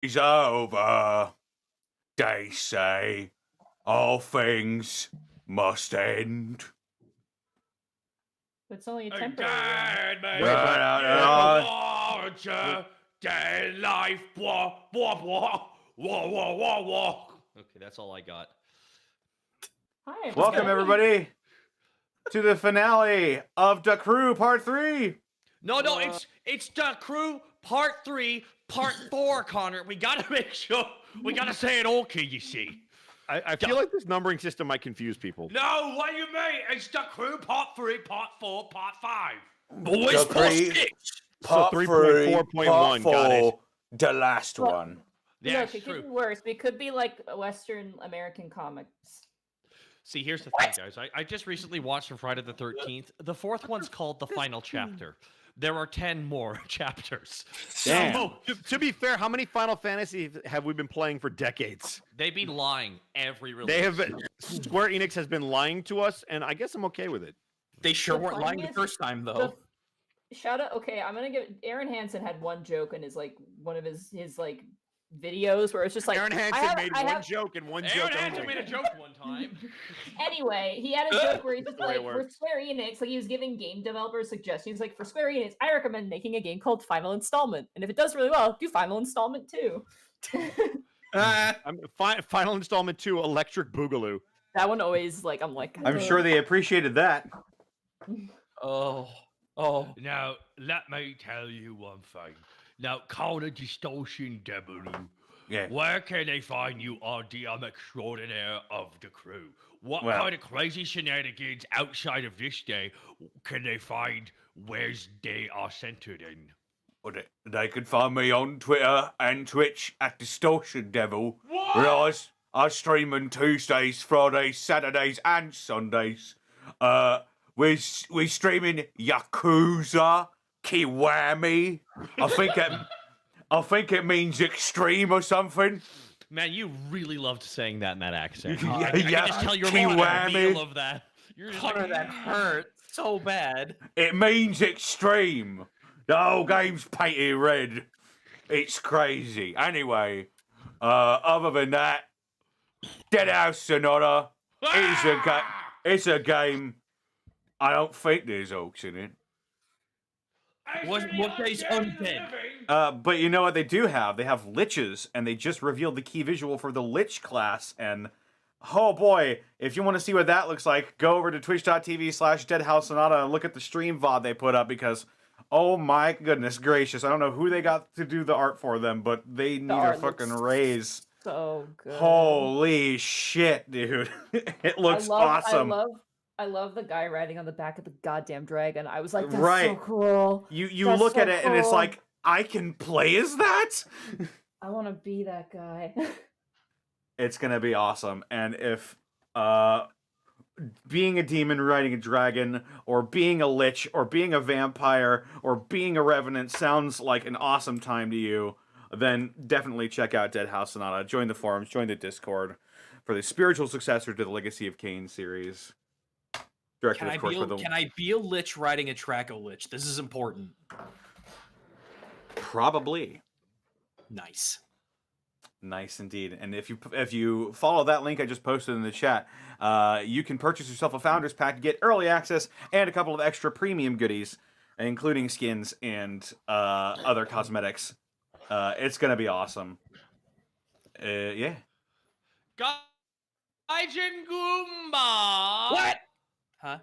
is over. They say all things must end. It's only a temporary one. Dead life. Blah, blah, blah. Wah, wah, wah, wah. Okay, that's all I got. Hi, Welcome, everybody, to the finale of the KREW Part 3. No, it's the KREW Part 3, Part 4, Connor. We gotta make sure. We gotta say it all, kid, you see. I feel like this numbering system might confuse people. No, what do you mean? It's the KREW Part 3, Part 4, Part 5. Boys, Part 6. Part 3.4.1, got it. The last one. Yeah, Look, it could be worse. It could be like Western American comics. See, here's the thing, guys. I just recently watched from Friday the 13th. The fourth one's called The Final Chapter. There are 10 more chapters. Damn. So, to be fair, how many Final Fantasy have we been playing for decades? They've been lying every release. They have been, Square Enix has been lying to us, and I guess I'm okay with it. They sure The weren't lying the funniest- first time, though. Shout out. Okay, I'm gonna give. Aaron Hansen had one joke in his one of his like videos where it's just like Aaron Hansen made one joke and one joke Aaron Hansen only. made a joke one time. Anyway, he had a joke where he's just The way like, it for works. Square Enix, like he was giving game developers suggestions. Like, for Square Enix, I recommend making a game called Final Installment, and if it does really well, do Final Installment too. Final Installment 2, Electric Boogaloo. That one always I'm like. I'm sure they appreciated that. Oh. Now, let me tell you one thing. Now, call the Distortion W. Yeah. Where can they find you on the extraordinaire of the KREW? What Well- kind of crazy shenanigans outside of this day can they find where they are centered in? Well, they could find me on Twitter and Twitch at Distortion Devil. Where I stream on Tuesdays, Fridays, Saturdays, and Sundays. We streaming Yakuza Kiwami. I think it means extreme or something. Man, you really loved saying that in that accent. Yeah, I can just tell you're more Kiwami. real of that. You're just Connor, that hurt so bad. It means extreme. The whole game's painted red. It's crazy. Anyway, other than that, Dead House Sonata it's a game. I don't think there's orcs in it. What guy's undead? But you know what they do have? They have liches, and they just revealed the key visual for the lich class, and oh boy, if you want to see what that looks like, go over to twitch.tv/deadhousesonata and look at the stream VOD they put up, because oh my goodness gracious, I don't know who they got to do the art for them, but they need a art fucking looks raise. so good. Holy shit, dude. It looks awesome. I love the guy riding on the back of the goddamn dragon. I was like, that's Right. so cool. You That's look so at it and it's cool. like, I can play as that? I want to be that guy. It's gonna be awesome. And if being a demon riding a dragon, or being a lich, or being a vampire, or being a revenant sounds like an awesome time to you, then definitely check out Dead House Sonata. Join the forums, join the Discord for the spiritual successor to the Legacy of Kain series. Directed, Can of course, can I be a lich riding a Traco lich? This is important. Probably. Nice. Nice indeed. And if you follow that link I just posted in the chat, you can purchase yourself a Founders Pack to get early access and a couple of extra premium goodies, including skins and other cosmetics. It's gonna be awesome. Yeah. Gaijin Goomba! What? Huh?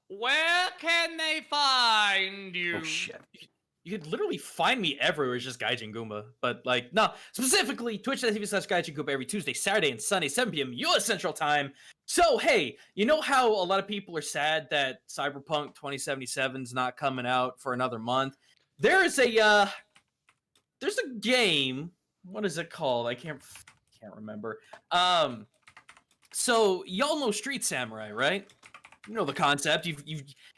Where can they find you? Oh shit. You could literally find me everywhere. It's just Gaijin Goomba. But, no, specifically, twitch.tv/Gaijin Goomba every Tuesday, Saturday, and Sunday, 7 p.m. U.S. Central Time. So, hey, you know how a lot of people are sad that Cyberpunk 2077 is not coming out for another month? There's a game. What is it called? I can't remember. So, y'all know Street Samurai, right? You know the concept.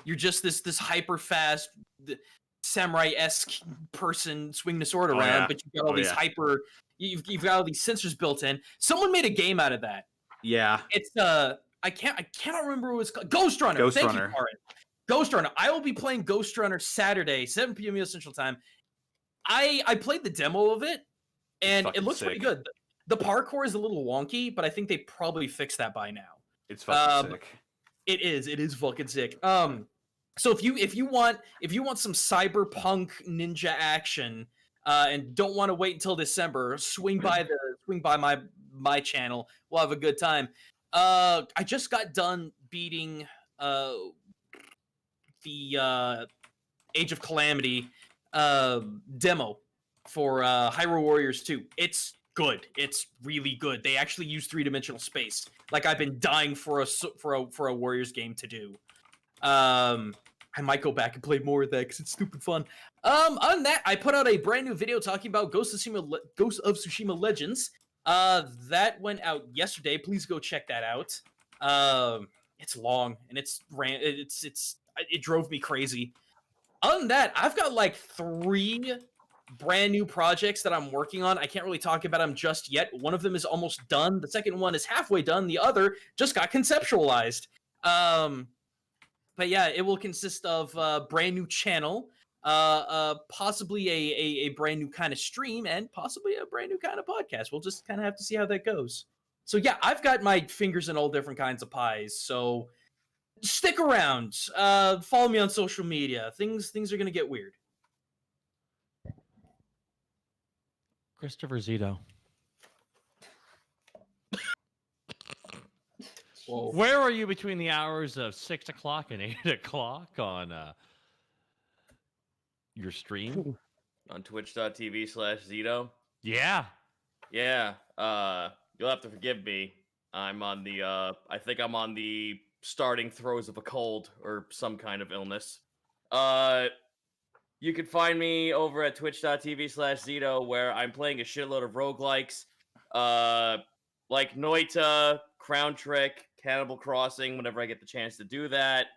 You're just this hyper fast samurai-esque person swinging the sword around, but you've got all these you've got all these sensors built in. Someone made a game out of that. Yeah. It's I cannot remember what it's called. Ghost Runner. Thank you, Karen. Ghost Runner. I will be playing Ghost Runner Saturday, 7 p.m. US Central Time. I played the demo of it. and it fucking looks pretty sick. good. The parkour is a little wonky, but I think they probably fixed that by now. It's fucking sick. It is fucking sick. So if you want some cyberpunk ninja action, and don't want to wait until December, swing by my channel. We'll have a good time. I just got done beating the Age of Calamity demo for Hyrule Warriors 2. It's good. It's really good. They actually use 3-dimensional space, like I've been dying for a Warriors game to do. I might go back and play more of that because it's stupid fun. On that, I put out a brand new video talking about Ghost of Tsushima Legends. That went out yesterday. Please go check that out. It's long and it drove me crazy. Other than that, I've got like 3 brand new projects that I'm working on. I can't really talk about them just yet. One of them is almost done. The second one is halfway done. The other just got conceptualized. But yeah, it will consist of a brand new channel, possibly a brand new kind of stream, and possibly a brand new kind of podcast. We'll just kind of have to see how that goes. So yeah, I've got my fingers in all different kinds of pies. So stick around. Follow me on social media. Things are gonna get weird. Christopher Zito. Whoa. Where are you between the hours of 6 o'clock and 8 o'clock on your stream? On twitch.tv/Zito. Yeah. Yeah. You'll have to forgive me. I'm on the I think I'm on the starting throes of a cold or some kind of illness. You can find me over at twitch.tv/Zito, where I'm playing a shitload of roguelikes. Like Noita, Crown Trick, Cannibal Crossing, whenever I get the chance to do that.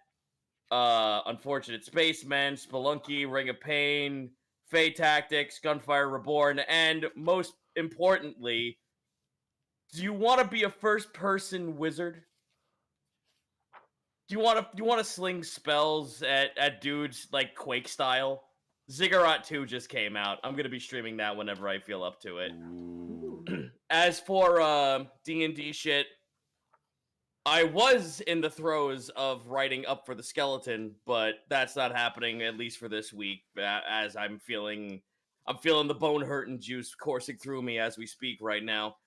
Unfortunate Spacemen, Spelunky, Ring of Pain, Fey Tactics, Gunfire Reborn, and most importantly, do you want to be a first-person wizard? Do you want to sling spells at dudes like Quake style? Ziggurat 2 just came out. I'm gonna be streaming that whenever I feel up to it. As for D&D shit, I was in the throes of writing up for the skeleton, but that's not happening, at least for this week, as I'm feeling the bone hurting juice coursing through me as we speak right now.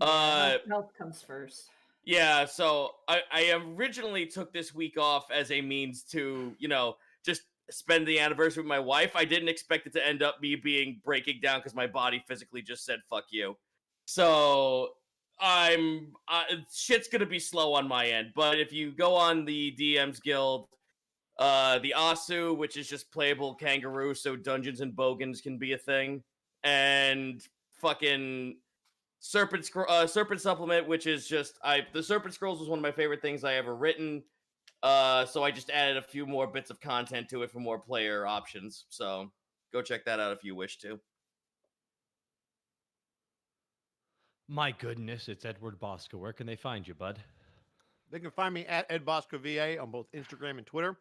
Health comes first. Yeah, so I originally took this week off as a means to, just spend the anniversary with my wife. I didn't expect it to end up me breaking down because my body physically just said, fuck you. So shit's gonna be slow on my end, but if you go on the DM's Guild, the Asu, which is just playable kangaroo, so dungeons and bogans can be a thing, and fucking Serpent Supplement, which is just the Serpent Scrolls was one of my favorite things I ever written. So I just added a few more bits of content to it for more player options. So go check that out if you wish to. My goodness, it's Edward Bosco. Where can they find you, bud? They can find me at EdBoscoVA on both Instagram and Twitter.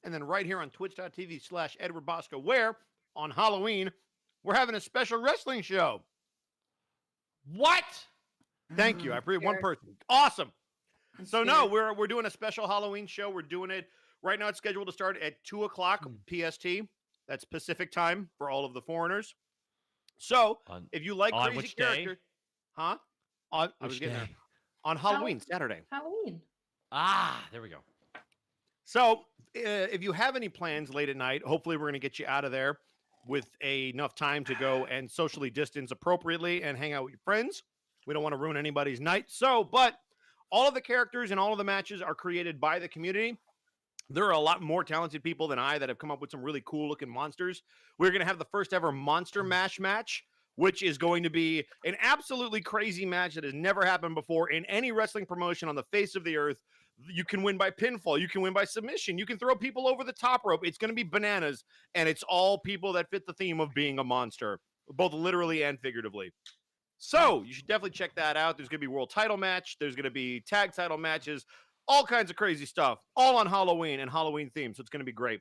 And then right here on twitch.tv/EdwardBosco, where on Halloween, we're having a special wrestling show. What? Thank you. I appreciate one person. Awesome. So no, we're doing a special Halloween show. We're doing it right now. It's scheduled to start at 2 o'clock PST. That's Pacific time for all of the foreigners. So if you like on crazy which characters, day? huh? Which day? On Halloween, Saturday. Halloween. Ah, there we go. So if you have any plans late at night, hopefully we're going to get you out of there with enough time to go and socially distance appropriately and hang out with your friends. We don't want to ruin anybody's night. But all of the characters and all of the matches are created by the community. There are a lot more talented people than I that have come up with some really cool looking monsters. We're going to have the first ever Monster Mash match, which is going to be an absolutely crazy match that has never happened before in any wrestling promotion on the face of the earth. You can win by pinfall. You can win by submission. You can throw people over the top rope. It's going to be bananas, and it's all people that fit the theme of being a monster, both literally and figuratively. So you should definitely check that out. There's going to be world title match. There's going to be tag title matches, all kinds of crazy stuff, all on Halloween and Halloween theme. So it's going to be great.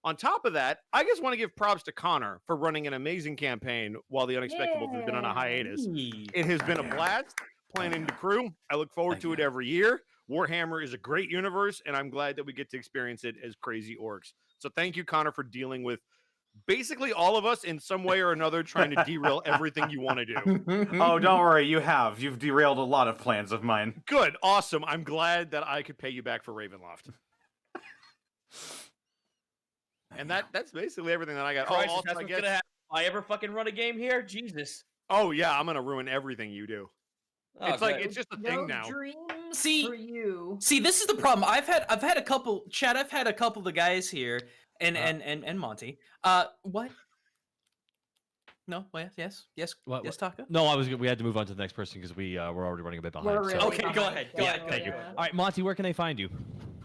On top of that, I just want to give props to Connor for running an amazing campaign while the Unexpectables has been on a hiatus. It has been a blast planning the crew. I look forward to it every year. Warhammer is a great universe, and I'm glad that we get to experience it as crazy orcs. So thank you, Connor, for dealing with basically all of us in some way or another trying to derail everything you want to do. Oh, don't worry, you have. You've derailed a lot of plans of mine. Good, awesome. I'm glad that I could pay you back for Ravenloft. And that's basically everything that I got. Christ, also, that's I what's guess- gonna happen. If I ever fucking run a game here, Jesus. Oh yeah, I'm gonna ruin everything you do. Oh, It's like good. it's just a No thing now. dreams See- for you. See, this is the problem. I've had a couple, Chad. I've had a couple of the guys here, and Monty. What? No. Well, yes. What- Yes, Taka. No, we had to move on to the next person because we're already running a bit behind. We're so- really Okay, go behind. ahead, Yeah, Thank you. yeah. All right, Monty, where can they find you?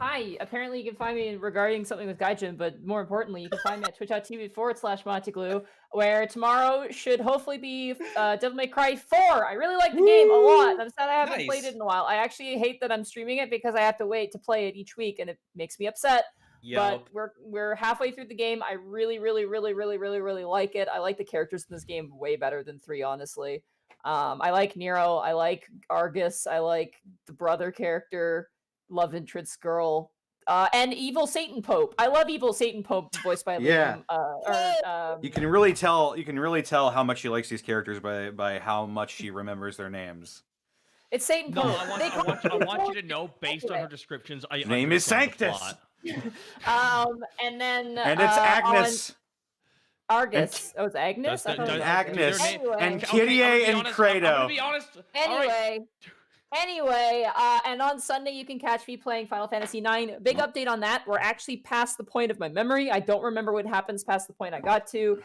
Hi. Apparently, you can find me regarding something with Gaijin, but more importantly, you can find me at twitch.tv/MontyGlue, where tomorrow should hopefully be Devil May Cry 4. I really like the game a lot. I'm sad I haven't played Nice. it in a while. I actually hate that I'm streaming it because I have to wait to play it each week, and it makes me upset. But we're halfway through the game. I really like it. I like the characters in this game way better than 3, honestly. I like Nero. I like Argus. I like the brother character, love interest girl, and Evil Satan Pope. I love Evil Satan Pope, voiced by Yeah. Liam. You can really tell how much she likes these characters by how much she remembers their names. It's Satan No, Pope. I They call want you it to know, based on her descriptions, I Name is understand the Sanctus. plot. and then And it's Agnes. Argus. Oh, it's Agnes. That's I thought it was Agnes. Argus. Anyway. And Okay, Kyrie I'm gonna be and honest, I'm gonna Credo. be honest. All right. Anyway, and on Sunday you can catch me playing Final Fantasy IX. Big update on that. We're actually past the point of my memory. I don't remember what happens past the point I got to.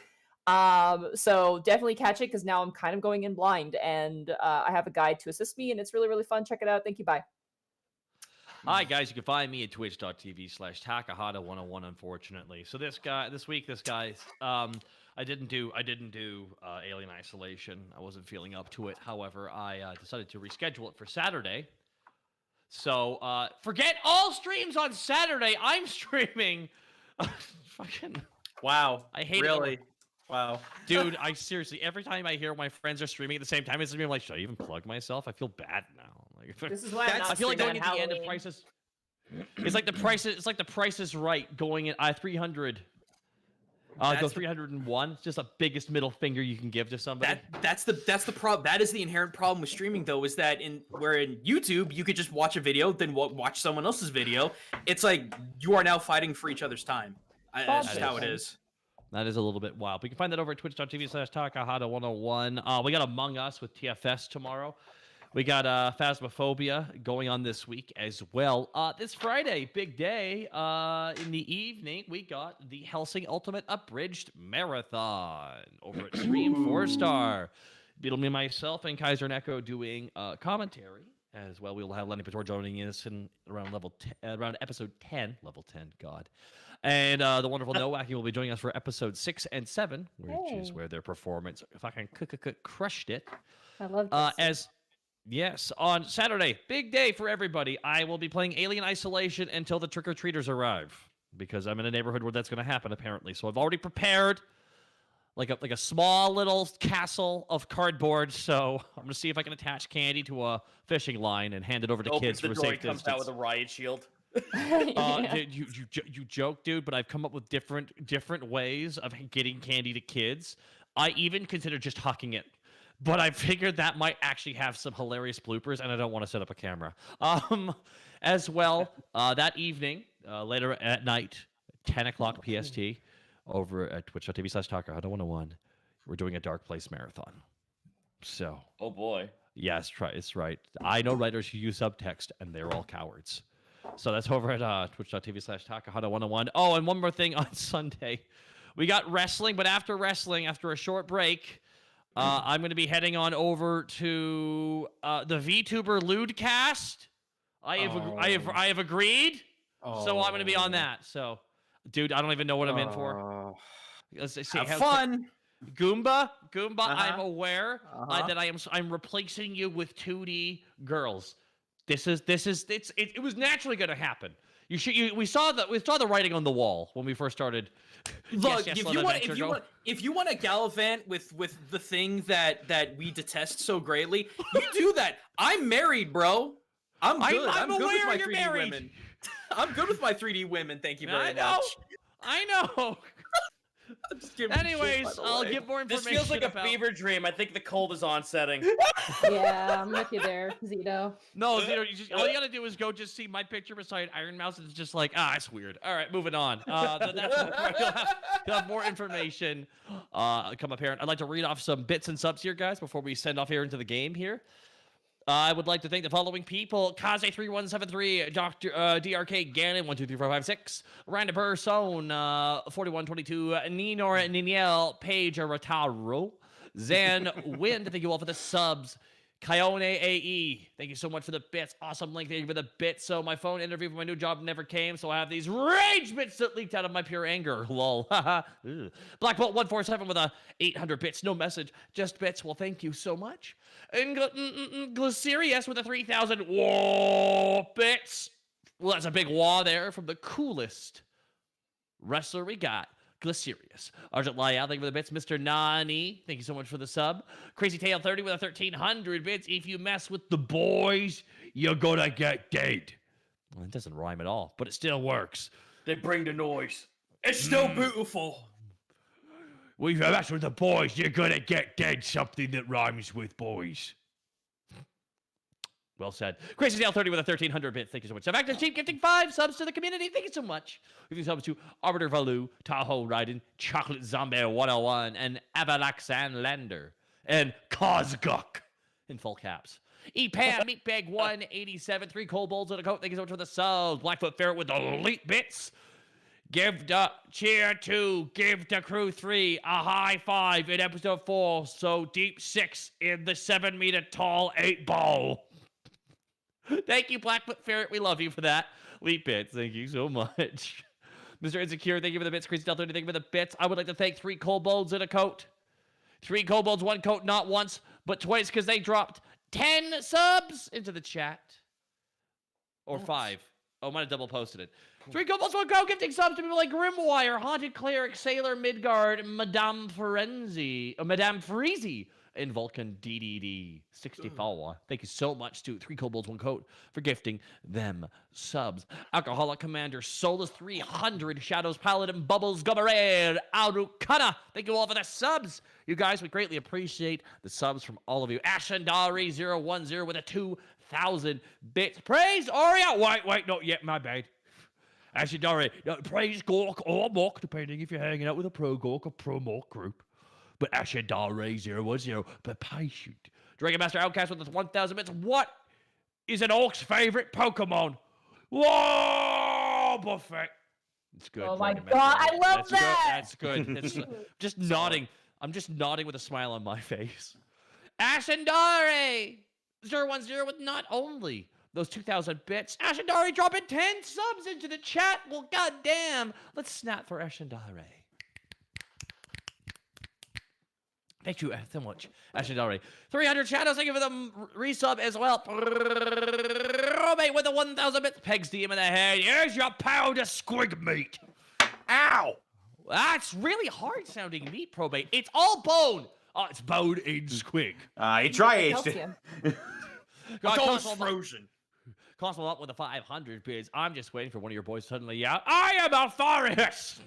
So definitely catch it because now I'm kind of going in blind, and I have a guide to assist me, and it's really fun. Check it out. Thank you. Bye. Hi guys, you can find me at twitch.tv/Takahata101. Unfortunately, so this guy, I didn't do Alien Isolation. I wasn't feeling up to it. However, I decided to reschedule it for Saturday. So forget all streams on Saturday. I'm streaming. Fucking Wow. I hate really. it. Wow. Dude, I seriously, every time I hear my friends are streaming at the same time, I'm like, should I even plug myself? I feel bad now. Like, This is why I'm not I feel like streaming going at on the end of Halloween. Prices. It's like the prices. It's like the Price is Right going at 300. Go That's the- 301. It's just the biggest middle finger you can give to somebody. That's the problem. That is the inherent problem with streaming, though, is that in YouTube you could just watch a video, then watch someone else's video. It's like you are now fighting for each other's time. That's just how it is. That is a little bit wild. But you can find that over at twitch.tv/Takahata101. We got Among Us with TFS tomorrow. We got Phasmophobia going on this week as well. This Friday, big day. In the evening, we got the Helsing Ultimate Abridged Marathon over at Stream 4-Star. It'll be myself and Kaiser and Echo doing commentary as well. We will have Lenny Pator joining us in around around episode 10, level 10, God. And the wonderful WAAAGH will be joining us for episode 6 and 7, which is where their performance fucking crushed it. I love this. Yes, on Saturday, big day for everybody. I will be playing Alien Isolation until the trick-or-treaters arrive, because I'm in a neighborhood where that's going to happen, apparently. So I've already prepared like a small little castle of cardboard. So I'm going to see if I can attach candy to a fishing line and hand it over to kids the for a door, safe he comes distance. out with a riot shield. Yeah. Dude, you joke, dude, but I've come up with different ways of getting candy to kids. I even considered just hucking it. But I figured that might actually have some hilarious bloopers, and I don't want to set up a camera. As well, that evening, later at night, 10 o'clock PST, over at twitch.tv/Takahata101, we're doing a Dark Place marathon. So, Oh boy. yes, it's right. I know writers who use subtext, and they're all cowards. So that's over at twitch.tv/Takahata101. Oh, and one more thing on Sunday. We got wrestling, but after a short break, I'm going to be heading on over to the VTuber Lewdcast. I have agreed. So I'm going to be on that. So, dude, I don't even know what I'm in for. Let's see. Have fun. Goomba, I'm aware that I'm replacing you with 2D girls. It was naturally going to happen. We saw the writing on the wall when we first started. Look, Yes, if let you want, adventure if you go. want, if you want to gallivant with the thing that we detest so greatly, you do that. I'm married, bro. I'm good. I'm good with aware my you're 3D married. women. I'm good with my 3D women. Thank you very I know. much. I know. I'm just giving you shit, by Anyways, the I'll way. give more This information. feels like a about... fever dream. I think the cold is onsetting. Yeah, I'm with you there, Zito. No, Zito, all you gotta do is go just see my picture beside Iron Mouse, and it's just like, it's weird. All right, moving on. You'll have more information come apparent. I'd like to read off some bits and subs here, guys, before we send off here into the game here. I would like to thank the following people: Kaze3173, Dr. DRK Gannon 123456, Randa Person 4122, Ninor Niniel, Paige Rataro, Zan Wind. Thank you all for the subs. Kyone AE, thank you so much for the bits. Awesome link, thank you for the bits. So my phone interview for my new job never came, so I have these rage bits that leaked out of my pure anger. Lol. Black Bolt 147 with a 800 bits, no message, just bits. Well, thank you so much. And Glycerius with a 3,000 bits. Well, that's a big wah there from the coolest wrestler we got. Glycerius. Argent Lyall, thank you for the bits. Mr. Nani, thank you so much for the sub. Crazy Tail 30 with a 1,300 bits. If you mess with the boys, you're gonna get dead. Well, it doesn't rhyme at all, but it still works. They bring the noise. It's still beautiful. Well, if you mess with the boys, you're gonna get dead. Something that rhymes with boys. Well said. Crazy Tail 30 with a 1,300 bits. Thank you so much. Active Cheap gifting 5 subs to the community. Thank you so much. Giving subs to Arbiter Valu, Tahoe Raiden, Chocolate Zombie 101, and Avalaxan Lander, and Kozguk in full caps. Epan, Meatbag 187, 3 kobolds and a coat. Thank you so much for the subs. Blackfoot Ferret with the elite bits. Give the cheer 2, give the crew 3 a high 5 in episode 4. So deep 6 in the 7-meter tall 8 ball. Thank you, Blackfoot Ferret. We love you for that. Leap bits. Thank you so much. Mr. Insecure, thank you for the bits. Crazy Del 30, thank you for the bits. I would like to thank 3 kobolds and a coat. 3 kobolds, 1 coat, not once, but twice, because they dropped 10 subs into the chat. Or 5. Oh, I might have double posted it. 3 kobolds, 1 coat, gifting subs to people like Grimwire, Haunted Cleric, Sailor Midgard, Madame Ferenzi, Madame Freezy, and Vulcan DDD 64. Thank you so much to 3 kobolds, 1 coat for gifting them subs. Alcoholic Commander, Solus 300, Shadows Paladin, Bubbles, Gummered, Arukana. Thank you all for the subs. You guys, we greatly appreciate the subs from all of you. Ashendari010 with a 2,000 bits. Praise Aurea. Wait, not yet, my bad. Ashendari, praise Gork or Mock, depending if you're hanging out with a pro Gork or pro Mock group. But Ashendari010, be patient. Dragon Master Outcast with the 1,000 bits. What is an orc's favorite Pokemon? Whoa, Buffet. It's good. Oh my Dragon god, Master. I love That's that. That's good. It's just nodding. I'm just nodding with a smile on my face. Ashendari 010 with not only those 2,000 bits. Ashendari dropping 10 subs into the chat. Well, goddamn. Let's snap for Ashendari. Thank you so much, Ashendari. 300 shadows. Thank you for the resub as well. Probate with the 1,000 bits. Pegs DM in the head. Here's your pound of squig meat. Ow. That's really hard sounding meat, Probate. It's all bone. Oh, it's bone in squig. He tried. Calcium. It's frozen. Cosmo up with the 500 bids. I'm just waiting for one of your boys to suddenly yell, I am a forest!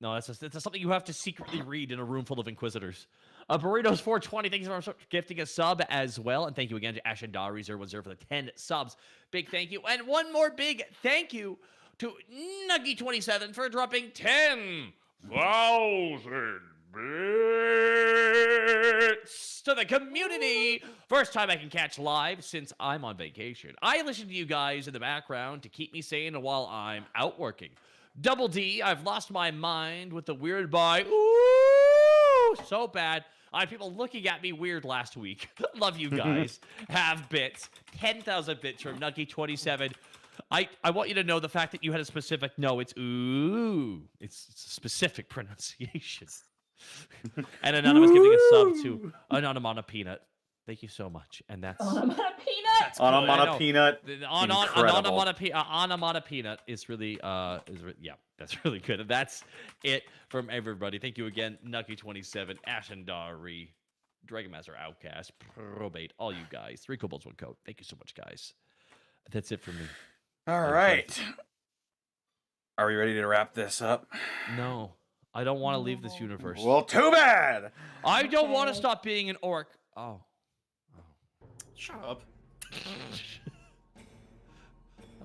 No, that's something you have to secretly read in a room full of inquisitors. Burritos 420, thank you for gifting a sub as well. And thank you again to Ashendari010 for the 10 subs. Big thank you. And one more big thank you to Nuggy27 for dropping 10,000 bits to the community. First time I can catch live since I'm on vacation. I listen to you guys in the background to keep me sane while I'm out working. Double D, I've lost my mind with the Weirdboy. Ooh, so bad. I had people looking at me weird last week. Love you guys. Have bits. 10,000 bits from Nuggy27. I want you to know the fact that you had a specific, no, it's ooh. It's a specific pronunciation. And Anonymous giving a sub to Anonymous Peanut. Thank you so much. And that's Onomata peanut. Onomata peanut. Onomata peanut is really that's really good. And that's it from everybody. Thank you again, Nucky27, Ashendari, Dragon Master Outcast, Probate, all you guys. 3 kobolds, 1 code. Thank you so much, guys. That's it for me. All right. Are we ready to wrap this up? No, I don't want to leave this universe. Well, too bad. I don't want to stop being an orc. Oh. Shut up. I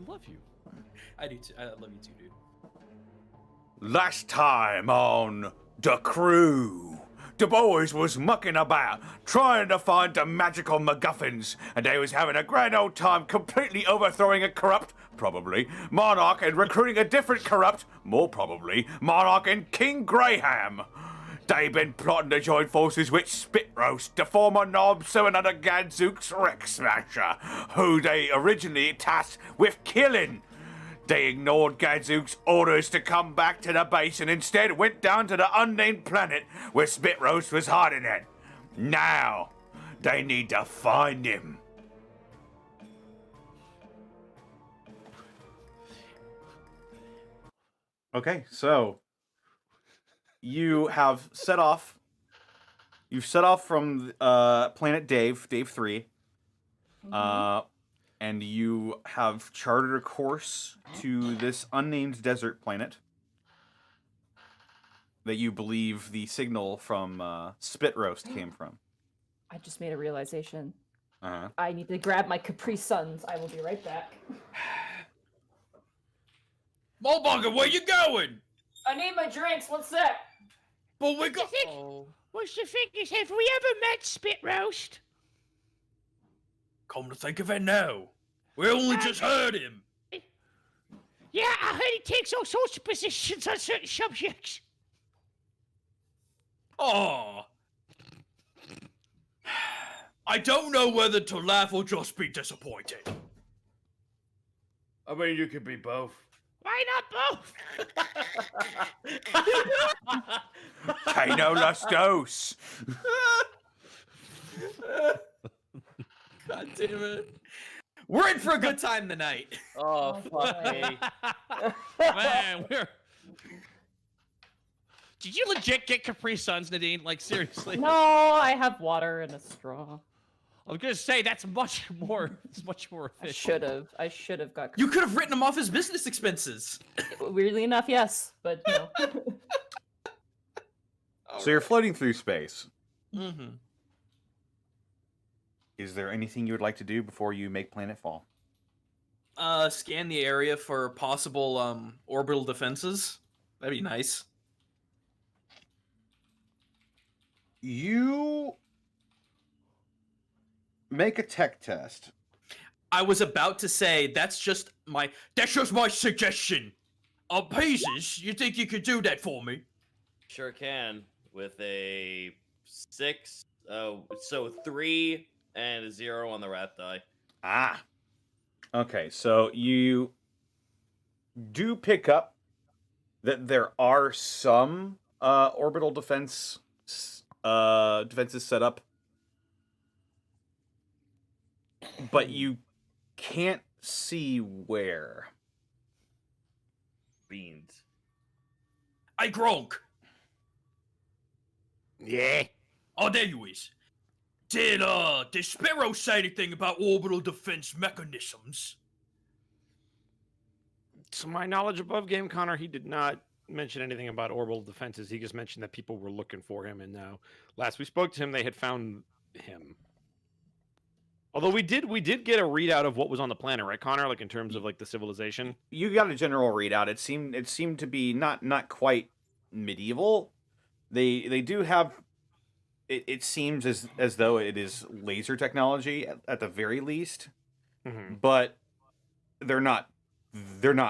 love you. I do too. I love you too, dude. Last time on the KREW, the boys was mucking about, trying to find the magical MacGuffins, and they was having a grand old time completely overthrowing a corrupt, probably, monarch and recruiting a different corrupt, more probably, monarch and King Graham. They been plotting to join forces with Spitroast, the former Nob 700 Gadzooks Rex Smasher, who they originally tasked with killing. They ignored Gadzook's orders to come back to the base and instead went down to the unnamed planet where Spitroast was hiding at. Now, they need to find him. Okay, so you have set off. You've set off from planet Dave 3. And you have chartered a course to this unnamed desert planet that you believe the signal from Spit Roast came from. I just made a realization. Uh-huh. I need to grab my Capri Suns. I will be right back. Mulbugger, where you going? I need my drinks. One sec. But we got. What's the thing is, have we ever met Spit Roast? Come to think of it now, we only just heard him. Yeah, I heard he takes all sorts of positions on certain subjects. Oh. I don't know whether to laugh or just be disappointed. I mean, you could be both. Why not both? Kano Lustos. God damn it. We're in for a good time tonight. Oh, fuck me. Man, Did you legit get Capri Suns, Nadine? Like, seriously? No, I have water and a straw. I was gonna say that's much more. It's much more efficient. I should have got. You could have written him off as business expenses. Weirdly enough, yes, but no. So you're floating through space. Mm-hmm. Is there anything you would like to do before you make planetfall? Scan the area for possible orbital defenses. That'd be nice. You make a tech test. I was about to say that's just my suggestion. Peezes, you think you could do that for me? Sure can. With a 6, so 3 and a 0 on the rat die. Ah. Okay, so you do pick up that there are some orbital defenses set up, but you can't see where. Beans. Hey, Gronk. Yeah. Oh, there you is. Did Sparrow say anything about orbital defense mechanisms? To my knowledge above Game Connor, he did not mention anything about orbital defenses. He just mentioned that people were looking for him, and now last we spoke to him, they had found him. Although we did get a readout of what was on the planet, right, Connor? Like in terms of like the civilization. You got a general readout. It seemed to be not quite medieval. They do have. It seems as though it is laser technology at the very least, but they're not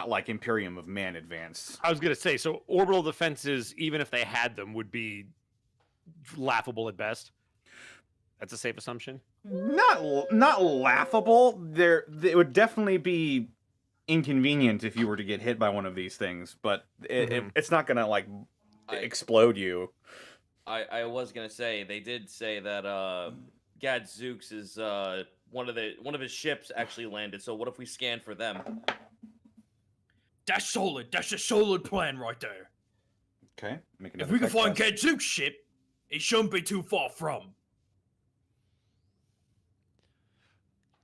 like Imperium of Man advanced. I was gonna say, so orbital defenses, even if they had them, would be laughable at best. That's a safe assumption. Not laughable. It would definitely be inconvenient if you were to get hit by one of these things, but it's not gonna like explode you. I was gonna say they did say that Gadzooks is one of his ships actually landed. So what if we scan for them? That's solid. That's a solid plan right there. Okay. Make If another we can tech find test. Gadzook's ship, it shouldn't be too far from.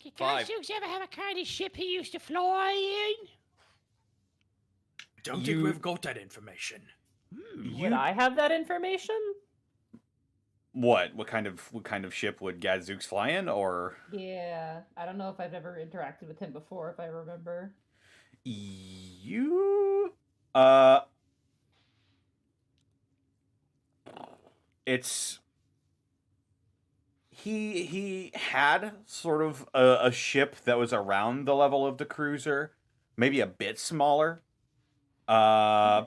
Did Five. Gadzooks ever have a kind of ship he used to fly in? Don't think we've got that information. Would I have that information? What kind of ship would Gadzooks fly in, or Yeah, I don't know if I've ever interacted with him before, if I remember. you? It's he had sort of a ship that was around the level of the cruiser, maybe a bit smaller. And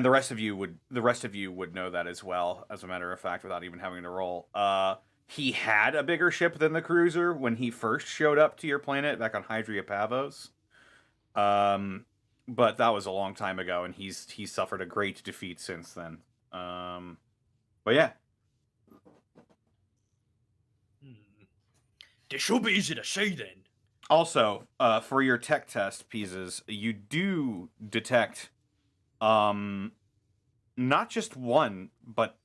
the rest of you would know that as well, as a matter of fact, without even having to roll. He had a bigger ship than the cruiser when he first showed up to your planet back on Hydria Pavos. But that was a long time ago, and he's suffered a great defeat since then. But yeah. This should be easy to see then. Also, for your tech test, Peezes, you do detect not just one, but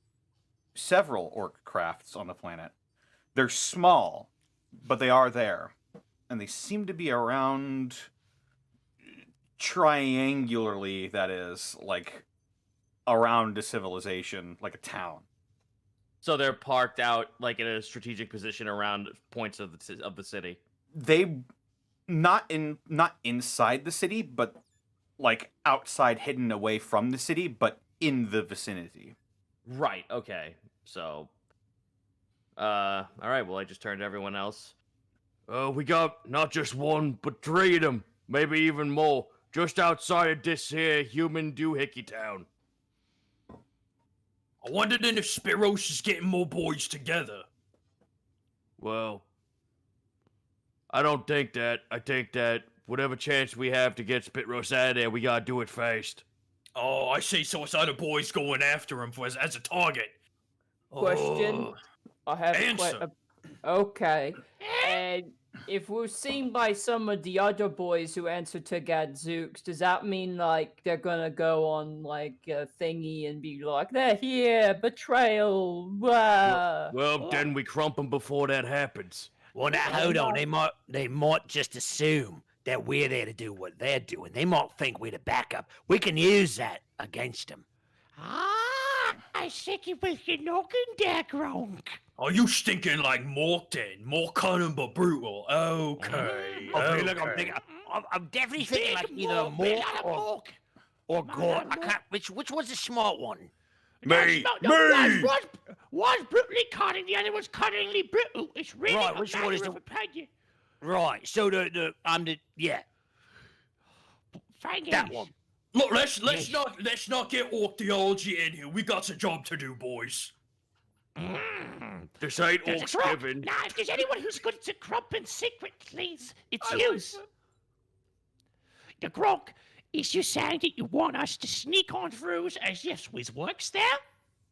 several orc crafts on the planet. They're small, but they are there. And they seem to be around triangularly, that is, like around a civilization, like a town. So they're parked out like in a strategic position around points of the city. They not inside the city, but like outside, hidden away from the city, but in the vicinity. Right. Okay. So, all right. Well, I just turned to everyone else. We got not just one, but 3 of them, maybe even more, just outside of this here human doohickey town. I wondered then if Spiros is getting more boys together. Well, I don't think that. I think that whatever chance we have to get Spitros out of there, we gotta do it fast. Oh, I see. So it's other boys going after him as a target. Question. Oh. I have Answer. Okay. And if we're seen by some of the other boys who answer to Gadzooks, does that mean like they're gonna go on like a thingy and be like, they're here, betrayal, blah. Well, then we crump them before that happens. Well, now hold on. They might just assume that we're there to do what they're doing. They might think we're the backup. We can use that against them. Ah, I think it was your noggin there, Gronk. Are you stinking like Mork then? More cunning but brutal. Okay. Okay, look, I'm definitely thinking like either Mork or Gort. I can't. Which was the smart one? Me! One's brutally cunning, the other one's cunningly brutal. It's really Right, a which one is matter the- of opinion. Right. So yeah, Fine that games. one. Look, let's not get orc theology in here. We got a job to do, boys. This ain't There's a orcs crop. given. Now, if there's anyone who's good to crumping secretly, it's you. The Gronk, is you saying that you want us to sneak on through as if we works there?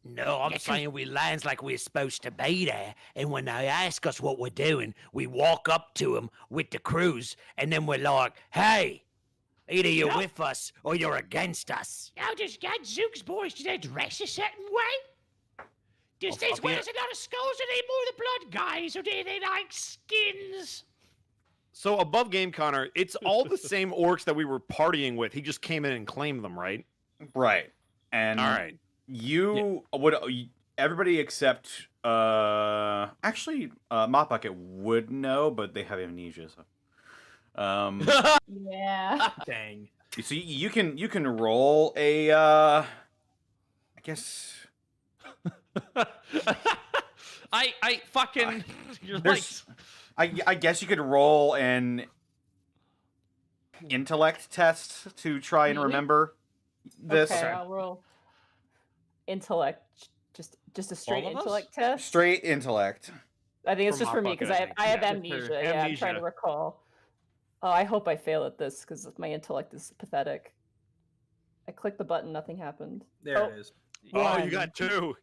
No, I'm saying we lands like we're supposed to be there, and when they ask us what we're doing, we walk up to them with the crews, and then we're like, "Hey, either you're with us or you're against us." Now, does Gadzooks boys, do they dress a certain way? Does they wear a lot of skulls? Are they more the blood guys, or do they like skins? So above Game Connor, it's all the same orcs that we were partying with. He just came in and claimed them, right? Right. And All right. you would everybody except actually Mop Bucket would know, but they have amnesia. So. Yeah. Dang. So you can roll a I guess I fucking. You're like, there's I guess you could roll an intellect test to try and remember this. Okay, I'll roll intellect. Just a straight All of us? intellect test. Straight intellect. I think it's From just for Hot me Bucket, because I think. I have Yeah. amnesia. Yeah, I'm trying to Amnesia. recall. Oh, I hope I fail at this because my intellect is pathetic. I clicked the button, nothing happened. There Oh. it is. Oh, you One. got 2.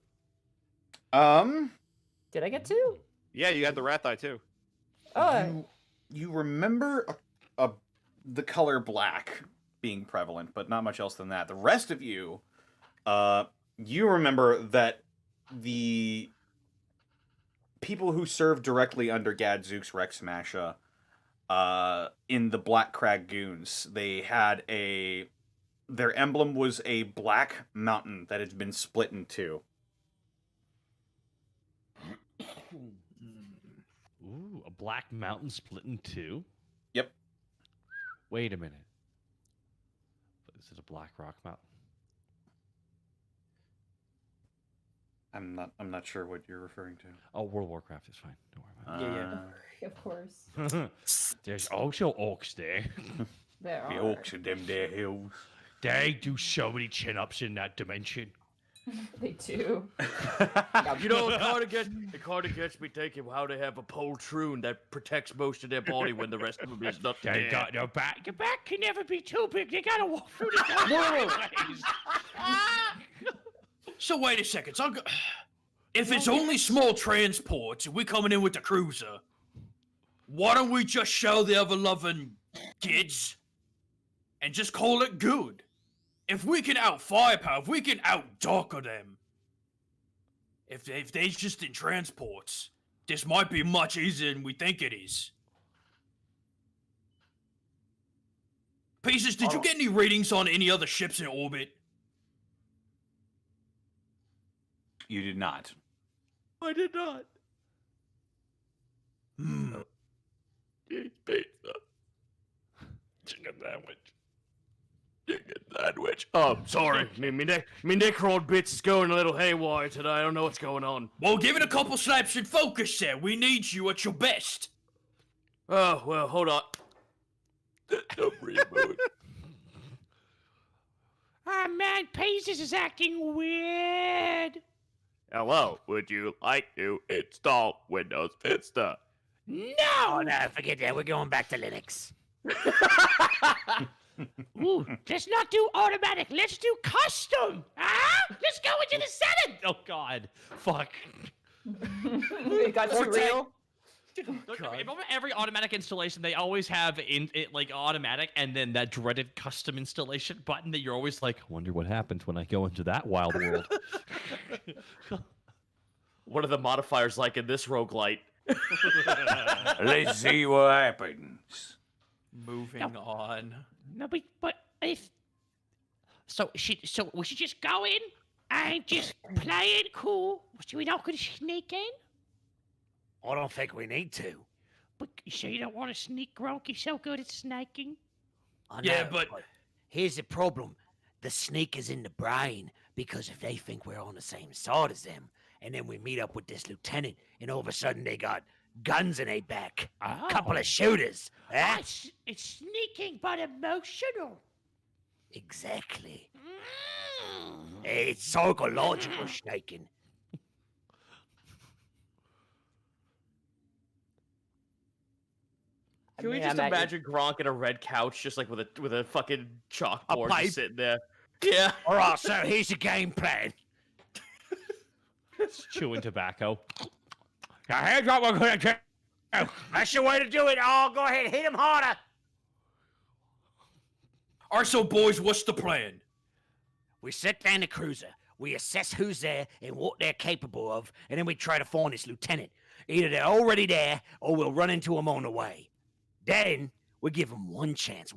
Did I get 2? Yeah, you had the rat eye too. Oh, You remember the color black being prevalent, but not much else than that. The rest of you, you remember that the people who served directly under Gadzooks Rex Masha, in the Black Crag Goons, they had their emblem was a black mountain that had been split in 2. Ooh, a black mountain split in 2? Yep. Wait a minute. This is a black rock mountain. I'm not sure what you're referring to. Oh, World of Warcraft is fine. Don't worry about of course. it. There's also orcs there. There The are. orcs in them there hills. They do so many chin-ups in that dimension. They do. You know, it kind of gets me thinking how they have a poltroon that protects most of their body when the rest of them is not They there. got their back. Your back can never be too big. They gotta walk through the ways. So wait a second. So if it's only small transports and we're coming in with the cruiser, why don't we just show the other loving kids and just call it good? If we can out firepower, if we can out docker them, if they're just in transports, this might be much easier than we think it is. Peezes, did you get any readings on any other ships in orbit? You did not. I did not. Pizza. Chicken sandwich. Chicken sandwich. Oh, sorry. me Necron bits is going a little haywire today. I don't know what's going on. Well, give it a couple slaps and focus there. We need you at your best. Oh, well, hold on. Don't reboot. Ah, man, Peezes is acting weird. Hello, would you like to install Windows Vista? No! Oh, no, forget that. We're going back to Linux. Ooh, let's not do automatic. Let's do custom. Ah, let's go into the setting. Oh, God. Fuck. It got too real. Every automatic installation, they always have like automatic and then that dreaded custom installation button that you're always like, wonder what happens when I go into that wild world. What are the modifiers like in this roguelite? Let's see what happens. Moving on. No, but if so we should just go in and just play it cool. So we're not gonna sneak in. I don't think we need to. But you say you don't want to sneak, Gronk? You're so good at snaking. I Yeah, know, but- here's the problem. The sneak is in the brain, because if they think we're on the same side as them, and then we meet up with this lieutenant, and all of a sudden they got guns in their back, Oh. couple of shooters. Ah, Eh? it's sneaking but emotional. Exactly. Mm. It's psychological snaking. Can we mean, just I'm at- imagine Gronk in a red couch, just like with a fucking chalkboard, pipe? just sitting there? Yeah. All right, so here's the game plan. Chewing tobacco. Now, here's what we're gonna do. That's the way to do it. Oh, go ahead, hit him harder. Alright, so boys, what's the plan? We set down the cruiser. We assess who's there and what they're capable of, and then we try to find this lieutenant. Either they're already there, or we'll run into them on the way. Then we give them one chance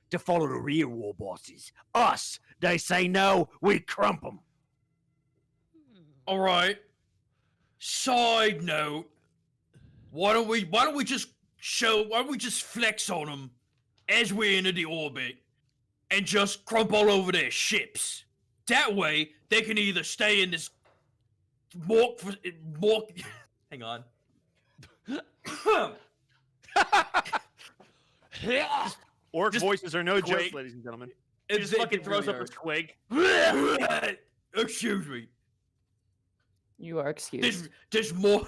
to follow the real war bosses. Us. They say no, we crump them. Alright. Side note. Why don't we just flex on them as we're into the orbit and just crump all over their ships? That way, they can either stay in this hang on. Orc Just voices are no quick. jokes, ladies and gentlemen. It just fucking throws up a twig. Excuse me. You are excused. This more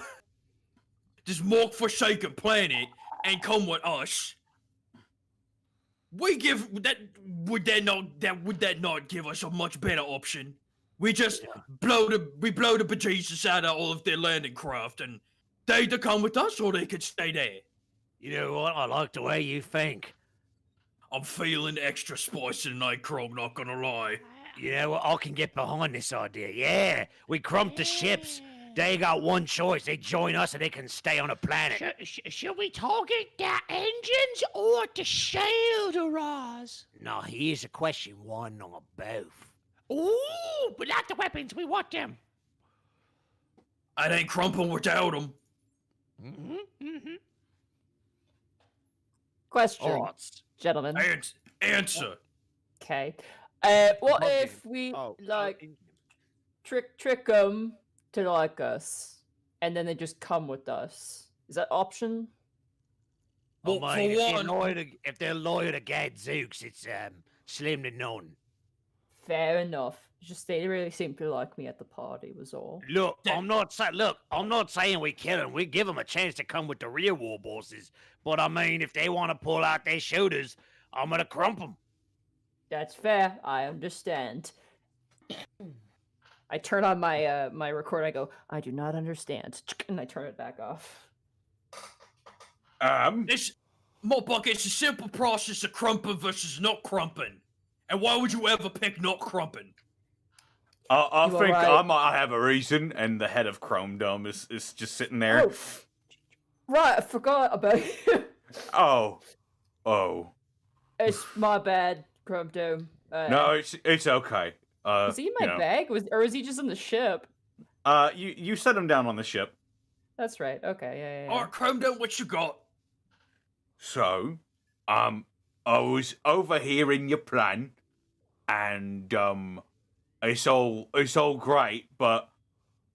forsaken planet and come with us. We give that would that not give us a much better option? We just blow the bejesus out of all of their landing craft, and they either come with us or they could stay there. You know what? I like the way you think. I'm feeling extra spicy tonight, Gronk, not gonna lie. You know what? I can get behind this idea. Yeah, we crump the ships. They got one choice. They join us and they can stay on a planet. Should we target the engines or the shielders? Now, here's a question. Why not both? Ooh, but not the weapons. We want them. I ain't crumping without them. Question, gentlemen. Answer. Okay. What Love if game. we Oh, like trick them to like us, and then they just come with us? Is that option? Well, I for mean, one, if they're loyal to Gadzooks, it's slim to none. Fair enough. Just they really seem to like me at the party was all. Look, I'm not saying we kill them. We give them a chance to come with the real war bosses. But I mean, if they want to pull out their shoulders, I'm gonna crump them. That's fair. I understand. I turn on my my recorder. I go, I do not understand, and I turn it back off. It's Mobuck, it's a simple process of crumping versus not crumping. And why would you ever pick not crumping? I You think alright? I might have a reason, and the head of Chrome Dome is just sitting there. Oh, right, I forgot about you. Oh. It's my bad, Chrome Dome. No, it's okay. Was he in my bag? Or was he just in the ship? You set him down on the ship. That's right. Okay, yeah. Alright, Chrome Dome, what you got? So, I was overhearing your plan, and it's all great, but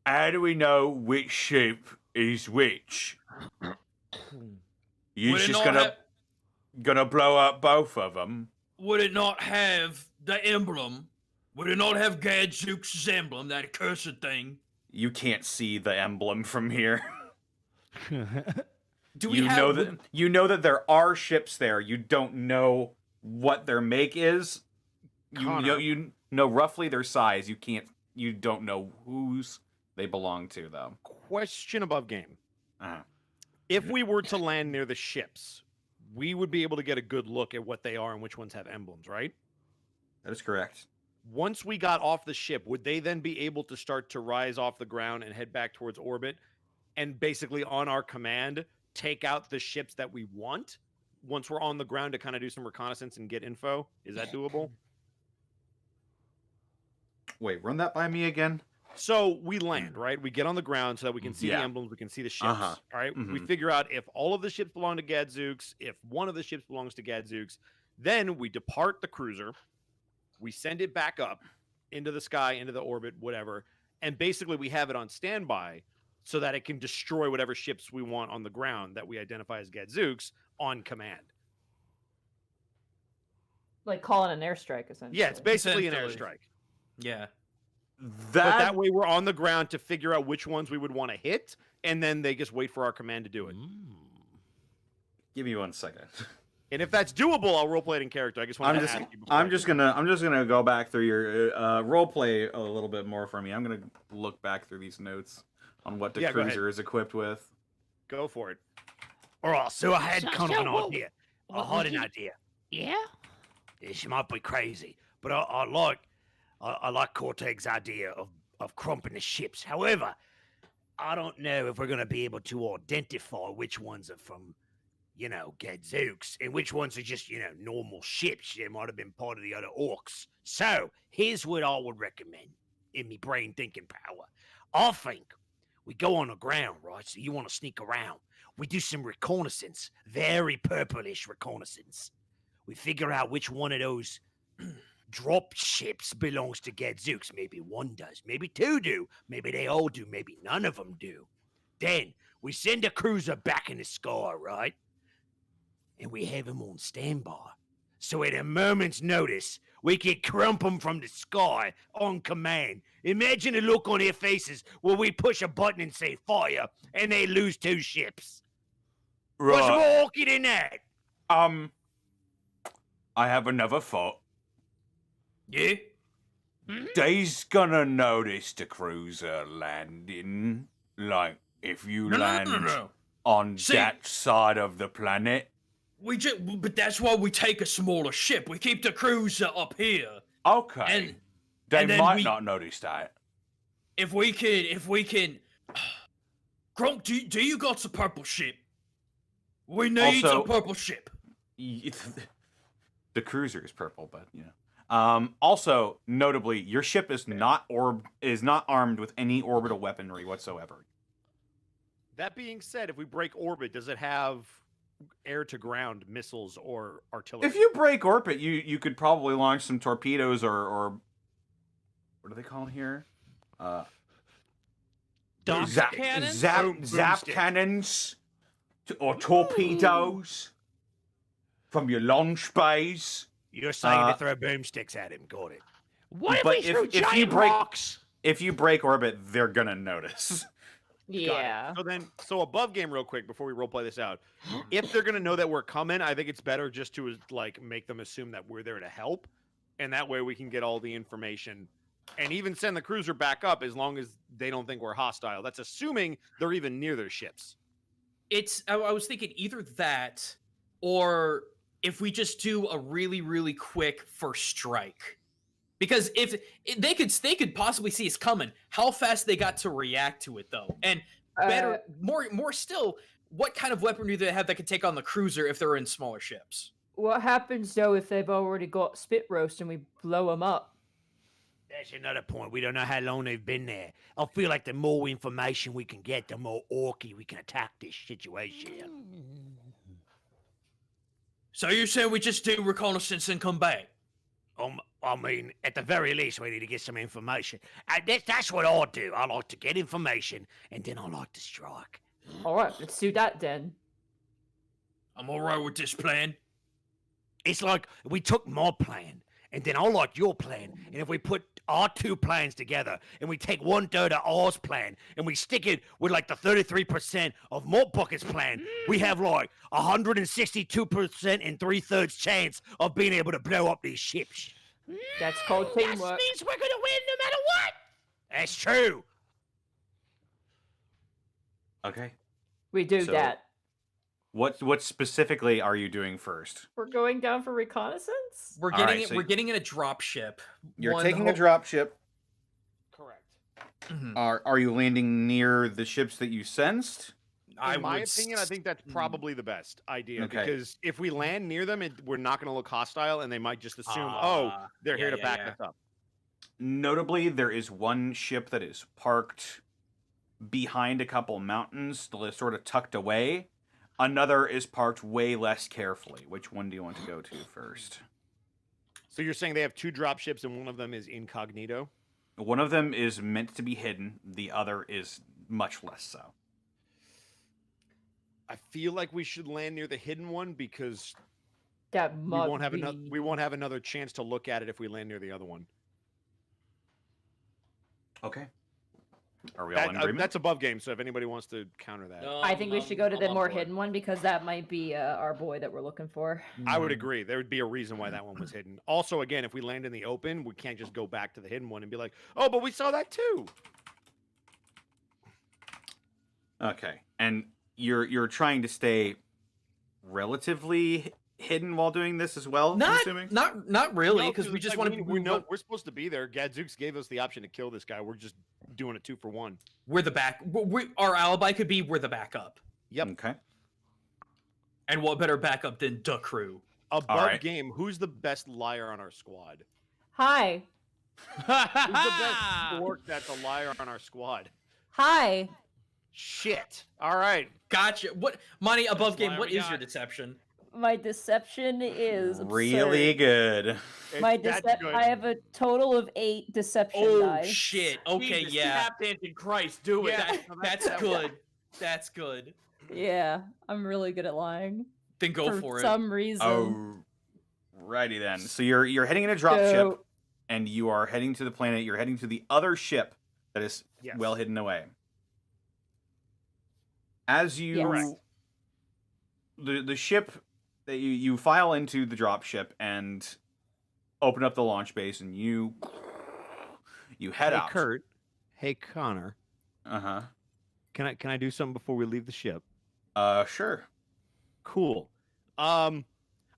how do we know which ship is which? You Would it just not gonna blow up both of them? Would it not have the emblem? Would it not have Gadzooks' emblem, that cursed thing? You can't see the emblem from here. Do we you have... know that there are ships there. You don't know what their make is. You know roughly their size. You don't know whose they belong to though. Question above game. Uh-huh. If we were to land near the ships, we would be able to get a good look at what they are and which ones have emblems, right? That is correct. Once we got off the ship, would they then be able to start to rise off the ground and head back towards orbit and basically on our command take out the ships that we want once we're on the ground to kind of do some reconnaissance and get info? Is that doable? Wait, run that by me again. So we land, right? We get on the ground so that we can see the Yeah. emblems, we can see the ships. Uh-huh. All right? We Mhm. figure out if all of the ships belong to Gadzooks, if one of the ships belongs to Gadzooks, then we depart the cruiser, we send it back up into the sky, into the orbit, whatever, and basically we have it on standby so that it can destroy whatever ships we want on the ground that we identify as Gadzooks on command. Like calling an airstrike, essentially. Yeah, it's basically an Essentially. airstrike. Yeah. But that way we're on the ground to figure out which ones we would want to hit, and then they just wait for our command to do it. Give me 1 second. And if that's doable, I'll roleplay it in character. I just want to ask you before I I'm do just it. gonna go back through your role play a little bit more for me. I'm gonna look back through these notes on what the Yeah, go ahead. cruiser is equipped with. Go for it. All right, so I had So- kind of so an what- idea. I what had would an you- idea. Yeah? This might be crazy, but I like Kortag's idea of crumping the ships. However, I don't know if we're going to be able to identify which ones are from, Gadzooks, and which ones are just, normal ships. They might have been part of the other orcs. So, here's what I would recommend in me brain thinking power. I think we go on the ground, right? So you want to sneak around. We do some reconnaissance, very purplish reconnaissance. We figure out which one of those drop ships belongs to Gadzooks. Maybe one does, maybe two do, maybe they all do, maybe none of them do. Then we send a cruiser back in the sky, right? And we have him on standby. So at a moment's notice, we can crump them from the sky on command. Imagine the look on their faces where we push a button and say fire, and they lose 2 ships. What's more orky than that? I have another thought. Yeah? they's gonna notice the cruiser landing. Like, if you land on See- that side of the planet. But that's why we take a smaller ship. We keep the cruiser up here. Okay. And they then might we- not notice that. If we can, Gronk, do you got a purple ship? We need Also- a purple ship. The cruiser is purple, but you know. Also, notably, your ship is not armed with any orbital weaponry whatsoever. That being said, if we break orbit, does it have air-to-ground missiles or artillery? If you break orbit, you could probably launch some torpedoes or what do they call them here? Zap cannons? Zap cannons or torpedoes from your launch bays. You're saying to throw boomsticks at him. Got it. What if But we threw if you giant break- rocks? If you break orbit, they're gonna notice. Yeah. So above game real quick before we roleplay this out. If they're gonna know that we're coming, I think it's better just to like make them assume that we're there to help, and that way we can get all the information, and even send the cruiser back up as long as they don't think we're hostile. That's assuming they're even near their ships. I was thinking either that, or if we just do a really, really quick first strike. Because if they could possibly see us coming, how fast they got to react to it though, and better, more still, what kind of weaponry do they have that could take on the cruiser if they're in smaller ships? What happens though if they've already got spit roast and we blow them up? That's another point. We don't know how long they've been there. I feel like the more information we can get, the more orky we can attack this situation. So you're saying we just do reconnaissance and come back? I mean, at the very least, we need to get some information. That's what I do. I like to get information, and then I like to strike. All right, let's do that then. I'm all right with this plan. It's like we took my plan, and then I like your plan, and if we put our two plans together, and we take 1/3 of ours plan, and we stick it with like the 33% of Malt Bucket's plan, we have like 162% and 3/3 chance of being able to blow up these ships. That's called That teamwork. means we're gonna win no matter what. That's true. Okay. We do So- that. What specifically are you doing first? We're going down for reconnaissance? We're All getting right, it. so We're getting in a drop ship. You're One taking a hope- drop ship. Correct. Are you landing near the ships that you sensed? I In my would opinion, I think that's probably the best idea Okay. because if we land near them, we're not going to look hostile, and they might just assume, Ah, they're here yeah, to yeah, back yeah. us up. Notably, there is one ship that is parked behind a couple mountains, sort of tucked away. Another is parked way less carefully. Which one do you want to go to first? So you're saying they have two drop ships, and one of them is incognito? One of them is meant to be hidden. The other is much less so. I feel like we should land near the hidden one because That we must won't have be... another. We won't have another chance to look at it if we land near the other one. Okay. Are we all in That, agreement? that's above game. So if anybody wants to counter that, I think we should go to the I'm more up for it. hidden one because that might be our boy that we're looking for. I would agree. There would be a reason why that one was hidden. Also, again, if we land in the open, we can't just go back to the hidden one and be like, "Oh, but we saw that too." Okay. And you're trying to stay relatively hidden while doing this as well, I'm assuming? Not really, No, because we just like, want to. we know we're supposed to be there. Gadzooks gave us the option to kill this guy. We're just doing a 2-for-1. We're the back. Our alibi could be we're the backup. Yep. Okay. And what better backup than the crew? Above right. game, who's the best liar on our squad? Hi. Who's the best orc that's a liar on our squad? Hi. Shit. All right. Gotcha. What, Monty? Above game. liar What we is your got. deception? My deception is Really absurd. good. My That's good. I have a total of 8 deception Oh dice. shit. Okay, Jesus, yeah. Tap dancing Christ, do it. Yeah, that's good. That's good. Yeah, I'm really good at lying. Then go for it. some reason. Alrighty then. So you're heading in a drop ship, So- and you are heading to the planet. You're heading to the other ship that is Yes. well hidden away. As you Yes. the ship that you file into the drop ship and open up the launch base, and you You head hey, out. Kurt. Hey, Connor. Uh-huh. Can I do something before we leave the ship? Sure. Cool. I'm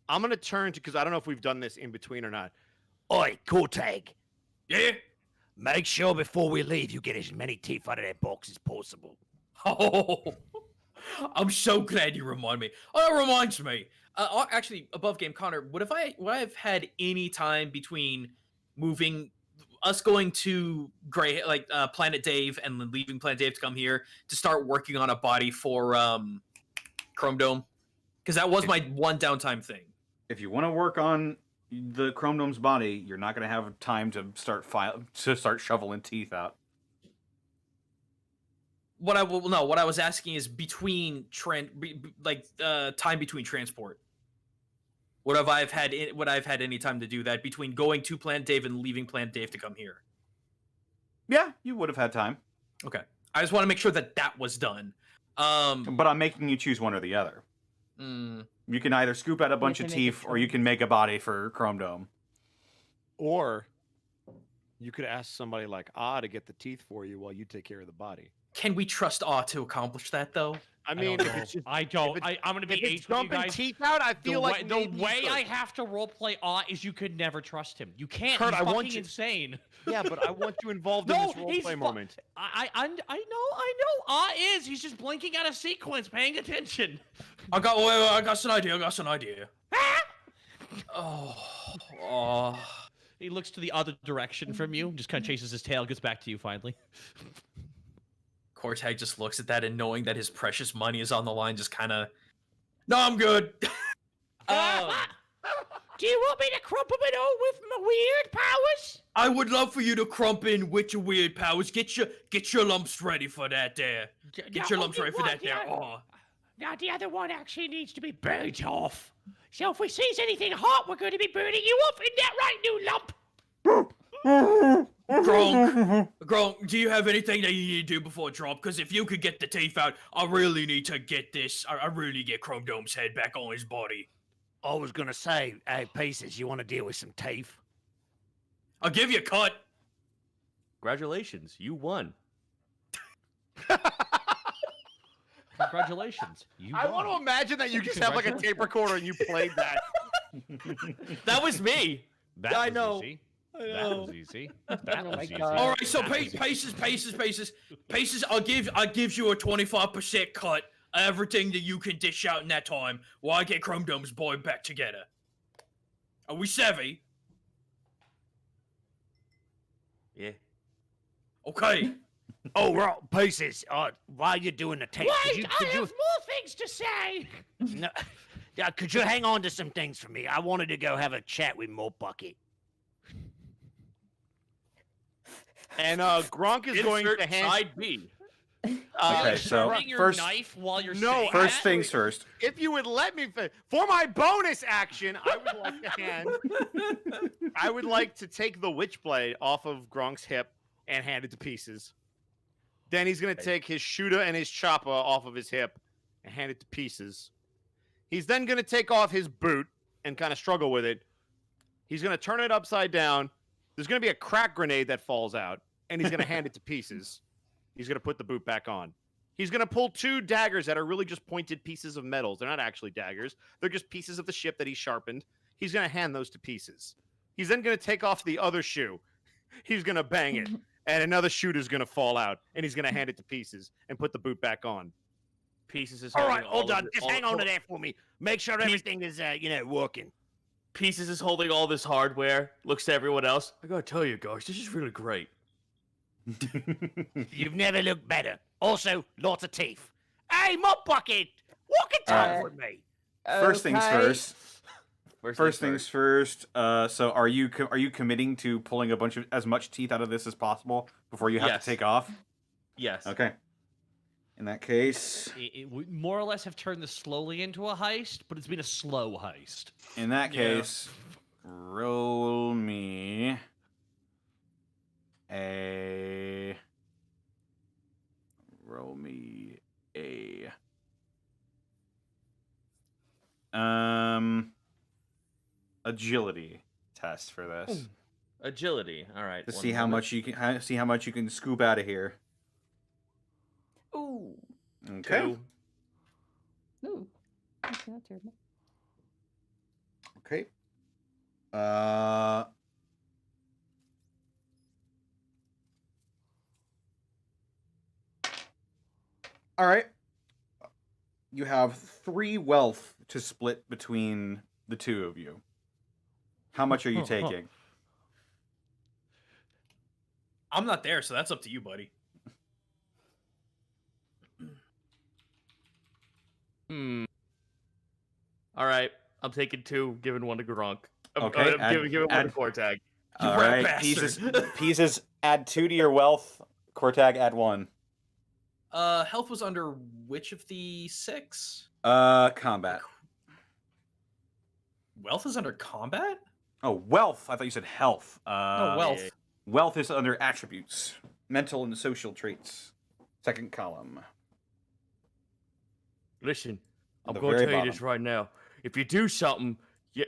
gonna turn to, because I don't know if we've done this in between or not. Oi, Kortag. Yeah. Make sure before we leave you get as many teeth out of that box as possible. Oh, I'm so glad you remind me. Oh, that reminds me. Actually, above game, Connor, would I have had any time between moving us going to Planet Dave and then leaving Planet Dave to come here to start working on a body for Chrome Dome? Because that was my one downtime thing. If you want to work on the Chrome Dome's body, you're not going to have time to start shoveling teeth out. What I was asking is between time between transport. Would I've had any time to do that between going to Planet Dave and leaving Planet Dave to come here? Yeah, you would have had time. Okay. I just want to make sure that was done. But I'm making you choose one or the other. You can either scoop out a bunch of teeth, or you can make a body for Chrome Dome. Or you could ask somebody like to get the teeth for you while you take care of the body. Can we trust to accomplish that, though? I mean, I'm going to be it's H with you dumping guys. teeth out, I feel like the maybe way you I could. have to roleplay is you could never trust him. You can't. Kurt, He's I want fucking you- insane. Yeah, but I want you involved in No, this he's roleplay moment. I know. Is he's just blinking out of sequence, paying attention. I got an idea. Oh. He looks to the other direction from you, just kind of chases his tail, gets back to you finally. Kortag just looks at that and knowing that his precious money is on the line, just kind of, no, I'm good. Do you want me to crump him at all with my weird powers? I would love for you to crump in with your weird powers. Get your lumps ready for that there. Get your lumps ready for that there. Oh. Now the other one actually needs to be burnt off. So if we sees anything hot, we're going to be burning you off. Isn't that right, new lump? Gronk, do you have anything that you need to do before drop? Because if you could get the teeth out, I really need to get this. I really need to get Chrome Dome's head back on his body. I was going to say, hey, Peezes, you want to deal with some teeth? I'll give you a cut. Congratulations, you won. Congratulations. I want to imagine that you just have like a tape recorder and you played that. That was me. That I was know. Easy. That was easy. That was easy. All right, so Paces. I'll give you a 25% cut of everything that you can dish out in that time while I get Chrome Dome's boy back together. Are we savvy? Yeah. Okay. Oh, right, Peezes, while you're doing the tape, Wait, I have more things to say. No, could you hang on to some things for me? I wanted to go have a chat with Mo Bucket. And Gronk is going Insert to hand. side B. Okay, so Sharpening your first, knife while you're No, saying first that? things first. If you would let me for my bonus action, I would like to hand. I would like to take the Witchblade off of Gronk's hip and hand it to Peezes. Then he's going to take his shooter and his chopper off of his hip and hand it to Peezes. He's then going to take off his boot and kind of struggle with it. He's going to turn it upside down. There's going to be a crack grenade that falls out, and he's going to hand it to Peezes. He's going to put the boot back on. He's going to pull two daggers that are really just pointed pieces of metals. They're not actually daggers. They're just pieces of the ship that he sharpened. He's going to hand those to Peezes. He's then going to take off the other shoe. He's going to bang it, and another shooter's going to fall out, and he's going to hand it to Peezes and put the boot back on. Peezes is All right, holding hold all on. of Just all- hang on to that for me. Make sure everything is, working. Peezes is holding all this hardware. Looks to everyone else. I gotta tell you guys, this is really great. You've never looked better. Also, lots of teeth. Hey, Mo Bucket, walk in time with me. First things Okay. first. First things first. So are you committing to pulling as much teeth out of this as possible before you have Yes. to take off? Yes. Okay. In that case, It would more or less have turned this slowly into a heist, but it's been a slow heist. in that Yeah. case, roll me a agility test for this. Agility. All right. To one see how moment. much you can see how much you can scoop out of here. Ooh. Okay. 2. Ooh. That's not terrible. Okay. All right. You have 3 wealth to split between the two of you. How much are you taking? I'm not there, so that's up to you, buddy. All right. I'm taking 2, giving 1 to Gronk. Okay, Giving 1 to Kortag. You All rat right, bastard. Peezes, add 2 to your wealth. Kortag, add 1. Health was under which of the 6? Combat. Wealth is under combat? Oh, wealth. I thought you said health. No, wealth. yeah. Wealth is under attributes, mental and social traits. Second column. Listen, I'm The going to very tell you this bottom. right now. If you do something,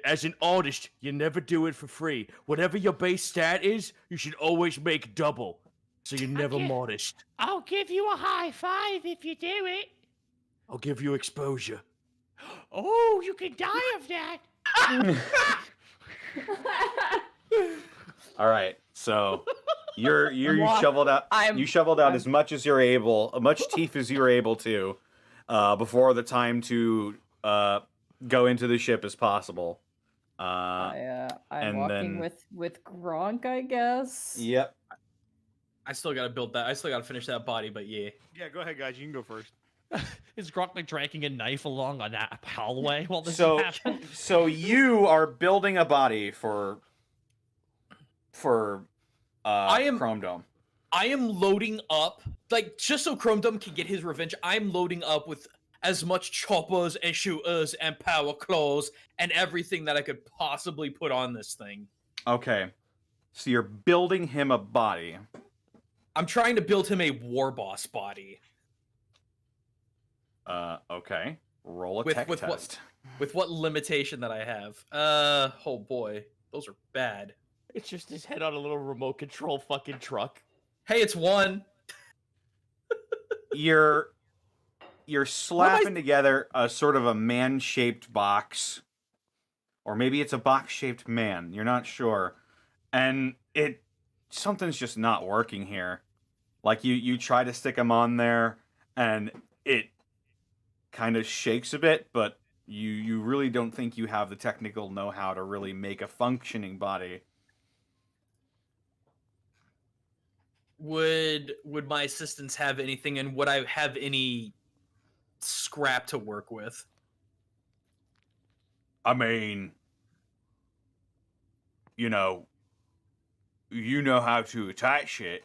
as an artist, you never do it for free. Whatever your base stat is, you should always make double. So you're never Okay. modest. I'll give you a high five if you do it. I'll give you exposure. Oh, you can die of that. All right, so you Walk- shoveled out. I'm- You shoveled out I'm- as much as you're able, as much teeth as you were able to, before the time to go into the ship as possible. I'm and walking then- with Gronk, I guess. Yep. I still gotta build that. I still gotta finish that body, but yeah. Yeah, go ahead, guys. You can go first. Is Gronk like dragging a knife along on that hallway while this So, is happening? so you are building a body for I am- Chrome Dome. I am loading up, like, just so Chrome Dome can get his revenge, I'm loading up with as much choppers and shooters and power claws and everything that I could possibly put on this thing. Okay, so you're building him a body. I'm trying to build him a war boss body. Okay. Roll a With- tech with what- test. With what limitation that I have? Oh boy. Those are bad. It's just his head on a little remote control fucking truck. Hey, it's 1. You're slapping together a sort of a man-shaped box, or maybe it's a box-shaped man. You're not sure, and something's just not working here. Like you try to stick him on there, and it kind of shakes a bit, but you really don't think you have the technical know-how to really make a functioning body. Would my assistants have anything, and would I have any scrap to work with? I mean, you know how to attach it,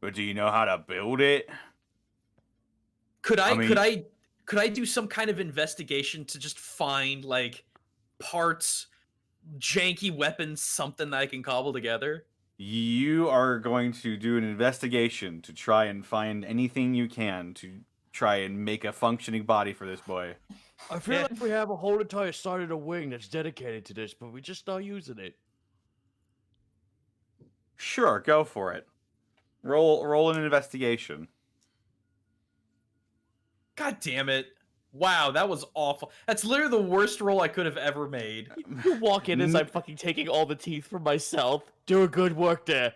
but do you know how to build it? Could I mean- could I do some kind of investigation to just find like parts, janky weapons, something that I can cobble together? You are going to do an investigation to try and find anything you can to try and make a functioning body for this boy. I feel Yeah. like we have a whole entire side of the wing that's dedicated to this, but we just not using it. Sure, go for it. Roll an investigation. God damn it. Wow, that was awful. That's literally the worst roll I could have ever made. You walk in as I'm fucking taking all the teeth from myself. Doing good work there.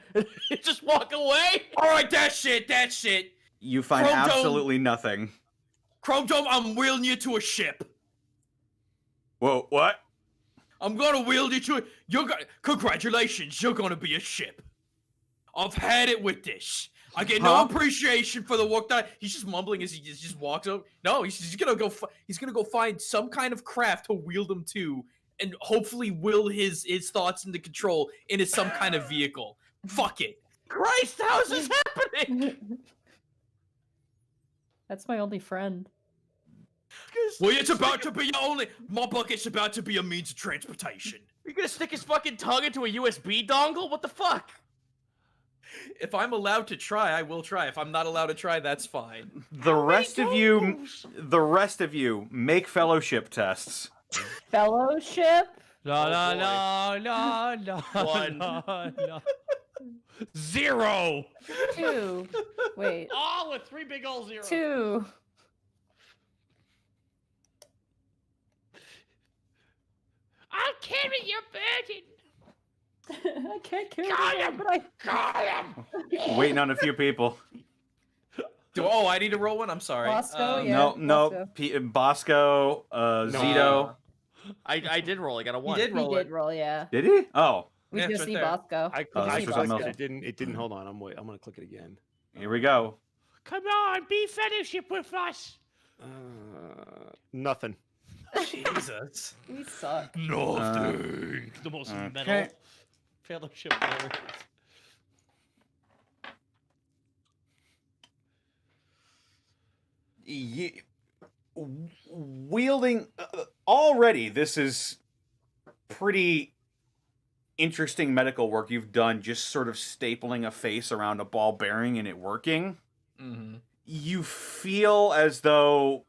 Just walk away. Alright, that shit. You find Chrome Dome. absolutely nothing. Chrome Dome, I'm wheeling you to a ship. Whoa, what? I'm gonna wheel you to it. Congratulations, you're gonna be a ship. I've had it with this. I get no Huh? appreciation for the work that he's just mumbling as he just walks over. No, he's gonna go. He's gonna go find some kind of craft to wield him to, and hopefully will his thoughts into control into some kind of vehicle. Fuck it. Christ, how is this happening? That's my only friend. Well, it's about to be my bucket's about to be a means of transportation. You're gonna stick his fucking tongue into a USB dongle? What the fuck? If I'm allowed to try, I will try. If I'm not allowed to try, that's fine. The rest of you make fellowship tests. Fellowship? No, Oh, no, no, no, no, One. no. 0. 2. Wait. Oh, with 3 big old zeros. 2. I'll carry your burden. I can't carry Got it, him! but I. Got him! Waiting on a few people. Oh, I need to roll one. I'm sorry. Bosco, yeah. No, Bosco. Bosco, Zito. I did roll. I got a He 1. did He roll did it. roll, yeah. Did he? Oh, We Yeah, it's just right see there. Bosco. I We clicked just that's see for something Bosco. else. It didn't. Hold on. I'm gonna click it again. here we go. Come on, be fellowship with us. Nothing. Jesus. We suck. Nothing. The most okay. metal fellowship there. Wielding already, this is pretty interesting medical work you've done, just sort of stapling a face around a ball bearing and it working. Mm-hmm. You feel as though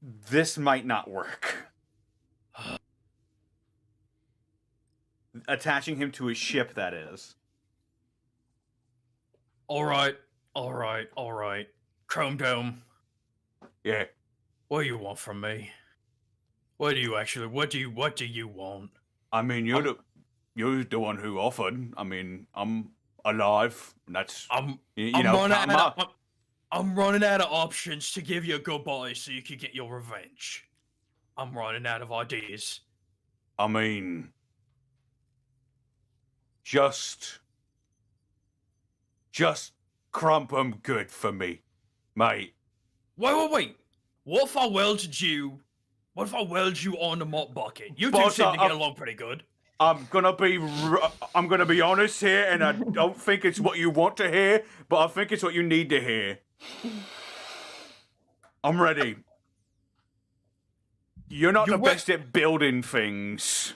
this might not work. Attaching him to a ship, that is. All right. Chrome Dome, Yeah. what do you want from me? What do you want? I mean, you're the one who offered. I mean, I'm alive. And that's I'm you know. I'm running out of options to give you a goodbye so you can get your revenge. I'm running out of ideas. I mean, just crump 'em good for me, mate. Wait. What if I welded you on the mop bucket? You two Boss, seem to get along pretty good. I'm gonna be honest here, and I don't think it's what you want to hear, but I think it's what you need to hear. I'm ready. You're not the best at building things.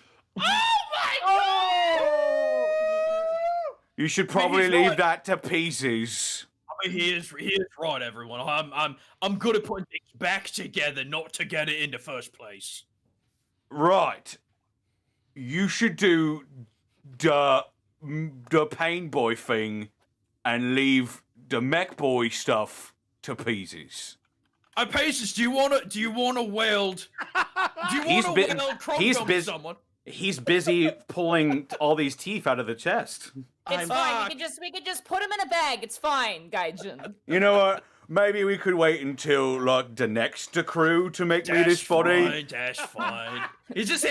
You should probably he's leave right. that to Peezes. I mean, he is right, everyone. I'm good at putting things back together, not to get it in the first place. Right. You should do the Painboy thing and leave the Mekkboy stuff to Peezes. Hey, Peezes, do you wanna weld? Do you He's wanna been- weld chrome he's dome bus- to someone? He's busy pulling all these teeth out of the chest. It's fine. We could just put him in a bag. It's fine, Gaijin. You know what? Maybe we could wait until like the next KREW to make me this body. That's fine. He just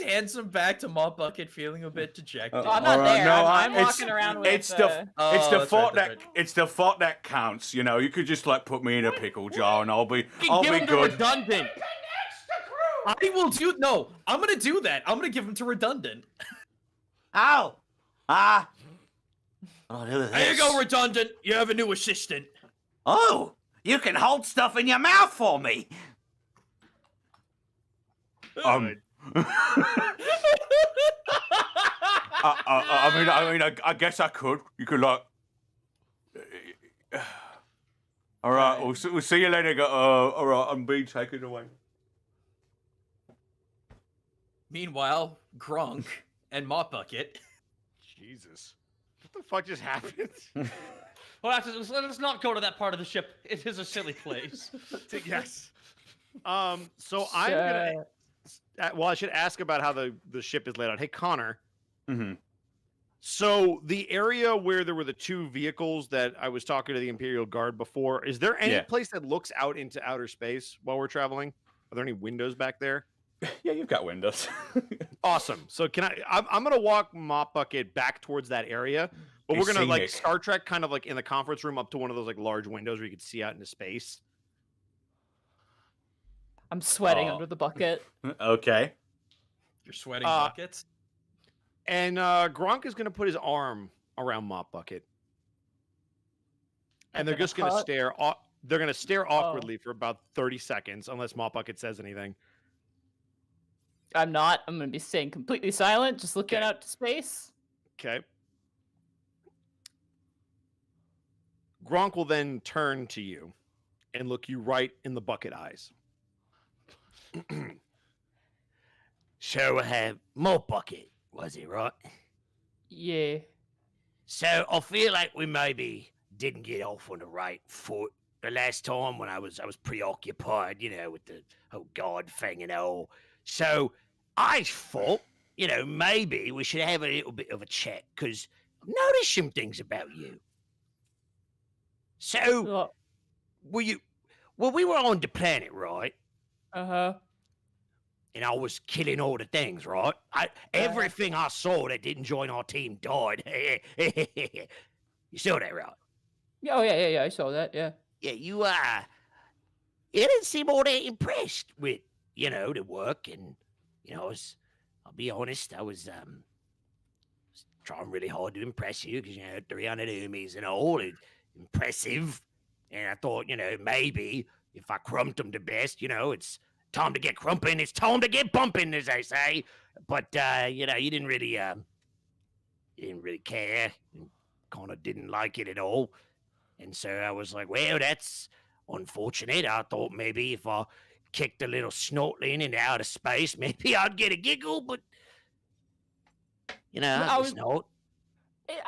hands him back to Mop Bucket, feeling a bit dejected. Oh, I'm not Alright, there. no, I'm it's- walking around with. It's the that's thought right, it's the thought that counts. You know, you could just like put me in a pickle jar and I'll be Give him the good. redundant. I will do. No, I'm gonna do that. I'm gonna give him to Redundant. Ow! Ah! There you go, Redundant. You have a new assistant. Oh! You can hold stuff in your mouth for me! I mean, I guess I could. You could like. All right, we'll see you later. All right, I'm being taken away. Meanwhile, Gronk and Mop Bucket. Jesus. What the fuck just happened? Well, actually, let's not go to that part of the ship. It is a silly place. Yes. So I'm gonna. Well, I should ask about how the ship is laid out. Hey, Connor. Mm-hmm. So the area where there were the two vehicles that I was talking to the Imperial Guard before, is there any Yeah. place that looks out into outer space while we're traveling? Are there any windows back there? Yeah, you've got windows. Awesome. So I'm gonna walk Mop Bucket back towards that area, but we're gonna like Scenic. Star Trek kind of like in the conference room up to one of those like large windows where you could see out into space. I'm sweating Oh. under the bucket. Okay. You're sweating Uh, buckets. And Gronk is gonna put his arm around Mop Bucket, and they're gonna just gonna hug? stare. They're gonna stare awkwardly for about 30 seconds, unless Mop Bucket says anything. I'm not. I'm gonna be staying completely silent, just looking Okay. out to space. Okay. Gronk will then turn to you and look you right in the bucket eyes. So, more bucket, was it, right? Yeah. So, I feel like we maybe didn't get off on the right foot the last time when I was preoccupied, with the whole God thing and all. So, I thought, maybe we should have a little bit of a chat, because I've noticed some things about you. So, we were on the planet, right? Uh-huh. And I was killing all the things, right? Everything I saw that didn't join our team died. You saw that, right? Oh, yeah, I saw that, yeah. Yeah, you didn't seem all that impressed with, the work. And, I'll be honest, I was trying really hard to impress you because, 300 Umis and all, it's impressive. And I thought, maybe if I crumped them the best, it's time to get crumping, it's time to get bumping, as they say. But, you didn't really care. Kind of didn't like it at all. And so I was like, well, that's unfortunate. I thought maybe if I kicked a little snortling into outer space, maybe I'd get a giggle, but, I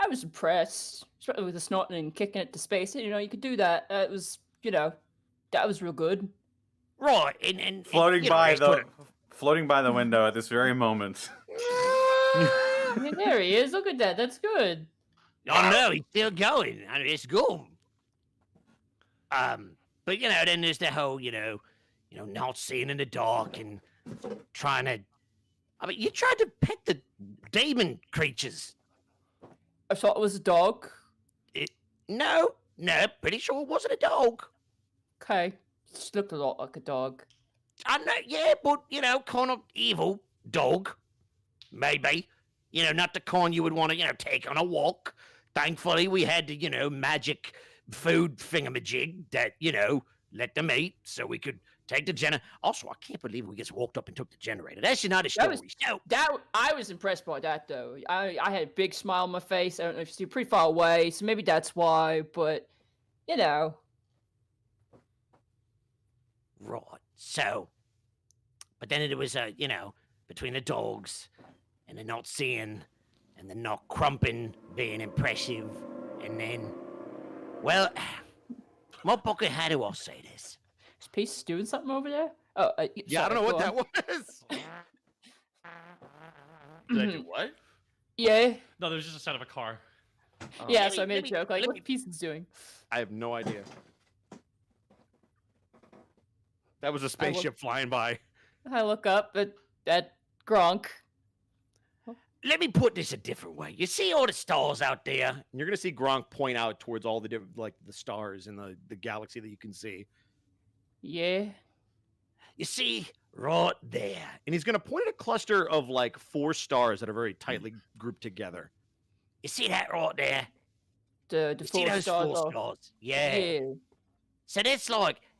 was impressed, especially with the snorting and kicking it to space. You could do that. It was, that was real good. Right, and floating by the window at this very moment. Yeah, there he is. Look at that. That's good. Oh no, he's still going. I mean, it's good. But then there's the whole, not seeing in the dark and trying to. I mean, you tried to pet the demon creatures. I thought it was a dog. No, pretty sure it wasn't a dog. Okay, it looked a lot like a dog. I know, yeah, but kind of evil dog, maybe. Not the kind you would want to, take on a walk. Thankfully, we had the, magic food thingamajig that, let them eat so we could take the generator. Also, I can't believe we just walked up and took the generator. That's another story. I was impressed by that, though. I had a big smile on my face. I don't know if you see, pretty far away, so maybe that's why, but, Right. So, but then it was, between the dogs and the not seeing and the not crumping being impressive, and then, well, my bucket, how do I say this? Is Peezes doing something over there? Oh, yeah, I don't know what that was. Did I do what? Yeah. No, there's just a sound of a car. Yeah, so I made a joke. Like, what's Peezes doing? I have no idea. That was a spaceship flying by. I look up at Gronk. Let me put this a different way. You see all the stars out there? And you're going to see Gronk point out towards all the different, the stars in the galaxy that you can see. Yeah. You see right there. And he's going to point at a cluster of 4 stars that are very tightly grouped together. You see that right there? The you 4 see those stars. 4 stars? Yeah. So that's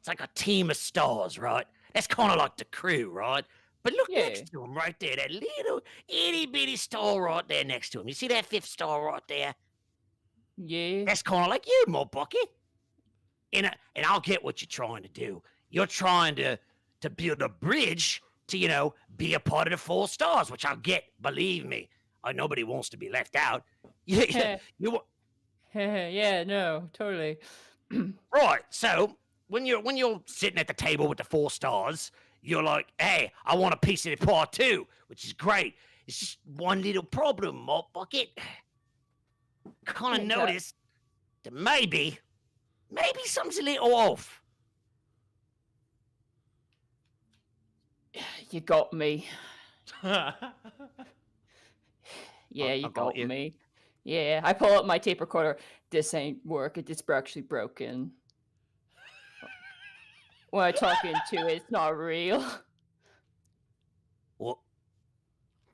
it's like a team of stars, right? That's kind of like the KREW, right? But look next to him right there, that little itty bitty star right there next to him. You see that 5th star right there? Yeah. That's kind of like you, my bucket. And I'll get what you're trying to do. You're trying to build a bridge to, be a part of the 4 stars, which I'll get, believe me. Nobody wants to be left out. Yeah, no, totally. Right, so when you're sitting at the table with the 4 stars, you're like, hey, I want a piece of the pie too, which is great. It's just one little problem, Mop Bucket. Kind of noticed that maybe something's a little off. You got me. Yeah, you I'll got you. me. Yeah, I pull up my tape recorder. This ain't working. It's actually broken. When I talk into it, it's not real. What?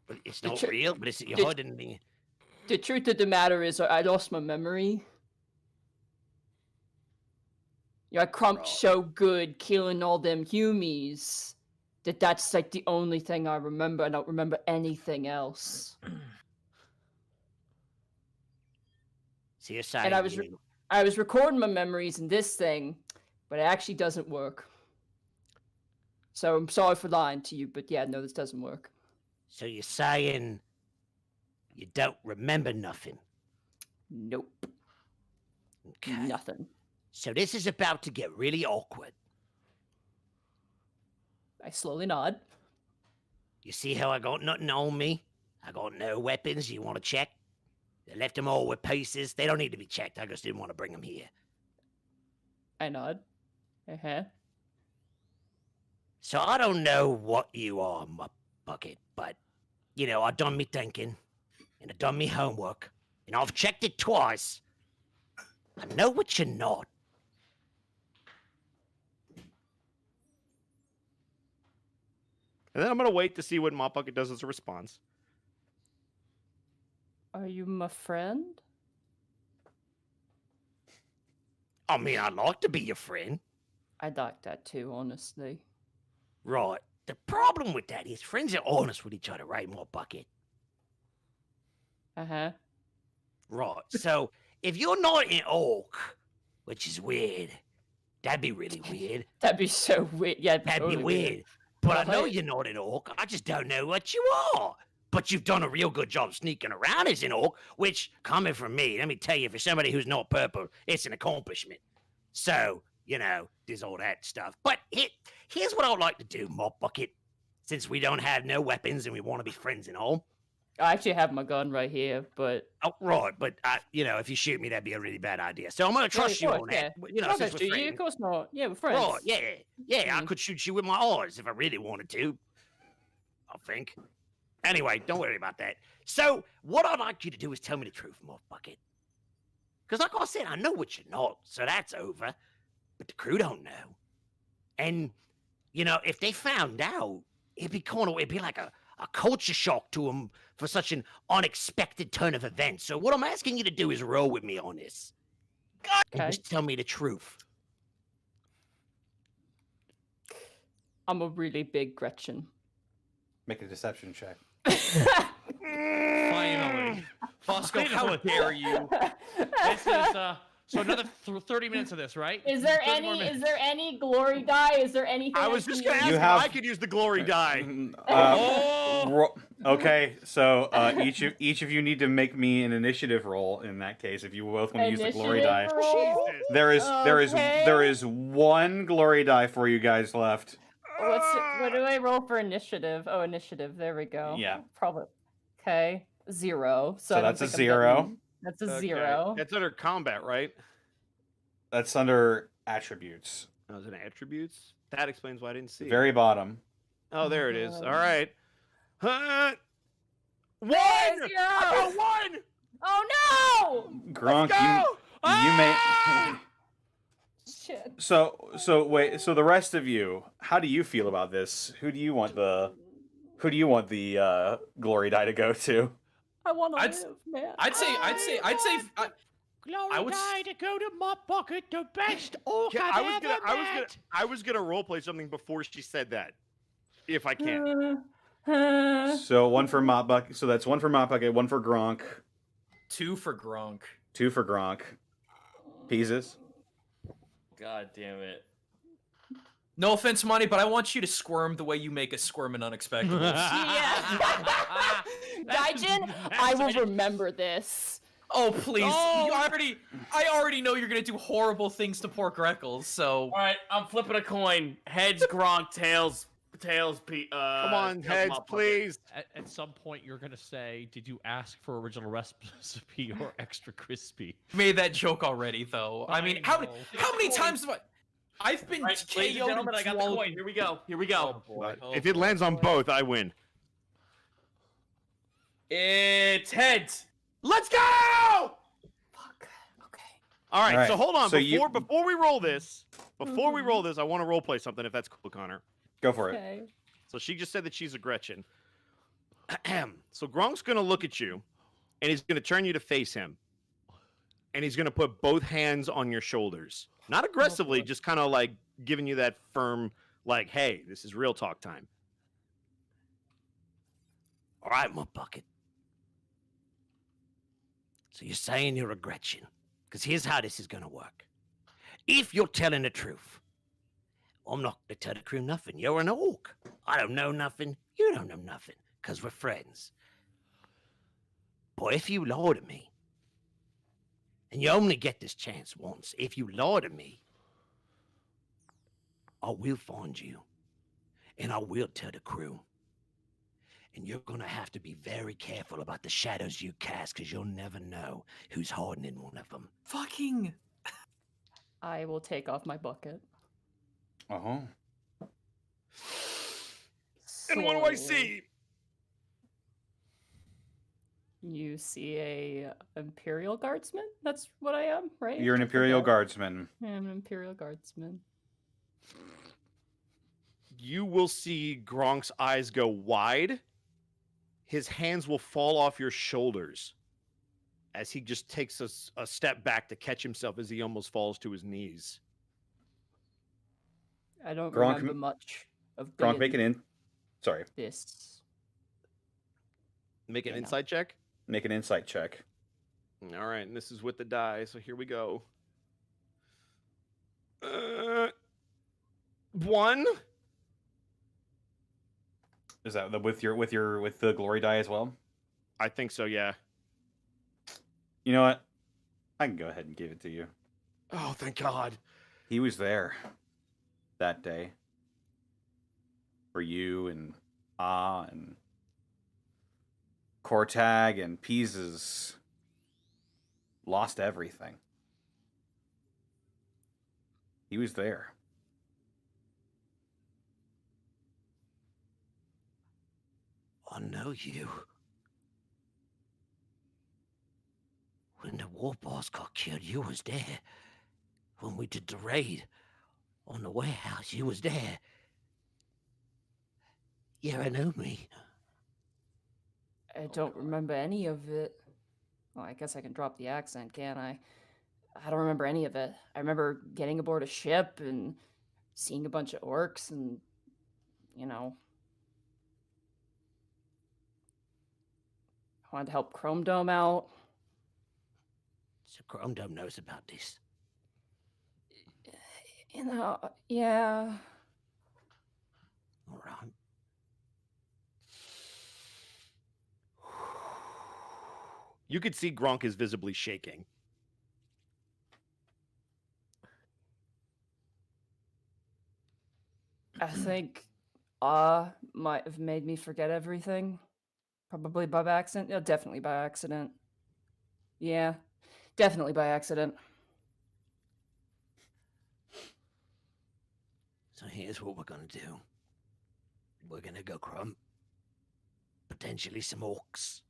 But it's not real, but it's you're hiding me. The truth of the matter is, I lost my memory. I crumped so good killing all them humies that's the only thing I remember. I don't remember anything else. So you're saying, and I was recording my memories in this thing, but it actually doesn't work. So I'm sorry for lying to you, but yeah, no, this doesn't work. So you're saying you don't remember nothing? Nope. Okay. Nothing. So this is about to get really awkward. I slowly nod. You see how I got nothing on me? I got no weapons. You want to check? They left them all with Peezes. They don't need to be checked. I just didn't want to bring them here. I nod. Uh-huh. So I don't know what you are, my bucket, but, you know, I've done me thinking, and I've done me homework, and I've checked it twice. I know what you're not. And then I'm gonna wait to see what Mop Bucket does as a response. Are you my friend? I mean, I'd like to be your friend. I'd like that too, honestly. Right. The problem with that is friends are honest with each other, right, Mop Bucket? Uh-huh. Right. So if you're not an orc, which is weird, that'd be really weird. That'd be so weird. Yeah, That'd totally be weird. But I know you're not an orc. I just don't know what you are. But you've done a real good job sneaking around as an orc, which, coming from me, let me tell you, for somebody who's not purple, it's an accomplishment. So, you know, there's all that stuff. But here's what I'd like to do, Mop Bucket, since we don't have no weapons and we want to be friends and all. I actually have my gun right here, but... Oh, right, but, you know, if you shoot me, that'd be a really bad idea. So I'm going to trust you on that. You know, since we're you? friends. Of course not. Yeah, we're friends. Right, yeah. Yeah, I could shoot you with my eyes if I really wanted to. I think. Anyway, don't worry about that. So, what I'd like you to do is tell me the truth, Mop Bucket. Because like I said, I know what you're not, so that's over. But the crew don't know. And, you know, if they found out, it'd be like a culture shock to them for such an unexpected turn of events. So what I'm asking you to do is roll with me on this. And Okay. just tell me the truth. I'm a really big Gretchen. Make a deception check. Finally. Bosco, how dare you? This is, so another 30 minutes of this, right? Is there 30 more any? minutes. Is there any glory die? Is there anything? I was just gonna ask You if have- I could use the glory die. Okay, so each of you need to make me an initiative roll. In that case, if you both want to use the glory die, Jesus. there is one glory die for you guys left. What do I roll for initiative? Oh, initiative. There we go. Yeah. Probably. Okay. 0. So, I don't that's a think I'm 0. getting- That's a 0. That's under combat, right? That's under attributes. Oh, is it attributes? That explains why I didn't see it. Very bottom. Oh, there it is. All right. One! Hey, I got one! Oh Gronk, go! you may. no! Shit. So wait. So the rest of you, how do you feel about this? Who do you want the glory die to go to? I want to I'd- live, man. I'd say Glory I would s- die to go to Mop Bucket, the best orc Yeah, I've ever met. I was gonna roleplay something before she said that, if I can. So one for Mop Bucket. So that's one for Mop Bucket, one for Gronk, 2 for Gronk. 2 for Gronk. Peezes. God damn it. No offense, Monty, but I want you to squirm the way you make us squirm in Unexpectables. Yeah. Gaijin, I will remember this. Oh please! Oh. I already know you're gonna do horrible things to poor Greckles. So All right, I'm flipping a coin. Heads Gronk, tails. Come on, heads, Mop Bucket. please. At some point, you're going to say, did you ask for original recipe or extra crispy? made that joke already, though. I mean, how know. many times have I've been All right, ladies and KO'd gentlemen, I got the swallowed- coin. Here we go. Here we go. boy. Oh, If it lands on both, I win. It's heads. Let's go! Fuck. Okay. All right, All right, so hold on. so Before we roll this, I want to roleplay something, if that's cool, Connor. Go for it. Okay. So she just said that she's a Gretchen. So Gronk's going to look at you, and he's going to turn you to face him. And he's going to put both hands on your shoulders. Not aggressively, just kind of like giving you that firm, like, hey, this is real talk time. All right, Mop Bucket. So you're saying you're a Gretchen. Because here's how this is going to work. If you're telling the truth, I'm not going to tell the crew nothing. You're an orc. I don't know nothing. You don't know nothing. because we're friends. But if you lie to me, and you only get this chance once, if you lie to me, I will find you, and I will tell the crew. And you're gonna have to be very careful about the shadows you cast, because you'll never know who's hiding in one of them. Fucking. I will take off my bucket. Uh-huh. And what do I So, see? You see a Imperial Guardsman? That's what I am, right? You're an I Imperial forget. Guardsman. Yeah, I'm an Imperial Guardsman. You will see Gronk's eyes go wide. His hands will fall off your shoulders as he just takes a step back to catch himself as he almost falls to his knees. I don't Gronk, remember much of Gronk, make being an in. Sorry, this. Make an Yeah, no. insight check. make an insight check. All right, and this is with the die, so here we go. 1. Is that with the glory die as well? I think so, yeah. You know what? I can go ahead and give it to you. Oh, thank God. He was there that day for you and and Kortag and Peezes lost everything. He was there. I know you. When the war boss got killed, you was there. When we did the raid on the warehouse, you was there. Yeah, I know me. I don't remember any of it. Well, I guess I can drop the accent, can't I? I don't remember any of it. I remember getting aboard a ship and seeing a bunch of orcs and, you know, I wanted to help Chrome Dome out. So Chrome Dome knows about this. You know, yeah. All right. You could see Gronk is visibly shaking. I think might have made me forget everything. Probably by accident. Yeah, definitely by accident. Yeah, definitely by accident. So here's what we're gonna do. We're gonna go Crump. Potentially some orcs.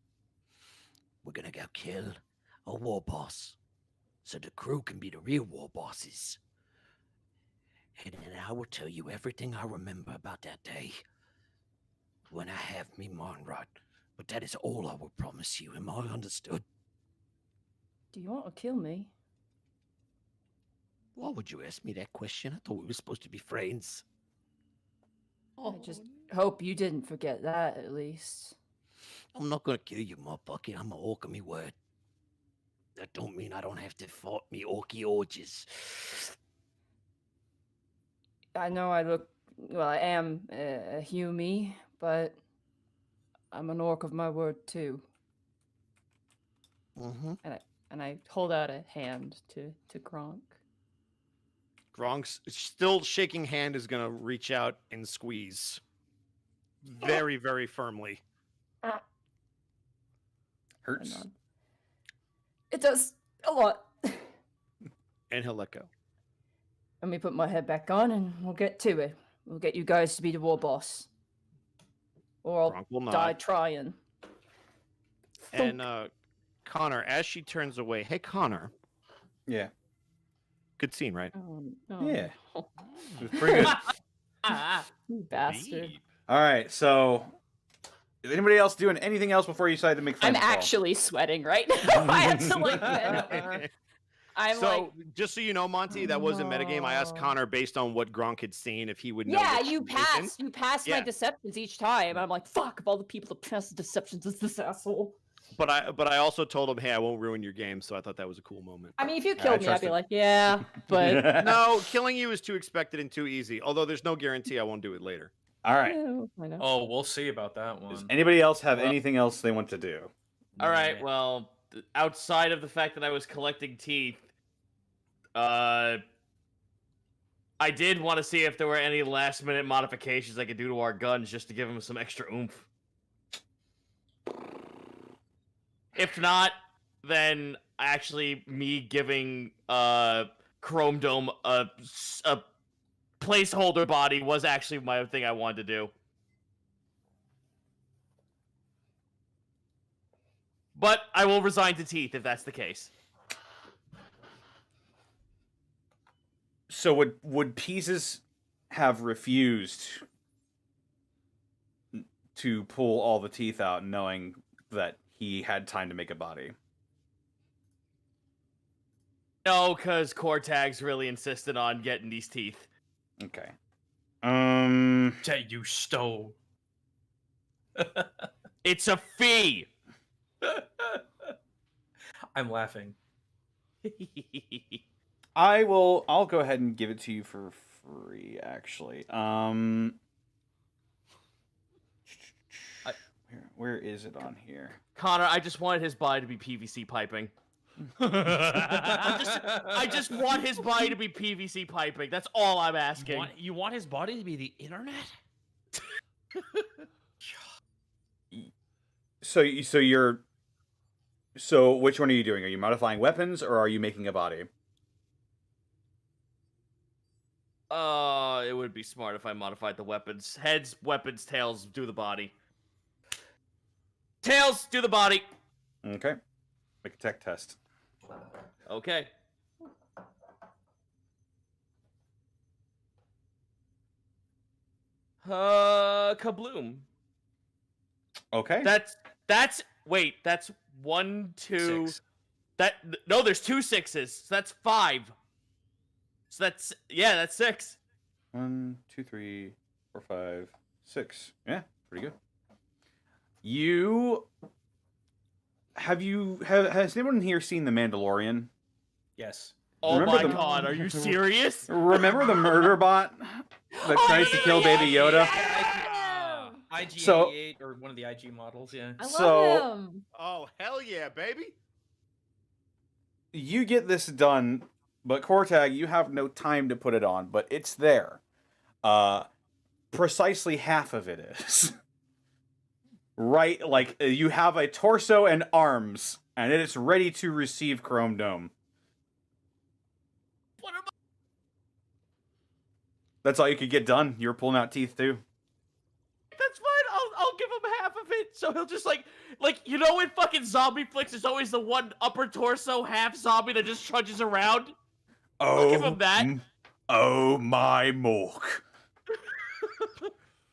We're gonna go kill a war boss. So the crew can be the real war bosses. And then I will tell you everything I remember about that day. When I have me mind right. But that is all I will promise you. Am I understood? Do you want to kill me? Why would you ask me that question? I thought we were supposed to be friends. I just hope you didn't forget that, at least. I'm not gonna kill you, motherfucker. I'm a orc of me word. That don't mean I don't have to fight me orky orgies. I know I look, well, I am a humie, but I'm an orc of my word too. Mm-hmm. And I hold out a hand to Gronk. Gronk's still shaking hand is going to reach out and squeeze very, very firmly. Hurts. It does a lot. And he'll let go. Let me put my head back on and we'll get to it. We'll get you guys to be the war boss. Or I'll Gronk will die nod. trying. And Connor, as she turns away, hey, Connor. Yeah. Good scene, right? Oh, no. Yeah. It was pretty good. You bastard. All right, so is anybody else doing anything else before you decide to make I'm friends? Paul? actually sweating right now. I have to like I'm so, like, just so you know, Monty, that was a metagame. I asked no. Connor based on what Gronk had seen if he would know. yeah, which you reason. passed. You passed my Yeah. deceptions each time. And I'm like, fuck, of all the people that passed the deceptions, it's this asshole. But I also told him, hey, I won't ruin your game. So I thought that was a cool moment. I mean, if you I killed me, I'd trust be it. like, yeah, but No, killing you is too expected and too easy. Although there's no guarantee I won't do it later. All right. I know. Oh, we'll see about that Does one. anybody else have anything else they want to do? All right. Well, outside of the fact that I was collecting teeth, I did want to see if there were any last-minute modifications I could do to our guns just to give them some extra oomph. If not, then actually me giving Chrome Dome a placeholder body was actually my thing I wanted to do. But I will resign to teeth if that's the case. So would Peezes have refused to pull all the teeth out, knowing that he had time to make a body? No, because Kortag's really insisted on getting these teeth. Okay. Say you stole. It's a fee. I'm laughing. I'll go ahead and give it to you for free, actually. Where is it on here? Connor, I just wanted his body to be PVC piping. I just want his body to be PVC piping. That's all I'm asking. You want his body to be the internet? So which one are you doing? Are you modifying weapons or are you making a body? It would be smart if I modified the weapons. Heads, weapons, tails, do the body. Tails, do the body. Okay. Make a tech test. Okay. Kabloom. Okay. That's wait, that's 1, 2. 6. No, there's 2 6s. So that's 5. So that's 6. 1, 2, 3, 4, 5, 6. Yeah, pretty good. Has anyone here seen The Mandalorian? Yes. Oh Remember my god, are you serious? Remember the murder bot that tries to kill Baby Yoda? IG-88 or one of the IG models, yeah. I love him. Oh, hell yeah, baby. You get this done, but Kortag, you have no time to put it on, but it's there. Precisely half of it is. Right, like, you have a torso and arms, and it is ready to receive Chrome Dome. What am I? That's all you could get done. You were pulling out teeth, too. That's fine. I'll give him half of it. So he'll just like you know in fucking zombie flicks, there's always the one upper torso half zombie that just trudges around. I'll give him that. Oh my mork.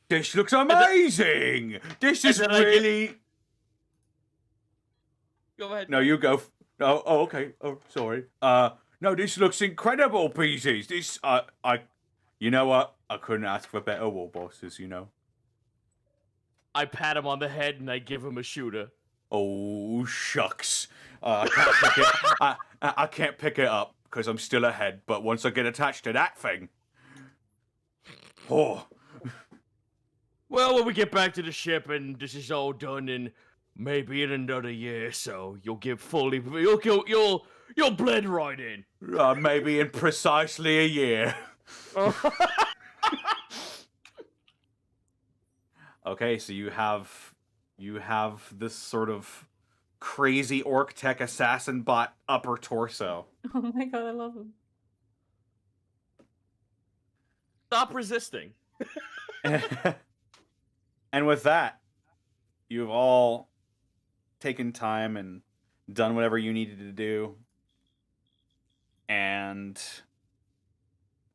This looks amazing. This is really. Go ahead. No, you go. Oh, okay. Oh, sorry. No, this looks incredible, Peezes. This, you know what? I couldn't ask for better war bosses, you know. I pat him on the head and I give him a shooter. Oh, shucks. I can't pick it. I can't pick it up because I'm still ahead. But once I get attached to that thing, oh. Well, when we get back to the ship and this is all done, and maybe in another year, so you'll blend right in. Maybe in precisely a year. Okay, so you have this sort of crazy orc tech assassin bot upper torso. Oh my god, I love him. Stop resisting. And with that, you've all taken time and done whatever you needed to do. And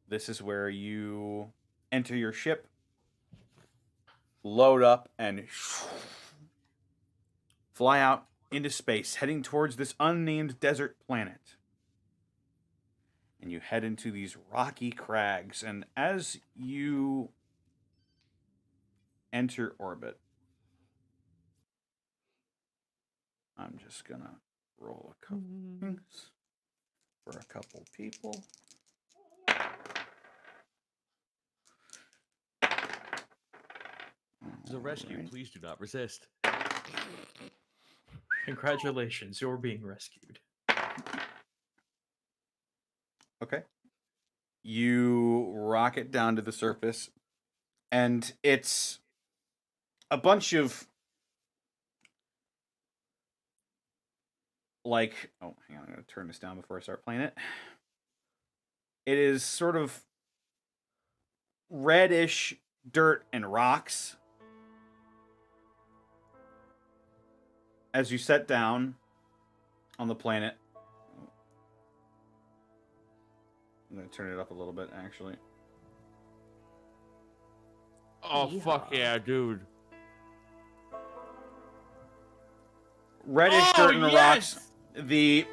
this is where you enter your ship, load up, and fly out into space, heading towards this unnamed desert planet. And you head into these rocky crags, and as you enter orbit, I'm just gonna roll a couple things for a couple people. This is a rescue. Please do not resist. Congratulations, you're being rescued. Okay. You rocket down to the surface, and it's a bunch of like, oh, hang on, I'm going to turn this down before I start playing it. It is sort of reddish dirt and rocks. As you set down on the planet, I'm going to turn it up a little bit, actually. Oh, fuck yeah, dude. Reddish dirt and rocks. The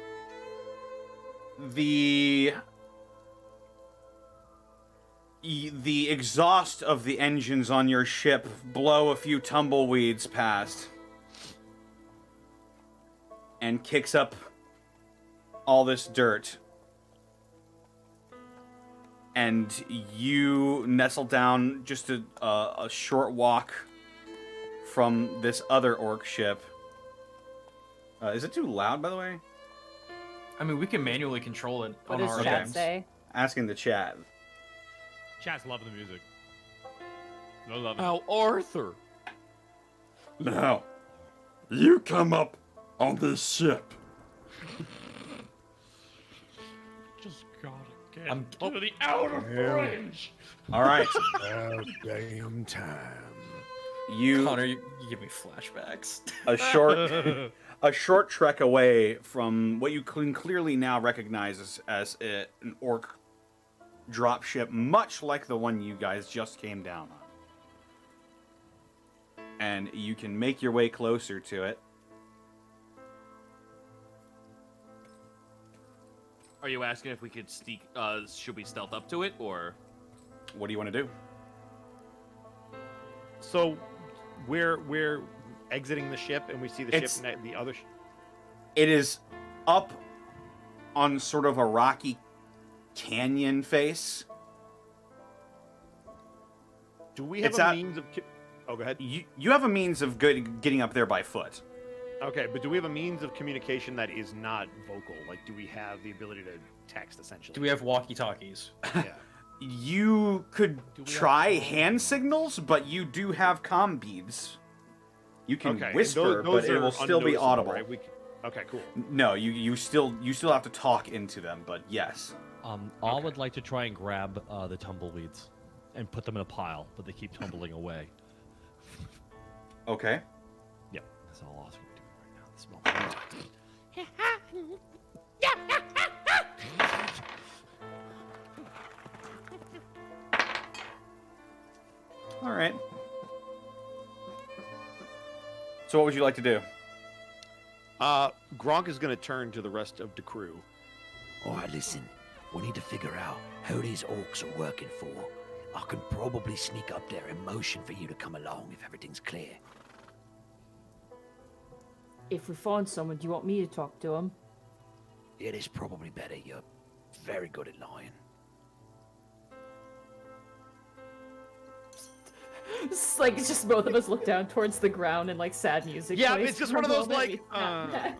exhaust of the engines on your ship blow a few tumbleweeds past and kicks up all this dirt. And you nestle down just a short walk from this other orc ship. Is it too loud, by the way? I mean, we can manually control it What on does our chat ends. say? Asking the chat. Chat's loving the music. No love it. Oh, Now, Arthur. Now, you come up on this ship. Just gotta get I'm- to the outer fringe. All right. Damn time. You Connor, you give me flashbacks. a short trek away from what you can clearly now recognize as an orc dropship, much like the one you guys just came down on. And you can make your way closer to it. Are you asking if we could sneak? Should we stealth up to it, or? What do you want to do? So, we're exiting the ship, and we see the It's- ship, the other. It is up on sort of a rocky canyon face. Do we have It's a out- means of? Oh, go ahead. You have a means of getting up there by foot. Okay, but do we have a means of communication that is not vocal? Like, do we have the ability to text, essentially? Do we have walkie-talkies? Yeah. You could try hand signals, but you do have comm beads. You can Okay, and whisper, those but it are will still be unnoticeable, audible. right? Okay, cool. No, you still have to talk into them, but yes. I would like to try and grab the tumbleweeds and put them in a pile, but they keep tumbling away. Okay. Yep, that's all Oscar doing right now. All right. So what would you like to do? Gronk is going to turn to the rest of the crew. All right, listen. We need to figure out who these orcs are working for. I can probably sneak up there in motion for you to come along if everything's clear. If we find someone, do you want me to talk to him? It is probably better. You're very good at lying. It's like it's just both of us look down towards the ground and like sad music. Yeah, plays it's just for one a of those moment. like.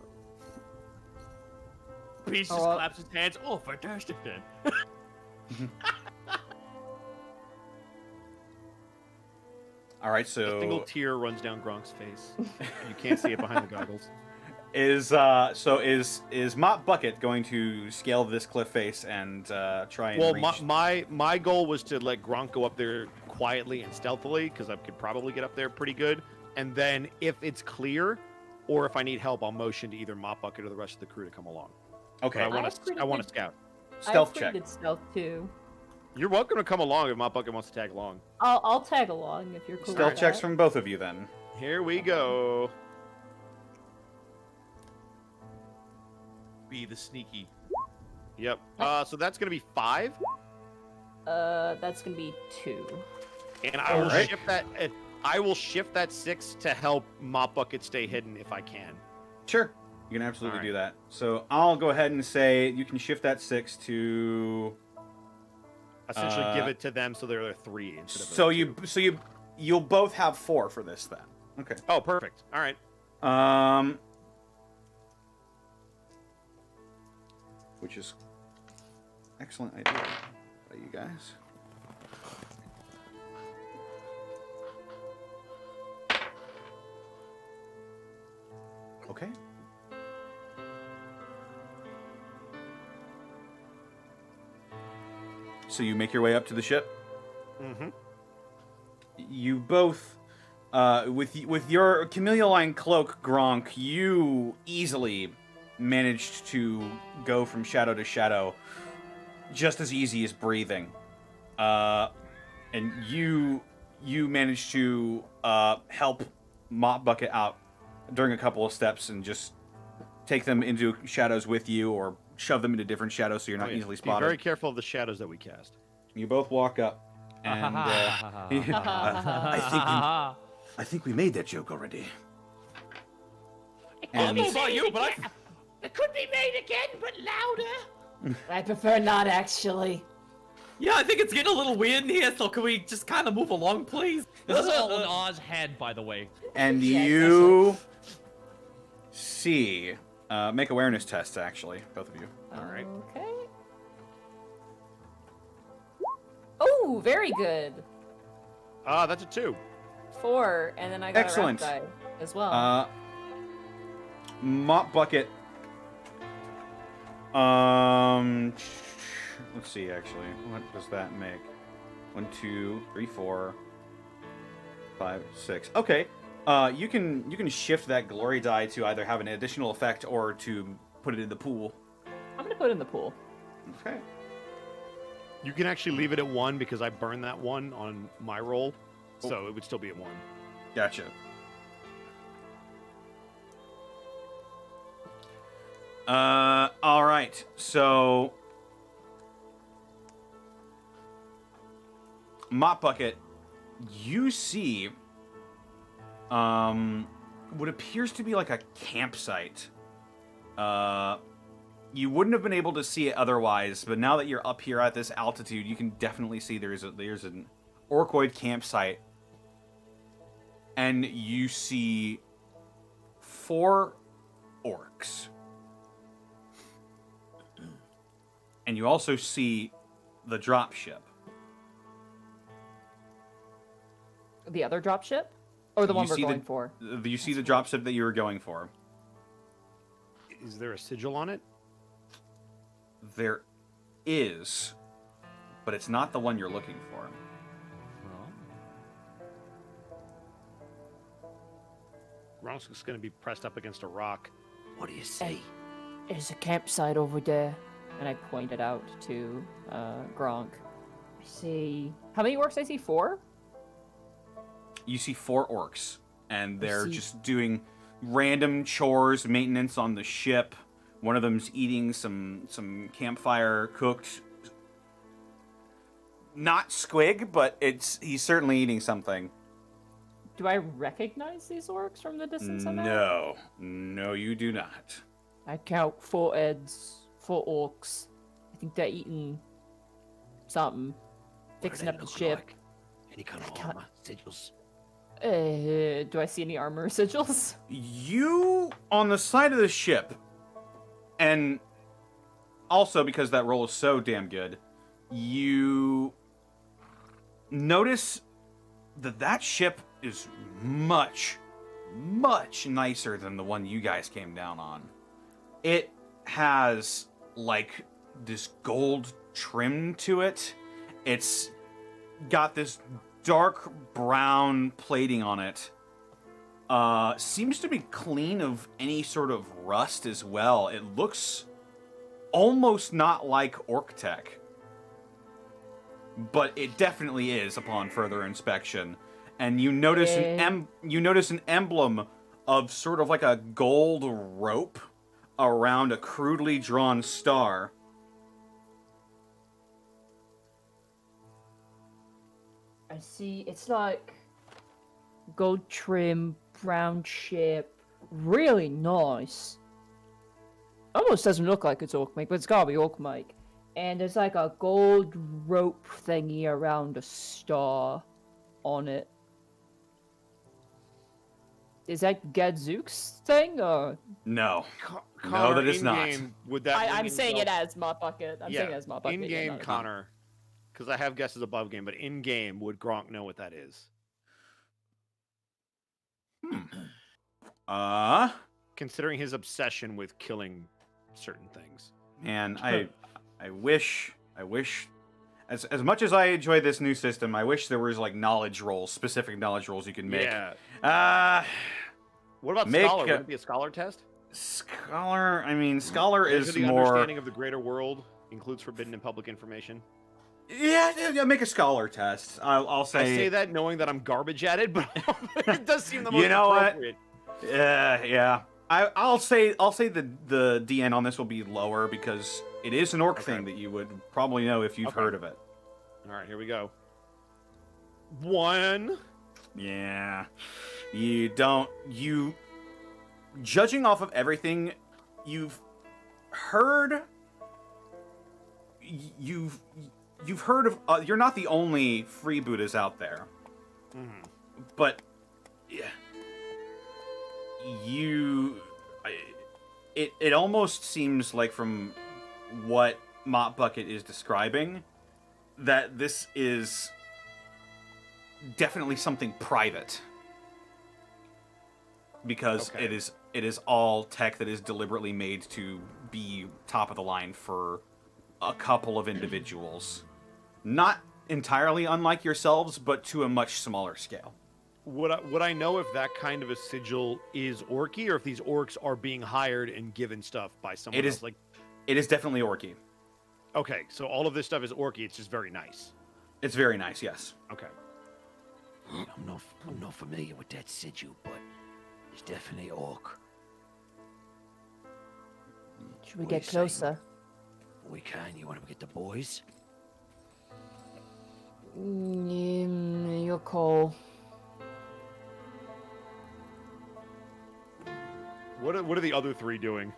Peezes Oh, claps his hands. Oh, fantastic then. All right, A single so tear runs down Gronk's face. You can't see it behind the goggles. is Mop Bucket going to scale this cliff face and try and Well, reach? my goal was to let Gronk go up there quietly and stealthily because I could probably get up there pretty good. And then if it's clear, or if I need help, I'll motion to either Mop Bucket or the rest of the crew to come along. Okay, But I have pretty I want good- to scout. stealth I have check. pretty good stealth too. You're welcome to come along if Mop Bucket wants to tag along. I'll tag along if you're cool. Stealth with checks that. from both of you then. Here we go. Be the sneaky. Yep. So that's gonna be 5, That's gonna be 2. and I will Alright. shift that. I will shift that 6 to help Mop Bucket stay hidden if I can. Sure, you can absolutely All do that. So I'll go ahead and say you can shift that 6 to. Essentially, give it to them so they're a 3 instead of. So you you'll both have 4 for this then. Okay. Oh, perfect. All right. Which is excellent idea by you guys. Okay. So you make your way up to the ship. Mm-hmm. You both, with your chameleon cloak, Gronk, you easily managed to go from shadow to shadow, just as easy as breathing. And you managed to help Mop Bucket out during a couple of steps and just take them into shadows with you, or shove them into different shadows so you're not easily spotted. Be very careful of the shadows that we cast. You both walk up, and I think we made that joke already. I don't know about you, but it could be made again, but louder. I prefer not, actually. Yeah, I think it's getting a little weird in here, so can we just kind of move along, please? This is all in Oz head, by the way. And you see, make awareness tests, actually, both of you. All right. Okay. Oh, very good. That's a 2. 4, and then I got Excellent. a rough die as well. Mop Bucket. Let's see, actually. What does that make? 1, 2, 3, 4, 5, 6. Okay. You can shift that glory die to either have an additional effect or to put it in the pool. I'm gonna put it in the pool. Okay. You can actually leave it at 1 because I burned that 1 on my roll, so it would still be at 1. Gotcha. All right. So, Mop Bucket, you see, what appears to be like a campsite. You wouldn't have been able to see it otherwise, but now that you're up here at this altitude, you can definitely see there's an orcoid campsite, and you see 4 orcs. And you also see the dropship. The other dropship? Or the one we're see going for? You see the dropship that you were going for. Is there a sigil on it? There is, but it's not the one you're looking for. Gronk's just going to be pressed up against a rock. What do you say? There's a campsite over there. And I pointed out to Gronk. I see... How many orcs I see? 4? You see 4 orcs, and they're just doing random chores, maintenance on the ship. One of them's eating some campfire cooked, not squig, but it's he's certainly eating something. Do I recognize these orcs from the distance I'm at? No, you do not. I count 4 heads, 4 orcs. I think they're eating something, fixing up the ship. Like? Any kind of armor, sigils? Do I see any armor sigils? You, on the side of the ship, and also because that roll is so damn good, you notice that ship is much, much nicer than the one you guys came down on. It has, like, this gold trim to it. It's got this dark brown plating on it. Seems to be clean of any sort of rust as well. It looks almost not like orc tech, but it definitely is upon further inspection. And you notice an emblem of sort of like a gold rope around a crudely drawn star. I see. It's like gold trim, brown ship, really nice. Almost doesn't look like it's orc make, but it's gotta be orc make. And there's like a gold rope thingy around a star on it. Is that Gadzooks thing? Or No. Connor, that is not. in-game, would that I'm mean saying himself- it as Mop Bucket. I'm saying it as Mop Bucket. In-game, not- Connor, because I have guesses above game, but in-game, would Gronk know what that is? Considering his obsession with killing certain things. Man, I wish as much as I enjoy this new system, I wish there was like knowledge rolls, specific knowledge rolls you can make. Yeah. What about Scholar? Would it be a Scholar test? Scholar, I mean, Scholar is the more understanding of the greater world includes forbidden and public information. Yeah, make a Scholar test. I'll say. I say that knowing that I'm garbage at it, but it does seem the most You know what? appropriate. Yeah. I'll say the DN on this will be lower because it is an orc thing that you would probably know if you've heard of it. All right, here we go. 1. Yeah. Judging off of everything you've heard, you've heard of, you're not the only freebooters out there. But it almost seems like from what Mop Bucket is describing that this is definitely something private, because it is all tech that is deliberately made to be top of the line for a couple of individuals, not entirely unlike yourselves, but to a much smaller scale. Would I know if that kind of a sigil is orky, or if these orcs are being hired and given stuff by someone else? It is definitely orky. Okay, so all of this stuff is orky. It's just very nice. It's very nice, yes. Okay. I'm not familiar with that sigil, but it's definitely orc. Should we get closer? We can. You want to get the boys? Your call. What are the other 3 doing?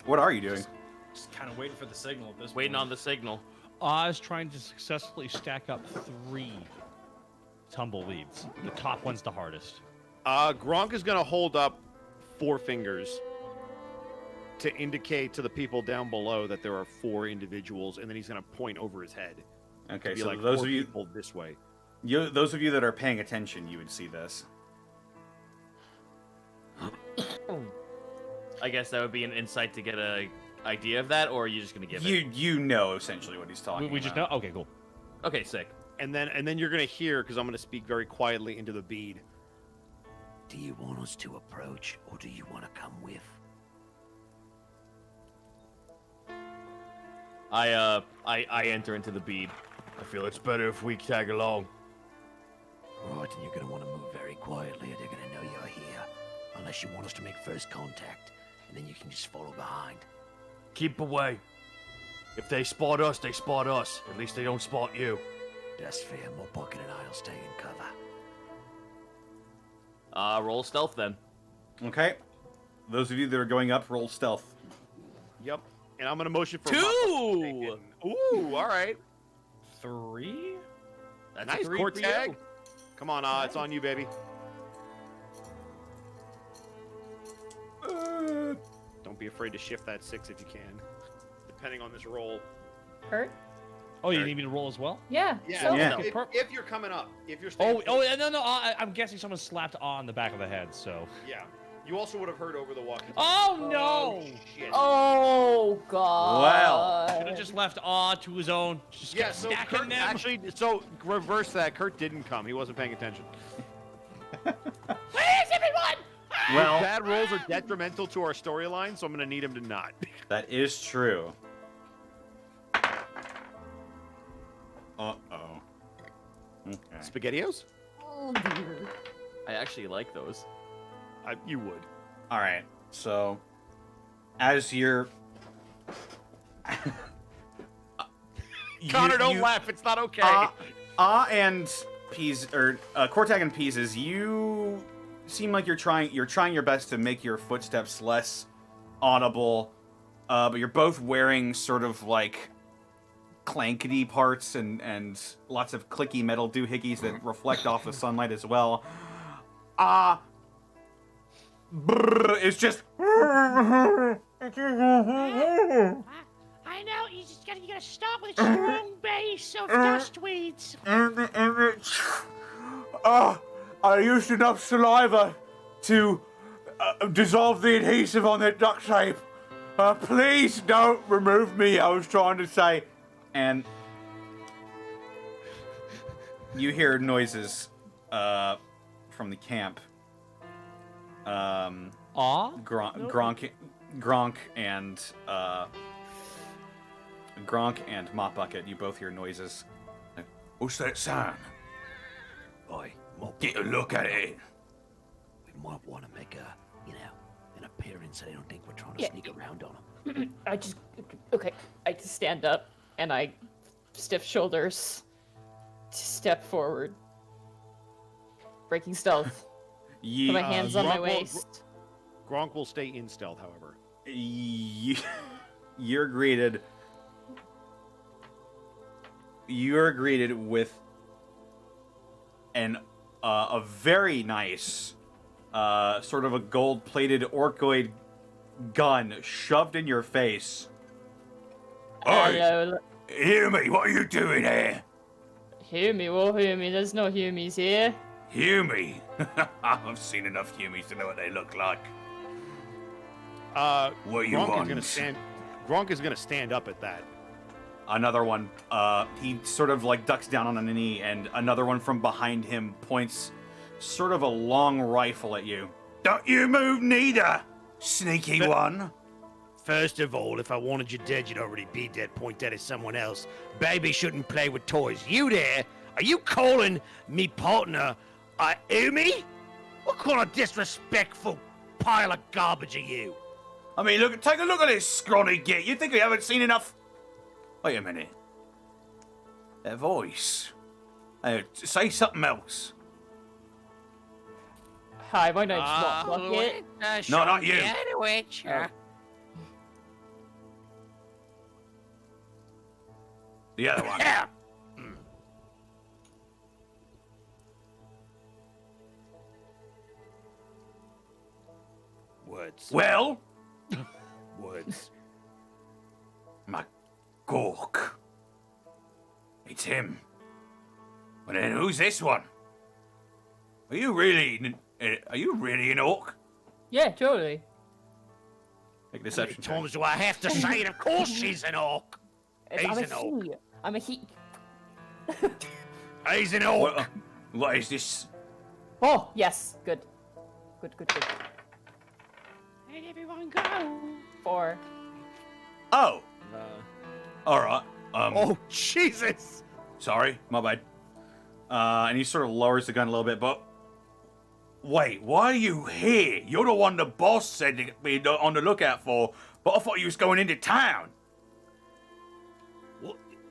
What are you doing? Just kind of waiting for the signal at this Waiting point. on the signal. I was trying to successfully stack up 3 tumbleweeds. The top one's the hardest. Gronk is going to hold up 4 fingers to indicate to the people down below that there are 4 individuals, and then he's going to point over his head. Okay, so so like those 4 of you people this way. those of you that are paying attention, you would see this. I guess that would be an insight to get a idea of that, or are you just gonna give it? You know essentially what he's talking We just about. know. Okay, cool. Okay, sick. And then you're going to hear, because I'm going to speak very quietly into the bead. Do you want us to approach, or do you want to come with? I enter into the bead. I feel it's better if we tag along. Right, and you're going to want to move very quietly, or they're going to know you're here. Unless you want us to make first contact, and then you can just follow behind. Keep away. If they spot us, they spot us. At least they don't spot you. That's fair. More Bucket and I'll stay in cover. Roll stealth then. Okay. Those of you that are going up, roll stealth. Yep. And I'm going to motion for 2! Ooh, all right. 3? That's Nice, a 3 for Kortag. you. Come on, it's on you, baby. Don't be afraid to shift that 6 if you can, depending on this roll. Hurt? Oh, you need me to roll as well? Yeah. Yeah, So Yeah. If you're coming up, if you're staying. No. I'm guessing someone slapped on the back of the head. So. Yeah. You also would have heard over the walkie-talkie. Oh no! Shit. Oh god. Well. Should have just left on to his own. Just Yeah, kept so stacking Kurt them. actually, so reverse that. Kurt didn't come. He wasn't paying attention. Where is everyone? Well, Bad rolls are detrimental to our storyline, so I'm going to need him to not. that is true. Uh-oh. Okay. SpaghettiOs? Oh dear. I actually like those. You would. All right. So, as you're... Connor, don't laugh. It's not okay. And Kortag and Peezes, you seem like you're trying your best to make your footsteps less audible, but you're both wearing sort of like clankety parts and lots of clicky metal doohickeys that reflect off the sunlight as well. It's just. I know, you gotta start with a strong base of dust weeds. I used enough saliva to dissolve the adhesive on that duct tape. Please don't remove me, I was trying to say. And you hear noises from the camp. Gronk and Mop Bucket, you both hear noises. What's that sound? Boy, Get a look at it. we might want to make an appearance so they don't think we're trying to Yeah. sneak around on them. I just stand up and I stiff shoulders, step forward, breaking stealth. Put my hands on my waist. Gronk will stay in stealth, however. You're greeted with a very nice sort of a gold-plated orcoid gun shoved in your face. Hello. Hear me, what are you doing here? Hear me, well, hear me. There's no Humies here. Hear me? I've seen enough Humies to know what they look like. What you want? Gronk is gonna stand up at that. Another one, he sort of like ducks down on a knee, and another one from behind him points sort of a long rifle at you. Don't you move neither, sneaky one. First of all, if I wanted you dead, you'd already be dead. Point that at someone else. Baby shouldn't play with toys. You there? Are you calling me partner a Umi? What kind of disrespectful pile of garbage are you? I mean, look, take a look at this scrawny git. You think we haven't seen enough? Wait a minute. That voice. Say something else. Hi, my name's Mop Bucket. No, not you. The other one. Yeah. Words. Well, Words. my Gork. It's him. But then who's this one? Are you really an orc? Yeah, totally. Make a deception check. Times do I have to say it? Of course she's an orc. I'm He's a an orc. he. I'm a he. He's an orc. What is this? Oh, yes. Good. Good. Let everyone go. 4. Oh. All right. Oh Jesus! Sorry, my bad. And he sort of lowers the gun a little bit, but Wait, why are you here? You're the one the boss said to be on the lookout for, but I thought you was going into town.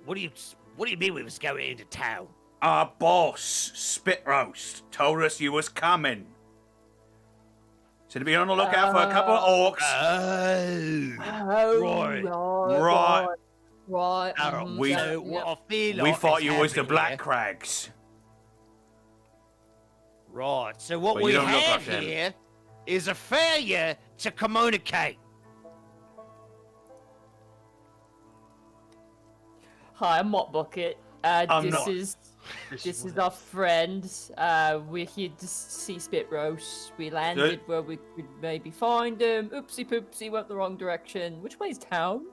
What do you mean we was going into town? Our boss, Spit Roast, told us you was coming. Said to be on the lookout for a couple of orcs. Right. We- So what I feel like We thought has you was the happened Black here- Crags. Right. So what Well, we you don't look have like them. here is a failure to communicate. Hi, I'm Mop Bucket. I'm This not. is our friend. We're here to see Spit Roast. We landed where we could maybe find him. Oopsie poopsie, went the wrong direction. Which way's town?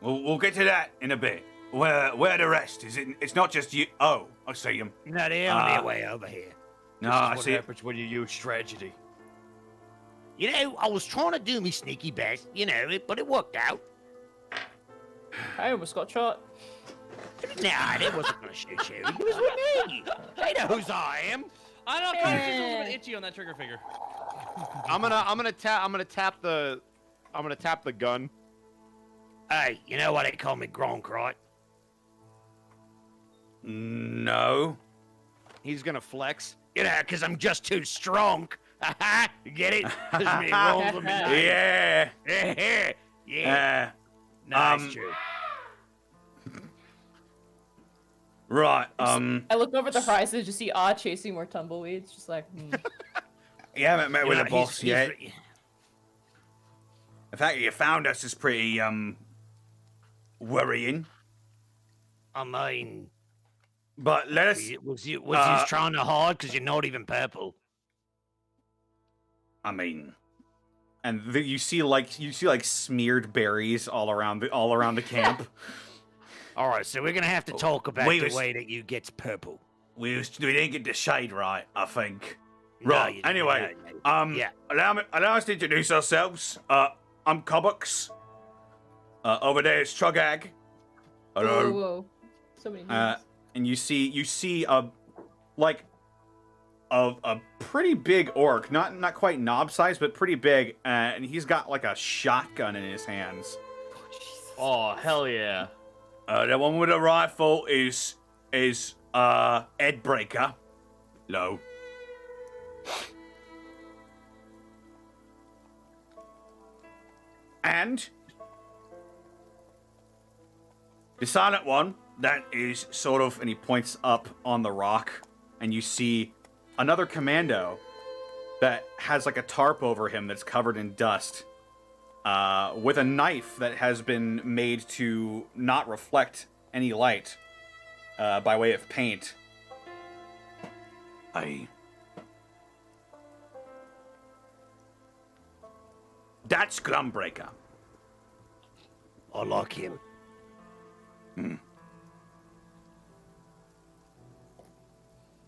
We'll get to that in a bit. Where the rest? Is it? It's not just you. Oh, I see him. No, they're on their way over here. No, I What see. happens when you use tragedy? You know, I was trying to do me sneaky best, but it worked out. I almost got shot. Nah, they wasn't gonna shoot you. It was with me. They know whose I am. I don't know. It's just a little bit itchy on that trigger finger. I'm gonna tap the gun. Hey, you know why they call me Gronk, right? no. He's gonna flex. You know, because I'm just too strong. You get it? 'Cause me rolls on me knife. Yeah. Yeah. Nice, um, true. Right. I look over the horizon, just see Ah chasing more tumbleweeds, just like. You haven't met with know, the boss yet. he's- The fact that you found us is pretty worrying. I mean, But let us. was you trying to hide because you're not even purple? I mean, and you see like smeared berries all around the camp. All right, so we're gonna have to talk about We the was- way that you gets purple. We didn't get the shade right, I think. No, Right. you didn't. Anyway, No, no. Yeah. allow us to introduce ourselves. I'm Kobbux. Over there is Trugag. Hello. Whoa. So many names. And you see a pretty big orc, not quite knob size, but pretty big, and he's got like a shotgun in his hands. Oh, hell yeah. The one with the rifle is Ed Breaker. Low. And the silent one, that is sort of, and he points up on the rock, and you see another commando that has like a tarp over him that's covered in dust, with a knife that has been made to not reflect any light, by way of paint. That's Grumbreaker. I like him.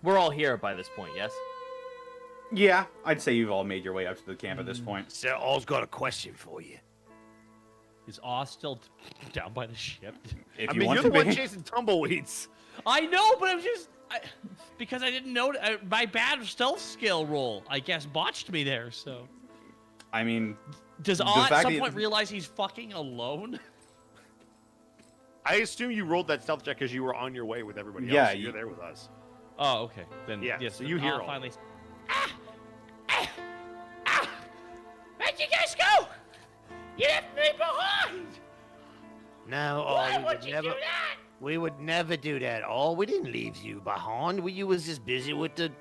We're all here by this point, yes? Yeah, I'd say you've all made your way up to the camp at this point. So Oz got a question for you. Is Oz still down by the ship? If I you mean, want you're to the one be. chasing tumbleweeds. I know, but because I didn't know my bad stealth skill roll. I guess botched me there. So I mean, does the Oz at fact some that- point realize he's fucking alone? I assume you rolled that stealth check because you were on your way with everybody else. Yeah, so you're you- there with us. Oh, okay. Then Yeah, yes, so you hear all finally. Where'd you guys go? You left me behind. No, Why we would would you never. do that? We would never do that. Oh, we didn't leave you behind. You was just busy with the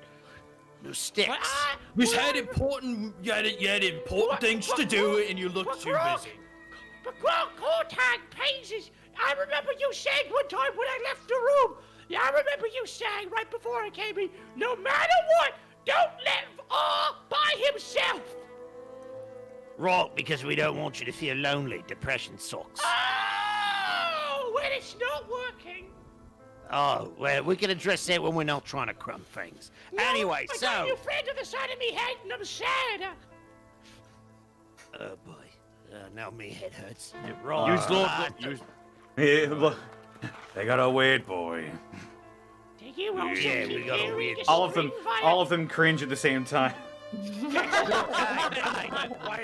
sticks. But I, You had important things to do, and you looked too Gronk, busy. But Gronk, Kortag, Peezes, I remember you saying one time when I left the room. Yeah, I remember you saying right before I came in, no matter what, don't let R by himself. Right, because we don't want you to feel lonely. Depression sucks. Oh, when it's not working. Oh, well, we can address that when we're not trying to crumb things. No, Anyway, I so. got a new friend to the side of me head, and I'm sad. Oh boy, now me head hurts. Yeah, look, they got a weird boy. Do you also Yeah, we keep got a hearing weird- the All scream of them cringe at the same time. Wait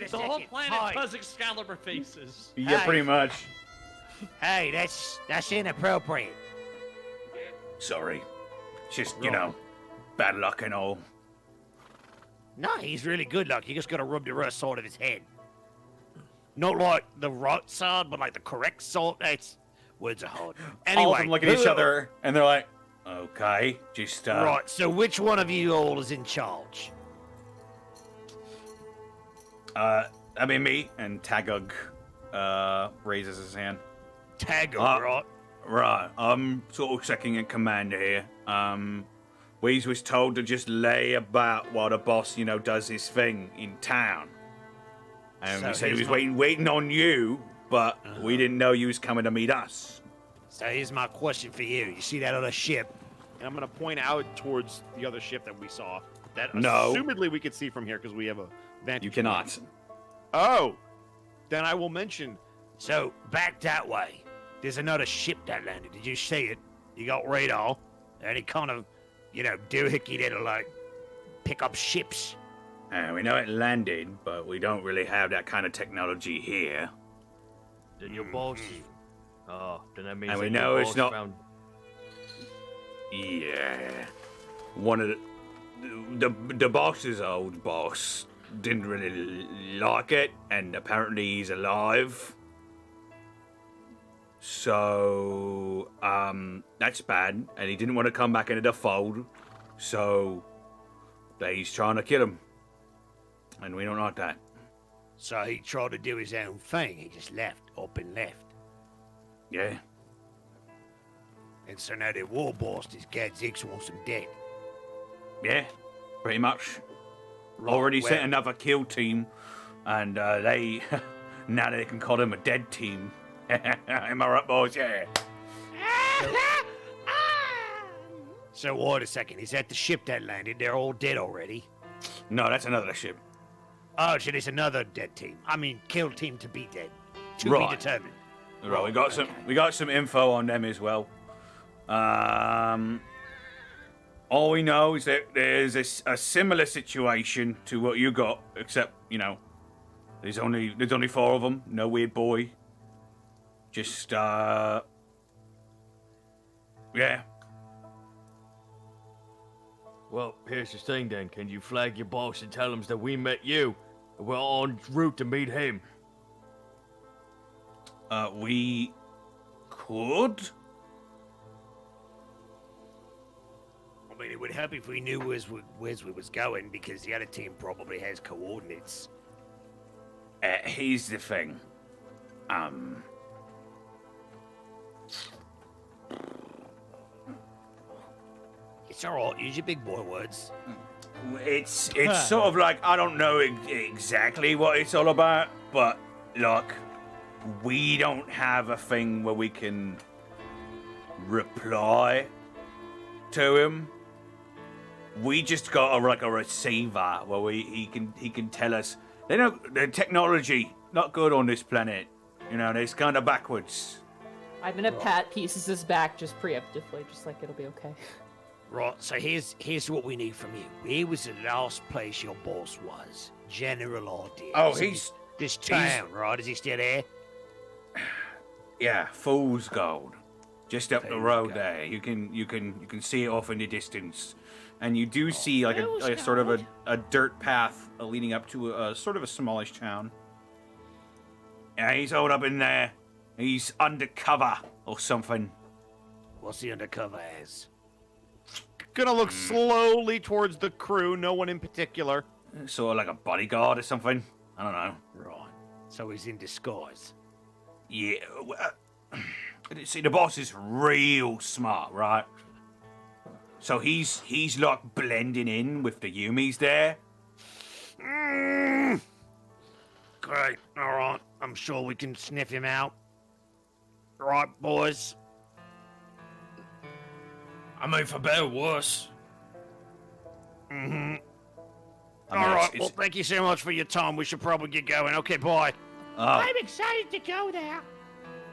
a The whole second. planet Hi. does Excalibur faces. Yeah, Hey. pretty much. Hey, that's inappropriate. Sorry. It's just, you know, bad luck and all. No, he's really good luck. You just gotta rub the right side of his head. Not like the right side, but like the correct side. That's words are hard. Anyway, All of them look at each other and they're like, okay, just, Right. So which one of you all is in charge? I mean, me. And Tagug, raises his hand. Tag, Uh, right? Right, I'm sort of second in command here. We was told to just lay about while the boss, you know, does his thing in town. And So we said he he's was not- waiting on you, but we didn't know you was coming to meet us. So here's my question for you. You see that other ship? And I'm going to point out towards the other ship that we saw. That No. assumedly we could see from here because we have a vantage. You cannot. point. Oh, then I will mention. So back that way. There's another ship that landed. Did you see it? You got radar. Any kind of, doohickey that'll like pick up ships. We know it landed, but we don't really have that kind of technology here. Then your boss. Oh, then that means. And we that your know it's boss not- Found... Yeah. One of the boss's old boss didn't really like it, and apparently he's alive. So, that's bad, and he didn't want to come back into the fold, so he's trying to kill him. and we don't like that. So he tried to do his own thing. He just left, up and left. Yeah. And so now the war boss, this Gadzix wants him dead. Yeah, pretty much. Right, Already well, sent another kill team, and they now they can call him a dead team. Am I right, boys? Yeah. So wait a second. Is that the ship that landed? They're all dead already. No, that's another ship. Oh, so there's another dead team. I mean, kill team to be dead. To Right. be determined. Right, we got some info on them as well. All we know is that there's a similar situation to what you got, except there's only 4 of them. No Weirdboy. Just yeah. Well, here's the thing then. Can you flag your boss and tell him that we met you? We're en route to meet him. We could. I mean, it would help if we knew where we was going, because the other team probably has coordinates. Here's the thing. It's alright, use your big boy words. It's sort of like, I don't know exactly what it's all about, but look, we don't have a thing where we can reply to him. We just got a receiver where he can tell us. They don't, the technology not good on this planet. It's kind of backwards. I'm gonna pat Peezes' back just preemptively, just like it'll be okay. Right, so here's what we need from you. Where was the last place your boss was? General idea. Oh, Is it he's this town, right? Is he still there? Yeah, Fool's Gold, just up the Fool's road Gold. there. You can see it off in the distance, and you do see like Fool's a sort of Gold. a dirt path leading up to a sort of a smallish town. Yeah, he's all up in there. He's undercover or something. What's he undercover as? Gonna look slowly towards the crew, no one in particular. Sort of like a bodyguard or something. I don't know. Right. So he's in disguise. Yeah. See, the boss is real smart, right? So he's like blending in with the Yumis there. Great. All right. I'm sure we can sniff him out. Right, boys. I mean, for better or worse. Mm-hmm. I All mean, right. it's- Well, thank you so much for your time. We should probably get going. Okay, bye. I'm excited to go there.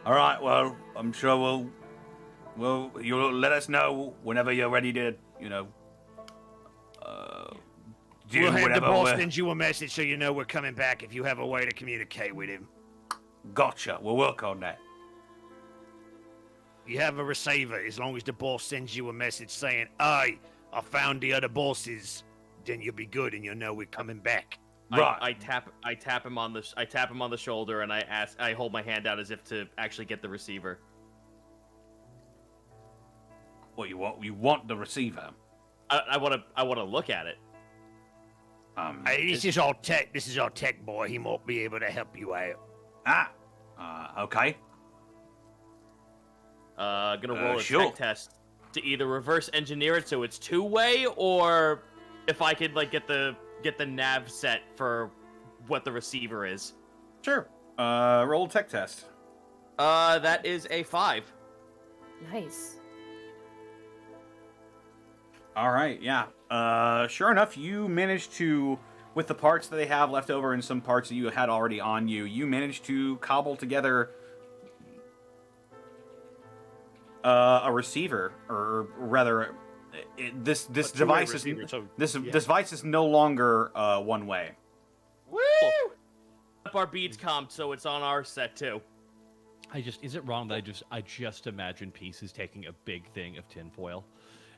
All right. Well, I'm sure you'll let us know whenever you're ready to, do We'll have the whatever. boss send you a message so you know we're coming back if you have a way to communicate with him. Gotcha. We'll work on that. You have a receiver as long as the boss sends you a message saying, "Hey, I found the other bosses," then you'll be good and you'll know we're coming back. Right. I tap him on the shoulder and I hold my hand out as if to actually get the receiver. What you want? You want the receiver? I want to look at it. Hey, this is our tech boy. He might be able to help you out. Okay. Gonna roll a sure. tech test to either reverse engineer it so it's two-way, or if I could get the nav set for what the receiver is. Sure. Roll a tech test. That is a 5. Nice. All right, yeah. Sure enough, you managed to, with the parts that they have left over and some parts that you had already on you, you managed to cobble together a receiver, or rather, this device is this device is no longer one way. Woo! Up our beads comp, so it's on our set too. Is it wrong that I just imagine Peezes taking a big thing of tinfoil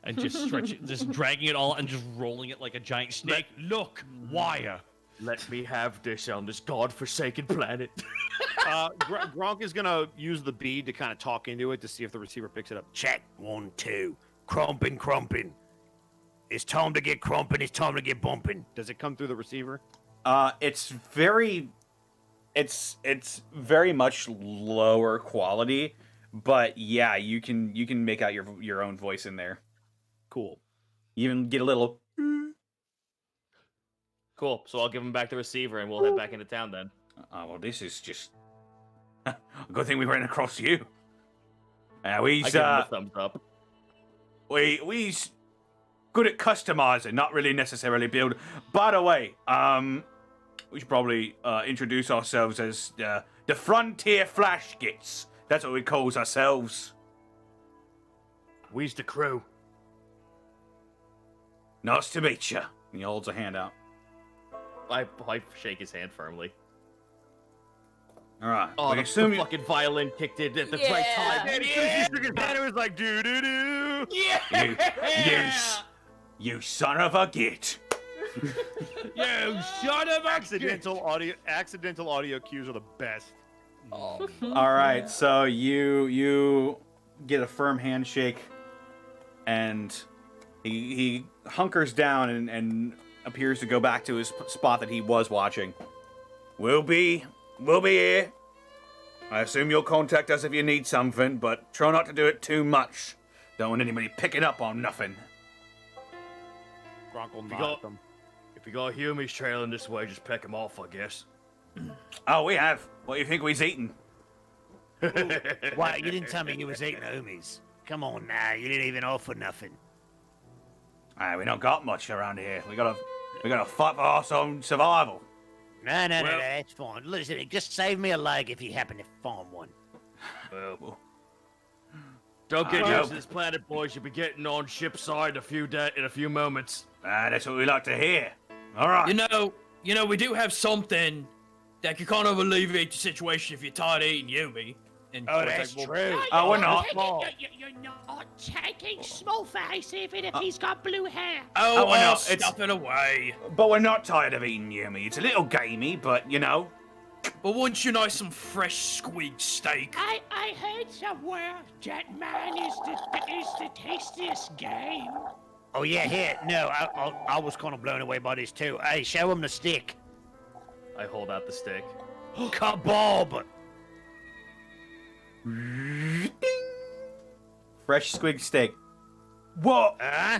and just just dragging it all and just rolling it like a giant snake? Look, wire. Let me have this on this godforsaken planet. Gronk is gonna use the bead to kind of talk into it to see if the receiver picks it up. Check 1, 2. Crumpin'. It's time to get crumpin'. It's time to get bumpin'. Does it come through the receiver? It's very much lower quality, but yeah, you can make out your own voice in there. Cool. You even get a little. Cool. So I'll give him back the receiver, and we'll head back into town then. Oh well, this is just. Good thing we ran across you. I give him a thumbs up. We's good at customizing, not really necessarily build. By the way, we should probably introduce ourselves as the Frontier Flash Gits. That's what we calls ourselves. We's the crew. Nice to meet you. And he holds a hand out. I shake his hand firmly. All right. Oh, we the assume you. fucking violin kicked in at the right time. It was like doo doo doo. You son of a git. You son of a Accidental audio cues are the best. All right. So you get a firm handshake, and he hunkers down and appears to go back to his spot that he was watching. We'll be here. I assume you'll contact us if you need something, but try not to do it too much. Don't want anybody picking up on nothing. Gronk will nod at them. If you got Humies trailing this way, just peck him off, I guess. Oh, we have. What do you think we's eating? Why, you didn't tell me you was eating homies. Come on now, you didn't even offer nothing. We don't got much around here. We gotta fight for our own survival. No, that's fine. Listen, just save me a leg if you happen to find one. Well, don't get used to this planet, boys. You'll be getting on ship side in a few moments. That's what we like to hear. All right. You know, we do have something that can kind of alleviate the situation if you're tired of eating Yumi. And That's true. Oh, we're not. You're not taking Smallface even if he's got blue hair. Oh, we're not. Stuff it away. But we're not tired of eating Yumi. It's a little gamey, but you know. But wouldn't you know some fresh squeak steak? I heard somewhere that man is the tastiest game. Oh, yeah, here. No, I was kind of blown away by this, too. Hey, show him the stick. I hold out the stick. Kabob! Fresh squig steak. What? Huh?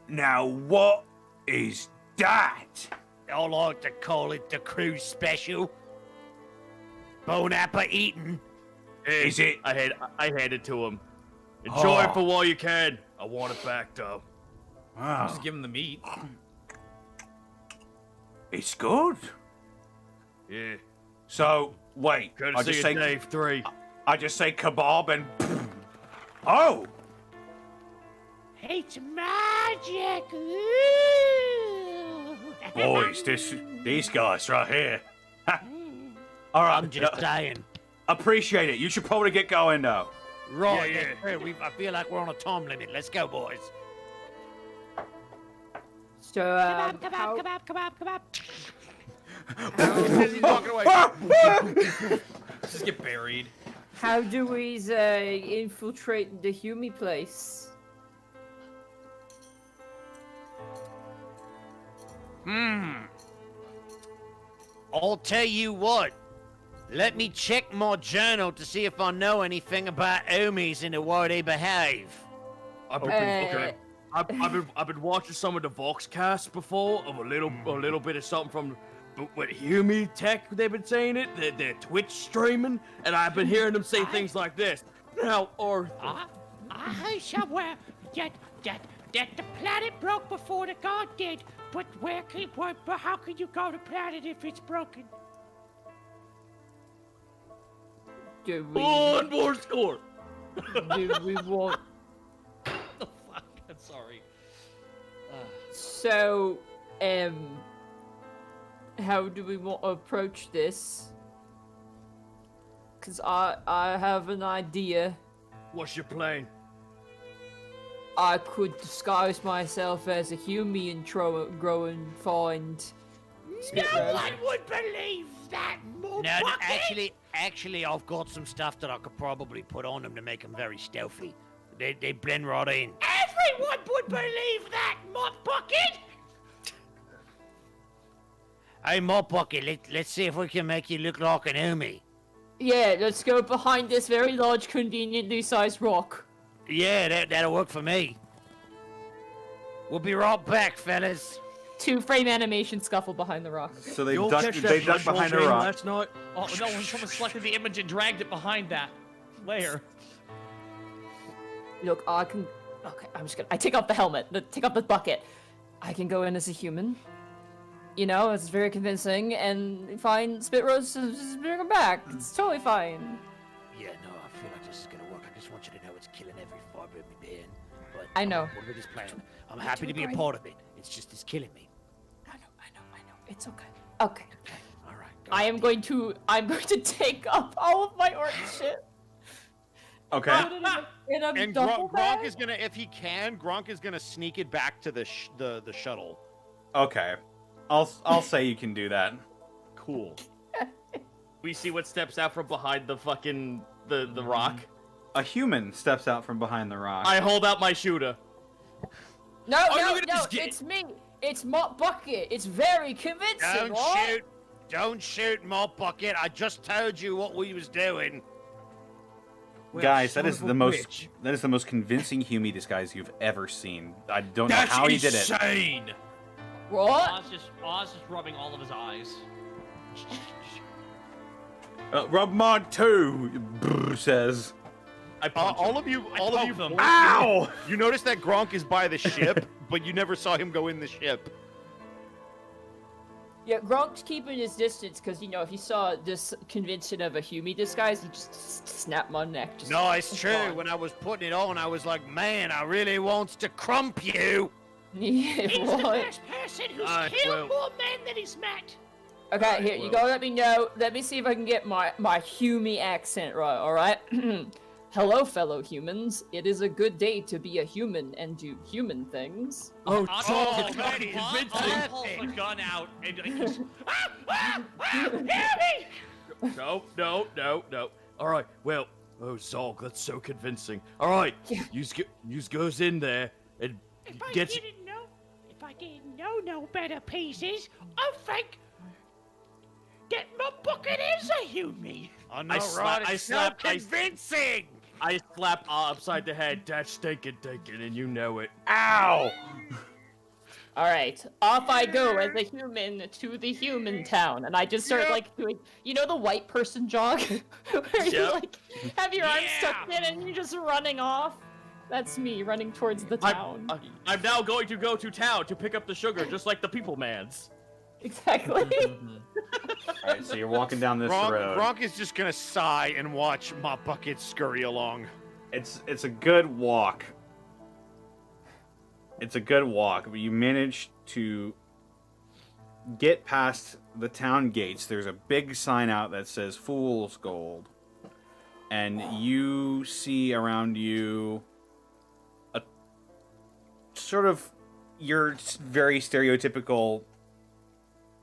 Now what is that? I like to call it the KREW special. Bon appetit. Is it? I hand it to him. Enjoy it for while you can. I want it back, though. Wow. Just give him the meat. It's good. Yeah. So wait, I just say Dave 3. I just say kebab and oh, It's magic. Ooh. boys, these guys right here. All right, I'm just saying. appreciate it. You should probably get going now. Right, that's true. I feel like we're on a time limit. Let's go, boys. So, Kebab. He's walking away. Just get buried. how do we infiltrate the Humi place? I'll tell you what. Let me check my journal to see if I know anything about homies and the way they behave. I've been watching some of the Voxcasts before of a little bit of something from what Humi Tech they've been saying it. They're Twitch streaming, and I've been hearing them say things like this. Now, Arthur. I heard somewhere that the planet broke before the god did. But how can you go to planet if it's broken? Do we, One more score. do we want... the fuck? I'm sorry. So, how do we want to approach this? Because I have an idea. What's your plan? I could disguise myself as a Humi and go and find... No one would believe that, No, actually, I've got some stuff that I could probably put on them to make them very stealthy. They blend right in. Everyone would believe that, Mop Bucket! Hey, Mop Bucket, let's see if we can make you look like an Umi. Yeah, let's go behind this very large, conveniently sized rock. Yeah, that'll work for me. We'll be right back, fellas. 2-frame animation scuffle behind the rock. So they You all duck catch that behind football a game rock. last night? Oh no! Someone selected the image and dragged it behind that layer. Look, I can. Okay, I'm just gonna. I take off the helmet. Take off the bucket. I can go in as a human. You know, it's very convincing, and find Spit Rose to just bring him back. It's totally fine. Yeah, no, I feel like this is gonna work. I just want you to know it's killing every fiber of me being. But I know. I'm with this plan. I'm happy to be a part of it. It's just it's killing me. I know. It's okay. Okay. All right. I'm going to take up all of my orc shit. Okay. Put it in a And duffel Gronk bag. is gonna, if he can, Gronk is gonna sneak it back to the shuttle. Okay. I'll say you can do that. Cool. We see what steps out from behind the fucking the rock. A human steps out from behind the rock. I hold out my shooter. No, look at this kid. it's me. It's Mop Bucket. It's very convincing. right? Don't shoot, Mop Bucket. I just told you what we was doing. Guys, that is the most convincing Hume disguise you've ever seen. I don't know That's how he did it. insane. What? Oz just rubbing all of his eyes. Rub mod 2, brr, says. I punch him. All of you, them. Ow! you notice that Gronk is by the ship, but you never saw him go in the ship. Yeah, Gronk's keeping his distance because, you know, if he saw this convincing of a Hume disguise, he'd just snap my neck. Just No, it's true. When I was putting it on, I was like, man, I really wants to crump you. Yeah, He's the what? first person who's killed more men than he's met. Okay, here, you go let me know. Let me see if I can get my Hume accent right, alright? Hello, fellow humans. It is a good day to be a human and do human things. Oh, Oz pulls the gun out and he's No. All right, well, oh, Zog, that's so convincing. All right, you goes in there and If I gets. didn't know no better, Peezes, I think that my bucket is a human. I know, I right? It's so slap- I- convincing. I slap upside the head. That's stinking, and you know it. Ow! Alright, off I go as a human to the human town, and I just start like doing, you know, the white person jog? Where you Yep. like have your arms stuck in and you're just running off? That's me running towards the town. I'm now going to go to town to pick up the sugar, just like the people mans. Exactly. Alright, so you're walking down this road. Gronk is just gonna sigh and watch Mop Bucket scurry along. It's a good walk. It's a good walk, but you manage to get past the town gates. There's a big sign out that says Fool's Gold. And you see around you a sort of your very stereotypical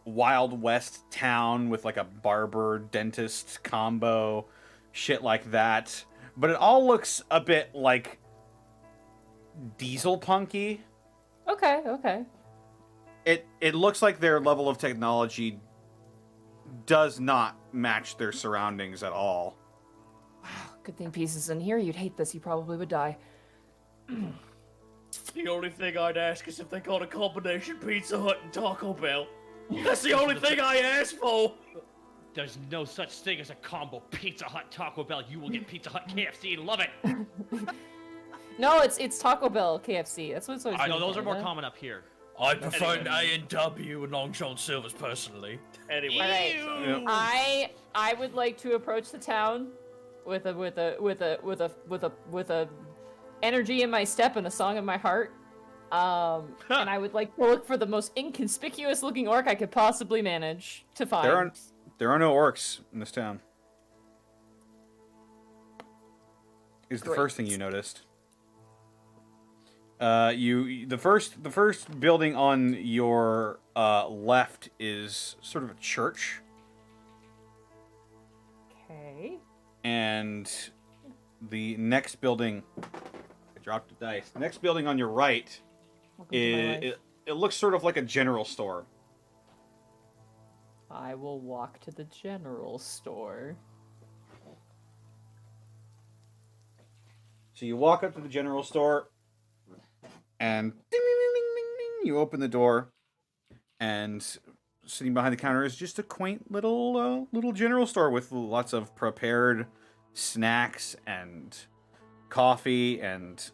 Wild West town with like a barber dentist combo, shit like that. But it all looks a bit like diesel punky. Okay. It looks like their level of technology does not match their surroundings at all. Good thing Peezes in here. You'd hate this. You probably would die. The only thing I'd ask is if they got a combination Pizza Hut and Taco Bell. That's the only thing I asked for. There's no such thing as a combo Pizza Hut Taco Bell. You will get Pizza Hut KFC. Love it. No, it's Taco Bell KFC. That's what's always I know been those are more Canada. common up here. I prefer an A&W and Long John Silver's personally. Anyway, Alright. I would like to approach the town with a energy in my step and a song in my heart. And I would like to look for the most inconspicuous looking orc I could possibly manage to find. There are no orcs in this town. Is the first thing you noticed. The first building on your left is sort of a church, Okay. and the next building, I dropped a dice. The next building on your right Welcome to my life. it looks sort of like a general store. I will walk to the general store. So you walk up to the general store, and ding, ding, ding, ding, ding, ding, you open the door, and sitting behind the counter is just a quaint little general store with lots of prepared snacks and coffee and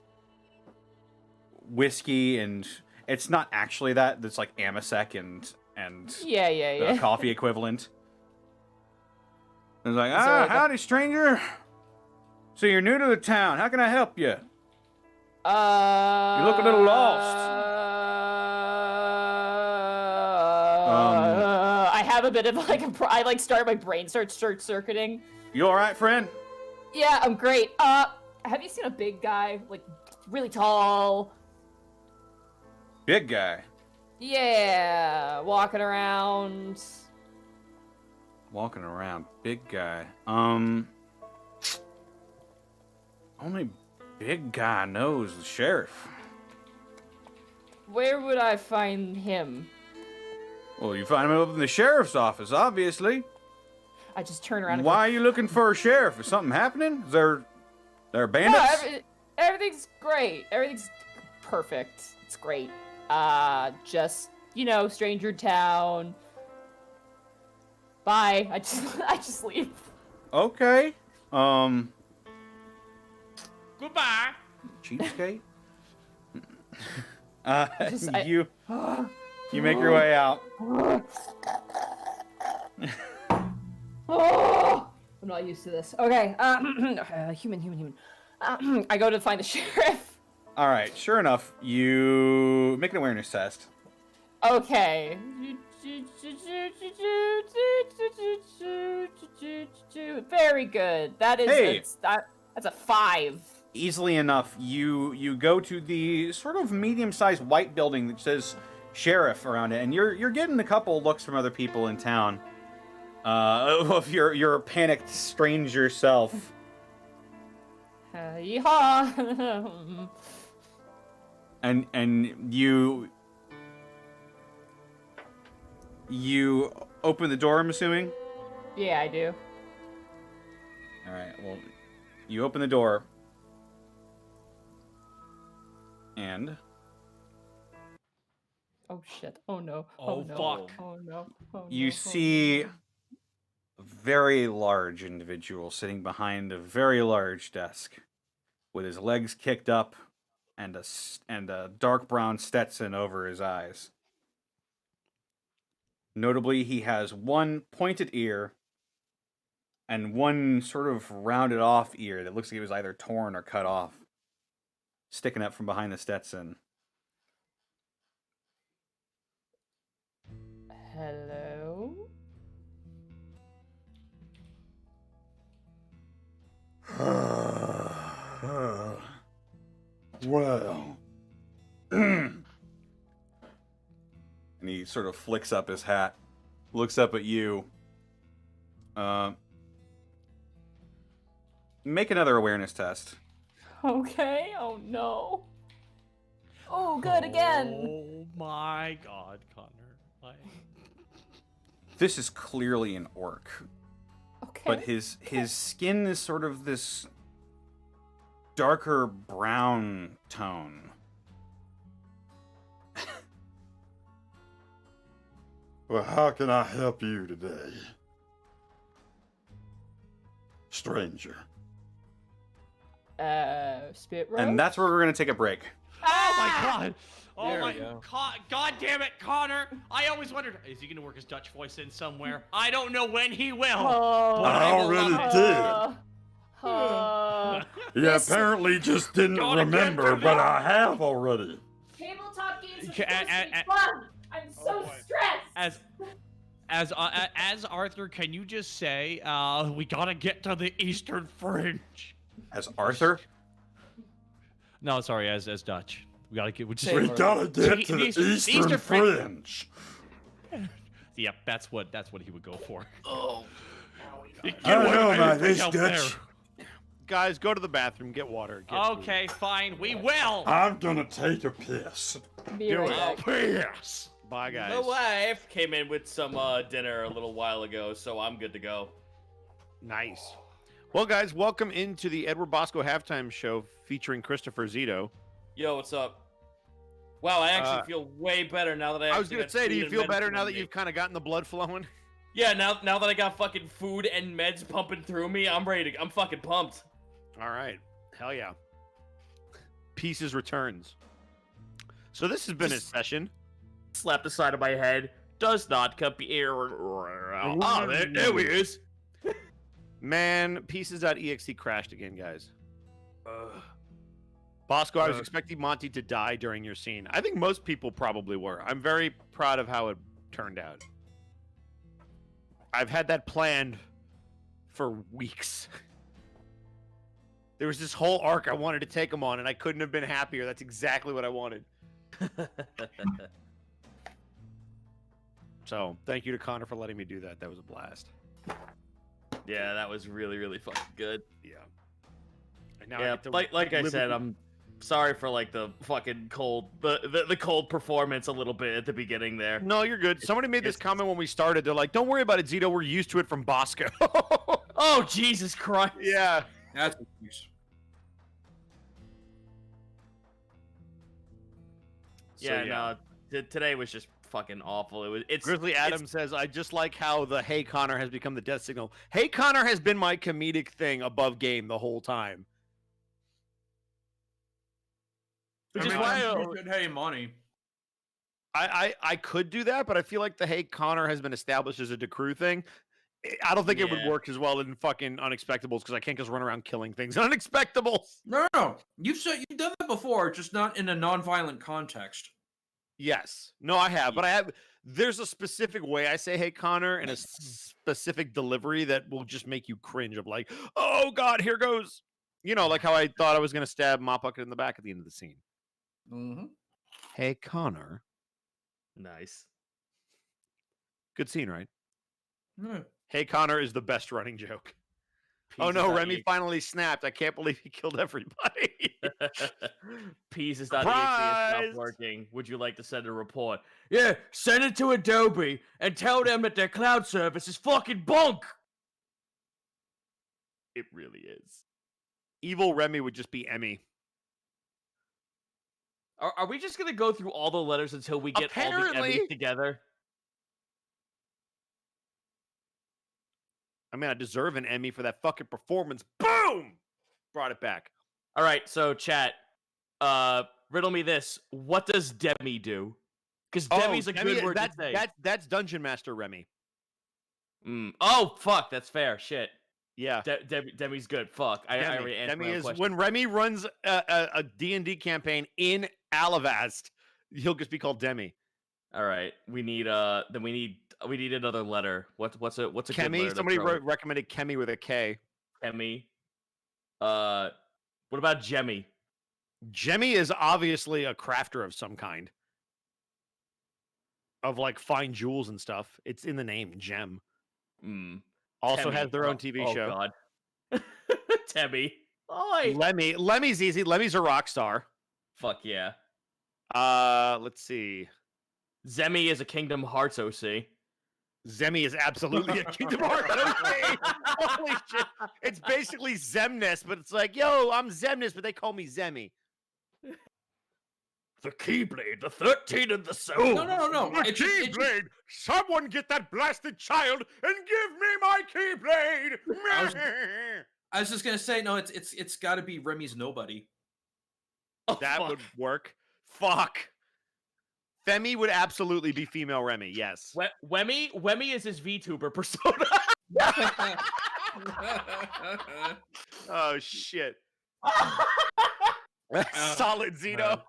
whiskey, and it's not actually that. It's like Amasec and Yeah. the coffee equivalent. It's like, Is there like a- howdy, stranger. So you're new to the town. How can I help you? You look a little lost. I have a bit of like I like start my brain starts circuiting. You all right, friend? Yeah, I'm great. Have you seen a big guy, like really tall? Big guy. Yeah, walking around. Walking around. Big guy. Only big guy knows the sheriff. Where would I find him? Well, you find him up in the sheriff's office, obviously. I just turn around and Why are you looking for a sheriff? Is something happening? Is there bandits? No, everything's great. Everything's perfect. It's great. Just, stranger town. Bye. I just leave. Okay. Goodbye. Cheapskate? Just- you make your way out. Oh, I'm not used to this. Okay. Human. I go to find the sheriff. All right. Sure enough, you make an awareness test. Okay. Very good. That is Hey. that's a 5. Easily enough, you go to the sort of medium-sized white building that says sheriff around it, and you're getting a couple looks from other people in town. Of your panicked stranger self. Yeehaw. And you open the door, I'm assuming? Yeah, I do. All right. Well, you open the door. And Oh shit. Oh no. Oh, no. fuck. Oh no. Oh, you no. see a very large individual sitting behind a very large desk with his legs kicked up and a dark brown Stetson over his eyes. Notably, he has one pointed ear and one sort of rounded off ear that looks like it was either torn or cut off, sticking up from behind the Stetson. Hello? Well. And he sort of flicks up his hat, looks up at you. Make another awareness test. Okay. Oh no. Oh, good again. Oh my God, Connor. This is clearly an orc, Okay. but his skin is sort of this darker brown tone. Well, how can I help you today, stranger? Spit roast? And that's where we're gonna take a break. Oh my God! Oh There my we go. God damn it, Connor! I always wondered, is he gonna work his Dutch voice in somewhere? I don't know when he will. Oh. but I will already love it. did. Yeah, apparently just didn't Gotta get remember, to but me. I have already. Tabletop games are Okay, supposed to be and- fun. I'm so stressed. As Arthur, can you just say, we gotta get to the Eastern Fringe? As Arthur? No, sorry, as Dutch. We gotta get. We gotta get to the Eastern Fringe. Yep, that's what he would go for. Oh. I don't know about this, out there. Dutch. Guys, go to the bathroom, get water. Get food. Okay, fine, we will. I'm gonna take a piss. Be right back. Piss. Bye, guys. My wife came in with some dinner a little while ago, so I'm good to go. Nice. Well, guys, welcome into the Edward Bosco halftime show featuring Christopher Zito. Yo, what's up? Wow, I actually feel way better now that I was going to say, do you feel better now that you've kind of gotten the blood flowing? Yeah, now that I got fucking food and meds pumping through me, I'm ready to. I'm fucking pumped. All right. Hell yeah. Peezes returns. So this has been a session. Slap the side of my head. Does not compare. Oh, there he is. Man, Peezes.exe crashed again, guys. Bosco, I was expecting Monty to die during your scene. I think most people probably were. I'm very proud of how it turned out. I've had that planned for weeks. There was this whole arc I wanted to take him on, and I couldn't have been happier. That's exactly what I wanted. So, thank you to Connor for letting me do that. That was a blast. Yeah, that was really, really fucking good. Yeah. And now Yeah, like I said, I'm sorry for like the fucking cold, the cold performance a little bit at the beginning there. No, you're good. Somebody made this comment when we started. They're like, "Don't worry about it, Zito. We're used to it from Bosco." Oh, Jesus Christ. Yeah. That's Yeah, no, today was just fucking awful. It's Grizzly Adam says, "I just like how the Hey Connor has become the death signal. Hey Connor has been my comedic thing above game the whole time." Which is why Hey Monty. I could do that, but I feel like the Hey Connor has been established as a DeCrew thing. I don't think it would work as well in fucking Unexpectables because I can't just run around killing things in Unexpectables. No. You've done that before, just not in a non-violent context. Yes. No, I have, but there's a specific way I say Hey Connor and a specific delivery that will just make you cringe of like, oh God, here goes. You know, like how I thought I was going to stab Mop Bucket in the back at the end of the scene. Mm-hmm. Hey Connor. Nice. Good scene, right? Yeah. Hey Connor is the best running joke. Oh no, Remy finally snapped. I can't believe he killed everybody. Peezes.exe is not working. Would you like to send a report? Yeah, send it to Adobe and tell them that their cloud service is fucking bunk. It really is. Evil Remy would just be Emmy. Are we just gonna go through all the letters until we get all the Emmys together? I mean, I deserve an Emmy for that fucking performance. Boom! Brought it back. All right, so chat, riddle me this. What does Demi do? Because Demi's a good word to say. That's Dungeon Master Remy. Oh, fuck, that's fair. Shit. Yeah. Demi's good. Fuck. I already answered Demi my is question. when Remy runs a D&D campaign in Alavast, he'll just be called Demi. All right. We need another letter. What's a good Kemi? letter? Somebody recommended Kemi with a K. Kemi. What about Jemmy? Jemmy is obviously a crafter of some kind. Of like fine jewels and stuff. It's in the name, Gem. Also Temmie. has their own TV show. Oh God. Temmie. Oi. Lemmy's easy. Lemmy's a rock star. Fuck yeah. Let's see. Zemi is a Kingdom Hearts OC. Zemi is absolutely a Kingdom Hearts OC. Holy shit. It's basically Zemnis, but it's like, yo, I'm Zemnis, but they call me Zemi. The Keyblade, the 13 of the soul. No. The Keyblade! Someone get that blasted child and give me my Keyblade! I was just gonna say, no, it's got to be Remy's Nobody. Oh, that fuck. would work. Fuck. Femi would absolutely be female Remy, yes. Wemmy is his VTuber persona. Oh, shit. Solid, Zito.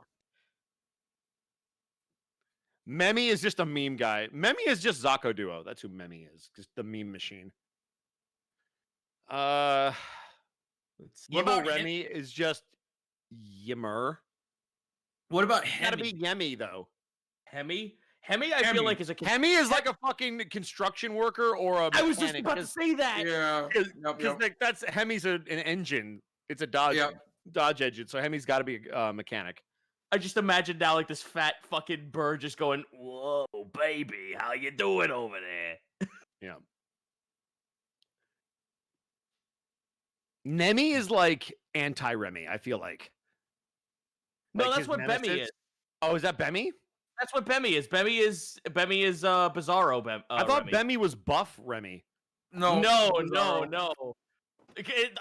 Memi is just a meme guy. Memi is just Zako Duo. That's who Memi is. Just the meme machine. Evil Remy is just Yimmer. What about Hemi? Gotta be Yemi, though. Hemi, I feel like is a... Hemi is like a fucking construction worker or a mechanic. I was just about to say that. Yeah. Because like, that's Hemi's an engine. It's a Dodge engine. So Hemi's got to be a mechanic. I just imagine now like this fat fucking bird just going, "Whoa, baby, how you doing over there?" Yeah. Nemi is like anti-Remy, I feel like. No, Like that's his what Bemmy nemesis- is. Oh, is that Bemmy? That's what Bemmy is. Bemmy is Bizarro. I thought Remy. Bemmy was buff Remy. No, No.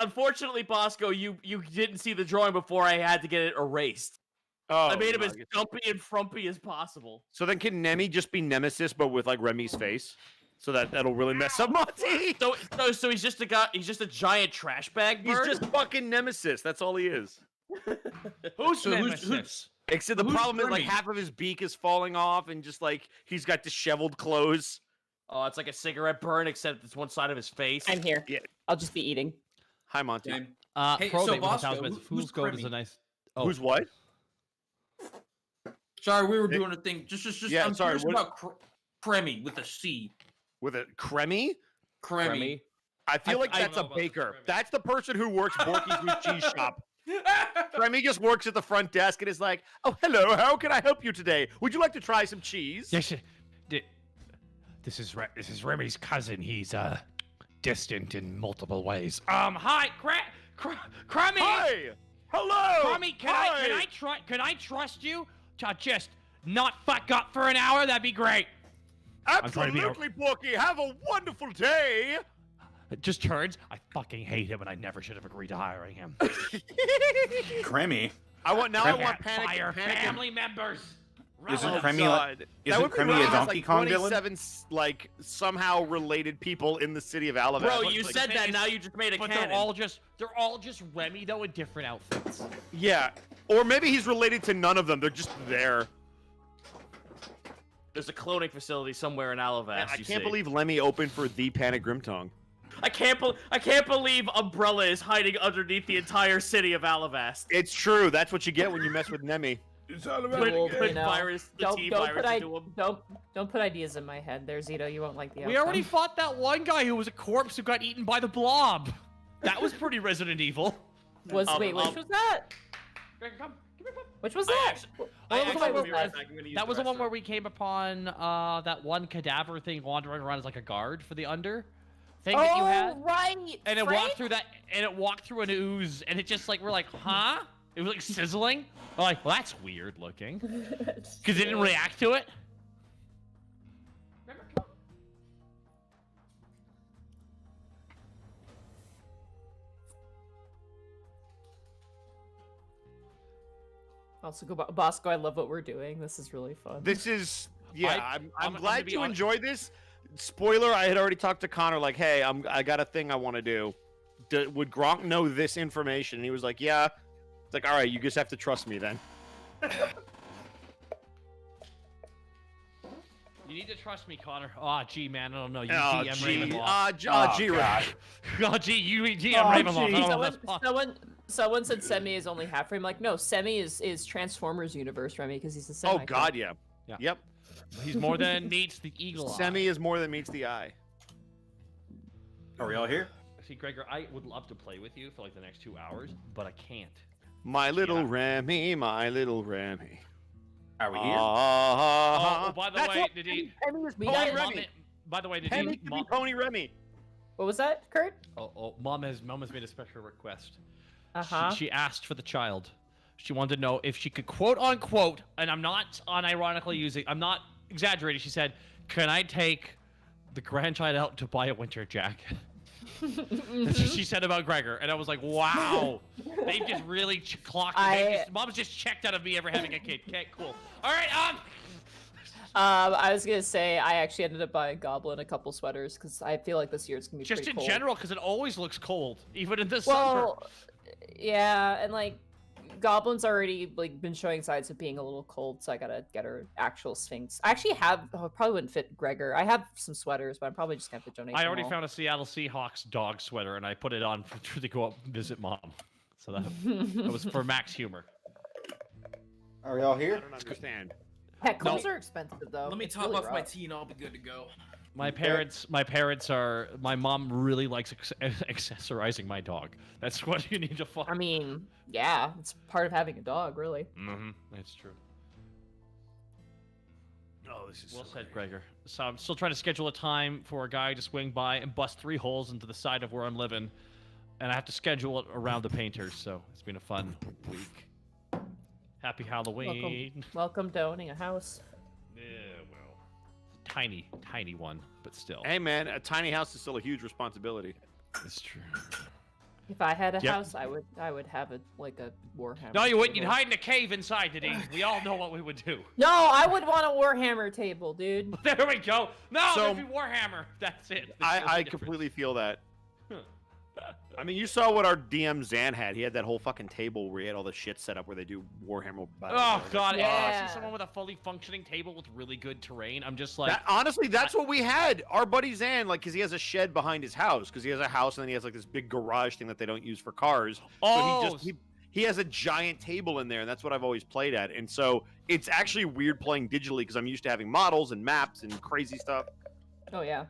Unfortunately, Bosco, you didn't see the drawing before I had to get it erased. Oh, I made him no, as I guess- dumpy and frumpy as possible. So then can Nemi just be Nemesis, but with like Remy's face? So that'll really mess up Monty. So he's just a guy. He's just a giant trash bag bird. He's just fucking Nemesis. That's all he is. Who's Nemesis? Except the Who's problem is like Remy? half of his beak is falling off, and just like he's got disheveled clothes. Oh, it's like a cigarette burn, except it's one side of his face. I'm here. Yeah. I'll just be eating. Hi, Monty. Hey, Probate so with a Bosco, thousand bits. who's Fool's Gold is a Remy? nice. Oh, Who's what? Sorry, we were doing a thing. Just Yeah, I'm sorry, curious what- about Cremy with a C. With a Cremy? Cremy. I feel like I that's know a about the baker. Cremy. That's the person who works Borky's New Cheese Shop. Cremy just works at the front desk and is like, "Oh, hello. How can I help you today? Would you like to try some cheese?" This is Remy's cousin. He's distant in multiple ways. Hi, Crummy. Hi. Hello. Crummy, can I trust you to just not fuck up for an hour? That'd be great. trying to be Absolutely, Borky. Have a wonderful day. It just turns. I fucking hate him, and I never should have agreed to hiring him. Cremmy. I want Fire panic. family members. Isn't Oh, Cremmy God. like, That would isn't be Cremmy really a nice, Donkey like, Kong villain? 27 like somehow related people in the city of Alabama. Bro, you said that. Now you just made a but cannon. they're all just Remy though in different outfits. Yeah, or maybe he's related to none of them. They're just there. There's a cloning facility somewhere in Alavast. I you can't see. believe Lemmy opened for the Panic Grimtongue. I can't believe Umbrella is hiding underneath the entire city of Alavast. It's true. That's what you get when you mess with Nemi. It's all about Well, Put you know, virus, the don't T-virus put into him. don't put ideas in my head there, Zito. You won't like the We already fought that one guy who was a corpse who got eaten by the blob. That was pretty Resident Evil. Wait, which was that? Greg, come here, come. Which was that? That was the one where we came upon that one cadaver thing wandering around as like a guard for the under thing that you had. Right. And it Frank? walked through that, and it walked through an ooze, and it just like we're like, huh? It was like sizzling. We're like, well, that's weird looking, because it didn't react to it. Also, Bosco, I love what we're doing. This is really fun. This is I'm I'm glad gonna be you honest. enjoyed this. Spoiler: I had already talked to Connor. Like, hey, I got a thing I want to do. Would Gronk know this information? And he was like, yeah. It's like, all right, you just have to trust me then. You need to trust me, Connor. Oh, gee, man, I don't know. You Oh, DM gee. Ravenloft. Gee, God. Oh, gee, you DM Ravenloft. I don't know if that's Someone said Semi is only half Remy. Like, no, Semi is Transformers universe Remy because he's a Oh semi. God, yeah. Yeah. Yep. He's more than meets the eagle eye. Semi is more than meets the eye. Are we all here? See, Gregor, I would love to play with you for like the next 2 hours, but I can't. My little Remy, my little Remy. Are we here? Oh, by the That's way, what did he? Penny was We Pony got Mom, Remy. by the way, did Penny he? could be Pony Remy. What was that, Kurt? Mom has made a special request. Uh-huh. She asked for the child. She wanted to know if she could quote unquote, and I'm not unironically using, I'm not exaggerating. She said, "Can I take the grandchild out to buy a winter jacket?" That's what she said about Gregor, and I was like, "Wow, they just really clocked it. Mom's just checked out of me ever having a kid." Okay, cool. All right, I was gonna say I actually ended up buying Goblin a couple sweaters because I feel like this year it's gonna be just pretty in cold. general, because it always looks cold, even in the summer. Well, yeah, and like Goblin's already like been showing signs of being a little cold, so I gotta get her actual Sphinx. I actually have. Oh, it probably wouldn't fit Gregor. I have some sweaters, but I'm probably just gonna have to donate. I them already all. found a Seattle Seahawks dog sweater, and I put it on to go up and visit Mom. So that was for Max humor. Are we all I here? don't understand. Pet clothes are expensive though. Let me It's top really off my rough. tea and I'll be good to go. My parents are. My mom really likes accessorizing my dog. That's what you need to follow. I mean, yeah, it's part of having a dog, really. Mm-hmm. That's true. Oh, this is Well said, Gregor. So I'm still trying to schedule a time for a guy to swing by and bust 3 holes into the side of where I'm living, and I have to schedule it around the painters. So it's been a fun week. Happy Halloween. Welcome to owning a house. Yeah, well, tiny one, but still. Hey, man, a tiny house is still a huge responsibility. It's true. If I had a Yep. house, I would have a Warhammer. No, you wouldn't. You'd table. hide in a cave inside, Nadine. We all know what we would do. No, I would want a Warhammer table, dude. There we go. No, So- it'd be Warhammer. That's it. That's the I only difference. completely feel that. I mean, you saw what our DM Zan had. He had that whole fucking table where he had all the shit set up where they do Warhammer battles. Oh god, Yeah. I see someone with a fully functioning table with really good terrain. I'm just like, That, honestly, that's what we had. Our buddy Zan, like, because he has a shed behind his house, because he has a house and then he has like this big garage thing that they don't use for cars. oh, So he has a giant table in there, and that's what I've always played at. And so it's actually weird playing digitally because I'm used to having models and maps and crazy stuff. Oh yeah.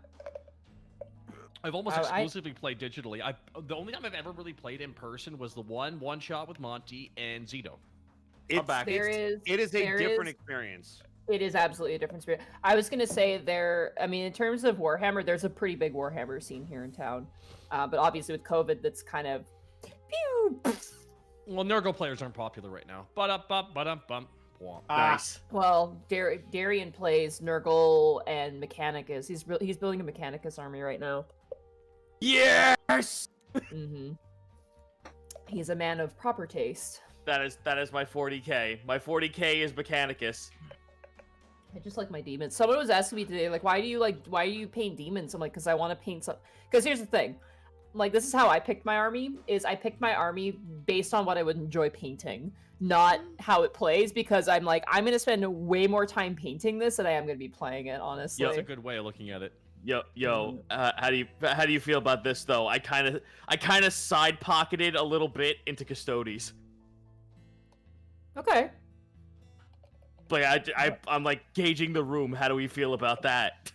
I've almost I- exclusively played digitally. The only time I've ever really played in person was the one shot with Monty and Zito. It's, back. There it's- is. it is a there different is- experience. It is absolutely a different spirit. I was gonna say I mean, in terms of Warhammer, there's a pretty big Warhammer scene here in town. But obviously with COVID, that's kind of. Pew! Well, Nurgle players aren't popular right now. But Nice. Well, Darian plays Nurgle and Mechanicus. He's building a Mechanicus army right now. Yes. Mm-hmm. He's a man of proper taste. That is my 40k. My 40k is Mechanicus. I just like my demons. Someone was asking me today, like, why do you paint demons? I'm like, because I want to paint some. Because here's the thing, like, this is how I picked my army. I picked my army based on what I would enjoy painting, not how it plays. Because I'm like, I'm gonna spend way more time painting this than I am gonna be playing it. Honestly. that's a good way of looking at it. Yo, how do you feel about this though? I kind of side pocketed a little bit into Custodes. Okay. Like I'm like gauging the room. How do we feel about that?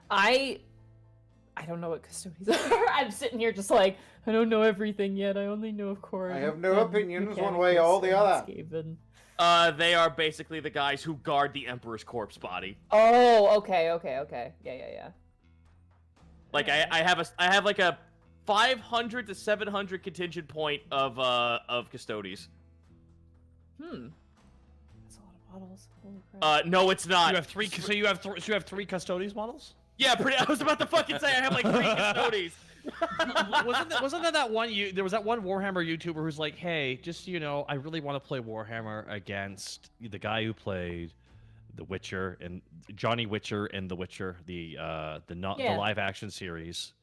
I don't know what custodians are. I'm sitting here just like, I don't know everything yet. I only know of course. I have no opinions one way or the other. They are basically the guys who guard the Emperor's corpse body. Oh, okay. Yeah. Like I have like a 500 to 700 contingent point of Custodes. That's a lot of models. Holy crap. No, it's not. You have three. So you have 3 Custodes models. Yeah, I was about to fucking say I have like 3 Custodes. wasn't there that one? There was that one Warhammer YouTuber who's like, "Hey, just so you know, I really want to play Warhammer against the guy who played The Witcher and Johnny Witcher and The Witcher, the live action series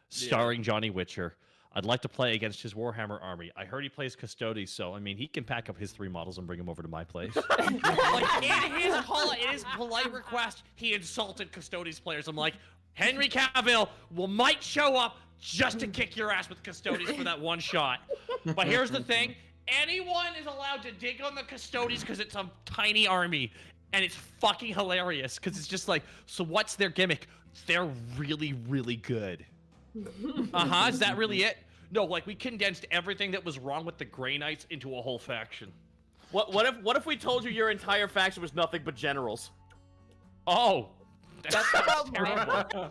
starring Johnny Witcher. I'd like to play against his Warhammer army. I heard he plays Custodes, so I mean, he can pack up his 3 models and bring them over to my place." Like in his polite request, he insulted Custodes players. I'm like, Henry Cavill might show up just to kick your ass with Custodes for that one shot. But here's the thing: anyone is allowed to dig on the Custodes because it's a tiny army, and it's fucking hilarious because it's just like, so what's their gimmick? They're really, really good. Is that really it? No, like we condensed everything that was wrong with the Grey Knights into a whole faction. What if we told you your entire faction was nothing but generals? Oh, That's the problem.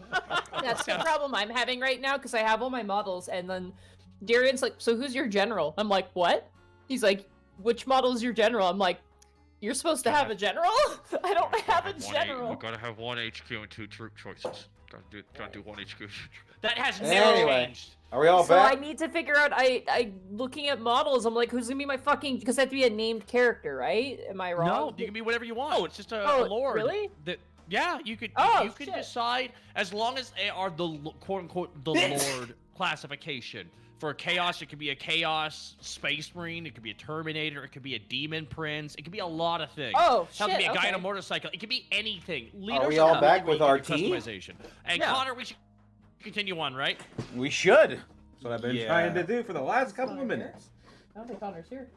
That's the problem I'm having right now because I have all my models, and then Darian's like, "So who's your general?" I'm like, "What?" He's like, "Which model is your general?" I'm like, "You're supposed to have a general? I don't have a general." You gotta have 1 HQ and 2 troop choices. Gotta do 1 HQ. That has never Anyway, changed. are we all So I back? need to figure out. I looking at models. I'm like, who's gonna be my fucking? Because I have to be a named character, right? Am I wrong? No, you can be whatever you want. It's just a lord. Really? Yeah, you could. Oh, you can shit. decide as long as they are the quote unquote the lord classification. For chaos, it could be a chaos space marine. It could be a terminator. It could be a demon prince. It could be a lot of things. Oh, Hell, it could be a guy on a okay. motorcycle. It could be anything. Are we all back with our team? Customization. And Connor, we should continue on, right? We should. That's what I've been Yeah. trying to do for the last couple of minutes. I don't think Connor's here.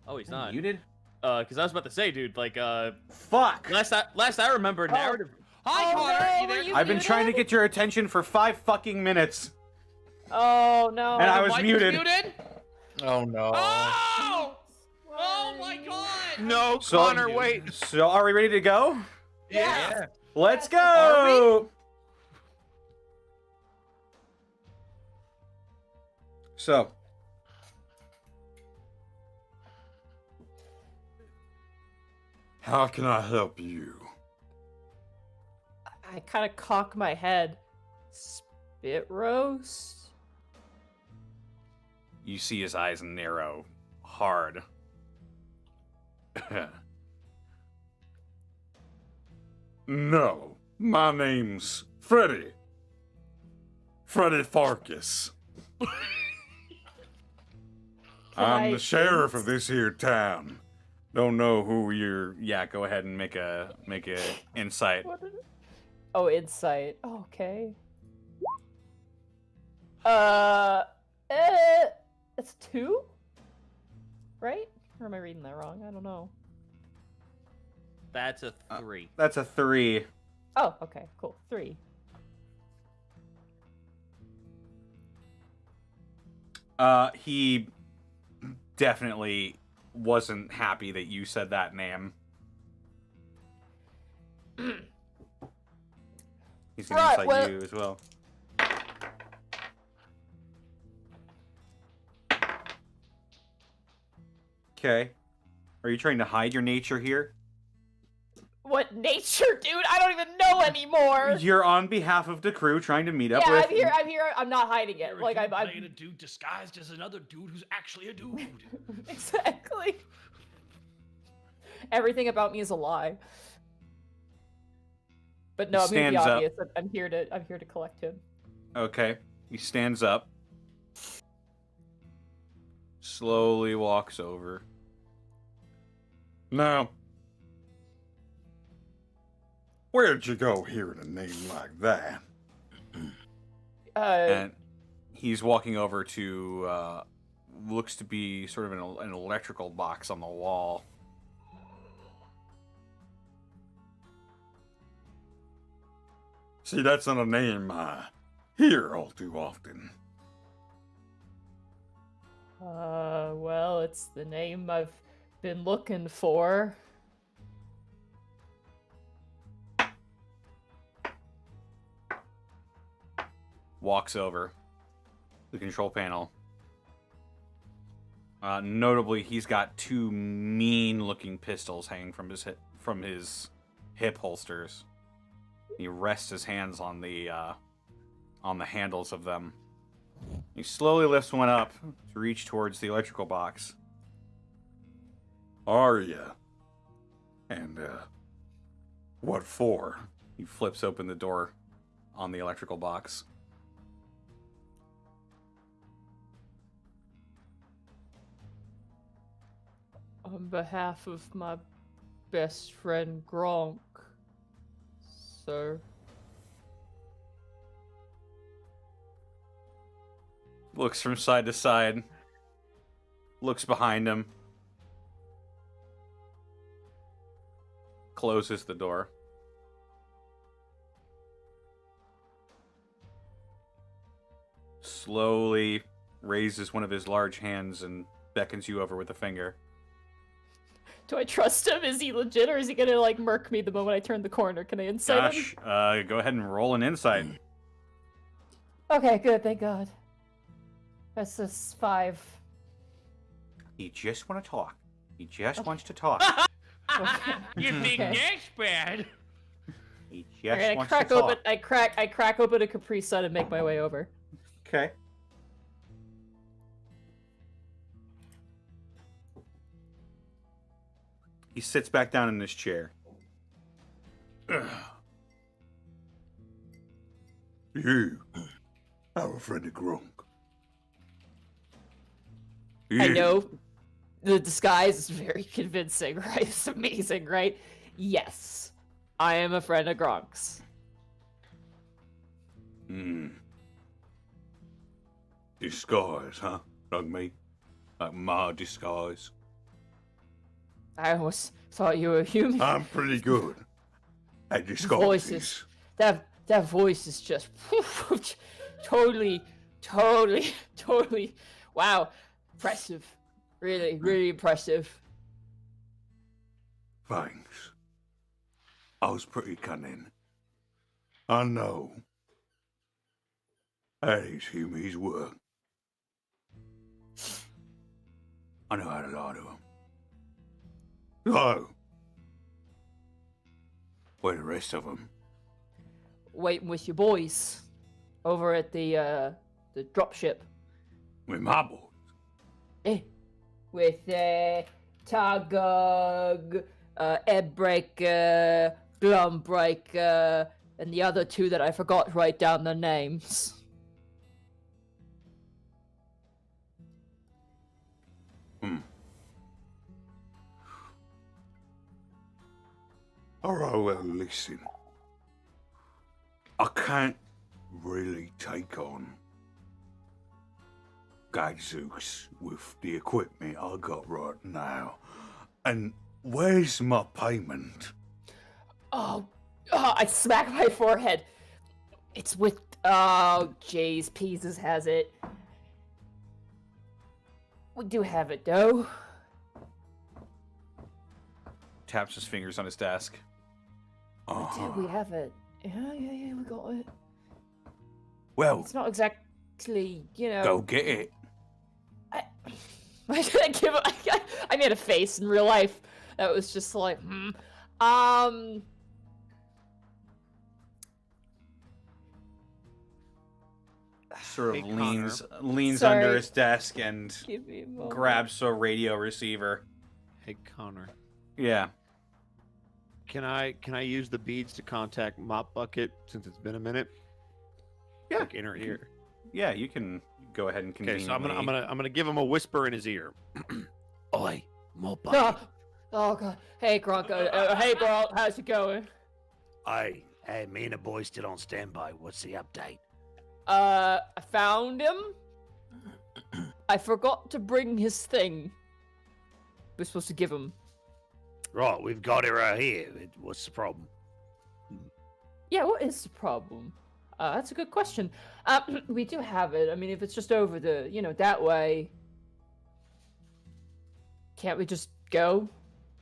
Oh, he's not. You did? Because I was about to say, dude, like, Fuck. last I remember, narrative. Hi, Oh, Connor. no, You there? were you I've been trying to muted? get your attention for 5 fucking minutes. Oh no. And I was Mike is muted. Oh no. Oh! Oh my God! No, So- Connor, wait. So are we ready to go? Yeah. Let's Are go! So, how can I help you? I kind of cock my head. Spit roast? You see his eyes narrow hard. No, my name's Freddy. Freddy Farkas. I'm the sheriff of this here town. Don't know who you're. Yeah, go ahead and make a insight. Oh, insight. Okay. It's 2? Right? Or am I reading that wrong? I don't know. That's a 3. That's a 3. Oh, okay, cool. 3. He definitely wasn't happy that you said that name. He's gonna Right, incite well- you as well. Okay. Are you trying to hide your nature here? What nature, dude? I don't even know anymore. You're on behalf of the crew trying to meet up Yeah, with. I'm here. I'm not hiding it. Like I'm playing a dude disguised as another dude who's actually a dude. exactly. Everything about me is a lie. But no, He I'm gonna be stands up. obvious. I'm here to collect him. Okay. He stands up. Slowly walks over. Now, where'd you go hearing a name like that? And he's walking over to looks to be sort of an electrical box on the wall. See, that's not a name I hear all too often. Well, it's the name I've been looking for. Walks over the control panel. Notably, he's got 2 mean-looking pistols hanging from his hip holsters. He rests his hands on the handles of them. He slowly lifts one up to reach towards the electrical box. Are ya? And what for? He flips open the door on the electrical box. On behalf of my best friend Gronk, sir. Looks from side to side. Looks behind him. Closes the door. Slowly raises one of his large hands and beckons you over with a finger. Do I trust him? Is he legit, or is he gonna like murk me the moment I turn the corner? Can I insight him? Gosh, go ahead and roll an insight. Okay, good. Thank God. That's just 5. He just want to talk. He just wants to talk. You think Okay. that's bad? He just Alright, I wants crack to talk. open. I crack open a Capri Sun and make my way over. Okay. He sits back down in his chair. You, our friend Gronk. I know the disguise is very convincing, right? It's amazing, right? Yes, I am a friend of Gronk's. Disguise, huh? Like me? Like my disguise? I almost thought you were human. I'm pretty good. And the Voices. That voice is just totally. Wow, impressive. Really impressive. Thanks. I was pretty cunning. I know. That is Huey's work. I know how to lie to him. So, where the rest of them? Waiting with your boys over at the dropship. With my boys? Eh. With Tagog, Ebbreaker, Glumbreaker, and the other two that I forgot to write down their names. Alright, well, listen. I can't really take on Gadzooks with the equipment I got right now. And where's my payment? Oh, I smack my forehead. It's with. Oh, jeez, Peezes has it. We do have it, though. Taps his fingers on his desk. We have it. Yeah, we got it. Well, it's not exactly, go get it. I made a face in real life that was just like, Sort of leans Sorry. under his desk and Give me a moment. grabs a radio receiver. Hey, Connor. Yeah. Can I use the beads to contact Mop Bucket since it's been a minute? Yeah. Like in her ear. Yeah, you can go ahead and convene. Okay, so I'm gonna give him a whisper in his ear. Oi, Mop Bucket. No. Oh god. Hey Gronk. Hey bro, how's it going? Hey, me and the boys still on standby. What's the update? I found him. I forgot to bring his thing. We're supposed to give him. Right, we've got it right here. What's the problem? Yeah, what is the problem? That's a good question. We do have it. I mean, if it's just over the, that way, can't we just go,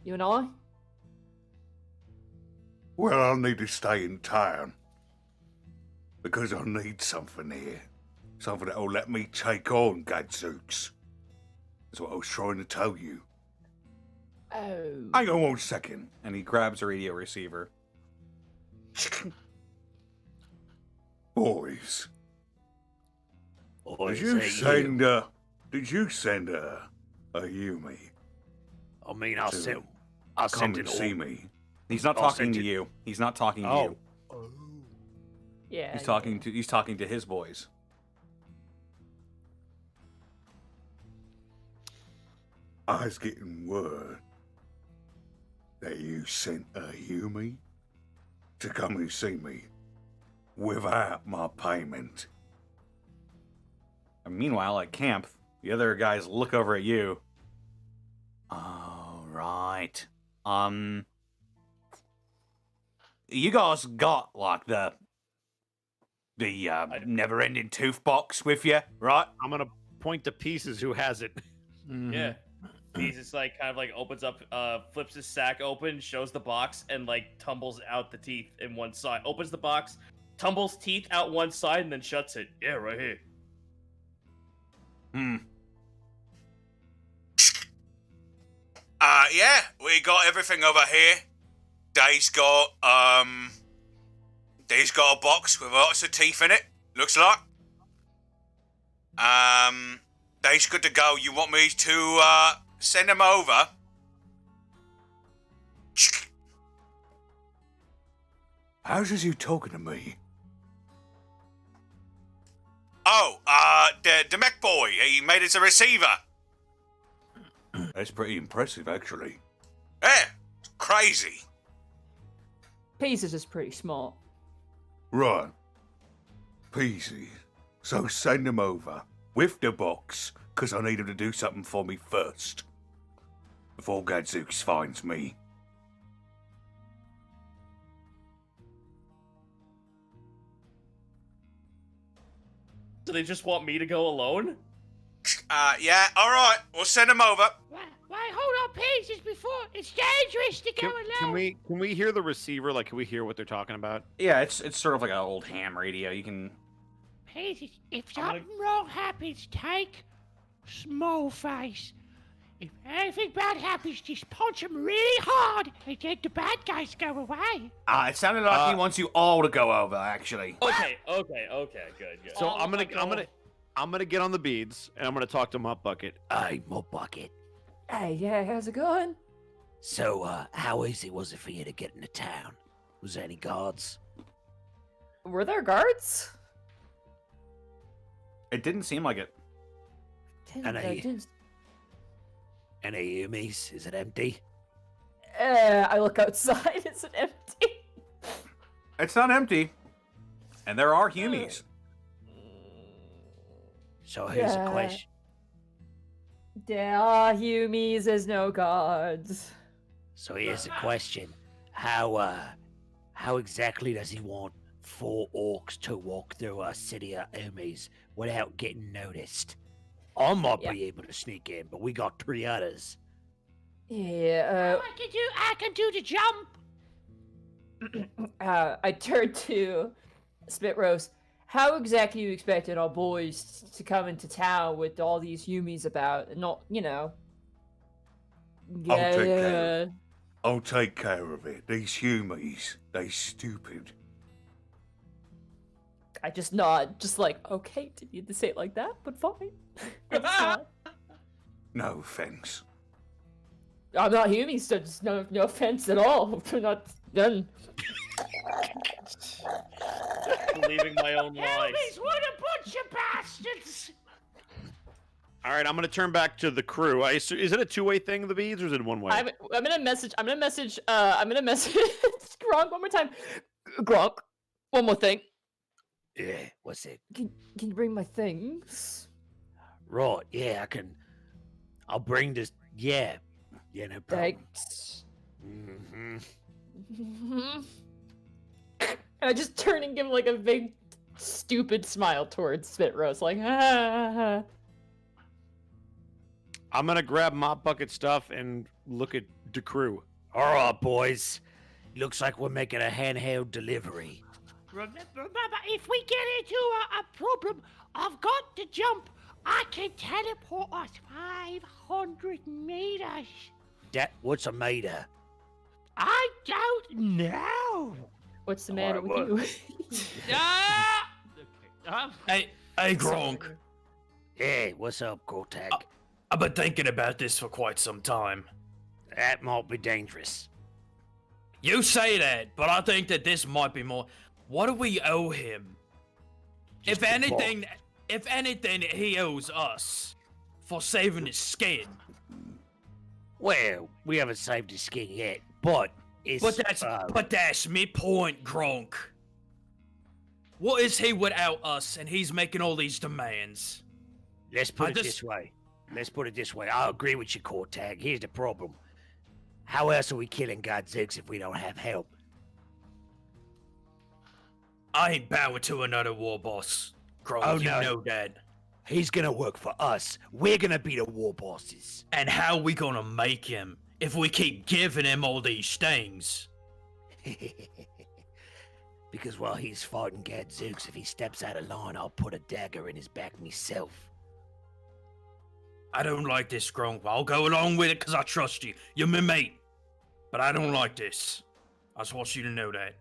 you and I? Well, I'll need to stay in town. Because I need something here. Something that'll let me take on Gadzooks. That's what I was trying to tell you. Oh. Hang on 1 second. And he grabs a radio receiver. Boys. Boys, Did you hey, send a Yumi? I mean, I'll to send come it and all. see me? He's not I'll talking send to it- you. He's not talking to Oh. you. Yeah. He's talking to his boys. I was getting word that you sent a Yumi to come and see me without my payment. And meanwhile, at camp, the other guys look over at you. Oh, right. You guys got, like, the never-ending tooth box with you, right? I'm gonna point to Pieces who has it. Yeah. Peezes like kind of like opens up, flips his sack open, shows the box, and like tumbles out the teeth in one side. Opens the box, tumbles teeth out one side, and then shuts it. Yeah, right here. Yeah, we got everything over here. Dave's got a box with lots of teeth in it, looks like. Dave's good to go. You want me to, send him over? How's this you talking to me? Oh, the Mekkboy. He made us a receiver. That's pretty impressive, actually. Yeah, it's crazy. Peezes is pretty smart. Right. Peasy. So send him over with the box, because I need him to do something for me first. Before Gadzooks finds me. they just want me to go alone? Yeah, alright, we'll send them over. Wait, hold on, Peezes, before it's dangerous to go alone. Can we hear the receiver? Like, can we hear what they're talking about? Yeah, it's sort of like an old ham radio. You can. Peezes, if something wrong happens, take small face. If anything bad happens, just punch him really hard, and then the bad guys go away. It sounded like he wants you all to go over, actually. Okay, good. So I'm gonna get on the beads and I'm gonna talk to Mop Bucket. Hey, Mop Bucket. Hey, yeah, how's it going? So, how easy was it for you to get into town? Was there any guards? Were there guards? It didn't seem like it. Any Yumis? Is it empty? I look outside. It's empty. It's not empty. And there are Humies. So here's a question. There are Humies, there's no guards. So here's a question. How exactly does he want 4 orcs to walk through our city of Humies without getting noticed? I might be able to sneak in, but we got 3 others. Yeah, I can do the jump. I turned to Spit Roast. How exactly you expected our boys to come into town with all these Yumis about, and not, you know? I'll take care of it. These Humies, they stupid. I just nod, just like, okay, didn't need to say it like that, but fine. No offense. I'm not Humies, so just no offense at all. We're not done. Believing my own lies. Humies, what a bunch of bastards! All right, I'm gonna turn back to the crew. Is it a 2-way thing, the beads, or is it one way? I'm gonna message Gronk one more time. Gronk, one more thing. Yeah, what's it? Can you bring my things? Right, yeah, I can. I'll bring this. Yeah, no problem. Thanks. Mm-hmm. And I just turn and give like a big, stupid smile towards Spit Roast, like, ha. I'm gonna grab Mop Bucket stuff and look at the crew. All right, boys. Looks like we're making a handheld delivery. Remember, if we get into a problem, I've got to jump. I can teleport us 500 meters. What's a meter? I don't know. What's the matter with you? Hey, Gronk. Hey, what's up, Kortag? I've been thinking about this for quite some time. That might be dangerous. You say that, but I think that this might be more. What do we owe him? If anything, he owes us for saving his skin. Well, we haven't saved his skin yet, but it's. But that's me point, Gronk. What is he without us, and he's making all these demands? Let's put it this way. I agree with you, Kortag. Here's the problem. How else are we killing Godzooks if we don't have help? I ain't bowing to another war boss, Gronk. You know that. He's gonna work for us. We're gonna be the war bosses. And how we gonna make him if we keep giving him all these things? Because while he's fighting Godzooks, if he steps out of line, I'll put a dagger in his back myself. I don't like this, Gronk. I'll go along with it because I trust you. You're my mate. But I don't like this. I just want you to know that.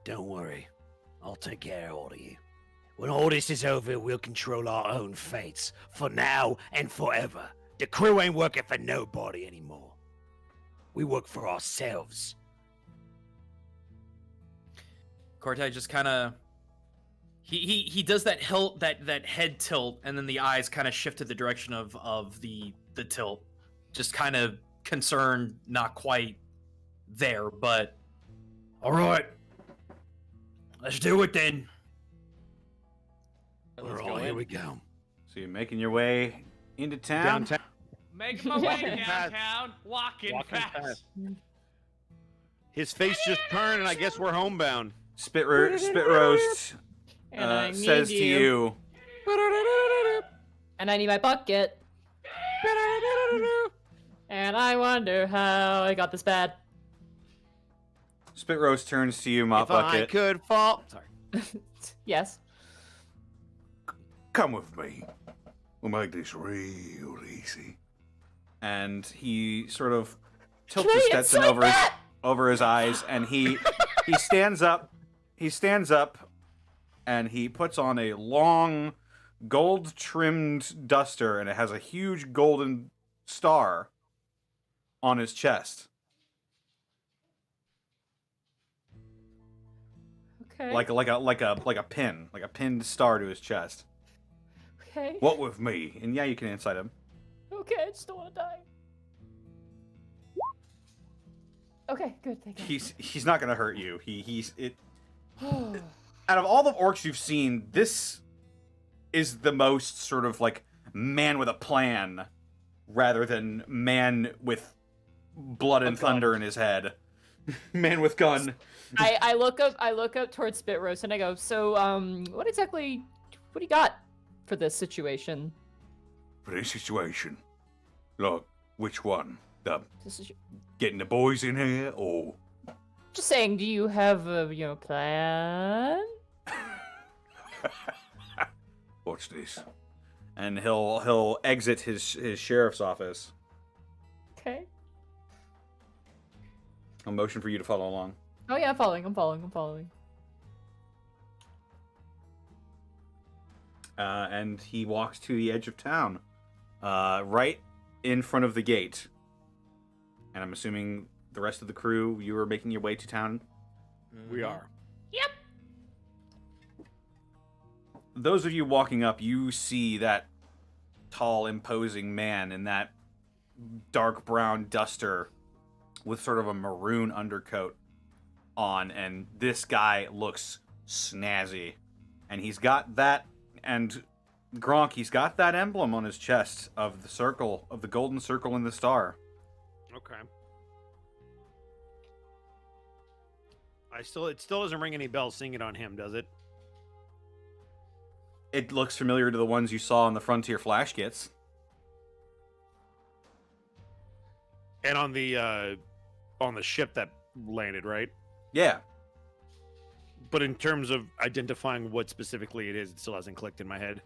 Don't worry. I'll take care of all of you. When all this is over, we'll control our own fates. For now and forever. The crew ain't working for nobody anymore. We work for ourselves. Kortag just kind of... He does that head tilt, and then the eyes kind of shift to the direction of the tilt. Just kind of concerned, not quite there, but... Alright. Let's do it then. Here we go. So you're making your way into town? Downtown. Making my way downtown, walking fast. His face just turned, and I guess we're homebound. Spit Roast And I need says to you, and I need my bucket. And I wonder how I got this bad. Spit Roast turns to you, Mop If I Bucket. could fall. Sorry. Yes. Come with me. We'll make this real easy. And he sort of tilts Can his I Stetson inside over his eyes, and he stands up. He stands up, and he puts on a long, gold-trimmed duster, and it has a huge golden star on his chest, Okay. like a pin, like a pinned star to his chest. Okay. What with me? And yeah, you can inside him. Okay, I just don't want to die. Okay, good. Thank you. He's not gonna hurt you. Out of all the orcs you've seen, this is the most sort of like man with a plan, rather than man with blood and thunder in his head. Man with gun. I look up towards Spit Roast and I go, so what do you got for this situation? For this situation, look, which one? The This is getting the boys in here, or just saying, do you have a plan? what's this? And he'll exit his sheriff's office. Okay. A motion for you to follow along. Oh yeah, I'm following. And he walks to the edge of town, right in front of the gate. And I'm assuming the rest of the crew, you are making your way to town. We are. Yep. Those of you walking up, you see that tall, imposing man in that dark brown duster with sort of a maroon undercoat on, and this guy looks snazzy. And he's got that, and Gronk, he's got that emblem on his chest of the circle, of the golden circle and the star. Okay. It still doesn't ring any bells seeing it on him, does it? It looks familiar to the ones you saw on the Frontier Flash kits. And on the ship that landed, right? Yeah. But in terms of identifying what specifically it is, it still hasn't clicked in my head.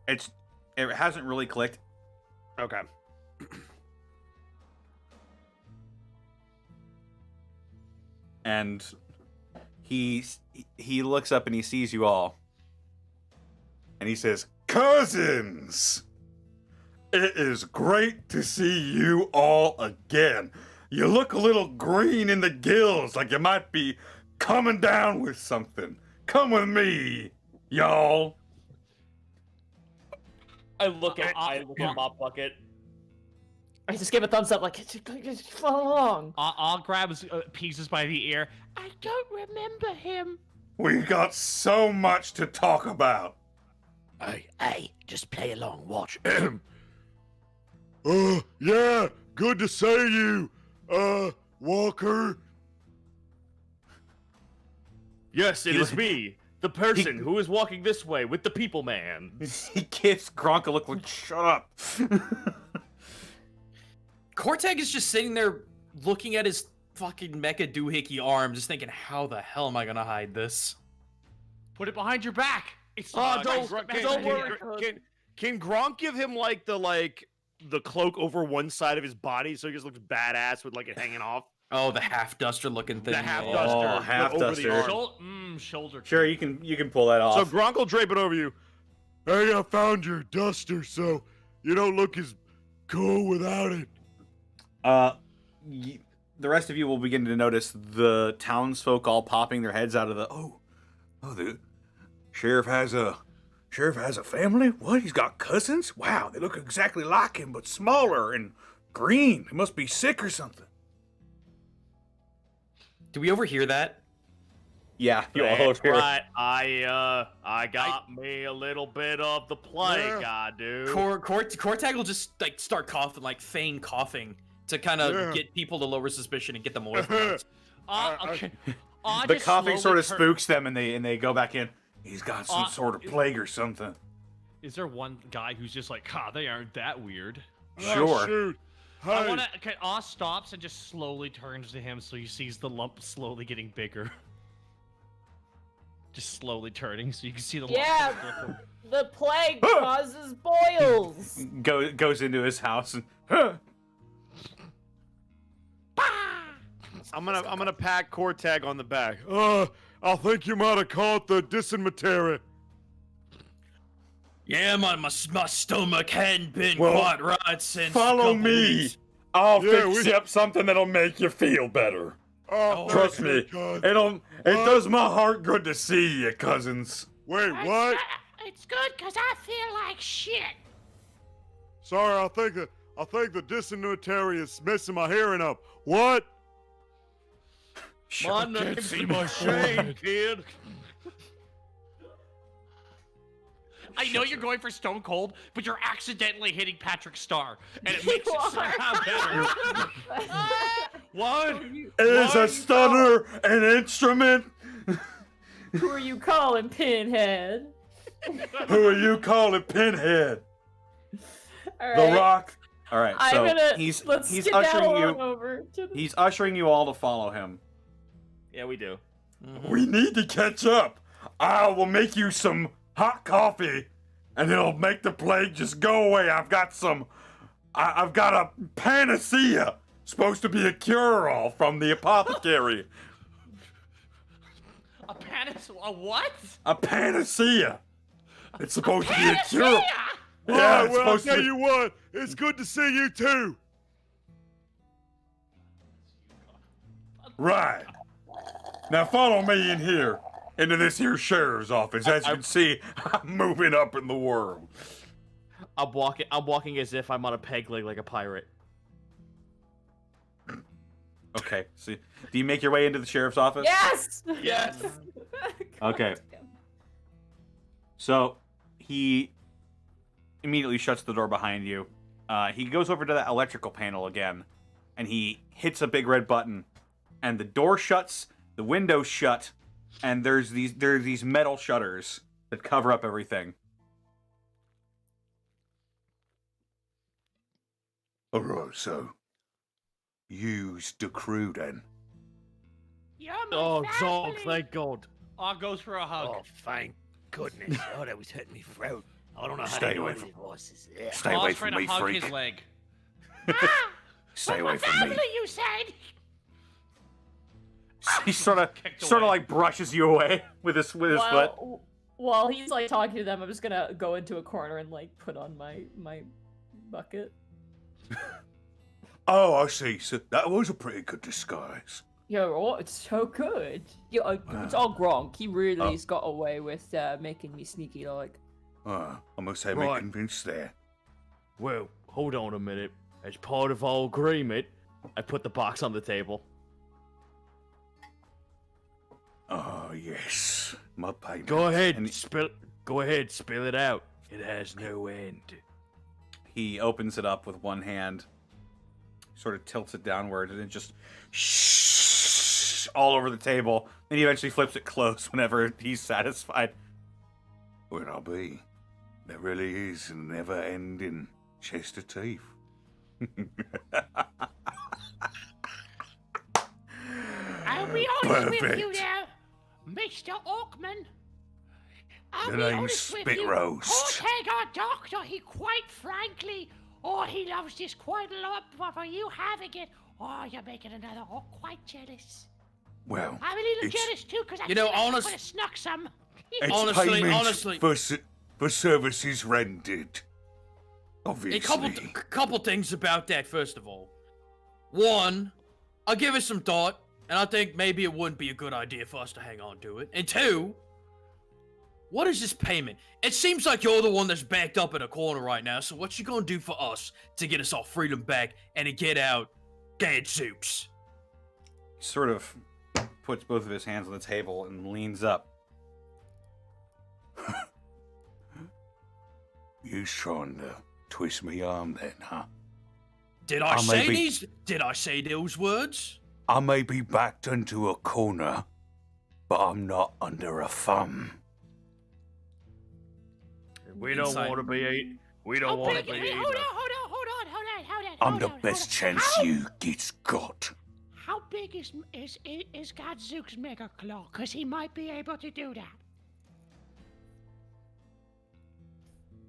It hasn't really clicked. Okay. And he looks up and he sees you all. And he says, "Cousins, it is great to see you all again. You look a little green in the gills, like you might be coming down with something. Come with me, y'all." I look at Mop Bucket. I just give a thumbs up, like, just follow along. I'll grab Peezes by the ear. I don't remember him. We got so much to talk about. Hey, just play along, watch. Yeah, good to see you, Walker. Yes, it is me, the person who is walking this way with the people man. He gives Gronk a look like, shut up. Kortag is just sitting there looking at his fucking mecha doohickey arm, just thinking, how the hell am I gonna hide this? Put it behind your back. It's Don't worry. Can Gronk give him like the cloak over one side of his body so he just looks badass with like it hanging off? Oh, the half duster looking thing. The half duster. Oh, half over the duster. arm. Shoulder. Sure, you can pull that off. So Gronk will drape it over you. Hey, I found your duster, so you don't look as cool without it. The rest of you will begin to notice the townsfolk all popping their heads out of the The sheriff has a family? What? He's got cousins? Wow, they look exactly like him, but smaller and green. He must be sick or something. Do we overhear that? Yeah, you all That's overhear. right. I got me a little bit of the plague, I do. Kortag will just like start coughing, like feign coughing, to kind of get people to lower suspicion and get them away from us. Okay. The just coughing sort of slowly spooks them, and they go back in. He's got some sort of plague or something. Is there one guy who's just like, they aren't that weird? Sure. Shoot. I Hey. want to. Okay, Oz stops and just slowly turns to him, so he sees the lump slowly getting bigger. Just slowly turning, so you can see the lump. Yeah, the plague causes boils. Goes into his house and. Huh. I'm gonna pat Kortag on the back. I think you might have caught the dysentery. Yeah, my stomach hadn't been Well, quite right since. Follow couple me. weeks. I'll Yeah, fix we- up something that'll make you feel better. Oh, Trust me. God. It does my heart good to see you, cousins. Wait, what? It's good because I feel like shit. Sorry, I think the dysentery is messing my hearing up. What? My name's Shane, kid. I know you're going for Stone Cold, but you're accidentally hitting Patrick Star, and it makes it somehow better. What? Is a stunner an instrument? Who are you calling, Pinhead? Who are you calling Pinhead? All The right. Rock. All right, I'm so gonna he's skedaddle ushering on you. over to the... He's ushering you all to follow him. Yeah, we do. We need to catch up. I will make you some hot coffee, and it'll make the plague just go away. I've got a panacea. Supposed to be a cure-all from the apothecary. A what? A panacea. It's supposed to be a cure. All Yeah, right, it's well, I'll supposed to tell be. you what. It's good to see you too. Right. Now follow me in here, into this here sheriff's office. As you can see, I'm moving up in the world. I'm walking as if I'm on a peg leg like a pirate. Okay. So, do you make your way into the sheriff's office? Yes! Yes. Okay. So he immediately shuts the door behind you. He goes over to that electrical panel again, and he hits a big red button, and the door shuts, the windows shut, and there's these metal shutters that cover up everything. Alright, so use the crew then. You're my Oh, Zog, family. thank God. Og goes for a hug. Oh, thank goodness. Oh, that was hitting me throat. I don't know how Stay to do away any from- voices. Yeah. Stay Og's away trying from me, to hug freak. his leg. Stay My away from family, me. you said. He sort of away. like brushes you away with his foot. While he's like talking to them, I'm just gonna go into a corner and like put on my bucket. Oh, I see. So that was a pretty good disguise. Yeah, oh, it's so good. Yeah, it's all Gronk. He really's got away with making me sneaky like. I must say, Right. me convinced there. Well, hold on a minute. As part of our agreement, I put the box on the table. Oh, yes. My payment. go ahead, And spill it out. It has no end. he opens it up with one hand, sort of tilts it downward, and it just shh all over the table. Then he eventually flips it closed whenever he's satisfied. Where I'll be. There really is a never-ending chest of teeth. I'll be honest with you Perfect. now, Mr. Oakman. I'll The be name's honest with Spit you. Roast. Kortag, our doctor, he quite frankly, he loves this quite a lot. But for you having it, you're making another quite jealous. Well, I'm a little it's, jealous too, because I You know, feel like I honest- could have snuck some. it's Honestly, payments for services rendered. A Obviously. couple things about that, first of all. One, I'll give it some thought, and I think maybe it wouldn't be a good idea for us to hang on to it. And two, what is this payment? It seems like you're the one that's backed up in a corner right now, so what you gonna do for us to get us our freedom back and to get out gadzooks? He sort of puts both of his hands on the table and leans up. You trying to twist me arm then, huh? Did I I say maybe- these? Did I say those words? I may be backed into a corner, but I'm not under a thumb. We don't want to be eaten. We don't want to be eaten. Hold on. I'm the best chance you gets got. How big is Godzook's Mega Claw? Because he might be able to do that.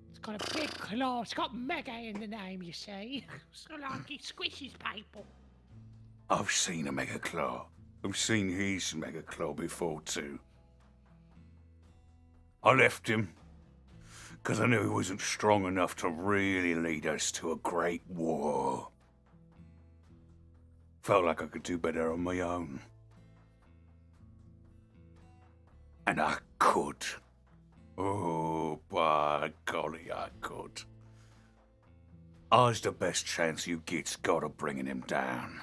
It's got a big claw. It's got Mega in the name, you see. So like he squishes people. I've seen a Mega Claw. I've seen his Mega Claw before too. I left him because I knew he wasn't strong enough to really lead us to a great war. Felt like I could do better on my own. And I could. Oh, by golly, I could. I was the best chance you gets got of bringing him down.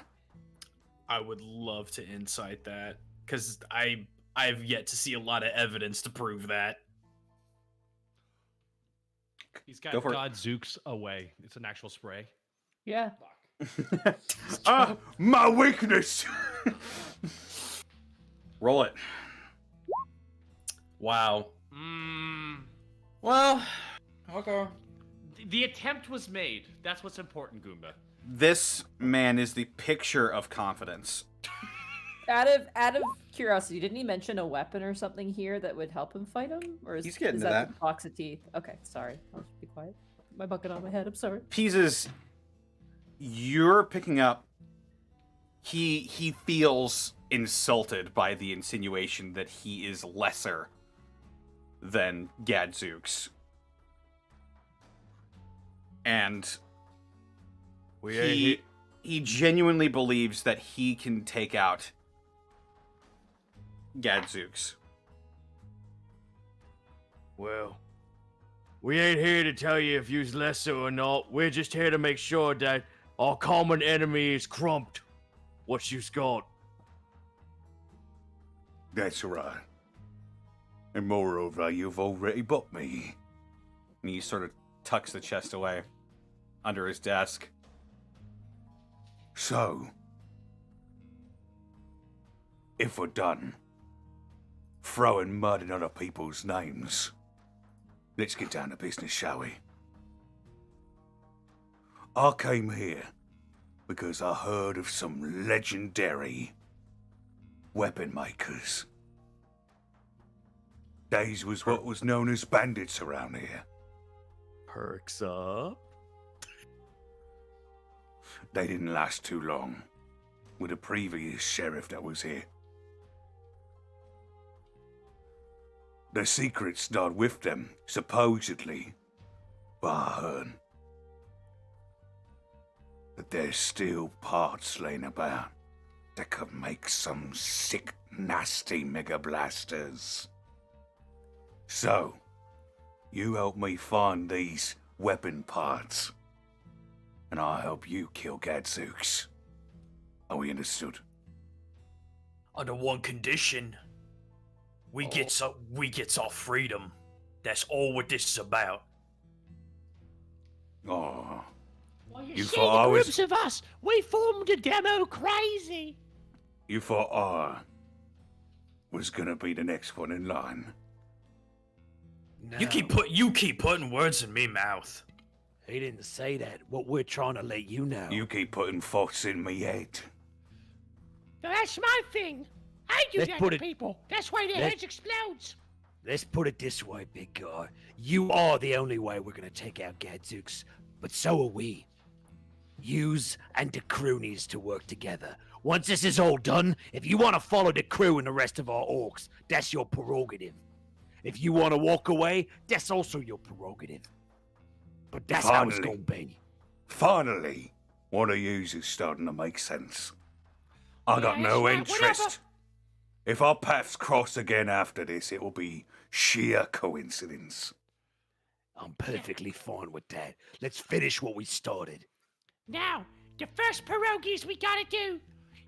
I would love to insight that, because I've yet to see a lot of evidence to prove that. He's got Go for it. Godzooks away. It's an actual spray. Yeah. My weakness! Roll it. Wow. Well, okay. The attempt was made. That's what's important, Goomba. This man is the picture of confidence. Out of curiosity, didn't he mention a weapon or something here that would help him fight him? Or is, He's getting is to that. the box of teeth? Okay, sorry. I'll just be quiet. My bucket on my head. I'm sorry. Peezes, you're picking up. He feels insulted by the insinuation that he is lesser than Gadzooks. And he genuinely believes that he can take out Gadzooks. Well, we ain't here to tell you if you's lesser or not. We're just here to make sure that our common enemy is crumped. What you's got. That's right. And moreover, you've already bought me. And he sort of tucks the chest away under his desk. So, if we're done throwing mud in other people's names, let's get down to business, shall we? I came here because I heard of some legendary weapon makers. These was what was known as bandits around here. Perks up. They didn't last too long with the previous sheriff that was here. The secrets died with them, supposedly, but I heard that there's still parts laying about that could make some sick, nasty mega blasters. So, you help me find these weapon parts, and I'll help you kill Gadzooks. Are we understood? Under one condition. We gets our freedom. That's all what this is about. Oh. Well, You you see thought I the was- groups of us. We formed a demo crazy. You thought I was gonna be the next one in line? No. You keep putting words in me mouth. He didn't say that. What we're trying to let you know. You keep putting thoughts in me head. Now, that's my thing. I do Let's that put to it- people. That's why their let's- heads explodes. Let's put it this way, big guy. You are the only way we're gonna take out Gadzooks, but so are we. Yous and the crew needs to work together. Once this is all done, if you want to follow the crew and the rest of our orcs, that's your prerogative. If you want to walk away, that's also your prerogative. But that's how it's Finally. gonna be. Finally, one of yous is starting to make sense. I got Yeah, no that's right, whatever. interest. If our paths cross again after this, it will be sheer coincidence. I'm perfectly fine with that. Let's finish what we started. Now, the first pierogies we gotta do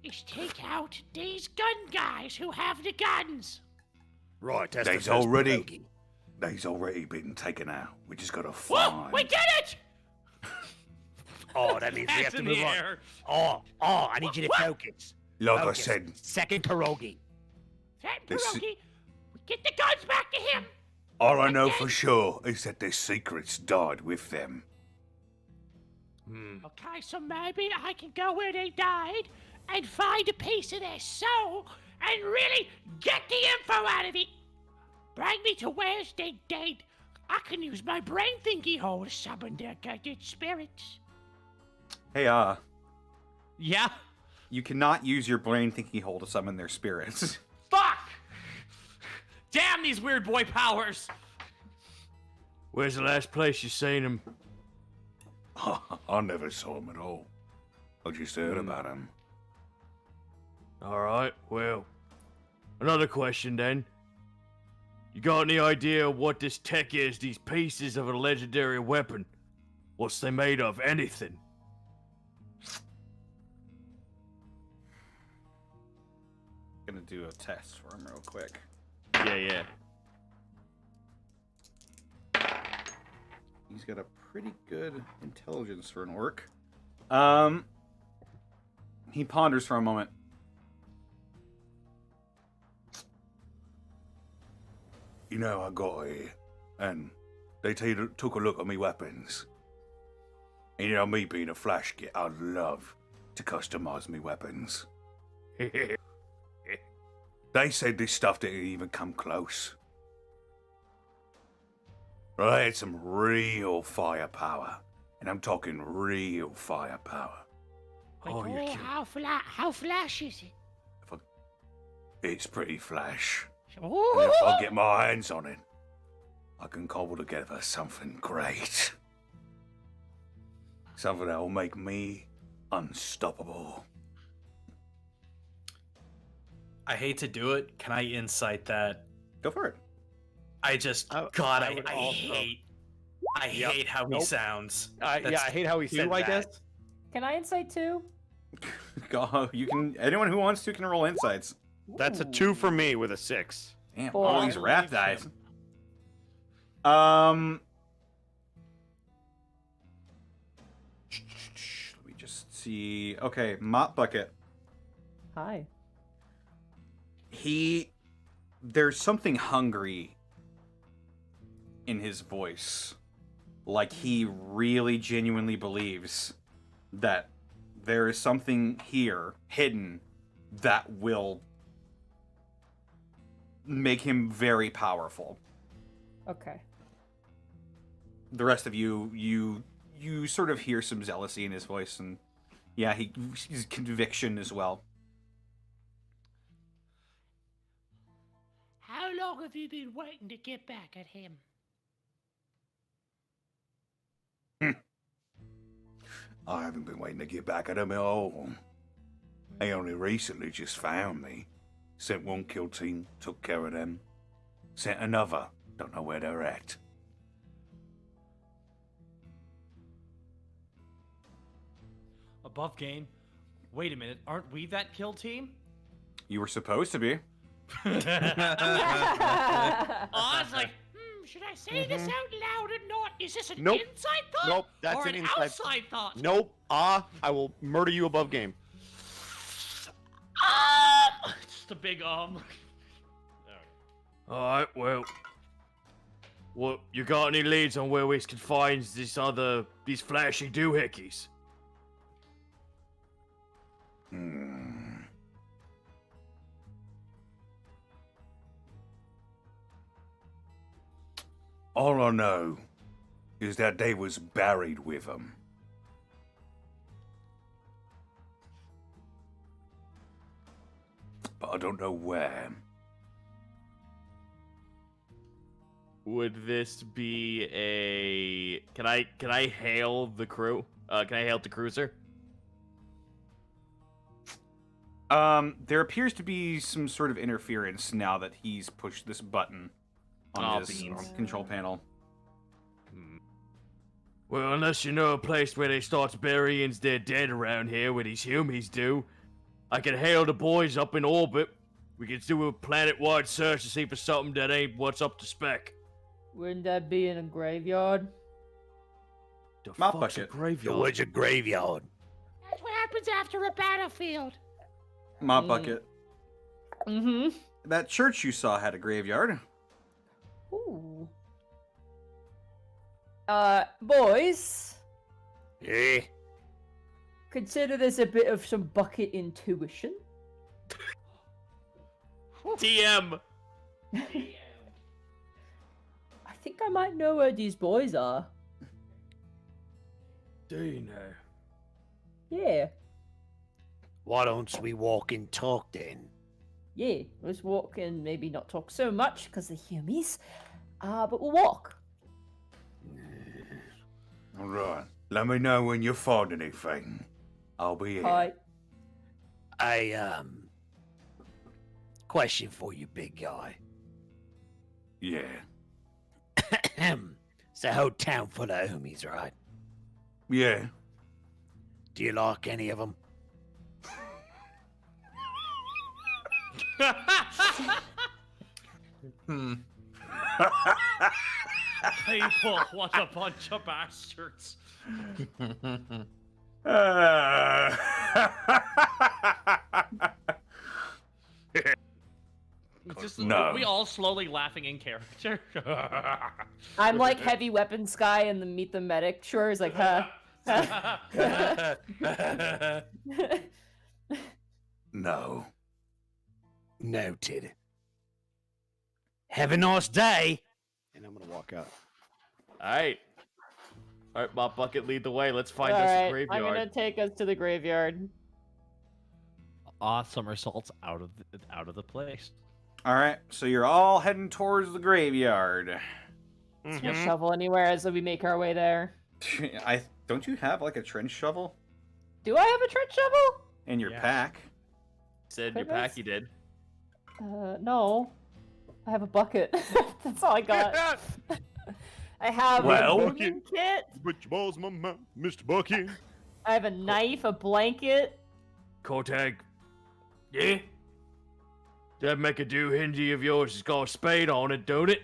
is take out these gun guys who have the guns. Right, that's They's the first already, pierogi. they's already been taken out. We just gotta Whoa, find. we did it! Oh, that means we have Hands to in move the on. air. Oh, I need you to focus. Like I Focus. said, Second pierogi. Pierogi, get the guns back to him. All I know for sure is that their secrets died with them. Okay, so maybe I can go where they died and find a piece of their soul and really get the info out of it. Bring me to where they dead. I can use my brain thingy hole to summon their dead spirits. Hey, Yeah. you cannot use your brain thinking hole to summon their spirits. Fuck! Damn these weird boy powers! Where's the last place you seen him? I never saw him at all. I just heard about him. All right, well, another question then. You got any idea what this tech is, these pieces of a legendary weapon? What's they made of? Anything? Gonna do a test for him real quick. Yeah. He's got a pretty good intelligence for an orc. He ponders for a moment. You know, I got here, and they took a look at me weapons. And you know, me being a flash kit, I'd love to customize me weapons. They said this stuff didn't even come close. But I had some real firepower, and I'm talking real firepower. How flash is it? It's pretty flash. Ooh. And if I get my hands on it, I can cobble together something great. Something that will make me unstoppable. I hate to do it. Can I insight that? Go for it. I just, God, I hate how he sounds. I hate how he said that. I guess. Can I insight too? Go. You can. Anyone who wants to can roll insights. That's a 2 for me with a 6. Damn, Four. all these rat dice. Let me just see. Okay, Mop Bucket. Hi. There's something hungry in his voice. Like he really genuinely believes that there is something here hidden that will make him very powerful. Okay. The rest of you sort of hear some jealousy in his voice, and yeah, he's conviction as well. How long have you been waiting to get back at him? I haven't been waiting to get back at him at all. They only recently just found me. Sent one kill team, took care of them. Sent another, don't know where they're at. Above game. Wait a minute, aren't we that kill team? You were supposed to be. Oh, I was like, Should I say this out loud or not? Is this an Nope. inside thought? Nope, that's or an an inside. outside thought. Nope. I will murder you above game. Just a big All right, well, what you got any leads on where we can find these flashy doohickeys? All I know is that they was buried with them. But I don't know where. Would this be a? Can I hail the crew? Can I hail the cruiser? There appears to be some sort of interference now that he's pushed this button on his control panel. Well, unless you know a place where they start burying their dead around here, where these humies do, I can hail the boys up in orbit. We can do a planet-wide search to see for something that ain't what's up to spec. Wouldn't that be in a graveyard? The Mop fuck's a bucket. graveyard? What's a graveyard? That's what happens after a battlefield. Mop bucket. Mm-hmm. that church you saw had a graveyard. Ooh. Boys. Eh? Consider this a bit of some bucket intuition. TM. I think I might know where these boys are. Do you know? Yeah. Why don't we walk and talk then? Yeah, let's walk and maybe not talk so much because they're humies. But we'll walk. All right. Let me know when you find anything. I'll be here. Hi. Question for you, big guy. Yeah. It's a whole town full of homies, right? Yeah. Do you like any of them? People, what a bunch of bastards. Just, No. We all slowly laughing in character. I'm like heavy weapons guy in the Meet the Medic. Sure, he's like, huh? No. Noted. Have a nice day. And I'm gonna walk out. Alright. Alright, Mop Bucket, lead the way. Let's find All us a right, graveyard. I'm gonna take us to the graveyard. Somersaults out of the place. All right, so you're all heading towards the graveyard. Is there a shovel anywhere as we make our way there? Don't you have like a trench shovel Do I have a trench shovel? in your pack? Said your pack you did. No. I have a bucket. That's all I got. I have Well- a cooking kit. Put your balls in my mouth, Mr. Bucky. I have a knife, a blanket. Kortag. Yeah? That Mekkboy Hindi of yours has got a spade on it, don't it?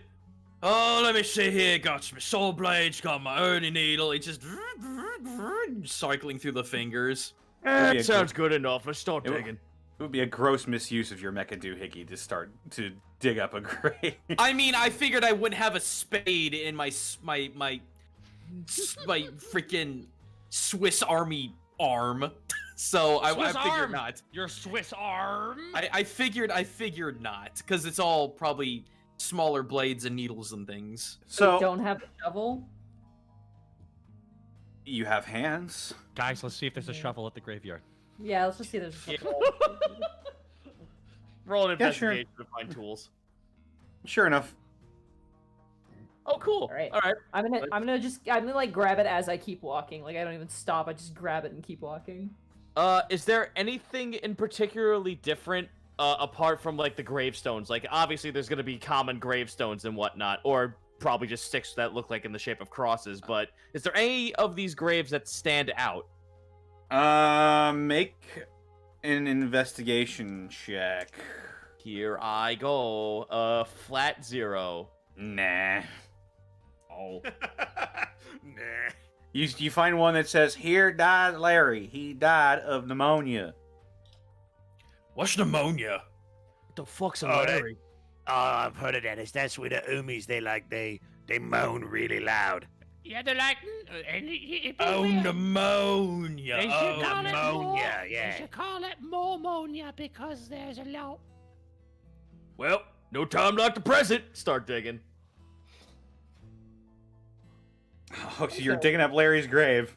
Oh, let me see here. Got some saw blades, got my Ernie needle. It's just cycling through the fingers. Yeah, That sounds good enough. Let's start It would- digging. It would be a gross misuse of your Mekkboy to start to dig up a grave. I mean, I figured I wouldn't have a spade in my freaking Swiss Army arm, so I figured not. Your Swiss arm. I figured not, because it's all probably smaller blades and needles and things. So I don't have a shovel. you have hands. Guys, let's see if there's a shovel at the graveyard. Yeah, let's just see there's a shovel. Roll an Yeah, sure. investigation to find tools. Sure enough. Oh, cool. All right. All right. I'm gonna like grab it as I keep walking. Like I don't even stop. I just grab it and keep walking. Is there anything in particularly different apart from like the gravestones? Like obviously there's gonna be common gravestones and whatnot, or probably just sticks that look like in the shape of crosses. But is there any of these graves that stand out? Make an investigation check. Here I go. Flat 0. Nah. Oh. Nah. You find one that says, "Here died Larry. He died of pneumonia." What's pneumonia? What the fuck's a Oh, Larry? I've heard of that. That's where the homies, they moan really loud. Yeah, they're like, Oh, pneumonia. They Oh, should call it pneumonia, They yeah. should call it pneumonia because there's a lot. Well, no time like the present. Start digging. Oh, so you're digging up Larry's grave.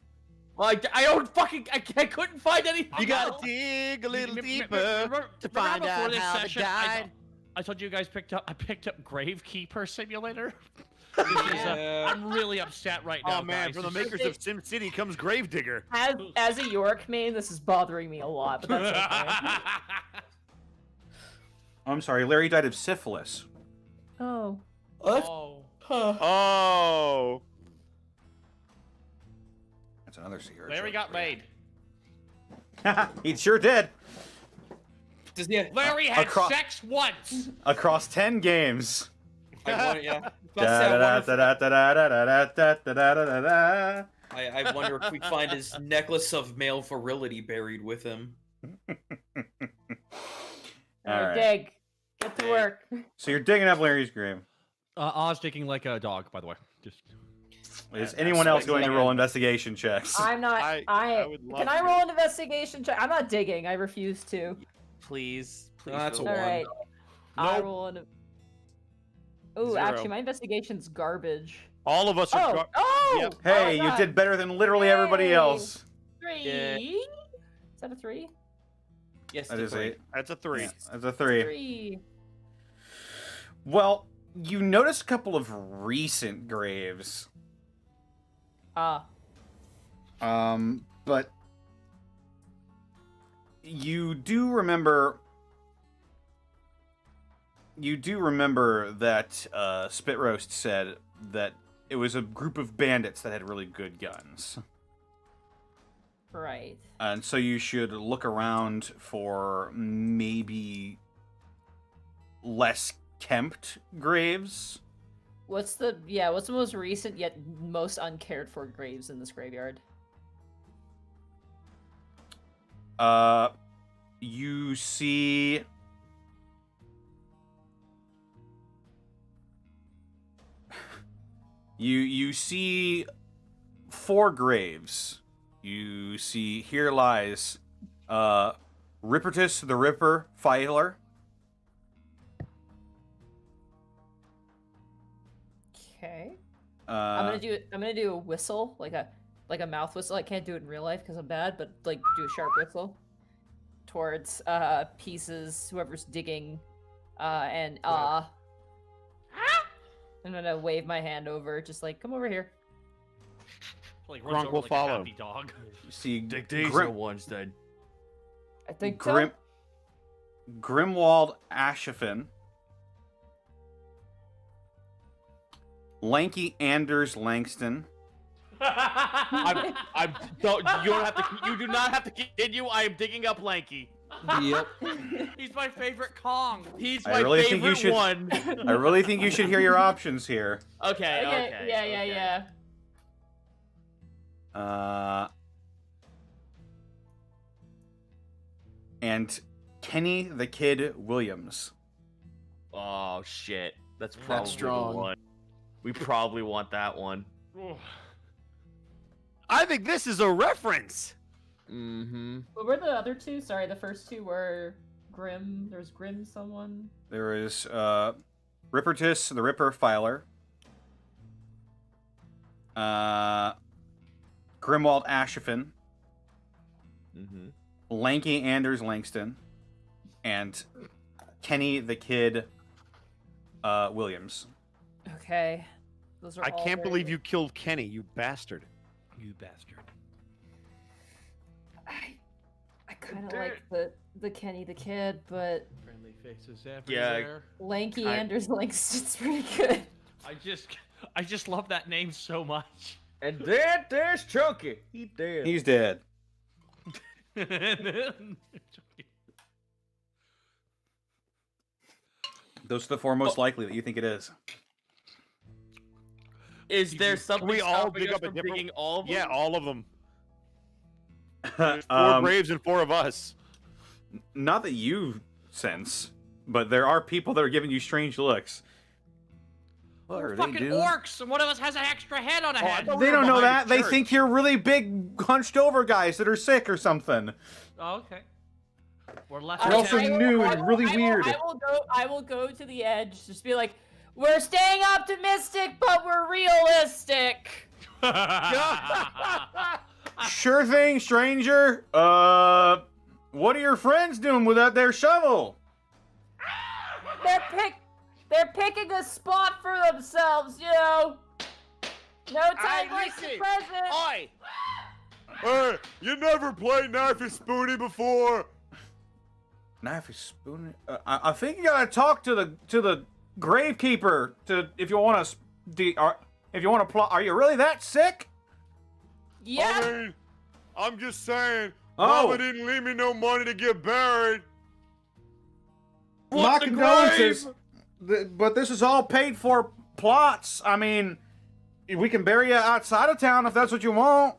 Well, I don't fucking I couldn't find anything. You gotta dig a little deeper to find before out this how session, they died. I told you guys I picked up Gravekeeper Simulator. This is, I'm really upset right now. Oh man, guys. from the This is- makers of SimCity comes Gravedigger. As a York main, this is bothering me a lot, but that's okay. I'm sorry, Larry died of syphilis. Oh. Oh. Oh. That's another secret. Larry got laid. He sure did. Does he? Larry had Across- sex once. Across 10 games. Yeah. Da-da-da-da-da-da-da-da-da-da-da-da. I wonder if we find his necklace of male virility buried with him. All right. Dig. Get to work. So you're digging up Larry's grave. Oz digging like a dog, by the way. Just. Is anyone else going to roll investigation checks? I'm not. Can I roll an investigation check? I'm not digging. I refuse to. Please. That's a All one. right. I Nope. roll an. Ooh, Zero. actually, my investigation's garbage. All of us are. Yep. Hey, you did better than literally everybody else. 3. Yeah. Is that a 3? Yes, That is a. That's a 3. That's a 3. 3. Well, you notice a couple of recent graves. Ah. But you do remember that Spit Roast said that it was a group of bandits that had really good guns. Right. And so you should look around for maybe less kempt graves. What's the most recent yet most uncared for graves in this graveyard? You see you see 4 graves. You see here lies Rippertus the Ripper Filer. Okay. I'm gonna do a whistle, like a mouth whistle. I can't do it in real life because I'm bad, but like do a sharp whistle towards Peezes, whoever's digging, and I'm gonna wave my hand over, just like come over here. Like Gronk will follow. Happy dog. You see Dick these Grim- ones then. I think Grimwald Ashafin. Lanky Anders Langston. You do not have to continue. I am digging up Lanky. Yep. He's my favorite Kong. He's I my really favorite think you should- one. I really think you should hear your options here. Okay. Yeah. And Kenny the Kid Williams. Oh shit. That's probably That's strong. the one. We probably want that one. I think this is a reference. Mm-hmm. What were the other two? Sorry, the first two were Grim. There's Grim someone. There is Rippertus the Ripper Filer. Grimwald Ashafin. Mm-hmm. Lanky Anders Langston. And Kenny the Kid Williams. Okay. Those are I all can't very- believe you killed Kenny, you bastard. You bastard. I kind of like the Kenny the Kid, but Friendly faces Yeah. everywhere. Lanky Anders Langston's pretty good. I just love that name so much. And there's Chunky. He dead. He's dead. Those are the 4 most likely that you think it is. Is there something we all stopping dig us up a from different- digging all of them? Yeah, all of them. There's 4 graves and 4 of us. Not that you sense, but there are people that are giving you strange looks. What We're are they fucking doing? orcs, and one of us has an extra head on a head. They don't know that. They think you're really big, hunched over guys that are sick or something. Oh, okay. We're left. They're also new and really weird. I will go to the edge. Just be like, we're staying optimistic, but we're realistic. Sure thing, stranger. What are your friends doing without their shovel? They're picking a spot for themselves, you know. No time like the present. Oi! Hey, you never played Knife and Spoony before? Knife is spoon. I think you gotta talk to the gravekeeper if you want to plot. Are you really that sick? Yeah. I mean, I'm just saying. Oh. Mama didn't leave me no money to get buried. My condolences. But this is all paid for plots. I mean, we can bury you outside of town if that's what you want.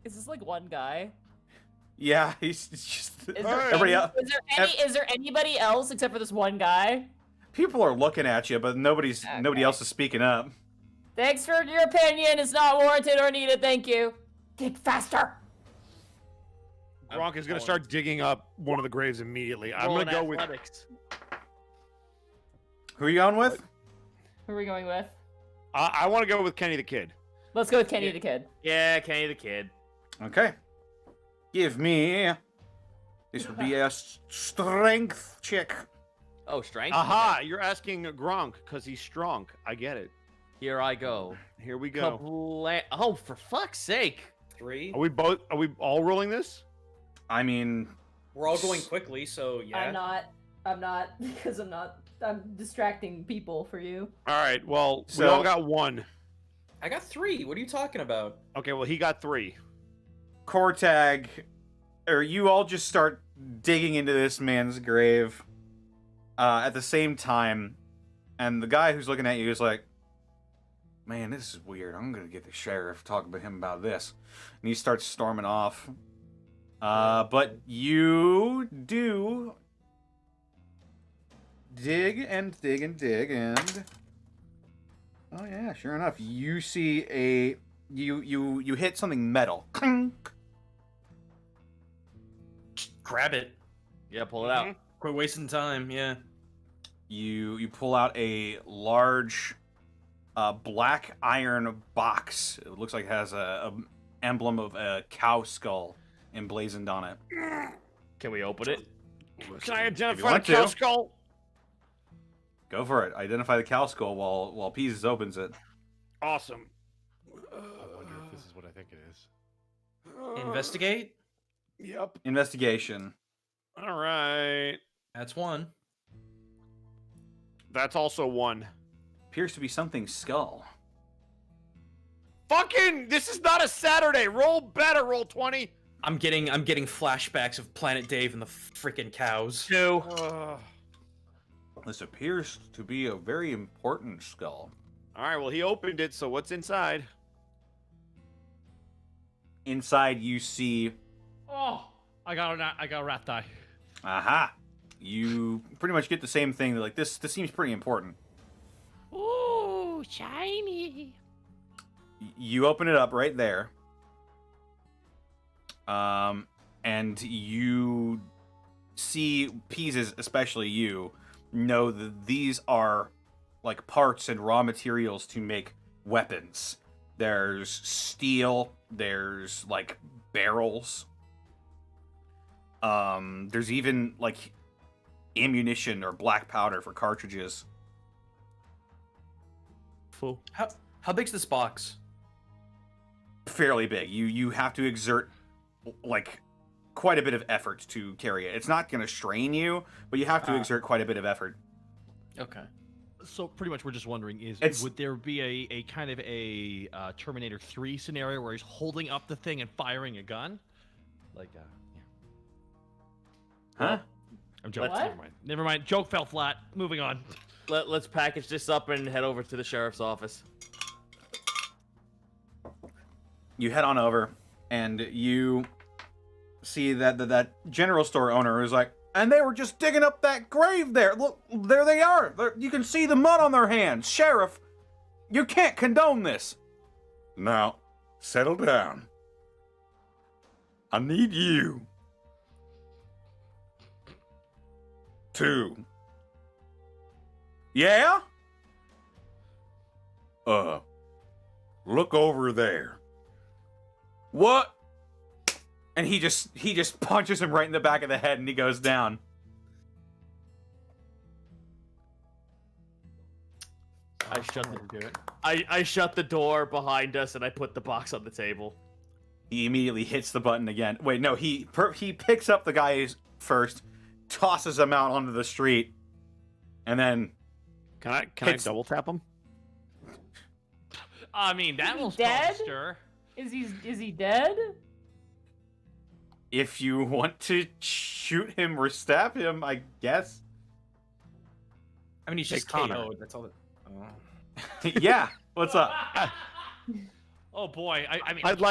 Is this like one guy? Yeah, he's just Is everybody else. is there anybody else except for this one guy? People are looking at you, but nobody else is speaking up. Thanks for your opinion. It's not warranted or needed. Thank you. Dig faster. Gronk is going to start digging up one of the graves immediately. I'm going to go with. Who are you going with? Who are we going with? I want to go with Kenny the Kid. Let's go with Kenny the Kid. Yeah, Kenny the Kid. Okay. Give me. This would be a strength check. Oh, strength? Aha! Okay. You're asking Gronk because he's strong. I get it. Here I go. Here we go. Oh, for fuck's sake. 3. Are we all rolling this? I mean, We're all going quickly, so yeah. I'm not because I'm distracting people for you. All right. Well, we So- all got 1. I got 3. What are you talking about? Okay. Well, he got 3. Kortag, or you all just start digging into this man's grave at the same time, and the guy who's looking at you is like, man, this is weird. I'm gonna get the sheriff, talk about him about this. And he starts storming off. But you do dig and dig and dig, and oh yeah, sure enough, you see a you hit something metal. Grab it. Yeah, pull it out. Quit wasting time, yeah. You pull out a large black iron box. It looks like it has a emblem of a cow skull emblazoned on it. Can we open it? Can I identify the want cow to. skull? Go for it. Identify the cow skull while Peezes opens it. Awesome. I wonder if this is what I think it is. Investigate? Yep. Investigation. All right. That's 1. That's also 1. Appears to be something skull. Fucking! This is not a Saturday. Roll better. Roll 20. I'm getting flashbacks of Planet Dave and the freaking cows. 2. This appears to be a very important skull. All right. Well, he opened it. So what's inside? Inside, you see. Oh, I got a rat die. Aha! You pretty much get the same thing. Like this seems pretty important. Ooh, shiny. You open it up right there. And you see Peezes, especially you, know that these are like parts and raw materials to make weapons. There's steel, there's like barrels. There's even like ammunition or black powder for cartridges. Full. How big's this box? Fairly big. You have to exert like quite a bit of effort to carry it. It's not going to strain you, but you have to exert quite a bit of effort. Okay. So pretty much we're just wondering would there be a kind of a Terminator 3 scenario where he's holding up the thing and firing a gun? Like, yeah. Huh? I'm joking. What? Never mind. Joke fell flat. Moving on. Let's package this up and head over to the sheriff's office. You head on over, and you see that general store owner is like, and they were just digging up that grave there. Look, there they are. You can see the mud on their hands. Sheriff, you can't condone this. Now, settle down. I need you to. Yeah? Look over there. What? And he just punches him right in the back of the head, and he goes down. I shut the door behind us and I put the box on the table. He immediately hits the button again. Wait, no, he picks up the guy first, tosses him out onto the street, and then Can I double tap him? I mean, that will dead? stir. Is he dead? if you want to shoot him or stab him, I guess. I mean, he's just KO'd. That's all. Yeah. What's up? Oh boy, I mean, I'd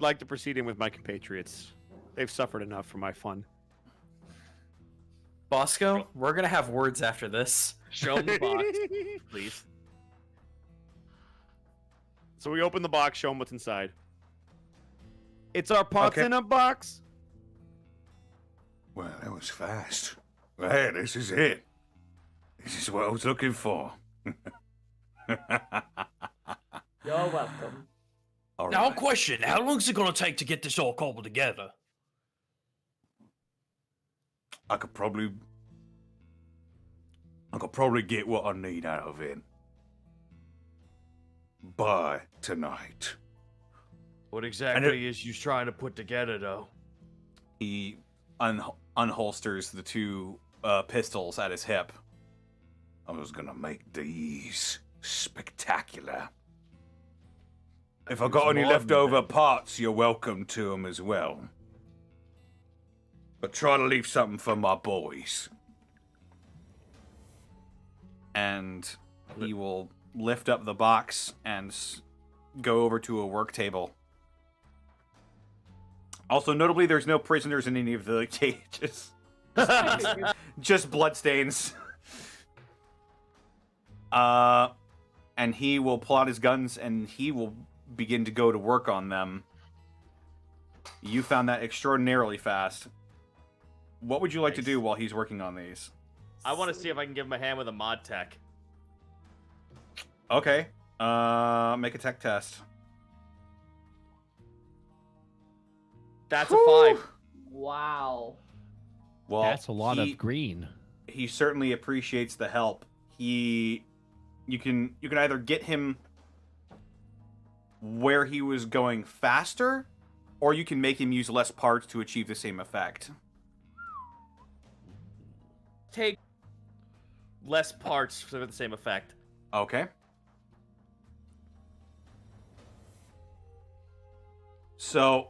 like to proceed in with my compatriots. They've suffered enough for my fun. Bosco, we're gonna have words after this. Show him the box, please. So we open the box, show them what's inside. It's our pots Okay. in a box. Well, that was fast. Well, hey, this is it. This is what I was looking for. You're welcome. All Now, right. question: how long is it gonna take to get this all cobbled together? I could probably get what I need out of it by tonight. What exactly is you trying to put together, though? He unholsters the two pistols at his hip. I was gonna make these spectacular. If I got any leftover parts, you're welcome to them as well. But try to leave something for my boys. And he will lift up the box and go over to a work table. Also, notably, there's no prisoners in any of the cages. Just bloodstains. And he will pull out his guns and he will begin to go to work on them. You found that extraordinarily fast. What would you like to do while he's working on these? I want to see if I can give him a hand with a mod tech. Okay. Make a tech test. That's a 5. Wow. Well, That's a lot of green. He certainly appreciates the help. You can either get him where he was going faster, or you can make him use less parts to achieve the same effect. Take less parts for the same effect. Okay. So,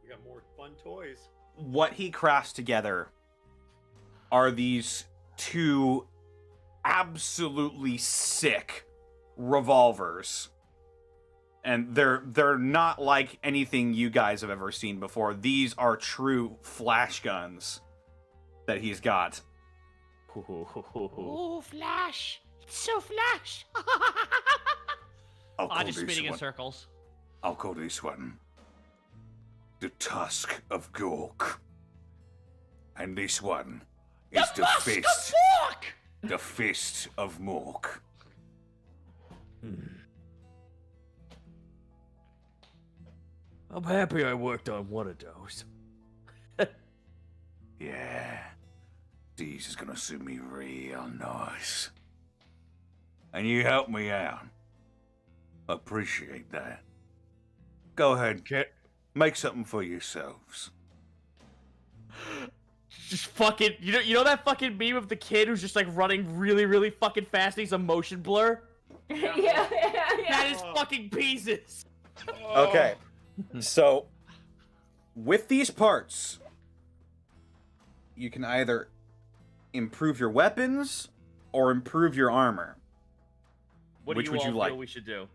We got more fun toys. what he crafts together are these two absolutely sick revolvers. And they're not like anything you guys have ever seen before. These are true flash guns that he's got. Oh, Flash! It's so Flash! I'll call Just this spinning in one. circles. I'll call this one the Tusk of Gronk. And this one is the Fist. The Fist of Mork. I'm happy I worked on one of those. Yeah. These is gonna suit me real nice. And you helped me out. Appreciate that. Go ahead, make something for yourselves. Just fucking, you know that fucking meme of the kid who's just like running really, really fucking fast and he's a motion blur? Yeah. That is fucking Peezes. Okay. So, with these parts, you can either improve your weapons or improve your armor. What Which do would you you all like? feel we should do?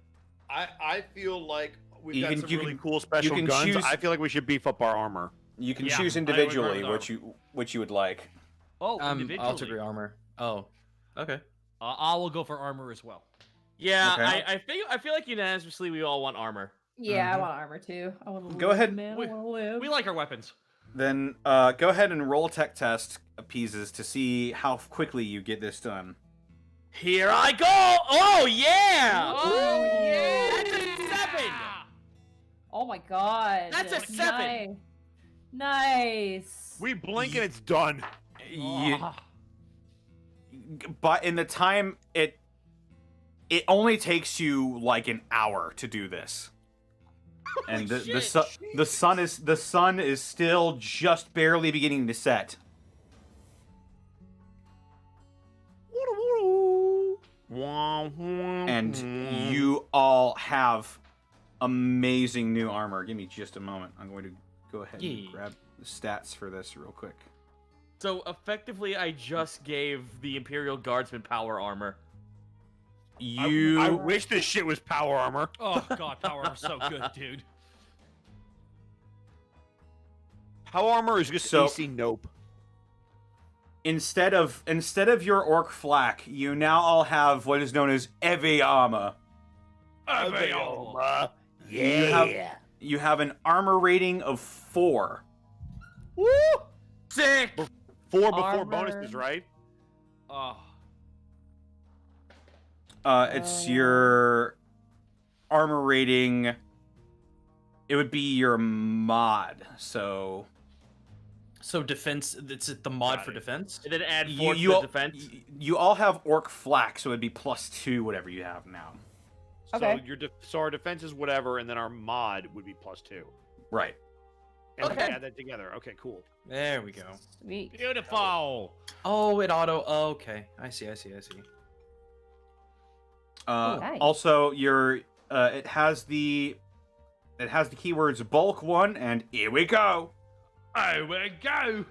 I feel like we've You got can- some you really can- cool special can guns. choose- I feel like we should beef up our armor. You can Yeah, choose I would agree individually with which you would like. Oh, individually. Alter armor. Oh, okay. I will go for armor as well. Yeah, Okay. I feel like unanimously we all want armor. Yeah, I want armor too. I want to Go live, ahead. man. I We- want to live. We like our weapons. Then go ahead and roll a tech test, Peezes, to see how quickly you get this done. Here I go! Oh yeah! Oh, yeah! That's a 7! Oh my god. That's a 7. Nice. We blink and it's done. You, Ah. but in the time it only takes you like an hour to do this. And the sun is still just barely beginning to set. And you all have amazing new armor. Give me just a moment. I'm going to go ahead and Yeah. grab the stats for this real quick. So effectively, I just gave the Imperial Guardsman power armor. I wish this shit was power armor. Oh god, power armor's so good, dude. How armor is just AC nope? Instead of your orc flak, you now all have what is known as heavy armor. Heavy armor. Yeah. You have an armor rating of 4. Woo! Sick. 4 before bonuses, right? Oh. It's your armor rating. It would be your mod. So defense. It's the mod for defense. And then add 4 to the defense. You all have orc flak, so it'd be +2 whatever you have now. Okay. So our defense is whatever, and then our mod would be +2. Right. And we Okay. add that together. Okay, cool. There we go. Sweet. Beautiful. Oh, it auto. Oh, okay. I see. Nice. Also, your it has the keywords bulk 1 and here we go. Oh, we go.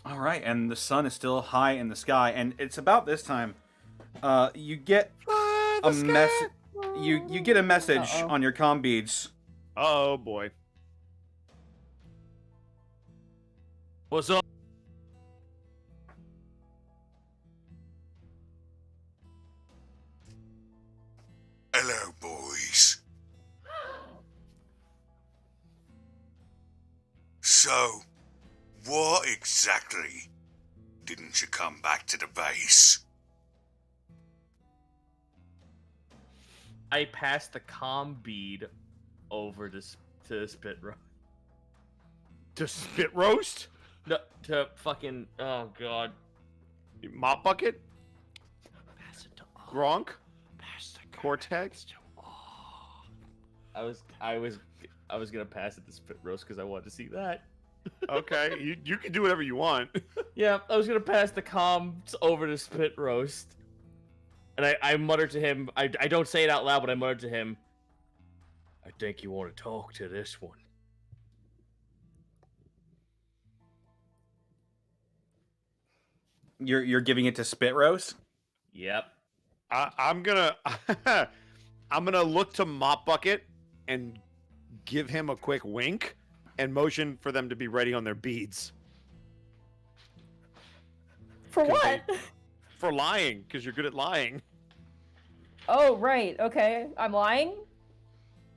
All right, and the sun is still high in the sky, and it's about this time. You get a message. You get a message on your comm beads. Oh boy. What's up? Hello, boys. So, what exactly didn't you come back to the base? I passed the comm bead over to spit roast. To spit roast? No, to fucking oh god. Mop bucket? Gronk? Cortex? I was gonna pass it to spit roast because I wanted to see that. Okay, you can do whatever you want. Yeah, I was gonna pass the comms over to spit roast. And I muttered to him, I don't say it out loud, but I muttered to him, I think you want to talk to this one. You're giving it to Spit Roast? Yep. I'm gonna look to Mop Bucket and give him a quick wink and motion for them to be ready on their beads. For what? For lying, because you're good at lying. Oh, right. Okay. I'm lying?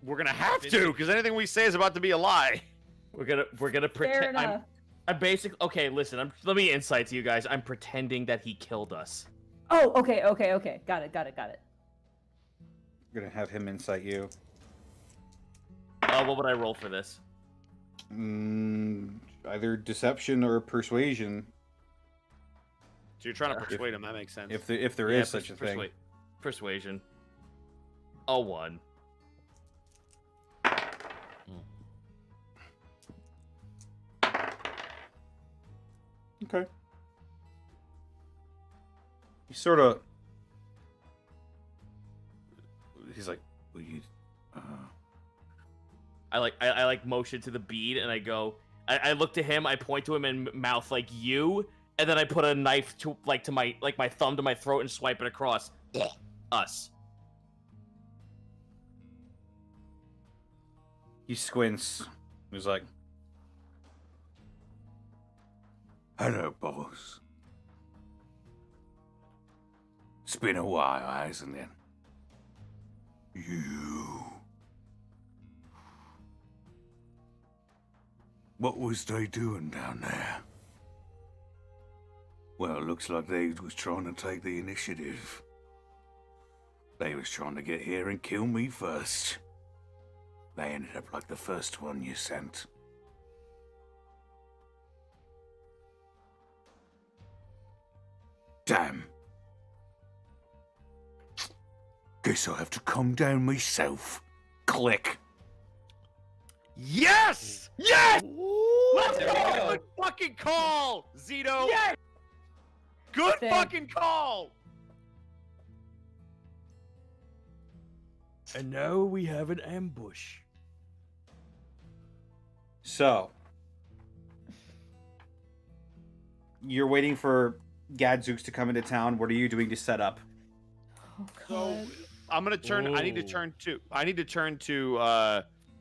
We're gonna have to, because anything we say is about to be a lie. We're gonna Fair pretend. enough. I'm basically okay. Listen, let me insight to you guys. I'm pretending that he killed us. Oh, okay. Got it. We're gonna have him incite you. What would I roll for this? Either deception or persuasion. So you're trying to persuade him. That makes sense. If there is such a thing. Persuasion. A 1. Okay. He sort of. He's like, "Will you?" I like motion to the bead, and I go. I look to him. I point to him and mouth like you, and then I put a knife to my thumb to my throat and swipe it across. Us. He squints. He's like, Hello, boss. It's been a while, hasn't it? You. What was they doing down there? Well, it looks like they was trying to take the initiative. They was trying to get here and kill me first. They ended up like the first one you sent. Damn. Guess I'll have to calm down myself. Click. Yes! Yes! Let's go! Good fucking call, Zito! Yes! Good Sick. fucking call! And now we have an ambush. so. You're waiting for Gadzooks to come into town. What are you doing to set up? Oh, God. I'm gonna turn. I need to turn to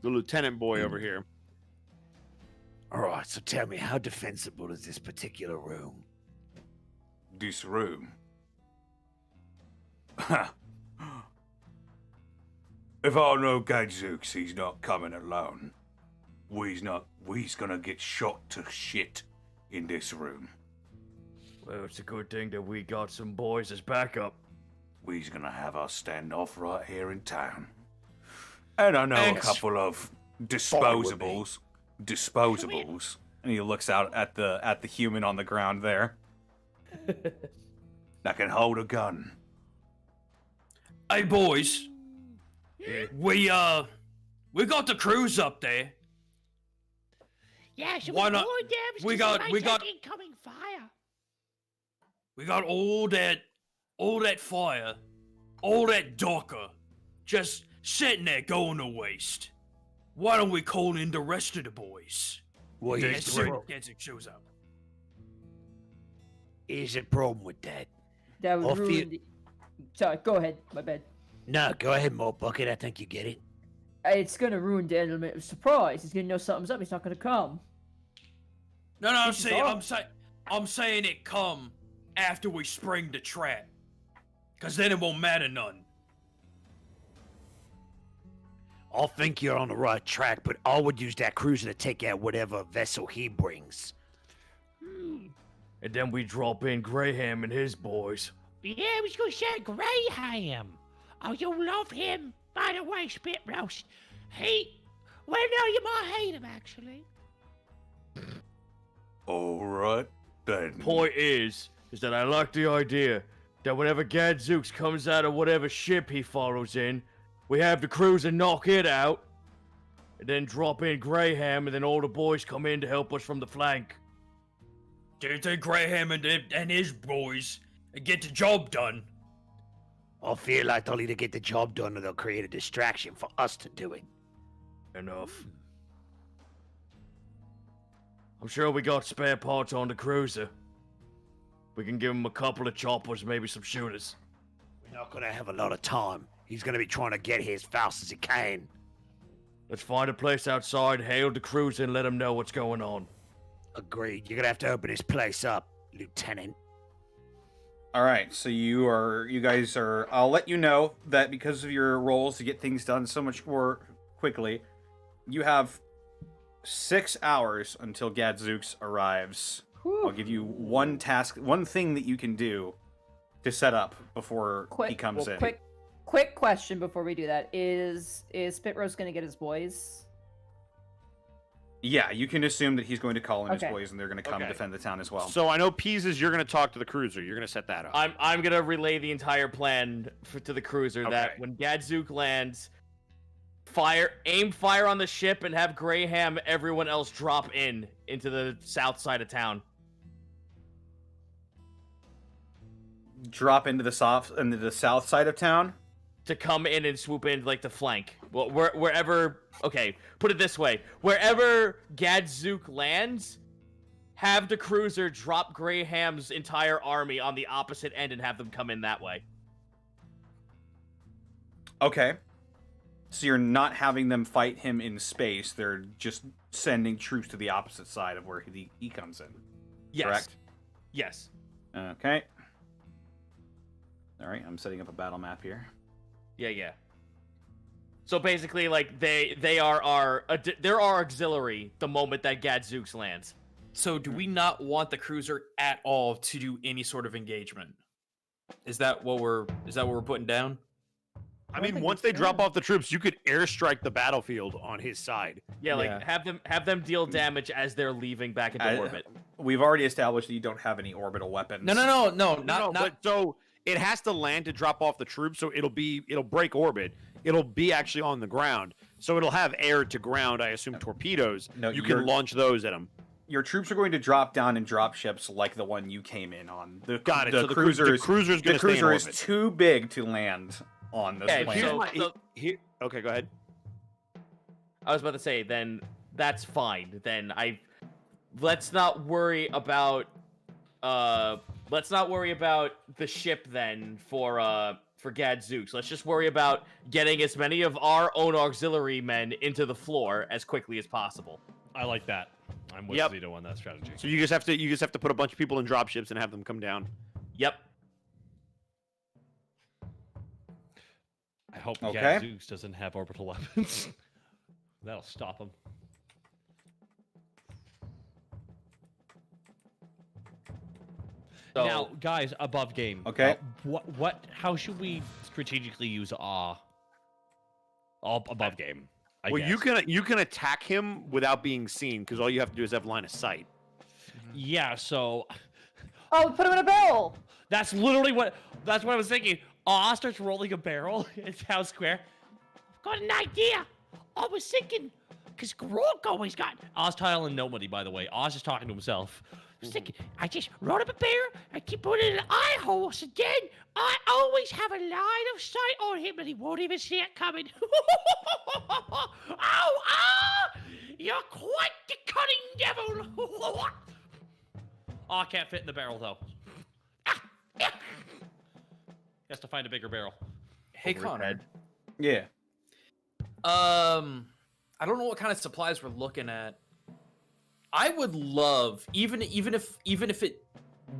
the lieutenant boy over here. All right, so tell me, how defensible is this particular room? This room. If I know Gadzooks, he's not coming alone. We's gonna get shot to shit in this room. Well, it's a good thing that we got some boys as backup. We's gonna have our standoff right here in town. And I know a couple of disposables. And he looks out at the human on the ground there. That can hold a gun. Hey, boys. We got the crews up there. Yeah, so Why not? We got incoming fire. We got all that fire, all that darker, just sitting there going to waste. Why don't we call in the rest of the boys? Well, Gets it shows up. Here's a problem with that. That would I'll ruin feel- the... Sorry, go ahead. My bad. No, go ahead, Malt Bucket. I think you get it. It's gonna ruin the element of surprise. He's gonna know something's up. He's not gonna come. No, I'm saying it come after we spring the trap. Cause then it won't matter none. I think you're on the right track, but I would use that cruiser to take out whatever vessel he brings. And then we drop in Graham and his boys. Yeah, I was gonna say Graham. Oh, you'll love him. By the way, Spit Roast. Well, no, you might hate him, actually. Alright, then. Point is that I like the idea that whenever Gadzooks comes out of whatever ship he follows in, we have the cruiser knock it out, and then drop in Graham, and then all the boys come in to help us from the flank. Do you think Graham and his boys get the job done? I feel like they'll either get the job done or they'll create a distraction for us to do it. Enough. I'm sure we got spare parts on the cruiser. We can give him a couple of choppers, maybe some shooters. We're not gonna have a lot of time. He's gonna be trying to get here as fast as he can. Let's find a place outside, hail the cruiser, and let him know what's going on. Agreed. You're gonna have to open this place up, Lieutenant. All right, so you guys are. I'll let you know that because of your roles to get things done so much more quickly, you have 6 hours until Gadzooks arrives. I'll give you one task, one thing that you can do to set up before he comes in. Quick question before we do that: Is Spit Roast gonna get his boys? Yeah, you can assume that he's going to call in Okay. his boys, and they're going to come defend the town as well. So I know Peezes, you're going to talk to the cruiser. You're going to set that up. I'm gonna relay the entire plan to the cruiser that Okay. when Gadzook lands, aim fire on the ship and have Graham everyone else drop into the south side of town. Drop into the south side of town to come in and swoop in like the flank. Well, wherever. Okay, put it this way: wherever Gadzook lands, have the cruiser drop Graham's entire army on the opposite end and have them come in that way. Okay. So you're not having them fight him in space. They're just sending troops to the opposite side of where he comes in. Yes. Correct? Yes. Okay. All right, I'm setting up a battle map here. Yeah. So basically, like they're our auxiliary the moment that Gadzooks lands. So do we not want the cruiser at all to do any sort of engagement? Is that what we're putting down? I mean, once they drop off the troops, you could airstrike the battlefield on his side. Yeah, like have them deal damage as they're leaving back into orbit. We've already established that you don't have any orbital weapons. No, Not. But so it has to land to drop off the troops, so it'll break orbit. It'll be actually on the ground, so it'll have air to ground. I assume torpedoes. No, you can launch those at them. Your troops are going to drop down in drop ships like the one you came in on. Got it. The So the cruiser cruiser's gonna the stay in cruiser is orbit. too big to land on this plane. Okay, go ahead. I was about to say, then that's fine. Then let's not worry about the ship then for Gadzooks. Let's just worry about getting as many of our own auxiliary men into the floor as quickly as possible. I like that. I'm with Yep. Zito on that strategy. So you just have to put a bunch of people in dropships and have them come down. Yep. I hope Okay. Gadzooks doesn't have orbital weapons. That'll stop him. So, Now, guys, above game. Okay. How should we strategically use all above game? I Well, guess. you can attack him without being seen because all you have to do is have line of sight. Yeah. So Oh, put him in a barrel. that's literally what I was thinking. Aw starts rolling a barrel in town square. Got an idea. I was thinking, because Gronk always got. Oz tiling nobody, by the way. Oz is talking to himself. I was thinking, I just run up a bear, I keep putting it in an eye hole, so then I always have a line of sight on him and he won't even see it coming. You're quite the cunning devil. Aw can't fit in the barrel, though. He has to find a bigger barrel. Hey, Connor. Yeah. I don't know what kind of supplies we're looking at. I would love, even if it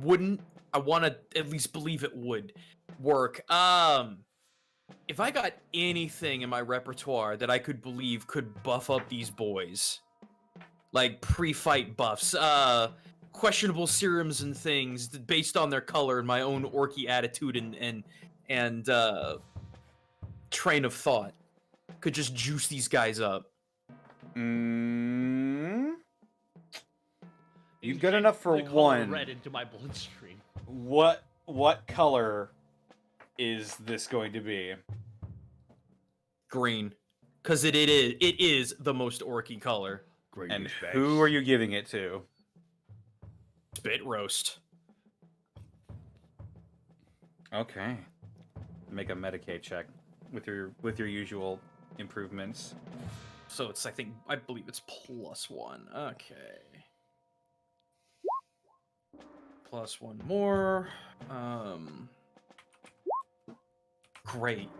wouldn't, I want to at least believe it would work. If I got anything in my repertoire that I could believe could buff up these boys, like pre-fight buffs, questionable serums and things based on their color and my own orky attitude and train of thought, could just juice these guys up. You've got enough for The color one. red into my bloodstream. What color is this going to be? Green, because it is the most orky color. Green And is who best. are you giving it to? Spit roast. Okay. Make a Medicaid check with your usual improvements. So it's I believe it's +1. Okay. +1 more. Great.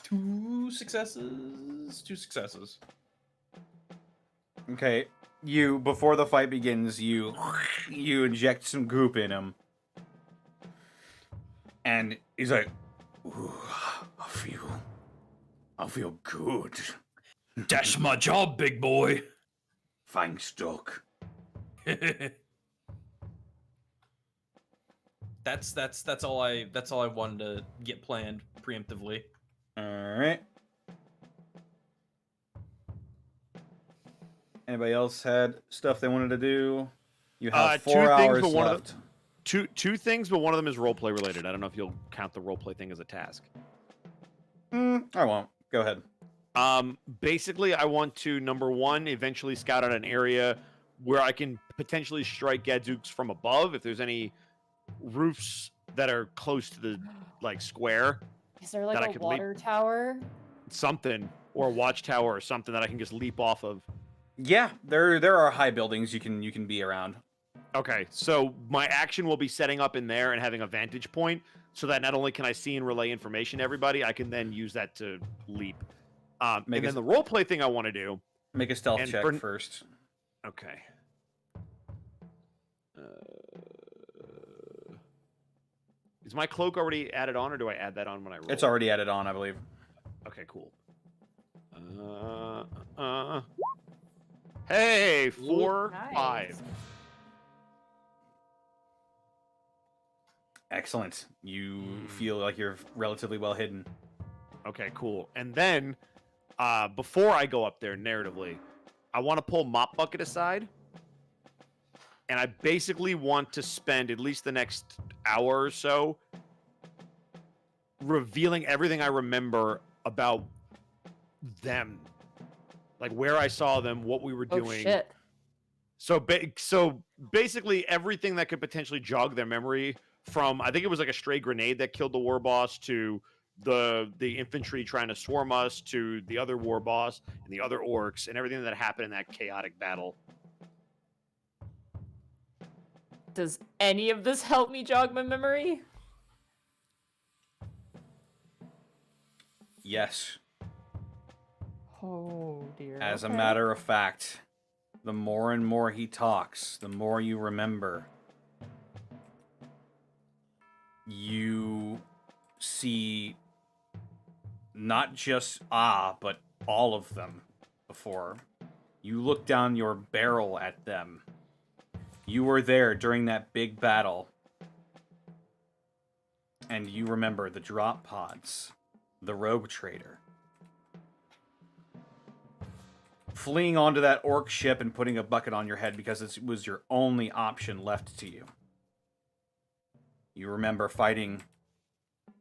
2 successes. Okay. Before the fight begins, you inject some goop in him. And he's like, "Ooh, I feel good. That's my job, big boy. Thanks, Doc. That's all I wanted to get planned preemptively. All right. Anybody else had stuff they wanted to do? You have 4 hours left. Two things, but one of them is roleplay related. I don't know if you'll count the roleplay thing as a task. I won't. Go ahead. Basically, I want to, number one, eventually scout out an area where I can potentially strike Gadzooks from above if there's any roofs that are close to the square. Is there like a water tower? Something, or a watchtower or something that I can just leap off of. Yeah, there are high buildings you can be around. Okay, so my action will be setting up in there and having a vantage point so that not only can I see and relay information to everybody, I can then use that to leap. And then the roleplay thing I want to do. Make a stealth check first. Okay. Is my cloak already added on, or do I add that on when I roll? It's already added on, I believe. Okay, cool. Hey, 4, Nice. 5. Excellent. You feel like you're relatively well hidden. Okay, cool. And then, before I go up there narratively, I want to pull Mop Bucket aside. And I basically want to spend at least the next hour or so revealing everything I remember about them. Like where I saw them, what we were doing. Shit. So basically everything that could potentially jog their memory from, I think it was like a stray grenade that killed the war boss, to the infantry trying to swarm us, to the other war boss and the other orcs and everything that happened in that chaotic battle. Does any of this help me jog my memory? Yes. Oh dear. As a okay. matter of fact, the more and more he talks, the more you remember. You see not just but all of them before. You look down your barrel at them. You were there during that big battle. And you remember the drop pods, the rogue trader, fleeing onto that orc ship and putting a bucket on your head because it was your only option left to you. You remember fighting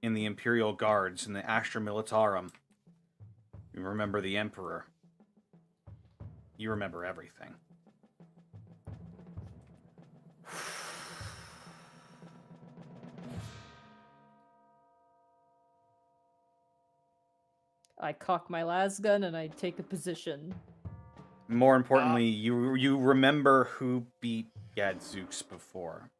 in the Imperial Guards, in the Astra Militarum. You remember the Emperor. You remember everything. I cock my lasgun and I take a position. More importantly, you remember who beat Gadzooks before.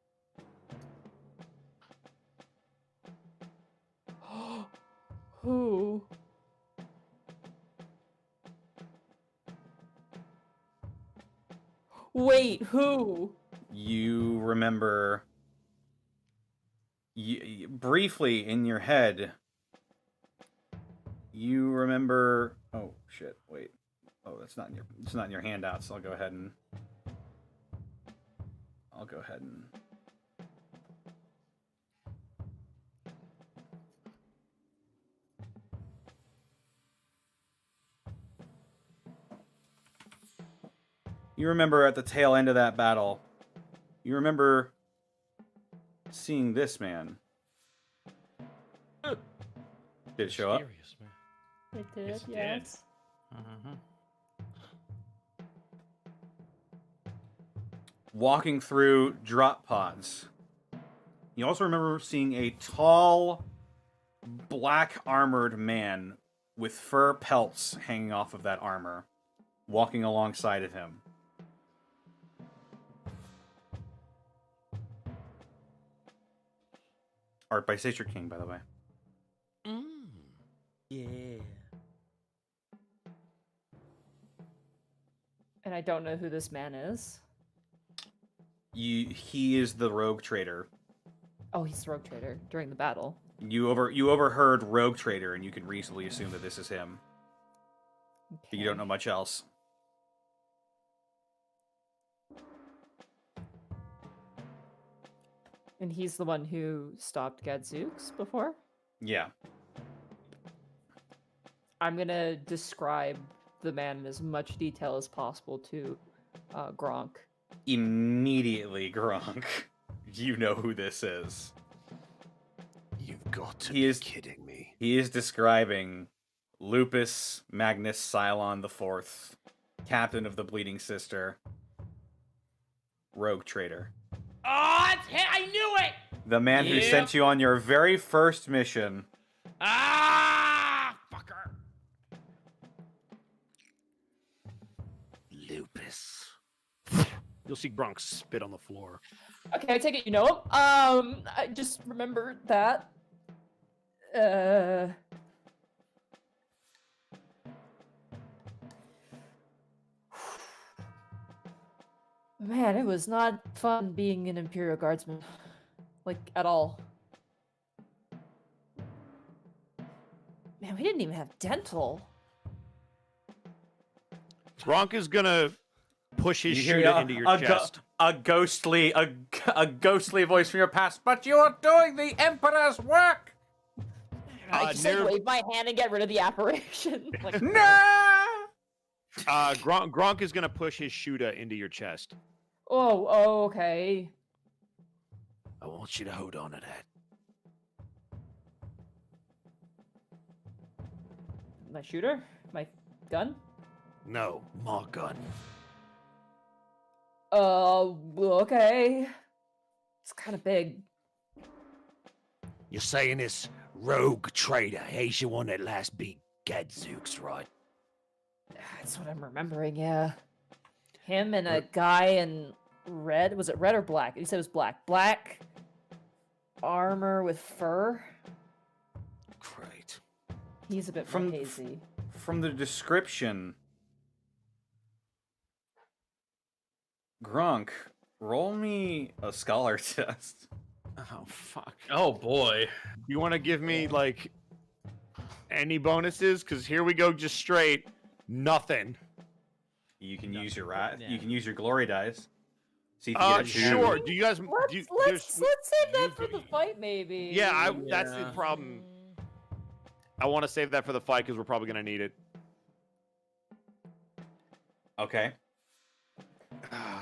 Who? Wait, who? You remember briefly in your head. You remember. Oh shit! Wait. Oh, that's not in your. It's not in your handouts. So I'll go ahead and. You remember at the tail end of that battle. You remember seeing this man. Did it show up? It did, Yes, it did. yes. Walking through drop pods. You also remember seeing a tall, black armored man with fur pelts hanging off of that armor, walking alongside of him. Art by Sacer King, by the way. Yeah. And I don't know who this man is. He is the rogue trader. Oh, he's the rogue trader during the battle. You overheard rogue trader, and you can reasonably assume that this is him. Okay. You don't know much else. And he's the one who stopped Gadzooks before? Yeah. I'm gonna describe the man in as much detail as possible to Gronk. Immediately, Gronk. You know who this is. You've got to be kidding me. He is describing Lupus Magnus Cylon IV, captain of the Bleeding Sister, rogue trader. Oh, I knew it! The man who sent you on your very first mission. Ah, fucker. Lupus. You'll see Gronk spit on the floor. Okay, I take it you know him. I just remember that. Man, it was not fun being an Imperial Guardsman. Like, at all. Man, we didn't even have dental. Gronk is gonna push his You hear shooter into your chest. A ghostly voice from your past. But you are doing the Emperor's work. I just like, wave my hand and get rid of the apparition. Like, no. Gronk is gonna push his shooter into your chest. Oh, okay. I want you to hold on to that. My shooter? My gun? No, my gun. Okay. It's kind of big. You're saying this rogue trader, he's the one that last beat Gadzooks, right? That's what I'm remembering, yeah. Him and a guy in red. Was it red or black? He said it was black. Black armor with fur. Great. He's a bit more hazy. From the description, Gronk, roll me a scholar test. Oh fuck. Oh boy. You want to give me like any bonuses? Because here we go, just straight nothing. You can use your You can use your glory dice. See if you get a two. Sure. Do you guys? Let's save that for the fight, maybe. Yeah, that's the problem. I want to save that for the fight because we're probably gonna need it. Okay.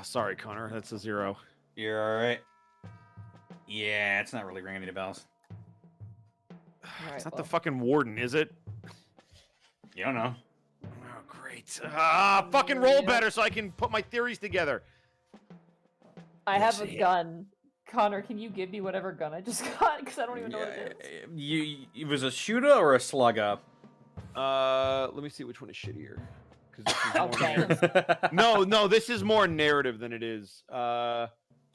Sorry, Connor. That's a 0. You're all right. Yeah, it's not really ringing any bells. It's not the fucking warden, is it? You don't know. Oh, great. Fucking roll better so I can put my theories together. I have a gun. Connor, can you give me whatever gun I just got? Because I don't even know what it is. It was a shooter or a slugger? Let me see which one is shittier. Okay. No, this is more narrative than it is.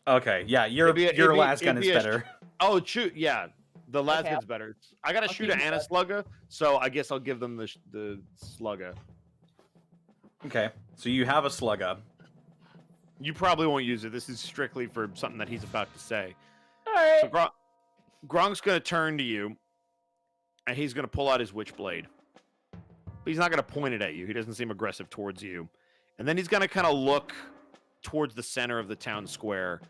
Okay, yeah, your last gun is better. Oh, shoot, yeah. The last gun's better. I got a shooter and a slugger, so I guess I'll give them the slugger. Okay, so you have a slugger. You probably won't use it. This is strictly for something that he's about to say. All right. So Gronk's going to turn to you, and he's going to pull out his witchblade. But he's not going to point it at you. He doesn't seem aggressive towards you. And then he's going to kind of look towards the center of the town square.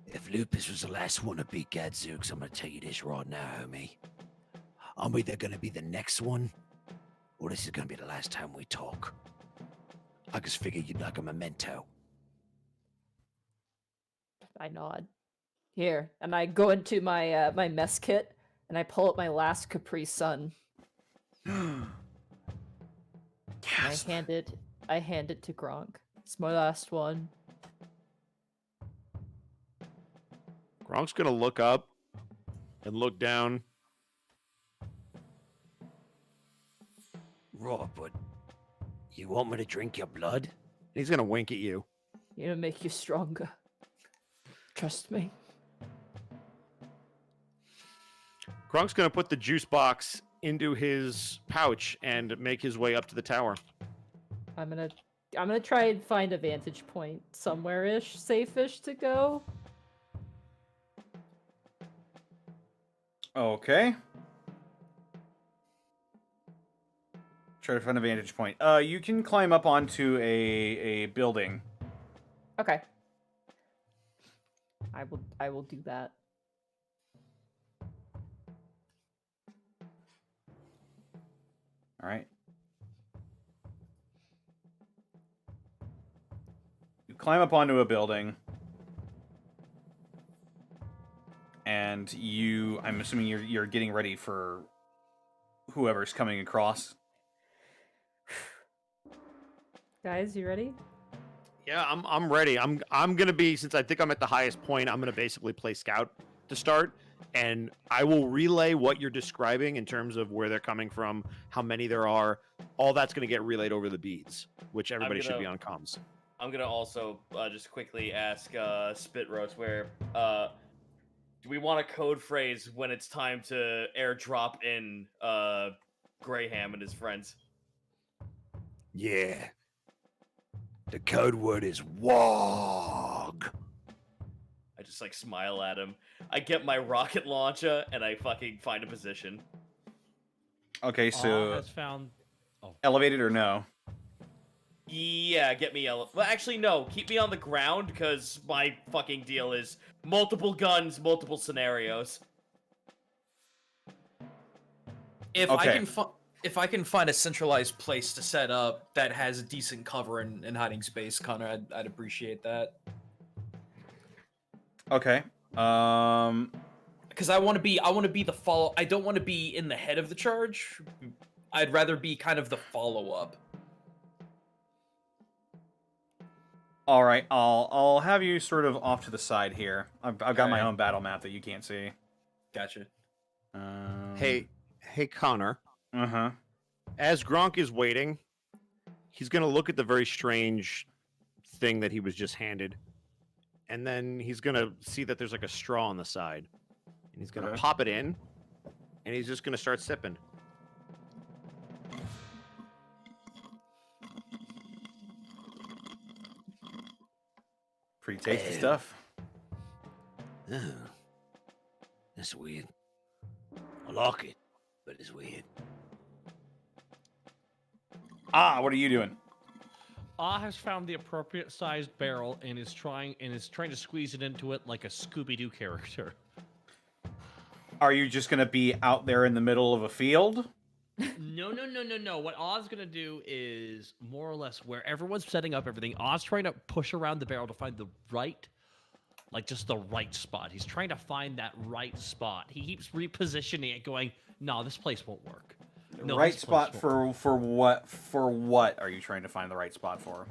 If Lupus was the last one to beat Gadzooks, I'm going to tell you this right now, homie. I'm either going to be the next one, or this is going to be the last time we talk. I just figured you'd like a memento. I nod. Here, and I go into my my mess kit, and I pull up my last Capri Sun. Yes. I hand it to Gronk. It's my last one. Gronk's going to look up and look down. Right, but you want me to drink your blood? He's going to wink at you. You know, make you stronger. Trust me. Gronk's going to put the juice box into his pouch and make his way up to the tower. I'm gonna try and find a vantage point somewhere-ish, safe-ish to go. Okay. Try to find a vantage point. You can climb up onto a building. Okay. I will do that. All right. You climb up onto a building. And I'm assuming you're getting ready for whoever's coming across. Guys, you ready? Yeah, I'm ready. I'm gonna be, since I think I'm at the highest point, I'm gonna basically play scout to start, and I will relay what you're describing in terms of where they're coming from, how many there are. All that's gonna get relayed over the beads, which everybody should be on comms. I'm gonna also just quickly ask Spit Roast where do we want a code phrase when it's time to airdrop in Graham and his friends? Yeah. The code word is WAAAGH. I just like smile at him. I get my rocket launcher and I fucking find a position. Okay, so has found. Oh. Elevated or no? Yeah, get me well, actually, no. Keep me on the ground, because my fucking deal is multiple guns, multiple scenarios. If I can find a centralized place to set up that has a decent cover and hiding space, Connor, I'd appreciate that. Okay. Because I want to be the follow. I don't want to be in the head of the charge. I'd rather be kind of the follow-up. All right, I'll have you sort of off to the side here. I've got my own battle map that you can't see. Gotcha. Hey, Connor. Uh-huh. As Gronk is waiting, he's gonna look at the very strange thing that he was just handed, and then he's gonna see that there's like a straw on the side, and he's gonna pop it in, and he's just gonna start sipping. Pretty tasty stuff. Oh, that's weird. I like it, but it's weird. What are you doing? Has found the appropriate sized barrel and is trying to squeeze it into it like a Scooby-Doo character. Are you just gonna be out there in the middle of a field? No. What Oz gonna do is more or less where everyone's setting up everything. Oz trying to push around the barrel to find the right, like just the right spot. He's trying to find that right spot. He keeps repositioning it, going, "No, this place won't work." No, right this place spot won't for what? For what are you trying to find the right spot for?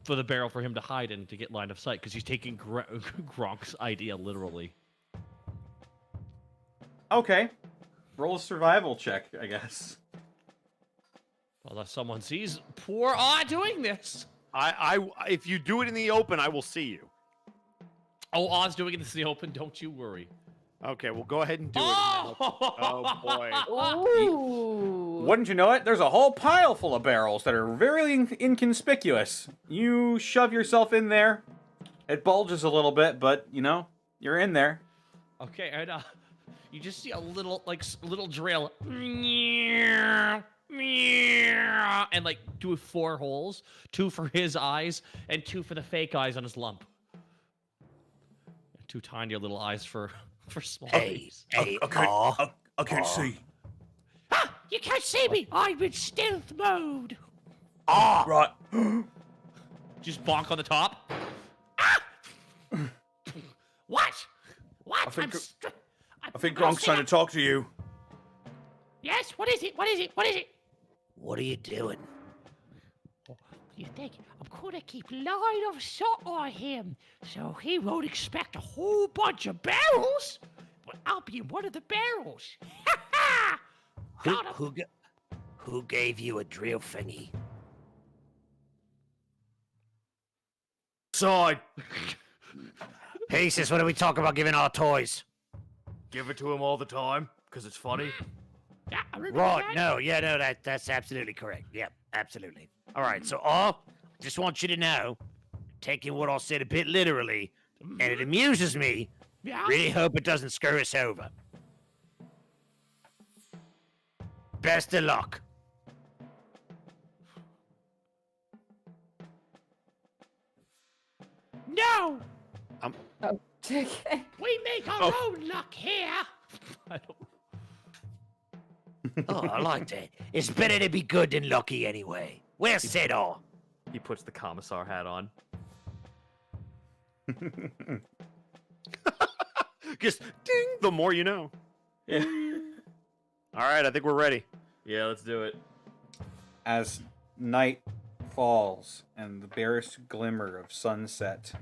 for the barrel for him to hide in to get line of sight because he's taking Gronk's idea literally. Okay, roll a survival check, I guess. Unless someone sees poor doing this. If you do it in the open, I will see you. Oh, Oz doing this in the open. Don't you worry. Okay, well, go ahead and do it. Oh boy. Ooh. Wouldn't you know it? There's a whole pile full of barrels that are very inconspicuous. You shove yourself in there. It bulges a little bit, but, you know, you're in there. Okay, and you just see a little drill. And like 4 holes, 2 for his eyes and 2 for the fake eyes on his lump. 2 tiny little eyes for small babies. I can't see. Ah, you can't see me. I'm in stealth mode. Right. Just bonk on the top. What? What? I think I'm Gronk's trying to talk to you. Yes. What is it? What is it? What is it? What are you doing? You think I'm gonna keep line of sight on him, so he won't expect a whole bunch of barrels? But I'll be in one of the barrels. Ha ha! Got him. Who gave you a drill thingy? Side. Peezes, what do we talk about giving our toys? Give it to him all the time, because it's funny. Yeah, I remember Right, that. that's absolutely correct. Yep, absolutely. All right, so I just want you to know, taking what I said a bit literally, and it amuses me, Yeah. really hope it doesn't screw us over. Best of luck. No, Oh, okay. we make our own luck here. I don't... Oh, I like that. It's better to be good than lucky anyway. Well said, all. He puts the commissar hat on. Just ding, the more you know. Yeah. All right, I think we're ready. Yeah, let's do it. As night falls and the barest glimmer of sunset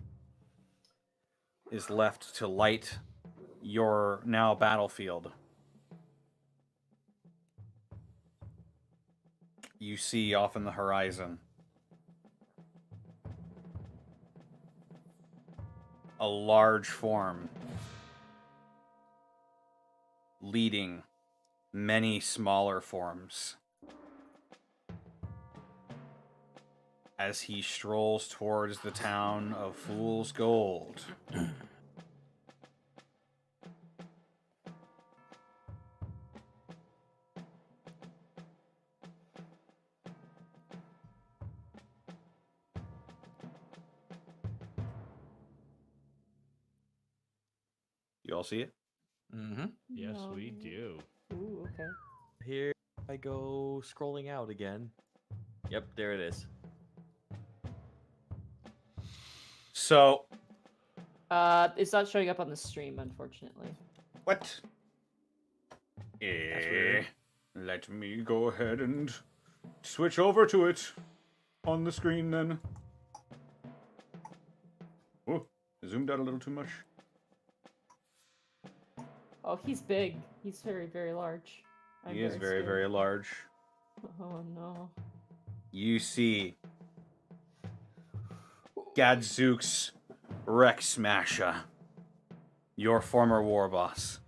is left to light your now battlefield, you see off in the horizon a large form leading many smaller forms as he strolls towards the town of Fool's Gold. You all see it? Mm-hmm. Yes, No. we do. Ooh, okay. Here I go scrolling out again. Yep, there it is. So, It's not showing up on the stream, unfortunately. what? Let me go ahead and switch over to it on the screen then. Oh, zoomed out a little too much. Oh, he's big. He's very, very large. I'm He is very, scared. very large. Oh no. You see Gadzooks Rex Smasher, your former war boss.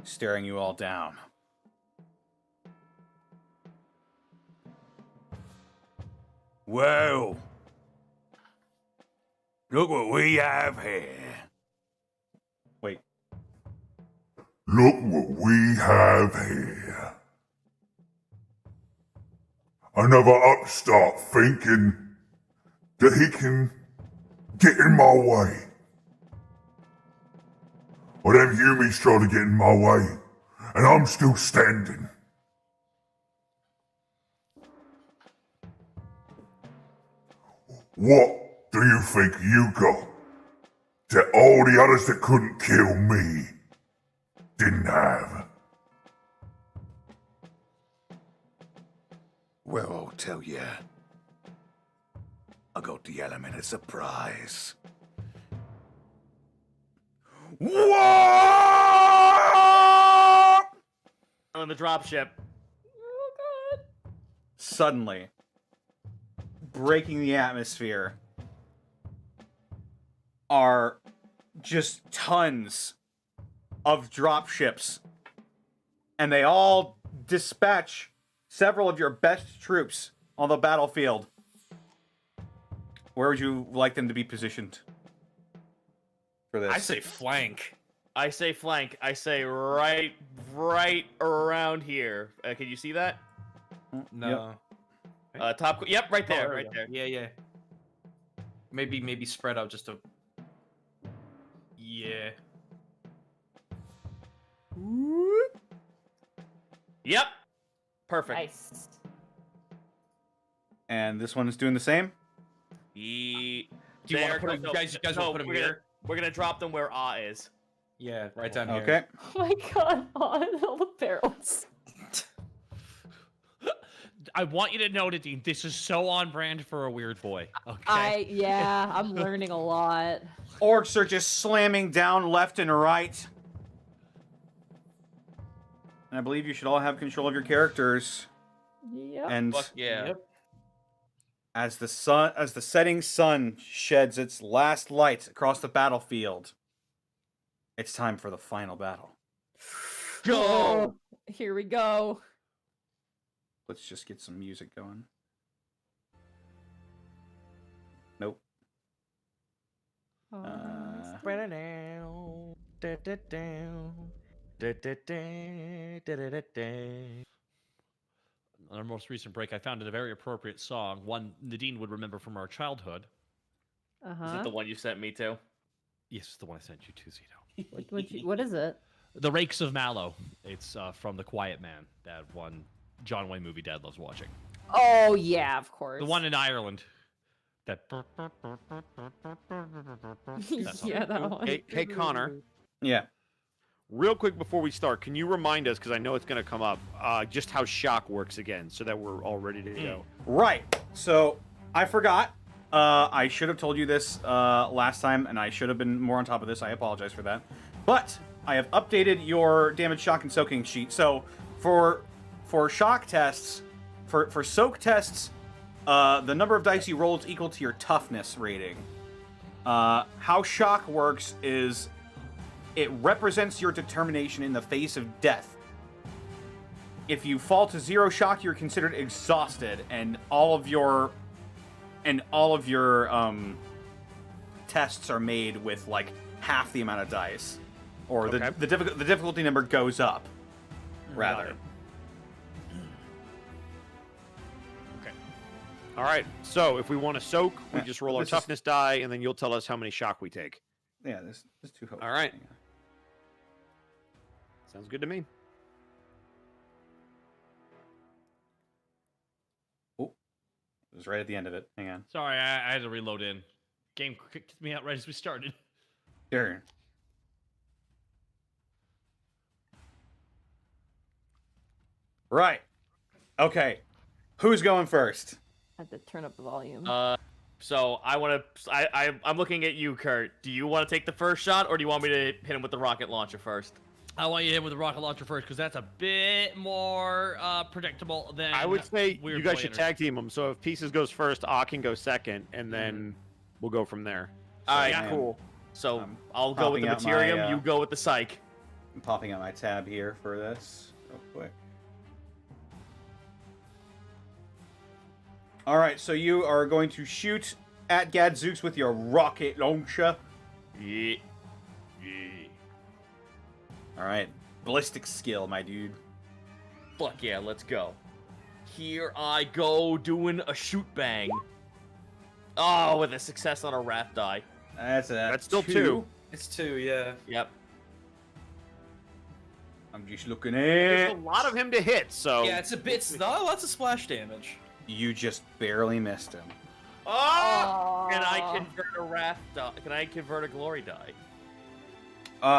staring you all down. Well, look what we have here. Wait. Look what we have here. Another upstart thinking that he can get in my way. Well, them humans try to get in my way, and I'm still standing. What do you think you got that all the others that couldn't kill me didn't have? Well, I'll tell you. I got the element of surprise. Whoa! On the dropship. Oh god. Suddenly, breaking the atmosphere are just tons of dropships, and they all dispatch several of your best troops on the battlefield. Where would you like them to be positioned for this? I say flank. I say flank. I say right around here. Can you see that? No. Top. Yep, right there, Oh, right there. Yeah. Maybe spread out just a. Yeah. Yep. Perfect. Nice. And this one is doing the same? Do you want to put them, guys want to put them here? We're gonna drop them where A is. Yeah, right down here. Okay. Oh my god, on all the barrels. I want you to know, Nadine, this is so on brand for a weird boy. Okay. Yeah, I'm learning a lot. Orcs are just slamming down left and right. And I believe you should all have control of your characters. Yep. And Fuck yeah. Yep. as the setting sun sheds its last light across the battlefield, it's time for the final battle. Go. Oh, here we go. Let's just get some music going. Nope. Spread it down. Da-da-down. Da-da-da. On our most recent break, I found it a very appropriate song, one Nadine would remember from our childhood. Is it the one you sent me to? Yes, it's the one I sent you to, Zito. What is it? The Rakes of Mallow. It's from The Quiet Man, that one John Wayne movie Dad loves watching. Oh yeah, of course. The one in Ireland. That. Yeah, that one. Hey, Connor. Yeah. Real quick before we start, can you remind us, because I know it's going to come up, just how shock works again, so that we're all ready to go? Right. So I forgot. I should have told you this last time, and I should have been more on top of this. I apologize for that. But I have updated your damage, shock, and soaking sheet. So for shock tests, for soak tests, the number of dice you roll is equal to your toughness rating. How shock works is it represents your determination in the face of death. If you fall to 0 shock, you're considered exhausted, and all of your tests are made with like half the amount of dice, or Okay. the difficulty number goes up, rather. Okay. All right. So if we want to soak, we just roll our this is- toughness die, and then you'll tell us how many shock we take. Yeah, there's 2 hopes. All right. Sounds good to me. Oh, it was right at the end of it. Hang on. Sorry, I had to reload in. Game kicked me out right as we started. Here. Right. Okay. Who's going first? I had to turn up the volume. So I'm looking at you, Kurt. Do you want to take the first shot, or do you want me to hit him with the rocket launcher first? I want you to hit with the rocket launcher first because that's a bit more predictable than. I would say Weird you guys Boy should enters. tag team them. So if Pieces goes first, A can go second, and then we'll go from there. All right, I am- cool. So I'm I'll go with the popping out Materium. my, You go with the Psych. I'm popping out my tab here for this real quick. All right, so you are going to shoot at Gadzooks with your rocket launcher. Yeah. All right, ballistic skill, my dude. Fuck yeah, let's go. Here I go doing a shoot bang. Oh, with a success on a wrath die. That's still 2. It's 2, yeah. Yep. I'm just looking There's at. a lot of him to hit, so. Yeah, it's a bit. It's not lots of splash damage. You just barely missed him. Oh! Can I convert a wrath die? Can I convert a glory die?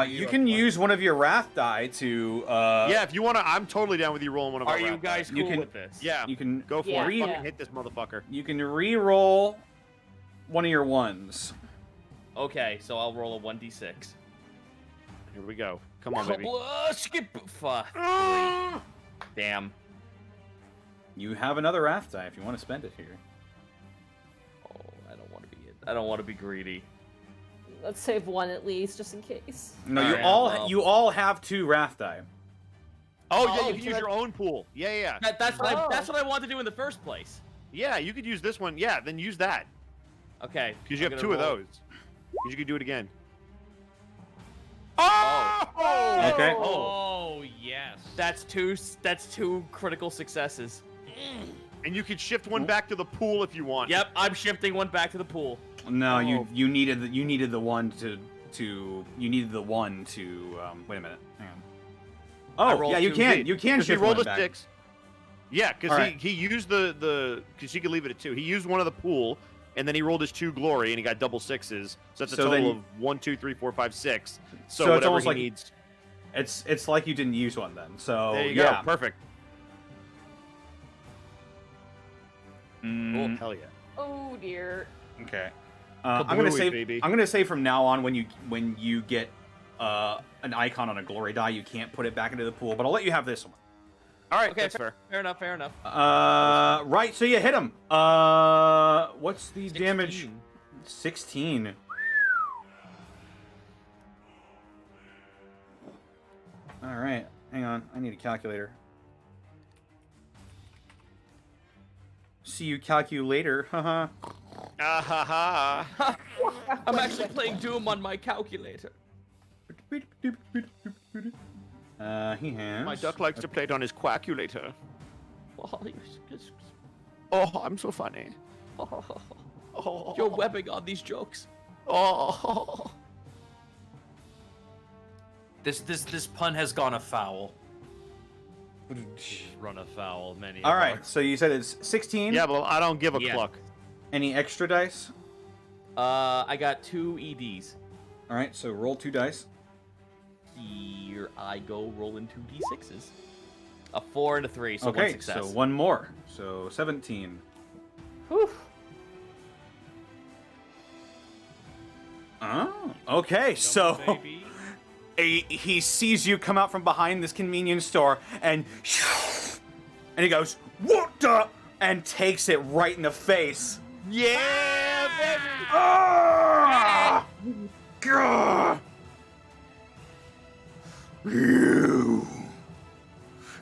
You can use one of your wrath die to. Yeah, if you want to, I'm totally down with you rolling one of our Are you wrath guys die. cool can- with this? Yeah, You can go for Yeah. it. Yeah. Fucking hit this motherfucker. You can re-roll one of your ones. Okay, so I'll roll a 1d6. Here we go. Come on, baby. Skip. Fuck. Damn. You have another wrath die if you want to spend it here. Oh, I don't want to be. I don't want to be greedy. Let's save one at least, just in case. No, Alright, you all have 2 wrath die. Oh, yeah, Oh, you can use so your own pool. Yeah. That's what Oh. that's what I wanted to do in the first place. Yeah, you could use this one. Yeah, then use that. Okay. Because you I'm have gonna 2 of roll. those. Because you could do it again. Oh! Okay. Oh, yes. That's two critical successes. And you could shift one back to the pool if you want. Yep, I'm shifting one back to the pool. No, Oh. you needed the one to wait a minute. Hang on. I Oh, rolled yeah, you 2. can Because shift he rolled one a back. 6. Yeah, because Alright. he used the because you could leave it at 2. He used one of the pool, and then he rolled his 2 glory, and he got double 6s. So that's a So total then- of 1, 2, 3, 4, 5, 6. So, So it's whatever almost he like- needs. It's like you didn't use one then. So There you yeah. go. Perfect. Mm, Hell yeah. Oh dear. okay. I'm gonna Kablooey, say baby. I'm gonna say from now on when you get an icon on a glory die, you can't put it back into the pool. But I'll let you have this one. All right, Okay, that's fair. Fair enough. Fair enough. Right. So you hit him. What's the damage? 16. All right. Hang on. I need a calculator. See you calculator. Haha. Ah ha ha. I'm actually playing Doom on my calculator. He has. My duck likes to play it on his quackulator. Oh, Oh, I'm so funny. Oh, you're webbing on these jokes. Oh. This pun has gone afoul. Run afoul many. All right. So you said it's 16. Yeah, but I don't give a Yeah. cluck. Any extra dice? I got 2 EDs. All right. So roll 2 dice. Here I go rolling 2 D6s. A 4 and a 3, so Okay. one success. So one more. So 17. Whew. Oh. Okay. So. Baby. He sees you come out from behind this convenience store and he goes, "What the?" and takes it right in the face. Yeah, baby. Ah! Gah! You.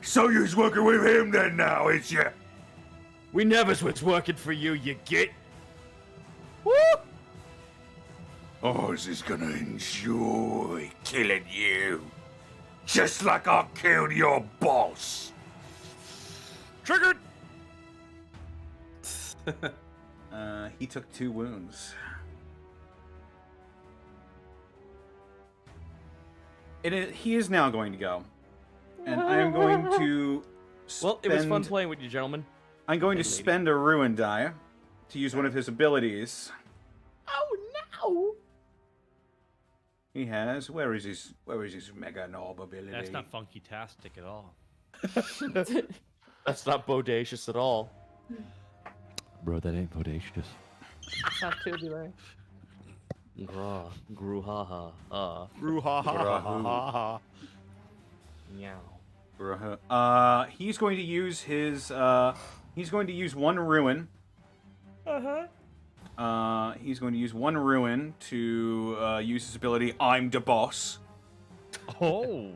So you's working with him then now, is ya? We never was working for you, you get. Oz is gonna enjoy killing you. Just like I killed your boss. Triggered. He took 2 wounds. He is now going to go. And I am going to Well, it was fun spend- playing with you, gentlemen. I'm going to Lady. spend a ruin die to use one of his abilities. Oh no! He has. Where is his mega knob ability? That's not funky-tastic at all. That's not bodacious at all. Bro, that ain't bodacious. It's not tubular. Gru ha ha. Roo ha ha ha ha ha. Meow. He's going to use his. He's going to use 1 ruin. He's going to use 1 ruin to use his ability. I'm the boss. Oh.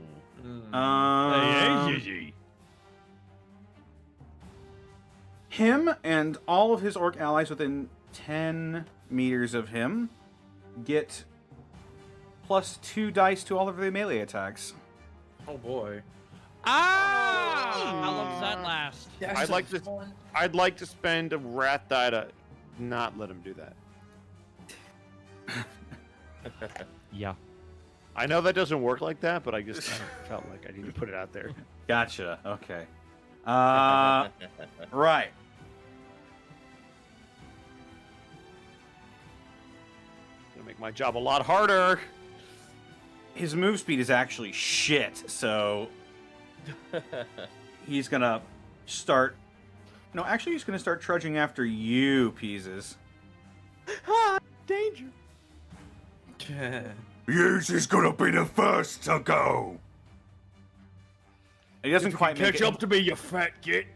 Him and all of his orc allies within 10 meters of him get +2 dice to all of their melee attacks. Oh boy. Ah! How long does that last? I'd like to spend a wrath die to not let him do that. Yeah. I know that doesn't work like that, but I just kind of felt like I need to put it out there. Gotcha. Okay. Right. Gonna make my job a lot harder. His move speed is actually shit, so he's gonna start. No, actually, he's gonna start trudging after you, Peezes. Danger. Yours is gonna be the first to go. He doesn't quite make Catch it. up to me, you fat git.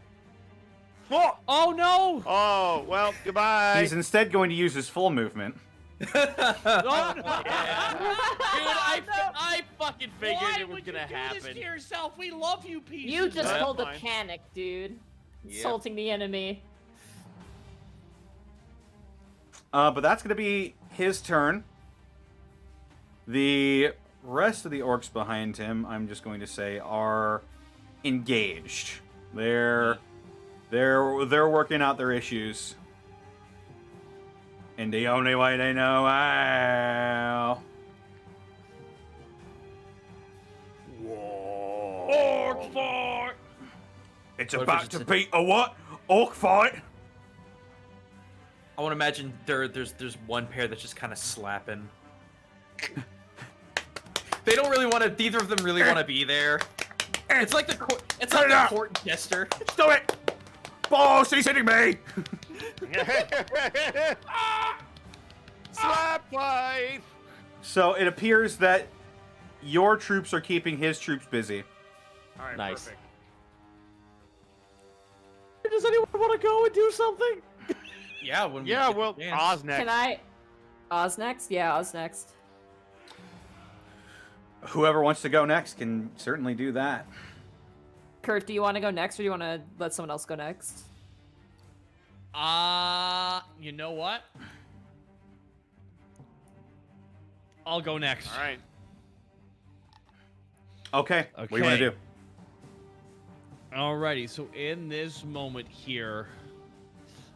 Oh no! Oh, well, goodbye. He's instead going to use his full movement. Dude, I fucking figured Why it was would gonna you do happen. this to yourself? We love you, Peezes. You just That's pulled a fine. panic, dude. Yep. Insulting the enemy. But that's going to be his turn. The rest of the orcs behind him, I'm just going to say, are engaged. They're working out their issues. And the only way they know how. Orc fight! It's What if about it's to a- be a what? Orc fight? I want to imagine there's one pair that's just kind of slapping. They don't really want to. Neither of them really want to be there. It's like the court. It's like the court jester. Do it! Boss, he's hitting me! Slap fight! So it appears that your troops are keeping his troops busy. All right, Nice. perfect. Does anyone want to go and do something? Yeah, when we Yeah, get well, the chance. Oz next. Can I? Oz next? Yeah, Oz next. Whoever wants to go next can certainly do that. Kurt, do you want to go next, or do you want to let someone else go next? You know what? I'll go next. All right. Okay. What do you want to do? Alrighty, so in this moment here,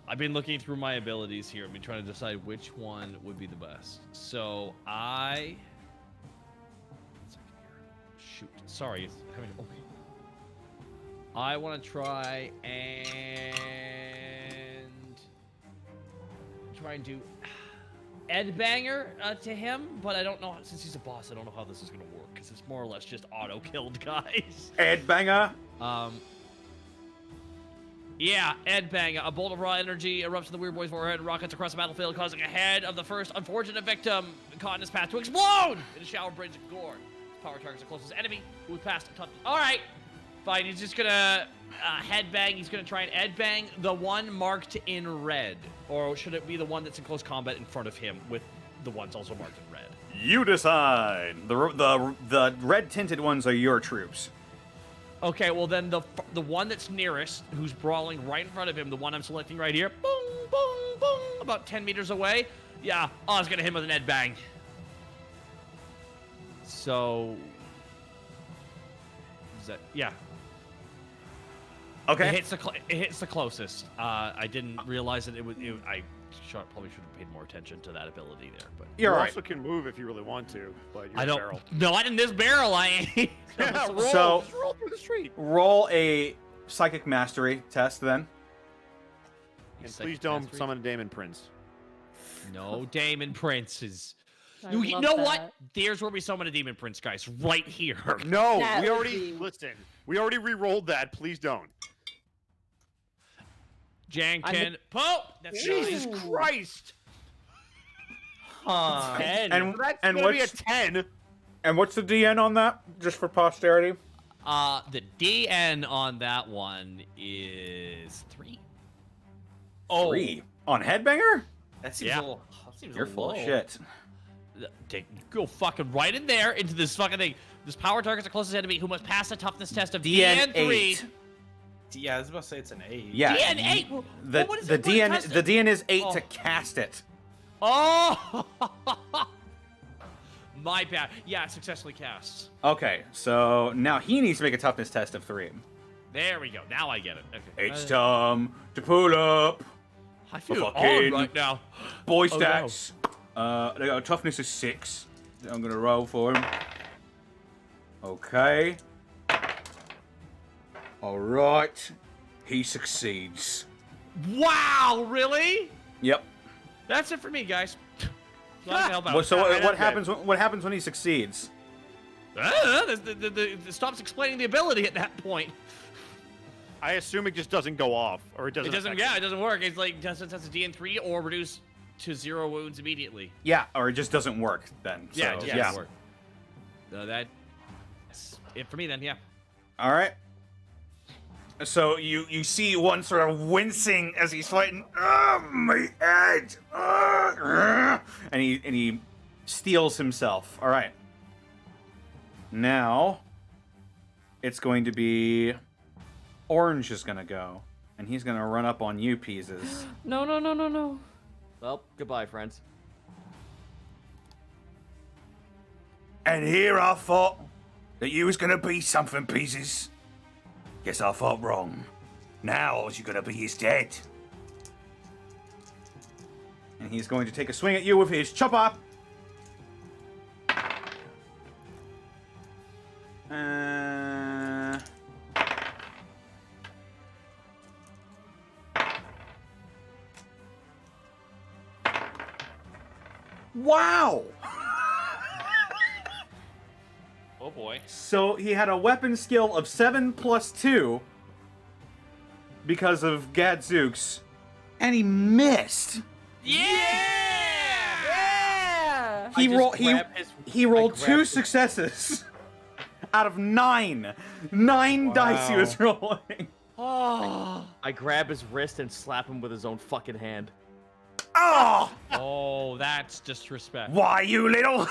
I've been looking through my abilities here. I've been trying to decide which one would be the best. So shoot, sorry. Okay. I want to try and do Ed Banger to him, but I don't know, since he's a boss, I don't know how this is going to work, because it's more or less just auto-killed guys. Ed Banger? Yeah, Ed Banger. A bolt of raw energy erupts in the Weirdboy's forehead and rockets across the battlefield, causing a head of the first unfortunate victim caught in his path to explode in a shower of brains and gore. His power targets the closest enemy who is past touch. Alright, fine, he's just gonna headbang. He's gonna try and Ed Bang the one marked in red. Or should it be the one that's in close combat in front of him with the ones also marked in red? You decide. The red tinted ones are your troops. Okay, well then the one that's nearest, who's brawling right in front of him, the one I'm selecting right here, boom, boom, boom, about 10 meters away. Yeah, I was gonna hit him with an Ed Bang. So, is that, yeah. Okay. It hits the closest. I didn't realize that I probably should have paid more attention to that ability there, but You also can move if you really want to, but you're I don't. barrel. Not in this barrel. I ain't. Yeah, roll. So- Just roll through the street. Roll a psychic mastery test then. And please don't summon a Damon Prince. No Damon Prince is. I You love know that. what? There's where we summon a Demon Prince, guys. Right here. No, That we would already be- listen. We already re-rolled that. Please don't. Jankin. Pope. That's Jesus nice. Christ! Huh. 10. And That's and gonna be a what's 10. and what's the DN on that? Just for posterity. The DN on that one is 3. Oh, 3 on Headbanger. that seems Yeah. a little. That seems You're a full of low. shit. Go fucking right in there into this fucking thing. This power target's the closest enemy who must pass the toughness test of DN8. DN3. Yeah, I was about to say it's an 8. Yeah. DN8. The what is the it? What DN test the it? DN is 8 Oh. to cast it. Oh. My bad. Yeah, successfully casts. Okay, so now he needs to make a toughness test of 3. There we go. Now I get it. Okay. It's time to pull up. I feel on fucking right now. Boy Oh, no. stats. They got a toughness of 6. I'm gonna roll for him. Okay. Alright. He succeeds. Wow, really? Yep. That's it for me, guys. Glad to help out. Well, so what happens? What happens when he succeeds? It stops explaining the ability at that point. I assume it just doesn't go off, or it It doesn't. doesn't. Yeah, it doesn't work. It's like doesn't test a DN3 or reduce to 0 wounds immediately. Yeah, or it just doesn't work then. So, Yeah, it just doesn't work. So that's it for me then. Yeah. All right. So you see one sort of wincing as he's fighting. Oh, my head! And he steals himself. All right. Now it's going to be Orange is gonna go, and he's gonna run up on you, Peezes. No, no, no, no, no. Well, goodbye, friends. And here I thought that you was gonna be something, Peezes. Guess I thought wrong. Now all you're gonna be is dead. And he's going to take a swing at you with his chopper. Wow! Oh boy. So he had a weapon skill of 7 + 2 because of Gadzooks, and he missed. Yeah! He rolled. grab his- He rolled I grab 2 his- successes out of 9. 9 dice he was rolling. Oh. I grab his wrist and slap him with his own fucking hand. Oh! Oh, that's disrespect. Why, you little?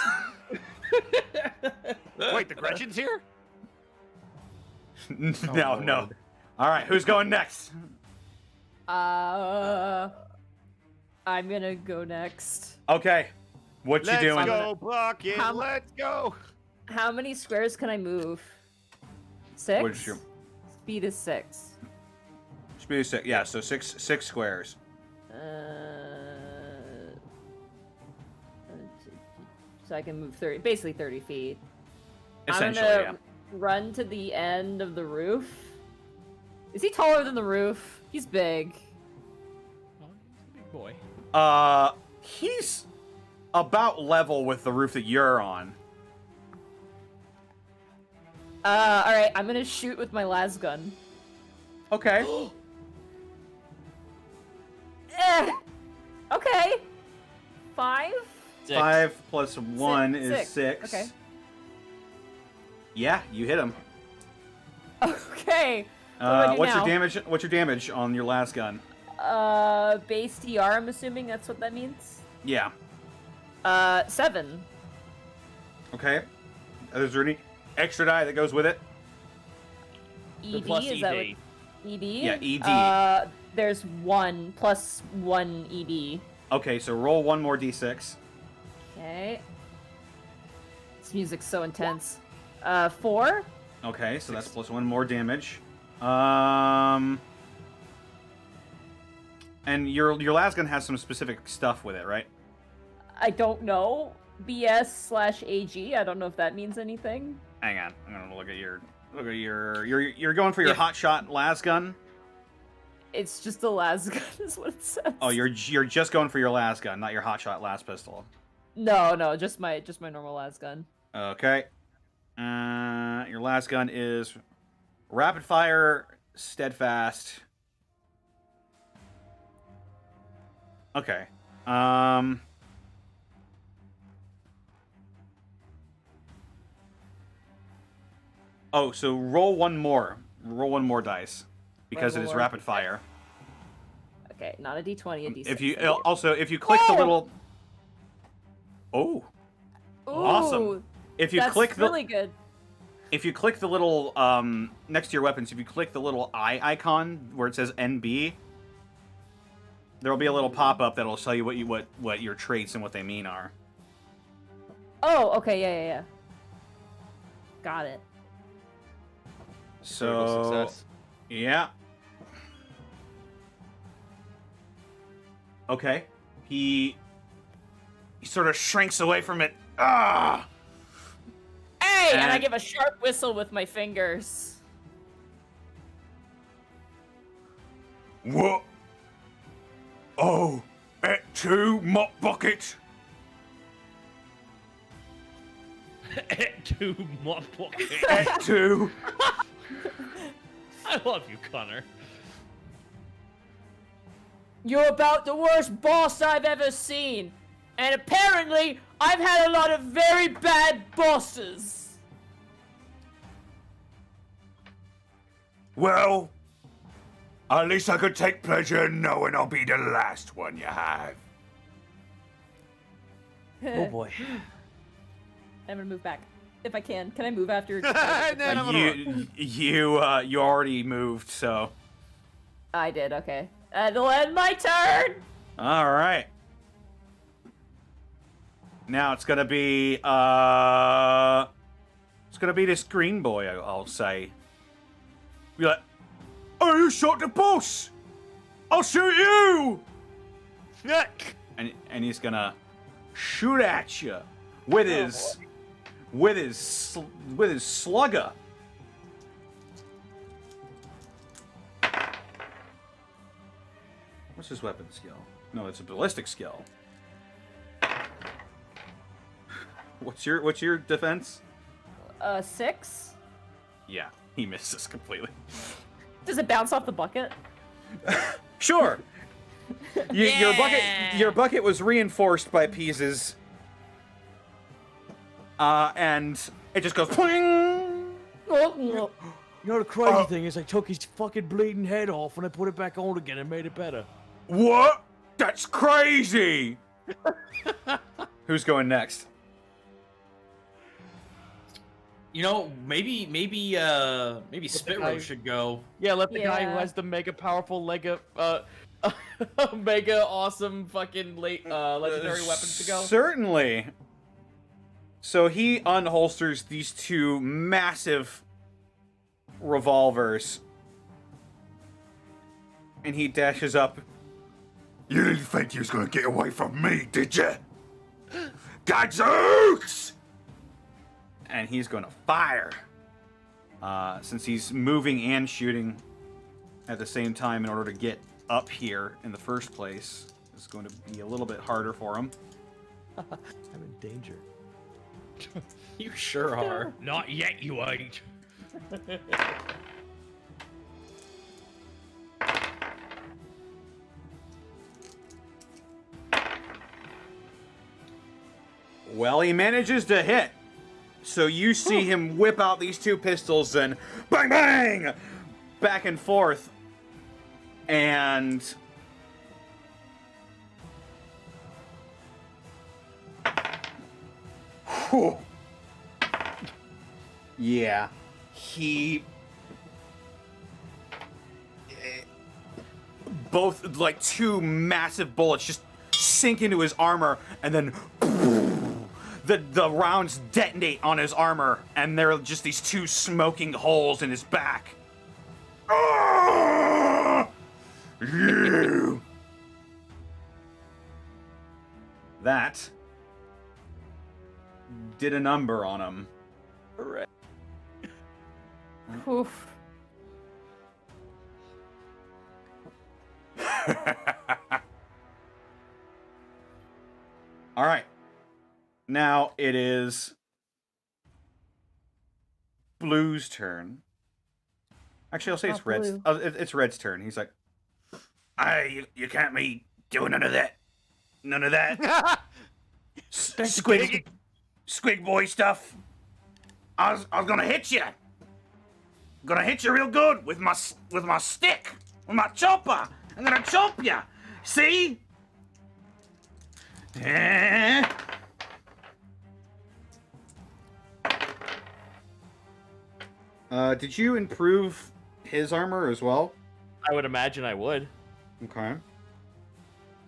Wait, the Gretchen's here? No, no. All right, who's going next? I'm gonna go next. Okay, what Let's you doing? go, Bucket. How- Let's go. How many squares can I move? 6? What's your Speed is 6. speed is 6? Yeah, so six squares. So I can move 30, basically 30 feet. Essentially, I'm yeah. gonna run to the end of the roof. Is he taller than the roof? He's big. Oh, he's a big boy. He's about level with the roof that you're on. All right, I'm gonna shoot with my las gun. Okay. Okay. 5. 5 + 1 is 6. Okay. Yeah, you hit him. Okay. What do I do What's now? your damage? What's your damage on your last gun? Base TR. I'm assuming that's what that means. Yeah. 7. Okay. Is there any extra die that goes with it? ED plus is that what? ED. ED? Yeah, ED. There's 1 plus 1 ED. Okay, so roll 1 more d6. Okay. This music's so intense. 4. Okay, so that's plus 1 more damage. And your last gun has some specific stuff with it, right? I don't know. BS/AG. I don't know if that means anything. Hang on, I'm gonna look at your you're going for your hot shot las gun. It's just a las gun, is what it says. Oh, you're just going for your las gun, not your hot shot las pistol. No, just my normal las gun. Okay. Your last gun is rapid fire, steadfast. Okay. Oh, so roll one more. Roll 1 more dice because it is more. rapid fire. Okay, not a D20, a D6. If you also if you click the little. Oh. Awesome. If you that's click the really good. If you click the little next to your weapons, if you click the little eye icon where it says NB, there will be a little pop-up that'll tell you what your traits and what they mean are. Oh, okay, yeah. Got it. So, Success. yeah. Okay. He sort of shrinks away from it. Ah! Hey, and I give a sharp whistle with my fingers. What? Oh, at 2 mop bucket. At 2 mop bucket. At 2. I love you, Connor. You're about the worst boss I've ever seen. And apparently, I've had a lot of very bad bosses. Well, at least I could take pleasure in knowing I'll be the last one you have. Oh boy. I'm gonna move back. If I can. Can I move after? You already moved, so. I did, okay. It'll end my turn! Alright. Now it's gonna be this green boy, I'll say. Be like, oh, you shot the boss! I'll shoot you! and he's gonna shoot at you with his slugger. What's his weapon skill? No, it's a ballistic skill. What's your defense? 6. Yeah, he misses completely. Does it bounce off the bucket? Sure. Your bucket was reinforced by Peezes. And it just goes pling. You know the crazy thing is I took his fucking bleeding head off and I put it back on again and made it better. What? That's crazy! Who's going next? You know, maybe Spitro should go. Yeah, let the guy who has the mega powerful mega awesome fucking legendary weapons to go. Certainly. So he unholsters these 2 massive revolvers. And he dashes up. You didn't think you was gonna get away from me, did you? Gadzooks! And he's going to fire. Since he's moving and shooting at the same time in order to get up here in the first place, it's going to be a little bit harder for him. I'm in danger. You sure are. Not yet, you ain't. Well, he manages to hit. So you see him whip out these 2 pistols and bang, bang, back and forth. And whew. Yeah, he both like 2 massive bullets just sink into his armor, and then the rounds detonate on his armor, and there are just these 2 smoking holes in his back. You! That did a number on him. Hooray. Oof. All right. Now it is Blue's turn. Actually, I'll say it's Red's. Blue. It's Red's turn. He's like, Hey, you can't be doing none of that. None of that. Squig boy stuff. I was gonna hit you. Gonna hit you real good with my stick, with my chopper. I'm gonna chop you. See? Did you improve his armor as well? I would imagine I would. Okay.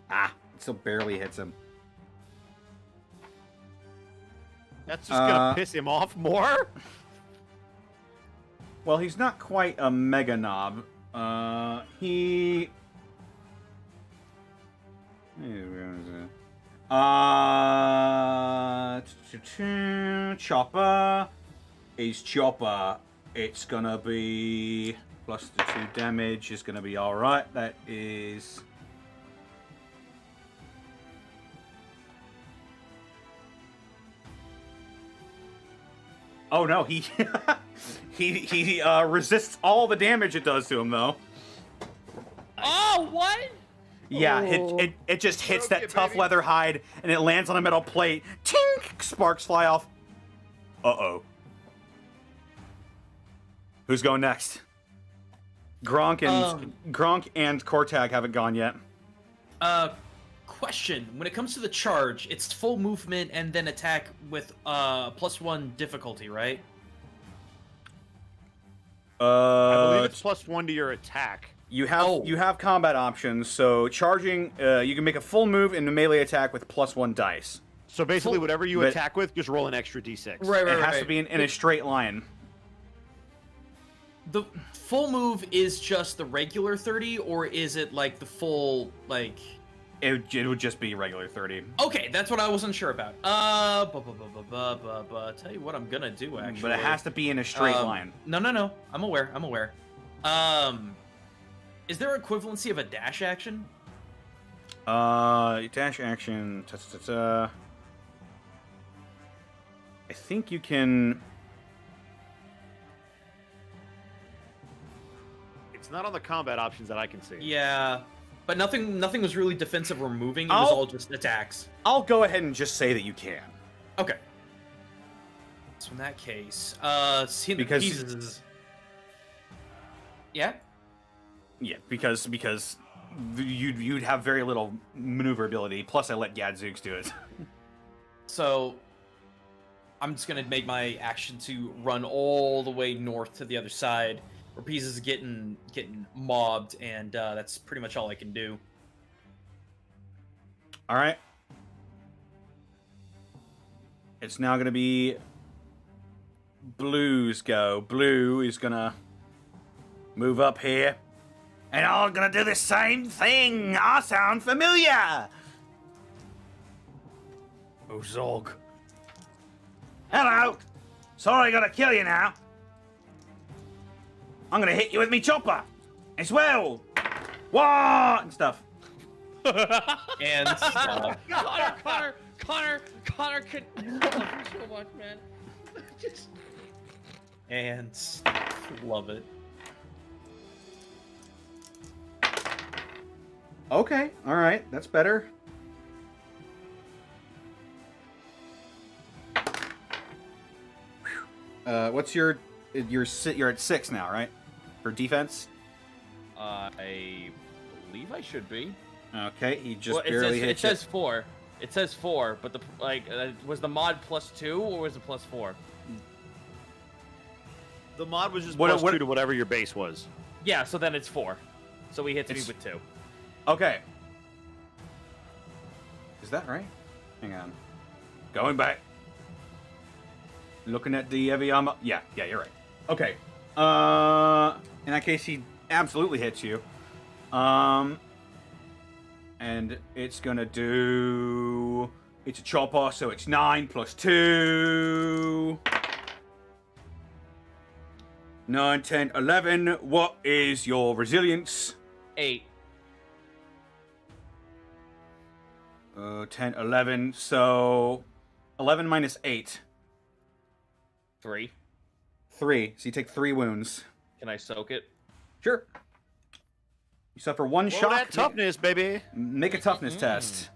Ah, it still barely hits him. That's just gonna piss him off more. Well, he's not quite a mega knob. He. Chopper is Chopper. It's gonna be plus the 2 damage is gonna be all right. That is. Oh no, he he resists all the damage it does to him though. Oh, what? Yeah, it just hits that tough leather hide and it lands on a metal plate. Tink! Sparks fly off. Uh-oh. Who's going next? Gronk and Kortag haven't gone yet. Question. When it comes to the charge, it's full movement and then attack with +1 difficulty, right? I believe it's +1 to your attack. You have combat options, so charging, you can make a full move in a melee attack with +1 dice. So basically, whatever you attack with, just roll an extra d6. Right. It has to be in a straight line. The full move is just the regular 30, or is it like the full, like... It would just be regular 30. Okay, that's what I wasn't sure about. Tell you what I'm gonna do, actually. But it has to be in a straight line. No. I'm aware. Is there equivalency of a dash action? Dash action. I think you can. It's not on the combat options that I can see. Yeah, but nothing was really defensive or moving. It was all just attacks. I'll go ahead and just say that you can. Okay. So in that case, seeing the Because- Peezes. Yeah. Yeah, because you'd have very little maneuverability. Plus, I let Gadzooks do it. So I'm just gonna make my action to run all the way north to the other side, where Peezes is getting mobbed, and that's pretty much all I can do. All right. It's now gonna be Blue's go. Blue is gonna move up here. And I'm gonna do the same thing. I sound familiar. Oh, Zog. Hello. Sorry I gotta kill you now. I'm gonna hit you with me chopper. As well. What? And stuff. And Connor could love you so much, man. Just... And love it. Okay, all right, that's better. What's you're at 6 now, right? For defense. I believe I should be. Okay, he just Well, barely hit you. it says 4. It says 4, but the was the mod +2 or was it +4? The mod was just What- +2 to whatever your base was. Yeah, so then it's 4. So he hits me with 2. Okay. Is that right? Hang on. Going back. Looking at the heavy armor. Yeah, you're right. Okay. In that case, he absolutely hits you. And it's gonna do. It's a chopper, so it's 9 + 2. 9, 10, 11. What is your resilience? 8. 10, 11. So 11 minus 8. 3. 3. So you take 3 wounds. Can I soak it? Sure. You suffer 1 Roll shock. that toughness, baby. Make a toughness test.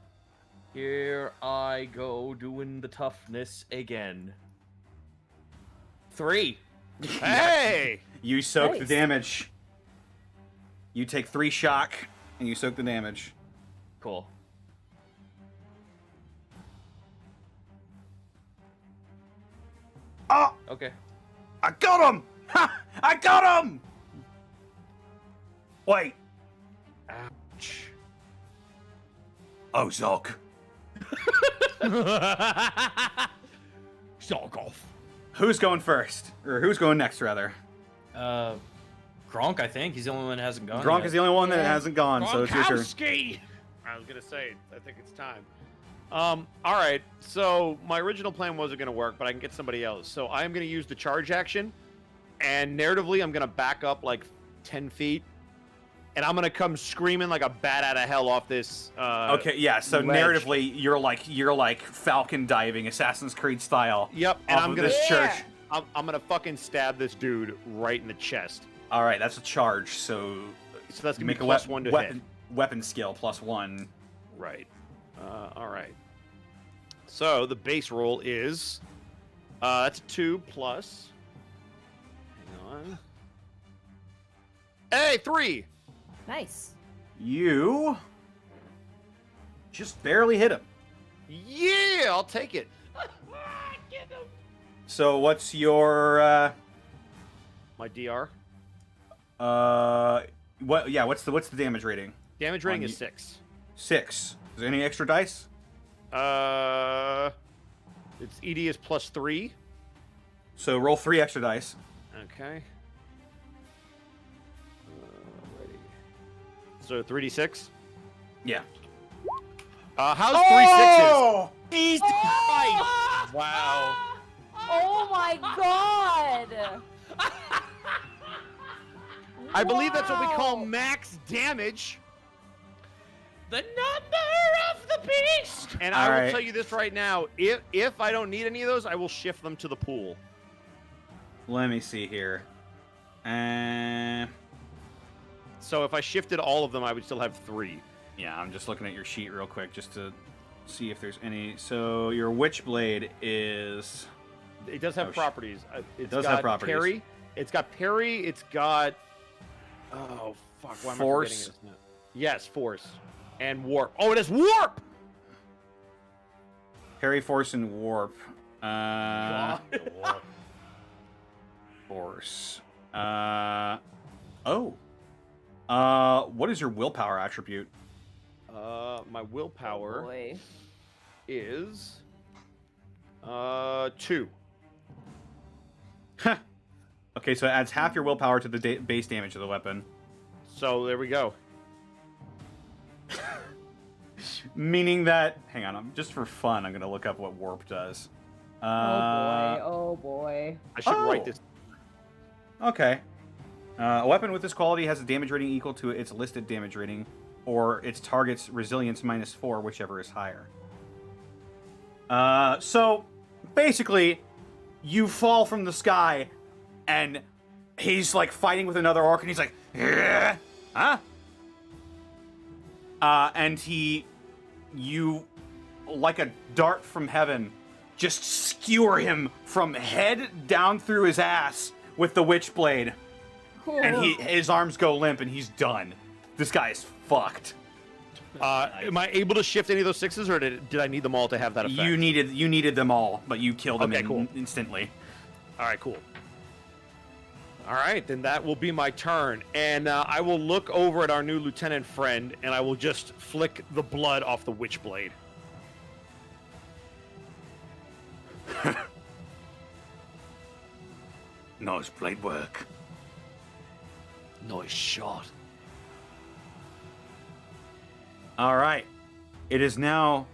Here I go doing the toughness again. 3. Hey! You soak the Nice. damage. You take 3 shock, and you soak the damage. Cool. Oh! Okay. I got him! Ha! I got him! Wait. Ouch. Oh, Zog. Zog off. Who's going first? Or who's going next, rather? Gronk, I think. He's the only one that hasn't gone. Gronk yet. is the only one that Yeah. hasn't gone, so it's your turn. Gronkowski! I was gonna say, I think it's time. All right. So my original plan wasn't gonna work, but I can get somebody else. So I am gonna use the charge action, and narratively, I'm gonna back up like 10 feet, and I'm gonna come screaming like a bat out of hell off this. Okay, yeah. So ledge. narratively, you're like Falcon diving, Assassin's Creed style. Yep. And off I'm of gonna this church. I'm gonna fucking stab this dude right in the chest. All right, that's a charge. So that's gonna make be a +1 to hit. weapon skill +1. Right. All right. So the base roll is that's 2 plus. Hang on. Hey, 3. Nice. You just barely hit him. Yeah, I'll take it. So what's your My DR what? Yeah, what's the damage rating? damage rating is 6. 6. Is there any extra dice? Its ED is +3. So roll 3 extra dice. Okay. Ready. So 3d6. Yeah. How's 3 sixes? Jesus Christ! Wow. Oh my god! I believe that's what we call Wow. max damage. The number of the beast! And All I will right. tell you this right now: if I don't need any of those, I will shift them to the pool. Let me see here. So if I shifted all of them, I would still have 3. Yeah, I'm just looking at your sheet real quick just to see if there's any. So your Witchblade is. It does have Oh, properties. It's does got have properties. Parry. It's got parry. It's got. Oh fuck! Why am Force. I forgetting this now? Yes, force, and warp. Oh, it has warp. Parry, Force, and Warp. Force. What is your willpower attribute? My willpower Boy. is 2. Okay, so it adds half your willpower to the base damage of the weapon. So there we go. Meaning that, hang on, just for fun, I'm gonna look up what Warp does. Oh boy. I should write this. Okay. A weapon with this quality has a damage rating equal to its listed damage rating, or its target's resilience -4, whichever is higher. So, basically, you fall from the sky, and he's, like, fighting with another orc, and he's like, "Yeah, huh?" And you, like a dart from heaven, just skewer him from head down through his ass with the Witchblade. And his arms go limp, and he's done. This guy is fucked. Am I able to shift any of those 6s, or did I need them all to have that effect? You needed them all, but you killed them Okay, cool. instantly. All right, cool. All right, then that will be my turn, and I will look over at our new lieutenant friend, and I will just flick the blood off the Witchblade. Nice blade work. Nice shot. All right. It is now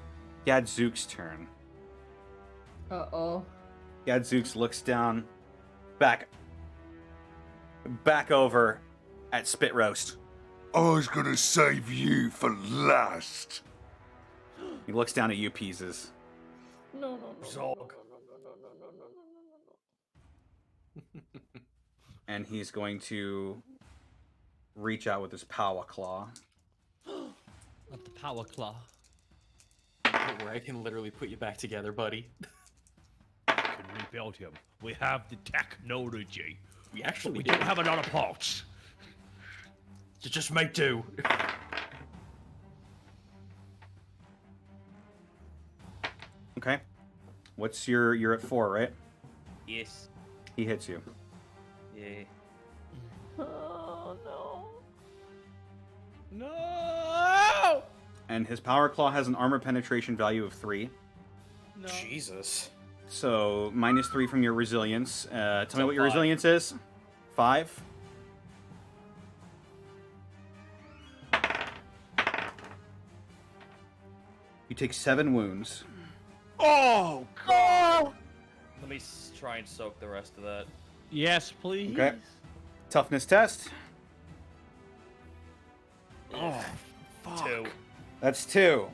Gadzooks' turn. Uh-oh. Gadzooks looks down, back over at Spit Roast. I was gonna save you for last. He looks down at you, Peezes. No. Zog. And he's going to reach out with his power claw. Not the power claw. Where I can literally put you back together, buddy. Can rebuild him. We have the technology. We actually We do. don't have a lot of parts. You just make do. Okay. What's you're at 4, right? Yes. He hits you. Yeah. see. Oh no. No! And his power claw has an armor penetration value of 3. No. Jesus. So -3 from your resilience. Tell So me what your 5. resilience is. 5. You take 7 wounds. Oh, God! Let me try and soak the rest of that. Yes, please. Okay. Toughness test. Oh, fuck. 2. That's 2.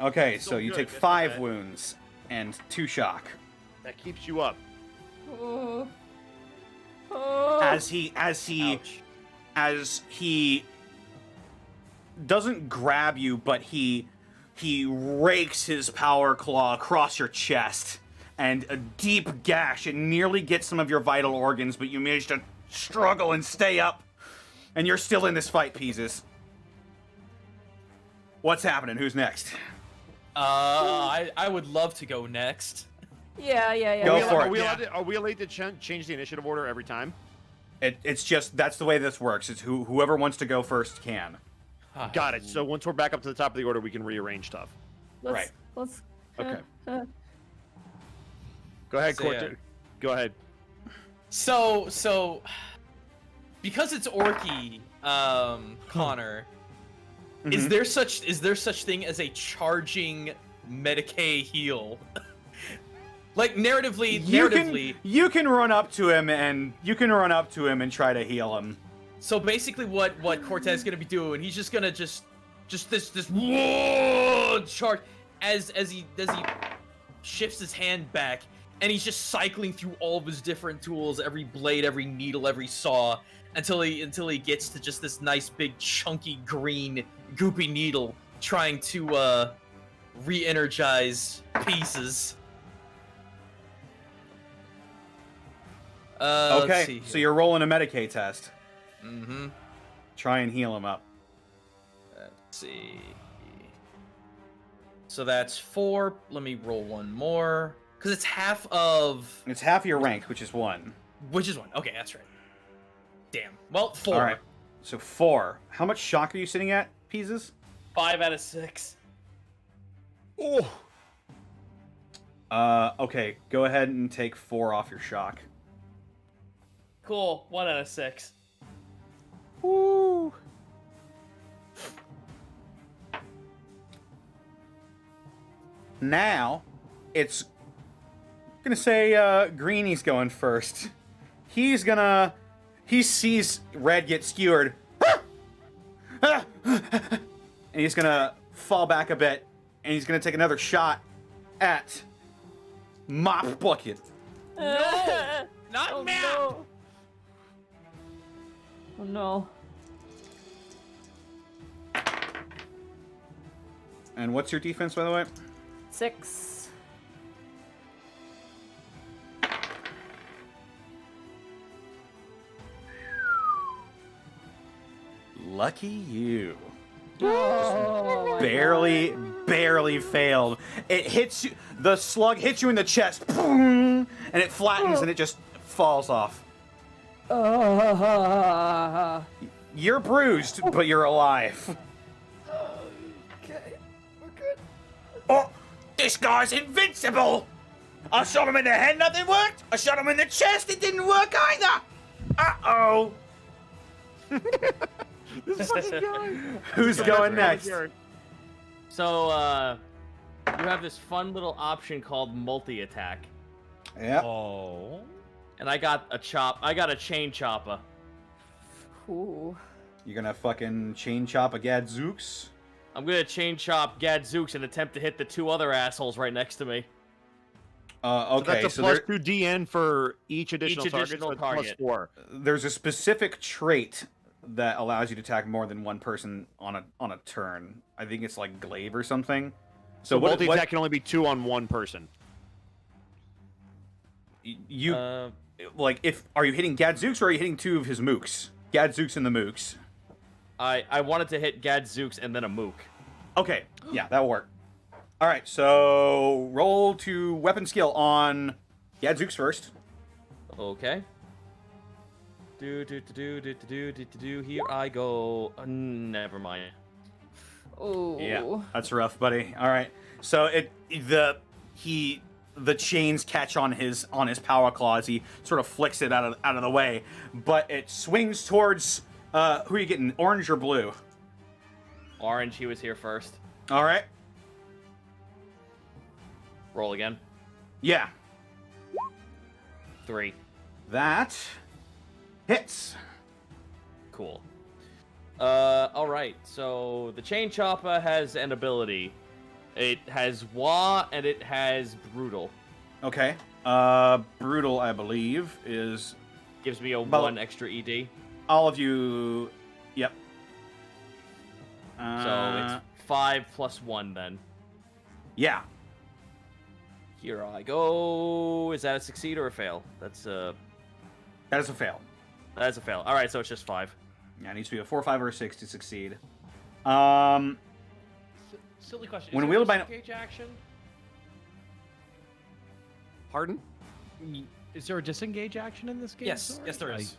Okay, so Still you good, take that's 5 okay. wounds and 2 shock. That keeps you up. Oh. Oh. As he doesn't grab you, but he rakes his power claw across your chest, and a deep gash. It nearly gets some of your vital organs, but you manage to struggle and stay up, and you're still in this fight, Peezes. What's happening? Who's next? I would love to go next. Yeah. Go for it. Are we allowed to change the initiative order every time? It's just that's the way this works. It's whoever wants to go first can. Got it. So once we're back up to the top of the order, we can rearrange stuff. Right. Let's. Okay. Go ahead, So, Kortag. yeah. Go ahead. So, because it's Orky, Connor, is there such thing as a charging Medicaid heal? Like narratively, You can run up to him and try to heal him. So basically, what Cortez gonna be doing? He's just gonna just this whoa charge as he shifts his hand back, and he's just cycling through all of his different tools, every blade, every needle, every saw, until he gets to just this nice big chunky green goopy needle, trying to re-energize Peezes. Okay, so you're rolling a Medicaid test. Mm-hmm. Try and heal him up. Let's see. So that's 4. Let me roll one more. Because it's half of... It's half your rank, which is 1. Which is 1. Okay, that's right. Damn. Well, 4. All right. So 4. How much shock are you sitting at, Peezes? 5 out of 6. Oh. Okay. Go ahead and take 4 off your shock. Cool. 1 out of 6. Woo. Now, it's gonna say Greenie's going first. He sees Red get skewered, and he's gonna fall back a bit, and he's gonna take another shot at Mop Bucket. No! Not Map! No. Oh no. And what's your defense, by the way? 6. Lucky you. Oh, barely failed. It hits you. The slug hits you in the chest, boom, and it flattens and it just falls off. You're bruised, but you're alive. Okay, we're good. Oh, this guy's invincible! I shot him in the head, nothing worked. I shot him in the chest, it didn't work either. Uh-oh. This fucking guy. Who's going next? So, you have this fun little option called multi-attack. Yeah. Oh. And I got a chain chopper. Ooh. You're gonna fucking chain chop a Gadzooks? I'm gonna chain chop Gadzooks and attempt to hit the 2 other assholes right next to me. Okay, so that's a +2 DN for each additional target. So it's +4. There's a specific trait that allows you to attack more than one person on a turn. I think it's like glaive or something. So multi-attack can only be 2 on one person. You like are you hitting Gadzooks or are you hitting 2 of his mooks? Gadzooks and the mooks. I wanted to hit Gadzooks and then a mook. Okay, yeah, that'll work. All right, so roll to weapon skill on Gadzooks first. Okay. Here I go. Never mind. Oh. Yeah, that's rough, buddy. All right. So the chains catch on his power claws. He sort of flicks it out of the way, but it swings towards who are you getting? Orange or blue? Orange, he was here first. All right. Roll again. Yeah. 3. That hits. Cool. All right. So the chain chopper has an ability. It has WAAAGH and it has brutal. Okay. Brutal, I believe, gives me a 1 extra ED. All of you. Yep. So it's 5 plus 1 then. Yeah. Here I go. Is that a succeed or a fail? That is a fail. That is a fail. All right, so it's just 5. Yeah, it needs to be a 4, 5, or a 6 to succeed. Silly question. When Is wheeled there by a disengage action? Pardon? Is there a disengage action in this game? Yes, Sorry? yes, there is.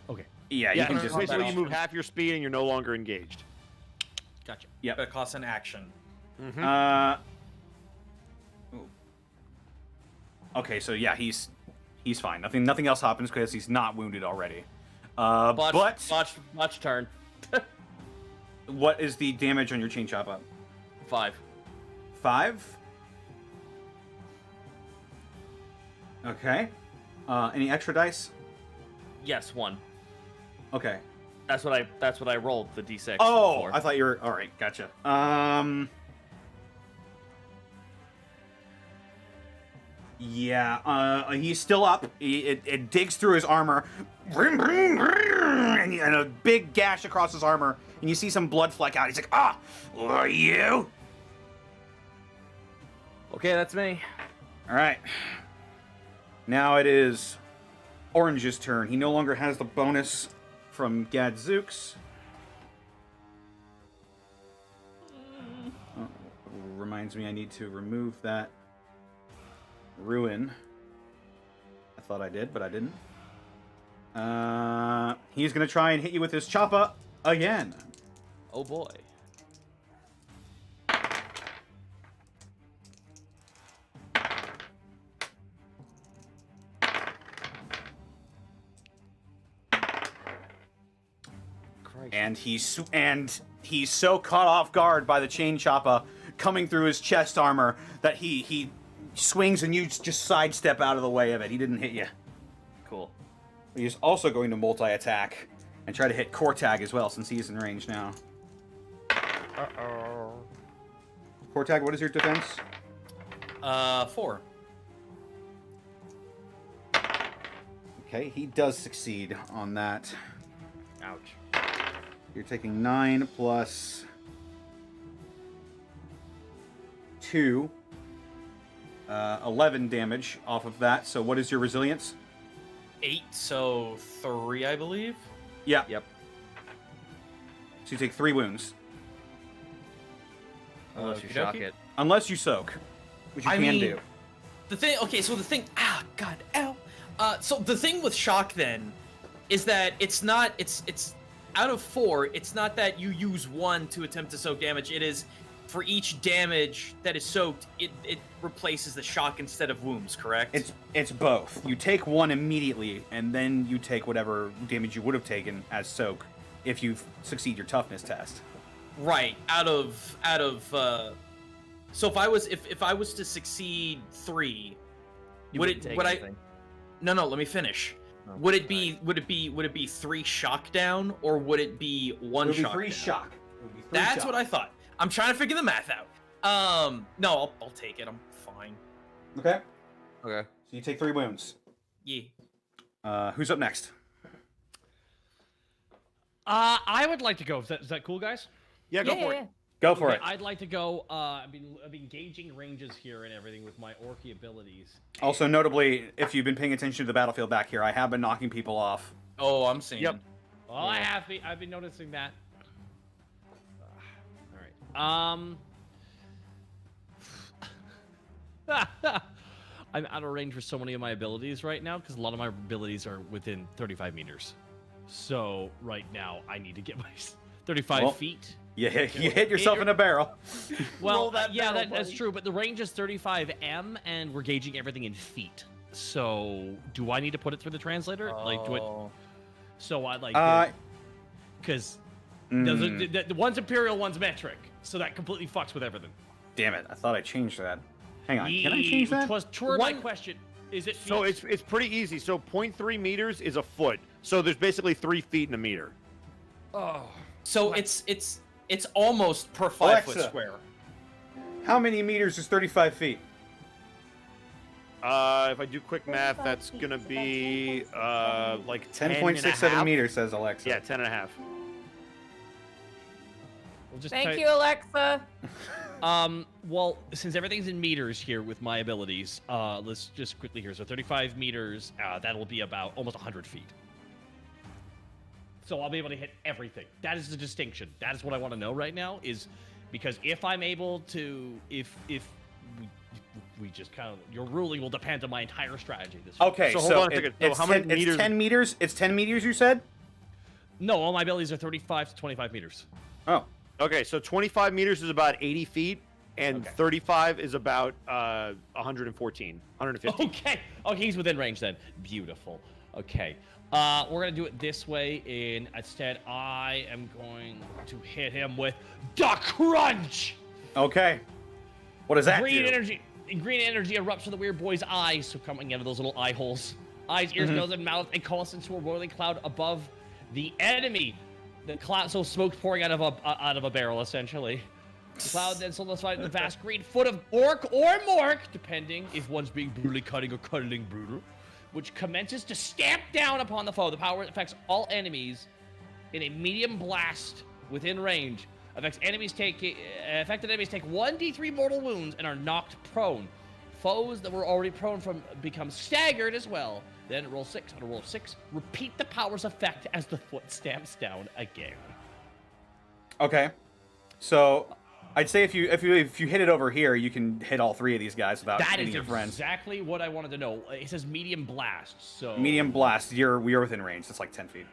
Okay. Yeah, you Yeah, can it's just basically you move half your speed and you're no longer engaged. Gotcha. Yep. That costs an action. ooh. Okay, so yeah, he's fine. Nothing else happens because he's not wounded already. Watch turn. What is the damage on your chain chop up? 5. 5. Okay. Any extra dice? Yes, 1. Okay. That's what I rolled, the D6. Oh, before. I thought you were all right. Gotcha. Yeah. He's still up. It digs through his armor, and a big gash across his armor, and you see some blood fleck out. He's like, "Ah, are you?" Okay, that's me. All right. Now it is Orange's turn. He no longer has the bonus from Gadzooks. Oh, reminds me I need to remove that ruin. I thought I did, but I didn't. He's going to try and hit you with his choppa again. Oh boy. And he's so caught off guard by the chain choppa coming through his chest armor that he swings and you just sidestep out of the way of it. He didn't hit you. Cool. He's also going to multi-attack and try to hit Kortag as well since he's in range now. Uh-oh. Kortag, what is your defense? 4. Okay, he does succeed on that. Ouch. You're taking 9 plus 2. 11 damage off of that. So what is your resilience? 8, so 3, I believe. Yeah. Yep. So you take 3 wounds. Unless you shock it. Unless you soak, which you can do. The thing, okay, so the thing, god, ow. So the thing with shock then is that it's out of 4, it's not that you use 1 to attempt to soak damage. It is for each damage that is soaked, it replaces the shock instead of wounds, correct? It's both. You take 1 immediately, and then you take whatever damage you would have taken as soak if you succeed your toughness test. Right. So if I was to succeed 3, No, let me finish. Oh, would it be 3 shock down, or would it be 1 shock? It would be 3 down? shock. That's what I thought. I'm trying to figure the math out. No, I'll take it. I'm fine. Okay. Okay. So you take 3 wounds. Yeah. Who's up next? I would like to go. Is that cool, guys? Yeah, go for it. Go for it. I'd like to go. I've been gauging ranges here and everything with my orky abilities. Also, notably, if you've been paying attention to the battlefield back here, I have been knocking people off. Oh, I'm seeing. Yep. Well, I've been noticing that. All right. I'm out of range for so many of my abilities right now because a lot of my abilities are within 35 meters. So right now I need to get my 35 feet. You hit yourself in a barrel. Well, that's true, but the range is 35 m, and we're gauging everything in feet. So do I need to put it through the translator? Like, do it? So I like because the one's imperial, one's metric, so that completely fucks with everything. Damn it! I thought I changed that. Hang on, can I change that? Which was toward my question. Is it? So it's pretty easy. So 0.3 meters is a foot. So there's basically 3 feet in a meter. Oh. So it's almost per 5 foot Alexa, square. How many meters is 35 feet? If I do quick math, that's gonna be like 10.67 meters, says Alexa. Yeah, 10 and a half. We'll just Thank you, Alexa. Well, since everything's in meters here with my abilities, let's just quickly here. So 35 meters, that'll be about almost 100 feet. So I'll be able to hit everything. That is the distinction. That is what I want to know right now, is because if I'm able to, if we just kind of, your ruling will depend on my entire strategy this week. Okay, so hold on a second. So how many meters? It's 10 meters. It's 10 meters, you said? No, all my abilities are 35 to 25 meters. Oh. Okay, so 25 meters is about 80 feet, and 35 is about 114, 150. Okay, he's within range then. Beautiful. Okay, we're gonna do it this way. Instead, I am going to hit him with the crunch. Okay. What does that Green do? energy erupts from the weird boy's eyes, so coming out of those little eye holes. Eyes, ears, nose, and mouth, and coalesce into a roiling cloud above the enemy. The cloud, so smoke pouring out of a barrel, essentially. The cloud then solidified in the vast green foot of orc or mork, depending if one's being brutally cutting or cuddling brutal, which commences to stamp down upon the foe. The power affects all enemies in a medium blast within range. Affected enemies take 1d3 mortal wounds and are knocked prone. Foes that were already prone become staggered as well. Then roll 6. On a roll of 6, repeat the power's effect as the foot stamps down again. Okay. So I'd say if you hit it over here, you can hit all 3 of these guys without hitting your friends. That is exactly what I wanted to know. It says medium blast, so... Medium blast, we are within range. That's like 10 feet.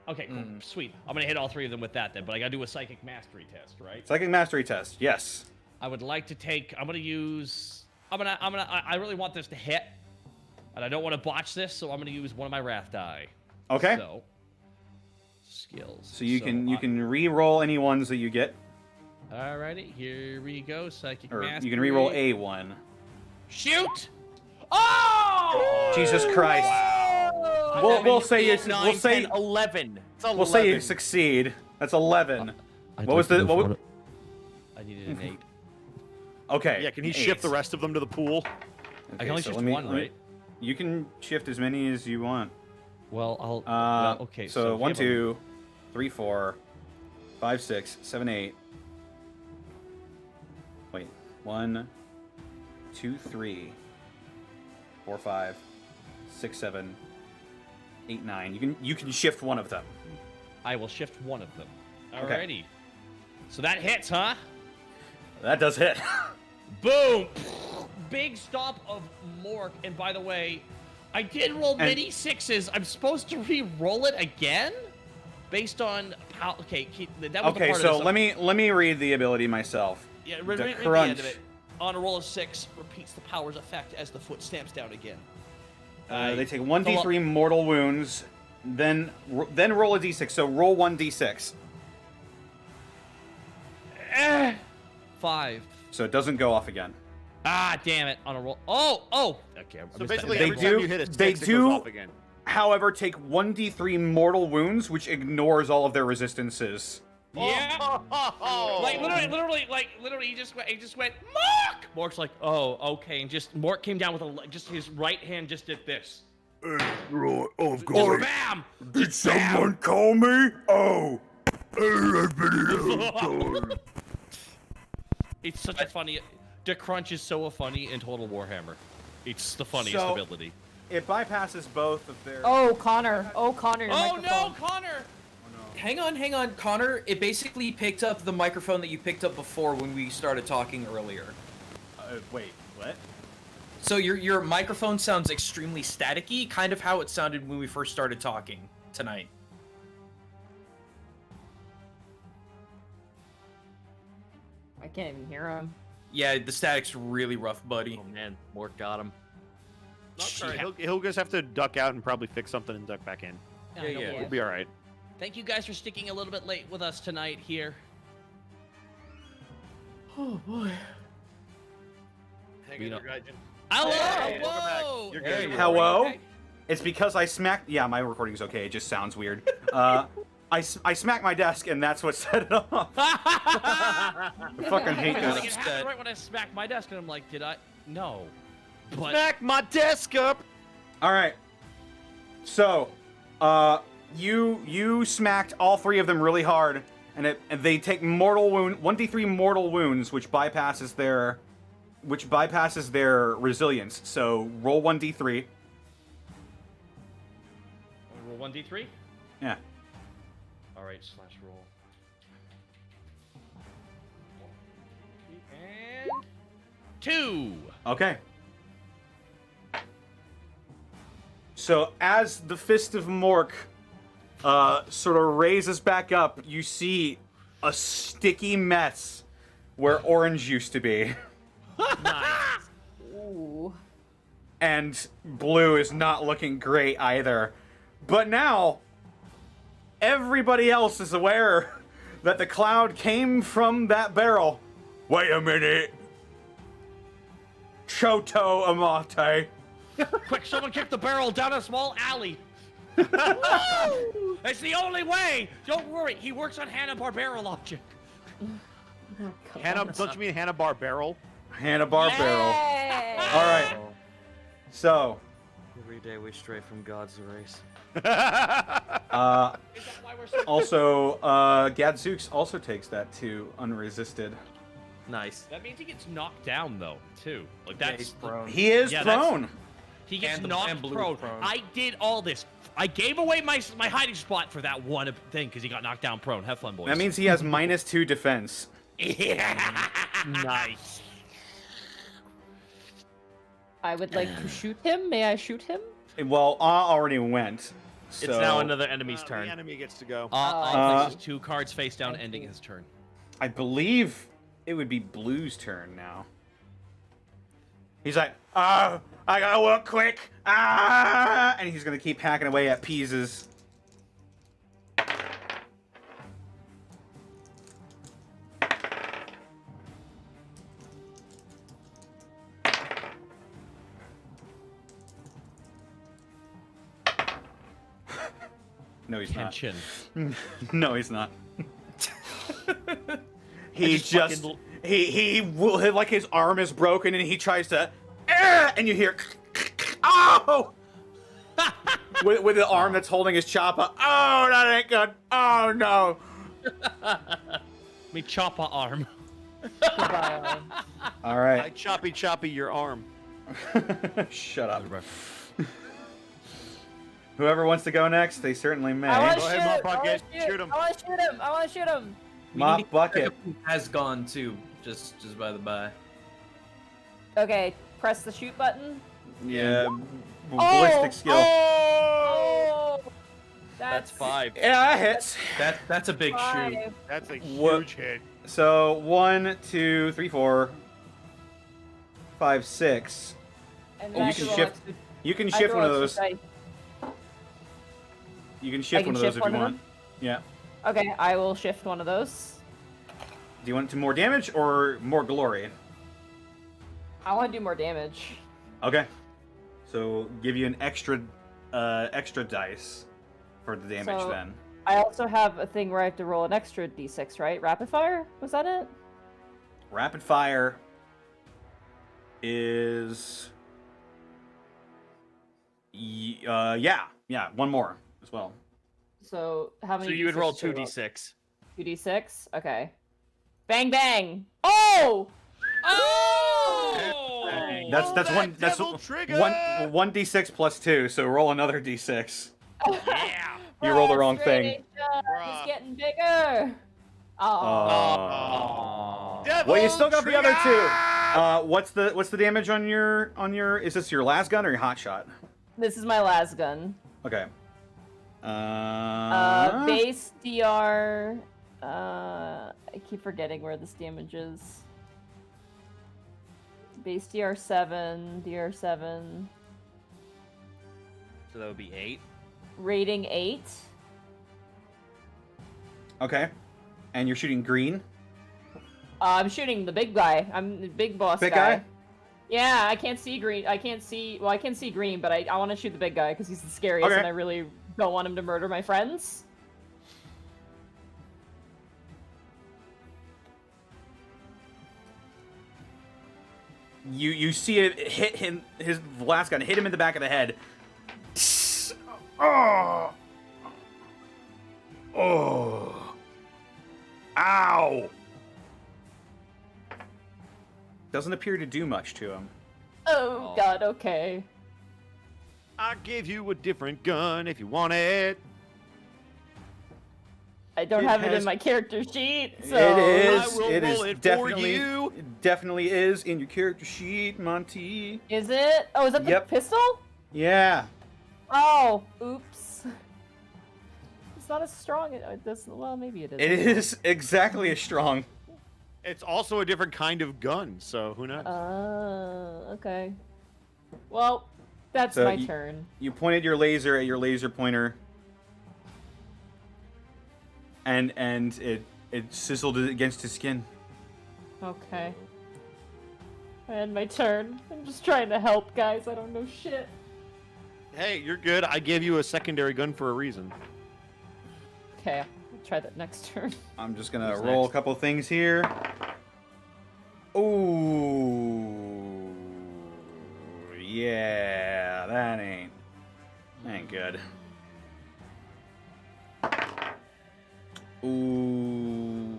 Okay, cool. Sweet. I'm going to hit all 3 of them with that then, but I got to do a psychic mastery test, right? Psychic mastery test, yes. I would like to take... I really want this to hit, and I don't want to botch this, so I'm going to use one of my wrath die. Okay. So, skills. So you can re-roll any ones that you get. Alrighty, here we go. Psychic Or mastery. you can re-roll a one. Shoot! Oh! Jesus Christ. Wow. We'll say you 11. We'll say you succeed. That's 11. What was the what? I needed an 8. Okay. Yeah, can he shift the rest of them to the pool? Okay, I can only shift one, right? You can shift as many as you want. Well, okay. So 1, 2, 3, 4, 5, 6, 7, 8. Wait. 1, 2, 3, 4, 5, 6, 7, 8, 9. You can shift one of them. I will shift one of them. Alrighty. Okay. So that hits, huh? That does hit. Boom! Big stomp of Mork. And by the way, I did roll many 6s. I'm supposed to re-roll it again? Based on how... Okay, that was the part so of let me read the ability myself. Yeah, the read the end crunch. of it. On a roll of 6, repeats the power's effect as the foot stamps down again. They take 1d3 mortal wounds, then roll a d6. So roll 1d6. 5. So it doesn't go off again. Ah, damn it! On a roll. Oh. Okay. So basically, They every time do. you hit a 6, They it do. goes off again. However, take 1d3 mortal wounds, which ignores all of their resistances. Yeah. Like literally, he just went. Mork. Mork's like, oh, okay, and just Mork came down with just his right hand just did this. Right, of Just course. bam. Did someone call me? Oh. I've been It's such a funny. The crunch is so funny in Total Warhammer. It's the funniest So- ability. It bypasses both of their. Oh, Connor. Oh, Connor. Your Oh microphone. no, Connor! Hang on, Connor. It basically picked up the microphone that you picked up before when we started talking earlier. Wait, what? So your microphone sounds extremely staticky, kind of how it sounded when we first started talking tonight. I can't even hear him. Yeah, the static's really rough, buddy. Oh man, Mork got him. Sorry, he'll just have to duck out and probably fix something and duck back in. Yeah. We'll be all right. Thank you guys for sticking a little bit late with us tonight here. Oh boy. Hang in there, Gaijin. Hello! Hey, welcome back. Whoa! You're Hey, good. Hello? okay? It's because I smacked. Yeah, my recording's okay. It just sounds weird. I smacked my desk, and that's what set it off. I fucking hate It this. happened right when I smacked my desk, and I'm like, did I? No. But Smack my desk up. All right. So, you smacked all three of them really hard, and they take mortal wound 1d3 mortal wounds, which bypasses their resilience. So roll 1d3. roll 1d3. Yeah. All right, slash roll. And 2. Okay. So as the Fist of Mork sort of raises back up, you see a sticky mess where Orange used to be. Nice. Ooh. And Blue is not looking great either. But now, everybody else is aware that the cloud came from that barrel. Wait a minute. Choto Amate. Quick, someone kick the barrel down a small alley. It's the only way. Don't worry, he works on Hanna-Barbera logic. Don't you mean Hanna-Barbera? Hanna-Barbera. All right. So. Every day we stray from God's race. Also, Gadzooks also takes that too, unresisted. Nice. That means he gets knocked down though, too. Like that's he's prone. He is prone. He gets And knocked Blue prone. prone. I did all this. I gave away my hiding spot for that one thing because he got knocked down prone. Have fun, boys. That means he has -2 defense. Nice. I would like to shoot him. May I shoot him? Well, already went. So... It's now another enemy's turn. The enemy gets to go. Places 2 cards face down, ending his turn. I believe it would be Blue's turn now. He's like, I gotta work quick. And he's gonna keep hacking away at Peezes. No, he's Tension. not. No, he's not. He just he will like his arm is broken and he tries to and you hear oh with the arm that's holding his chopper. Oh, that ain't good. Oh no. Me chopper arm. All right. I choppy your arm. Shut up. Whoever wants to go next, they certainly may. I want Go to ahead, shoot Mop him. Bucket. Shoot him. I want to shoot him. I want to shoot him. Mop Bucket has gone too. Just by the by. Okay, press the shoot button. Yeah. Ballistic skill. Oh! That's 5. Yeah, that hits. That's a big shoot. That's a What- huge hit. So 1, 2, 3, 4, 5, 6. And Oh, then you I can roll shift. extra- You can I shift roll one of extra those. dice. You can shift can one of those shift if you one of want. them? Yeah. Okay, I will shift one of those. Do you want to more damage or more glory? I want to do more damage. Okay. So give you an extra dice for the damage So- then. I also have a thing where I have to roll an extra d6, right? Rapid fire? Was that it? Rapid fire is yeah, one more as well. So how many? So you would d6s roll should I 2d6. 2d6? Okay. Bang bang! Oh! Oh! That's one. That's devil trigger! one d6 plus 2. So roll another d6. Yeah. You rolled the Bruh, wrong straight thing. Asia is getting bigger. Oh. Well, you still got the other two. What's the damage on your Is this your last gun or your hot shot? This is my last gun. Okay. Base DR. I keep forgetting where this damage is. Base DR7, DR7. So that would be 8. Rating 8. Okay. And you're shooting green? I'm shooting the big guy. I'm the big boss Big guy. guy? Yeah, I can't see green. I can't see... Well, I can see green, but I want to shoot the big guy because he's the scariest Okay. and I really don't want him to murder my friends. You see it hit him, his blast gun hit him in the back of the head. Oh! Oh! Ow! Doesn't appear to do much to him. Oh, God, okay. I'll give you a different gun if you want it. I don't It have it has- in my character sheet, so... It is. I will It roll is it for definitely. you. It definitely is in your character sheet, Monty. Is it? Oh, is that the Yep. pistol? Yeah. Oh, oops. It's not as strong. It doesn't. Well, maybe it is. It is exactly as strong. It's also a different kind of gun, so who knows? Okay. Well, that's So my you- turn. You pointed your laser at your laser pointer, and it sizzled against his skin. Okay. And my turn. I'm just trying to help, guys. I don't know shit. Hey, you're good. I gave you a secondary gun for a reason. Okay, I'll try that next turn. I'm just gonna Who's roll next? a couple things here. Ooh, yeah, that ain't good. Ooh.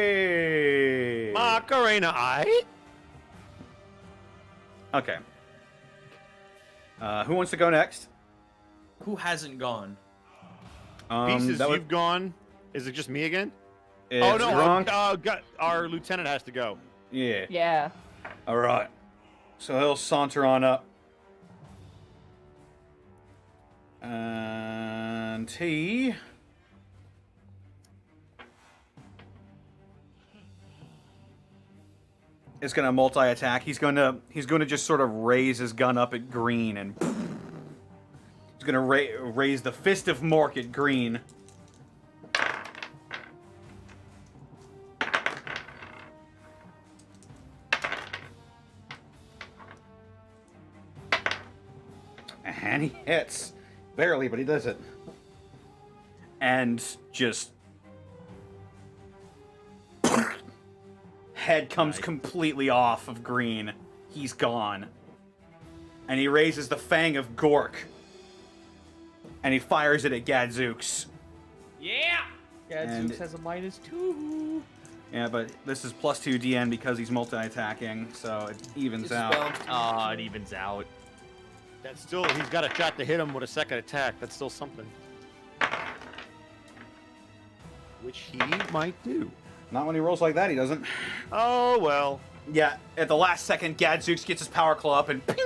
Hey! Macarena eye. Okay. Who wants to go next? Who hasn't gone? Pieces, that would- you've gone. Is it just me again? It's Oh no, Gronk. our lieutenant has to go. Yeah. Yeah. All right. So he'll saunter on up. And he is going to multi-attack. He's going to just sort of raise his gun up at green, and he's going to raise the fist of Mork at green. And he hits. Barely, but he does it. And just... head comes completely off of green. He's gone. And he raises the fang of Gork. And he fires it at Gadzooks. Yeah! And- Gadzooks has a -2. Yeah, but this is +2 DN because he's multi-attacking, so it evens out. Oh, it evens out. That's still, he's got a shot to hit him with a second attack. That's still something. Which he might do. Not when he rolls like that, he doesn't. Oh, well. Yeah, at the last second, Gadzooks gets his power claw up and ping!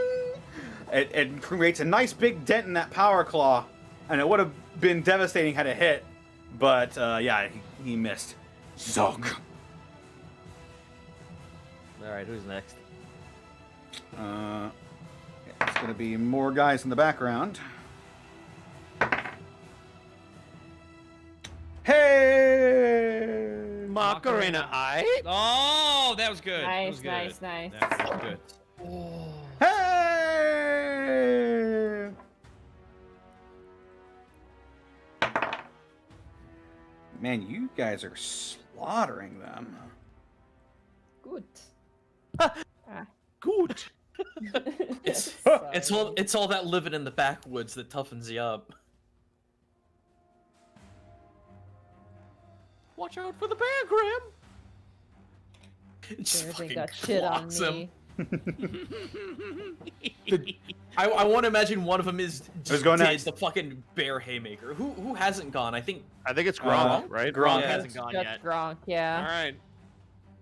It creates a nice big dent in that power claw. And it would have been devastating had it hit. But, yeah, he missed. Zog. Alright, who's next? It's going to be more guys in the background. Hey! Macarena eye. Oh, that was good. That Nice, was good. nice, nice. That was good. Hey! Man, you guys are slaughtering them. Good. Good. It's all that living in the backwoods that toughens you up. Watch out for the bear, Grim. It just Bears ain't fucking got shit on clocks him. me. I want to imagine one of them is just going did next? the fucking bear haymaker. Who hasn't gone? I think it's Gronk, right? Gronk Yeah. hasn't gone That's yet. Gronk, yeah.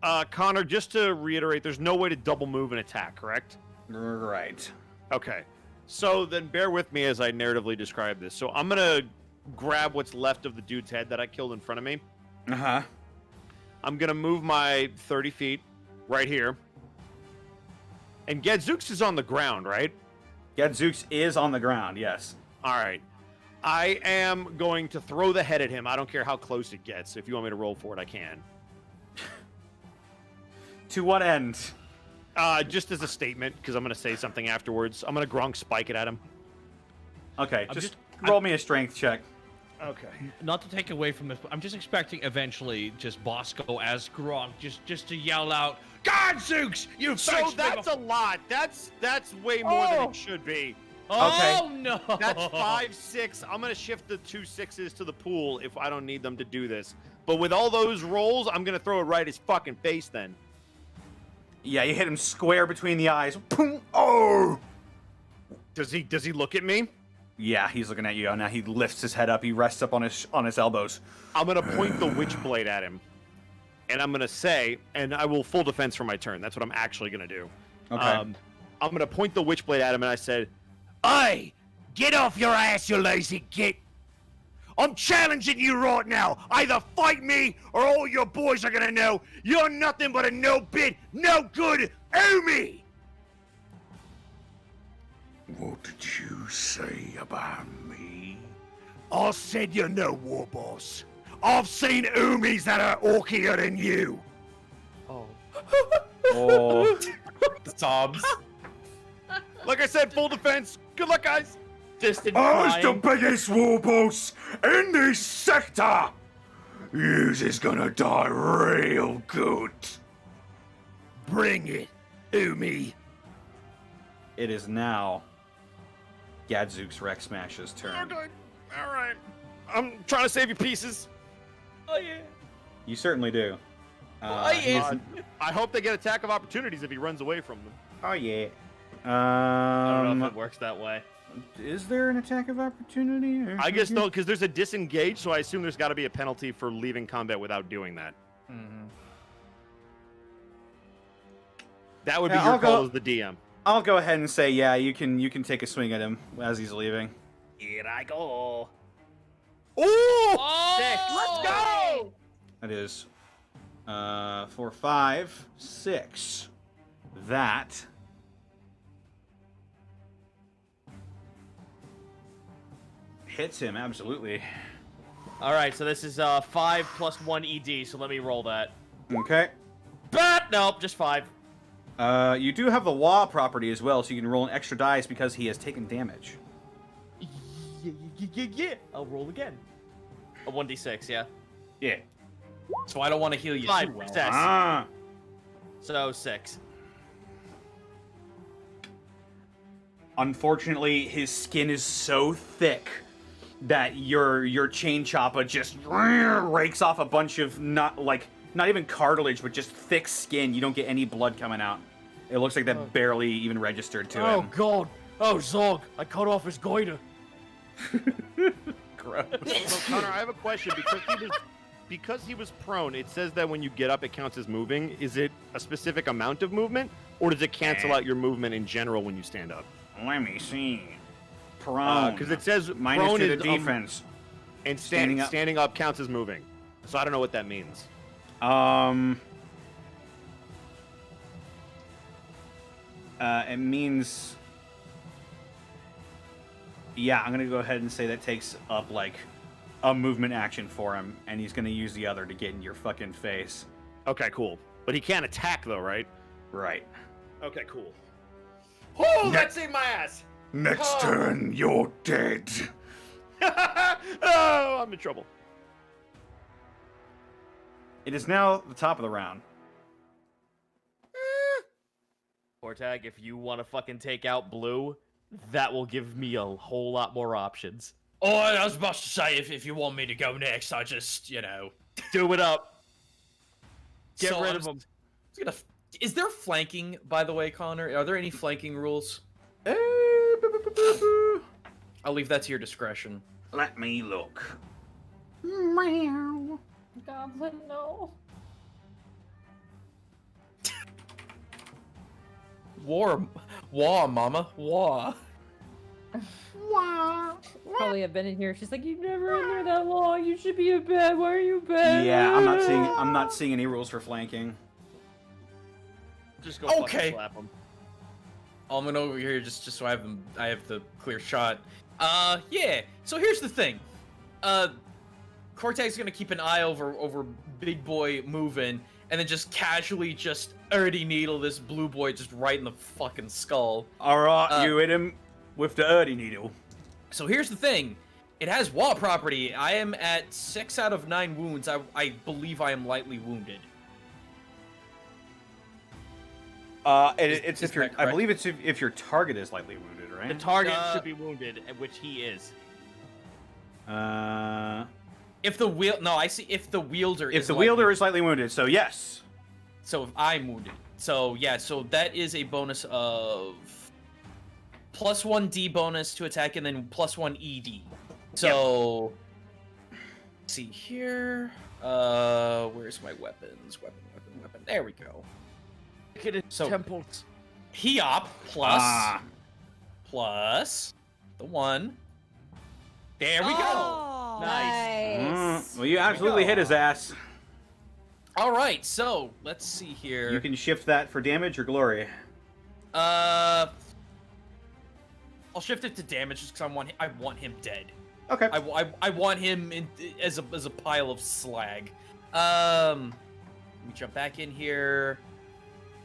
All right. Connor, just to reiterate, there's no way to double move and attack, correct? Right. Okay. So then bear with me as I narratively describe this. So I'm gonna grab what's left of the dude's head that I killed in front of me. Uh-huh. I'm gonna move my 30 feet right here. And Gadzooks is on the ground, right? Gadzooks is on the ground, yes. All right. I am going to throw the head at him. I don't care how close it gets. If you want me to roll for it, I can. To what end? Just as a statement, because I'm going to say something afterwards. I'm going to Gronk spike it at him. Okay, just roll me a strength check. Okay. Not to take away from this, but I'm just expecting eventually just Bosco as Gronk just to yell out, "Gadzooks, you So face that's a lot. That's way more than it should be. Oh no! That's 5, 6. I'm going to shift the 2 6s to the pool if I don't need them to do this. But with all those rolls, I'm going to throw it right at his fucking face then. Yeah, you hit him square between the eyes. Boom. Oh! Does he look at me? Yeah, he's looking at you. Now he lifts his head up. He rests up on his elbows. I'm going to point the Witchblade at him. And I'm going to say, and I will full defense for my turn. That's what I'm actually going to do. Okay. I'm going to point the Witchblade at him, and I said, Hey, get off your ass, you lazy git. I'm challenging you right now. Either fight me or all your boys are gonna know you're nothing but a no-bid, no-good Umi! What did you say about me? I said you're no war boss. I've seen Umis that are orkier than you. Oh. Sobs. like I said, full defense. Good luck, guys. Distant I was the crying. biggest war boss in this sector. Yous is gonna die real good. Bring it, Umi. It is now Gadzooks Rex Smash's turn. Okay. All right. I'm trying to save your pieces. Oh yeah. You certainly do. Oh yeah. I hope they get attack of opportunities if he runs away from them. Oh yeah. I don't know if it works that way. Is there an attack of opportunity? I guess no, because there's a disengage, so I assume there's got to be a penalty for leaving combat without doing that. That would be Yeah, your I'll call go- as the DM. I'll go ahead and say, yeah, you can take a swing at him as he's leaving. Here I go. Ooh! Six. Let's go! That is 4, 5, 6. That hits him, absolutely. All right, so this is 5 plus 1 ED. So let me roll that. Okay. But nope, just 5. You do have the WAAAGH property as well, so you can roll an extra dice because he has taken damage. Yeah. I'll roll again. A 1d6, yeah. Yeah. So I don't want to heal you 5 too well. success. Ah. So 6. Unfortunately, his skin is so thick that your chain chopper just rakes off a bunch of not even cartilage, but just thick skin. You don't get any blood coming out. It looks like that barely even registered to Oh him. god. Oh Zog, I cut off his goiter. Gross. So, Connor, I have a question. Because he was prone, it says that when you get up, it counts as moving. Is it a specific amount of movement, or does it cancel out your movement in general when you stand up? Let me see. Prone. Because it says minus prone 2 to is, defense. and Standing up. standing up counts as moving. So I don't know what that means. It means. Yeah, I'm gonna go ahead and say that takes up like a movement action for him, and he's gonna use the other to get in your fucking face. Okay, cool. But he can't attack though, right? Right. Okay, cool. Oh, that saved my ass. Next turn, you're dead. Oh, I'm in trouble. It is now the top of the round. Kortag, if you want to fucking take out blue, that will give me a whole lot more options. Oh, I was about to say, if you want me to go next, I just, Do it up. Get So rid I'm of them. Is there flanking, by the way, Connor? Are there any flanking rules? I'll leave that to your discretion. Let me look. Goblin, no. War, mama, war. Probably have been in here. She's like, you've never in there that long. You should be in bed. Why are you in bed? Yeah, I'm not seeing any rules for flanking. Just go Okay. slap him. I'm gonna over here just so I have the clear shot. Yeah. So here's the thing. Kortag's gonna keep an eye over Big Boy moving, and then just casually just Erdy needle this blue boy just right in the fucking skull. All right, you hit him with the Erdy needle. So here's the thing. It has wall property. I am at 6 out of 9 wounds. I believe I am lightly wounded. It's if you're. I believe it's if your target is lightly wounded, right? The target should be wounded, which he is. If the if the wielder. If the wielder is lightly wounded, so yes. So if I'm wounded, so yeah, so that is a bonus of +1 D bonus to attack, and then +1 ED. So let's see here. Where's my weapons? Weapon. There we go. Look at his temples. Heop plus the 1. There we go. Nice. Well, you absolutely hit his ass. All right, so let's see here. You can shift that for damage or glory. I'll shift it to damage just because I want him dead. Okay. I want him as a pile of slag. Let me jump back in here.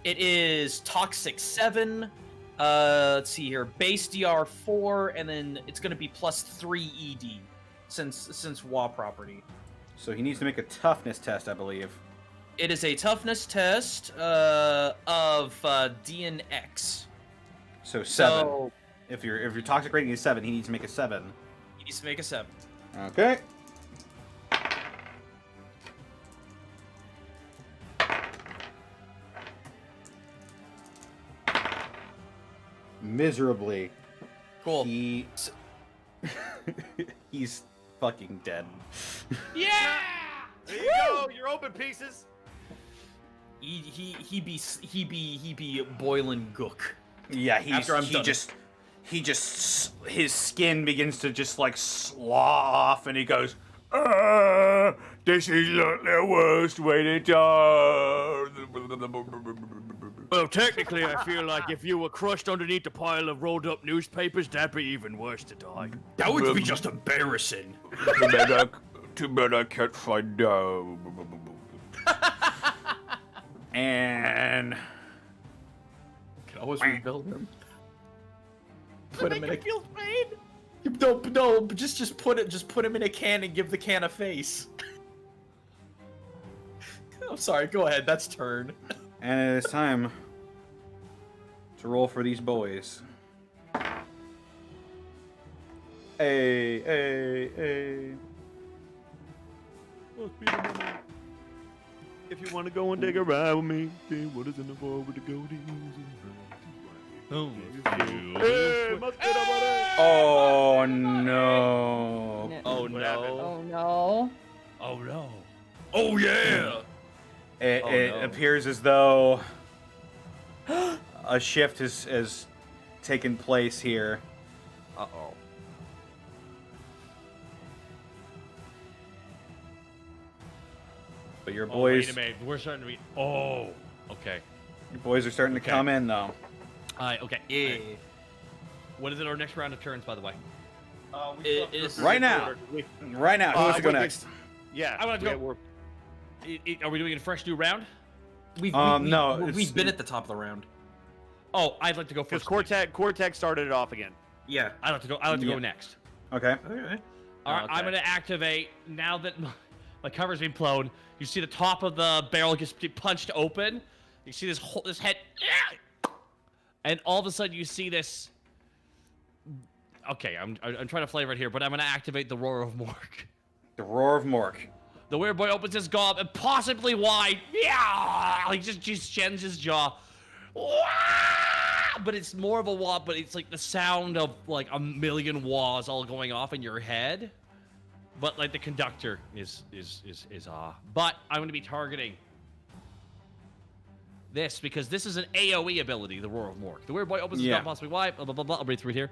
It is Toxic 7. Let's see here. Base DR 4, and then it's going to be +3 ED since WAAAGH property. So he needs to make a toughness test, I believe. It is a toughness test of D and X. So 7. If your toxic rating is 7, he needs to make a 7. He needs to make a 7. Okay. Miserably. Cool. He's fucking dead. Yeah! There you go. You're open, Pieces. He be boiling gook. Yeah, his skin begins to just like slough, and he goes, "This is not the worst way to die." Well, technically, I feel like if you were crushed underneath a pile of rolled up newspapers, that'd be even worse to die. That would be just embarrassing. Too bad I can't find out. And can always rebuild him. Put him in a feels pain. No, but just put him in a can and give the can a face. I'm sorry. Go ahead. That's turn. And it is time to roll for these boys. Hey. If you want to go and dig a ride with me, then what is in the ball with the goldie? Hey, mosquito buddy! Oh no! Oh no! Oh yeah! It appears as though a shift has taken place here. Uh-oh. But your boys, wait a minute. We're starting to be. Oh, okay. your boys are starting to come in though. Okay. Yeah. What is it? Our next round of turns, by the way. It is Right now, who wants to go next? Yeah. I want to go. Are we doing a fresh new round? We've been at the top of the round. Oh, I'd like to go first. Because Kortag started it off again. Yeah. I'd like to go. I'd like to go next. Okay. Okay. All right. I'm going to activate now that my cover's been blown. You see the top of the barrel gets punched open. You see this head, and all of a sudden you see this. Okay, I'm trying to flavor it here, but I'm going to activate the Roar of Mork. The Roar of Mork. The weird boy opens his gob and possibly wide. Yeah, he just sheds his jaw. But it's more of a wah, but it's like the sound of like a million wahs all going off in your head. But like the conductor is But I'm going to be targeting this because this is an AoE ability, the Roar of Mork. The weird boy opens his gob, possibly wide. Blah blah blah blah. I'll read through it here.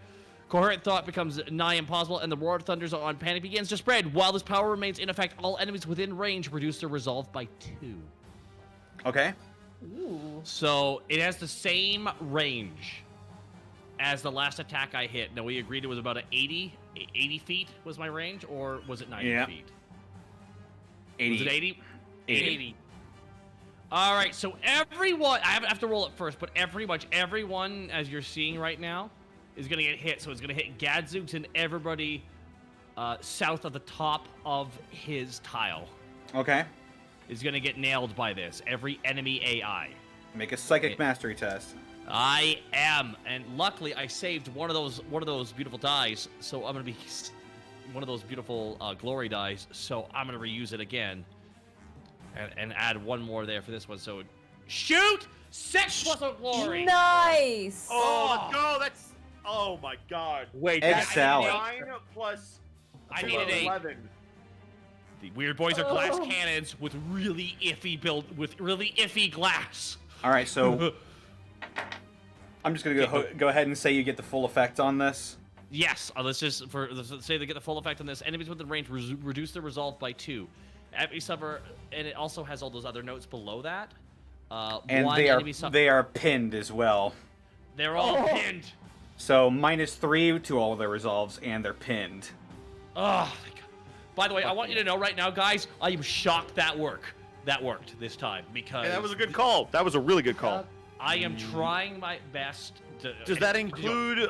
Coherent thought becomes nigh impossible, and the roar of thunders on panic begins to spread. While this power remains in effect, all enemies within range reduce their resolve by 2. Okay. Ooh. So it has the same range as the last attack I hit. Now, we agreed it was about 80 feet was my range, or was it 90 feet? 80. Was it 80? 80. All right, so everyone, I have to roll it first, but pretty much everyone, as you're seeing right now, is going to get hit. So it's going to hit Gadzooks and everybody south of the top of his tile. Okay. Is going to get nailed by this. Every enemy AI. Make a psychic mastery test. I am, and luckily I saved one of those beautiful dies. So I'm going to be one of those beautiful glory dies. So I'm going to reuse it again, and add one more there for this one. So shoot 6 plus a glory. Nice. Oh, let's go. That's. Oh my God. Wait, Egg that's salad. 9 plus. I needed 8. 11. The weird boys are glass cannons with really iffy glass. All right, so I'm just gonna go ahead and say you get the full effect on this. Yes, let's say they get the full effect on this. Enemies within range reduce their resolve by 2. Every suffer, and it also has all those other notes below that. And they are pinned as well. They're all pinned. So -3 to all of their resolves, and they're pinned. Oh, my God. By the way, I want you to know right now, guys, I am shocked that worked this time, because... Yeah, that was a good call. That was a really good call. I am trying my best to... Does that include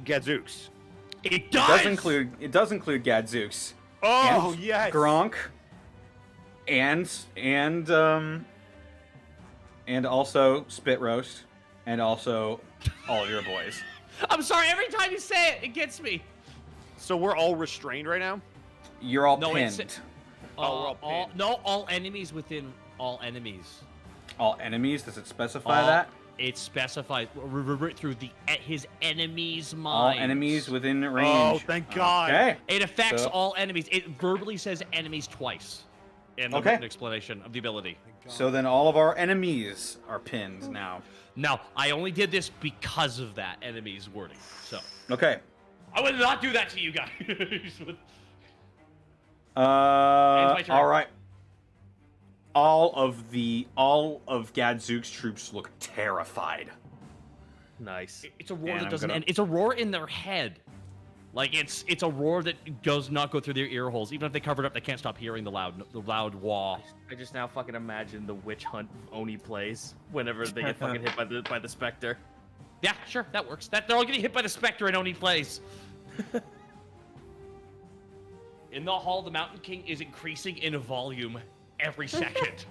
Gadzooks? It does! It does include Gadzooks. Oh, and yes! Gronk. And also Spit Roast. And also all of your boys. I'm sorry, every time you say it, it gets me. So we're all restrained right now? You're all No, pinned. we're all pinned. all enemies within all enemies. All enemies? Does it specify that? It specifies through his enemy's mind. All enemies within range. Oh, thank God. Okay. It affects all enemies. It verbally says enemies twice in the written explanation of the ability. So then all of our enemies are pinned now. Now, I only did this because of that enemy's wording. So. Okay. I would not do that to you guys. All right. All of Gadzook's troops look terrified. Nice. It's a roar that doesn't end. It's a roar in their head. Like it's a roar that does not go through their ear holes. Even if they cover it up, they can't stop hearing the loud wah. I just now fucking imagine the witch hunt Oni plays whenever they get fucking hit by the specter. Yeah, sure, that works. They're all getting hit by the specter and Oni plays. In the hall, the Mountain King is increasing in volume every second.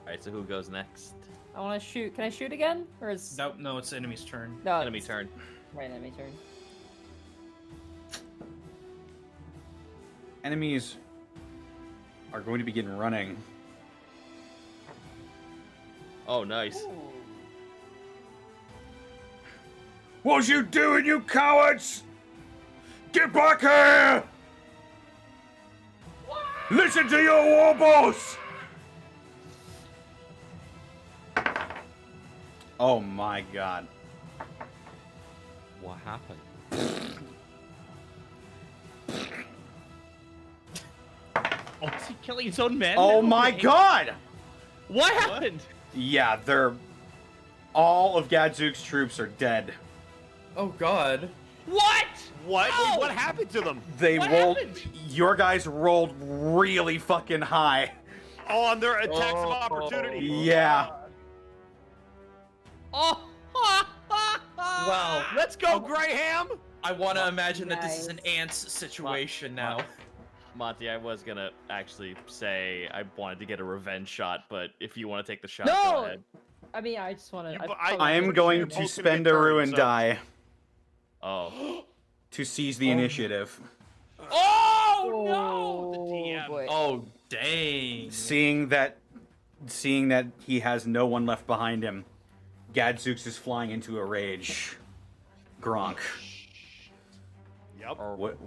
Alright, so who goes next? I want to shoot. Can I shoot again? Or is... Nope, no, it's enemy's turn. No, Enemy turn. Right, enemy turn. Enemies are going to begin running. Oh, nice. Ooh. What you doing, you cowards? Get back here! Listen to your war boss! Oh my God. What happened? Oh, is he killing his own men? Oh my God! What happened? Yeah, all of Gadzook's troops are dead. Oh God. What? What? No! Wait, what happened to them? They What rolled. happened? Your guys rolled really fucking high. Oh, on their attacks of opportunity. Yeah. Oh. Wow. Let's go, Graham! I want to imagine that this is an Nice. ants situation now. Monty, I was gonna actually say I wanted to get a revenge shot, but if you want to take the shot, No! go ahead. I mean, I just want to... I am going to spend a ruin die Oh. to seize the initiative. Oh no! The DM. Boy. Oh dang. Seeing that he has no one left behind him, Gadzooks is flying into a rage. Gronk. Yep.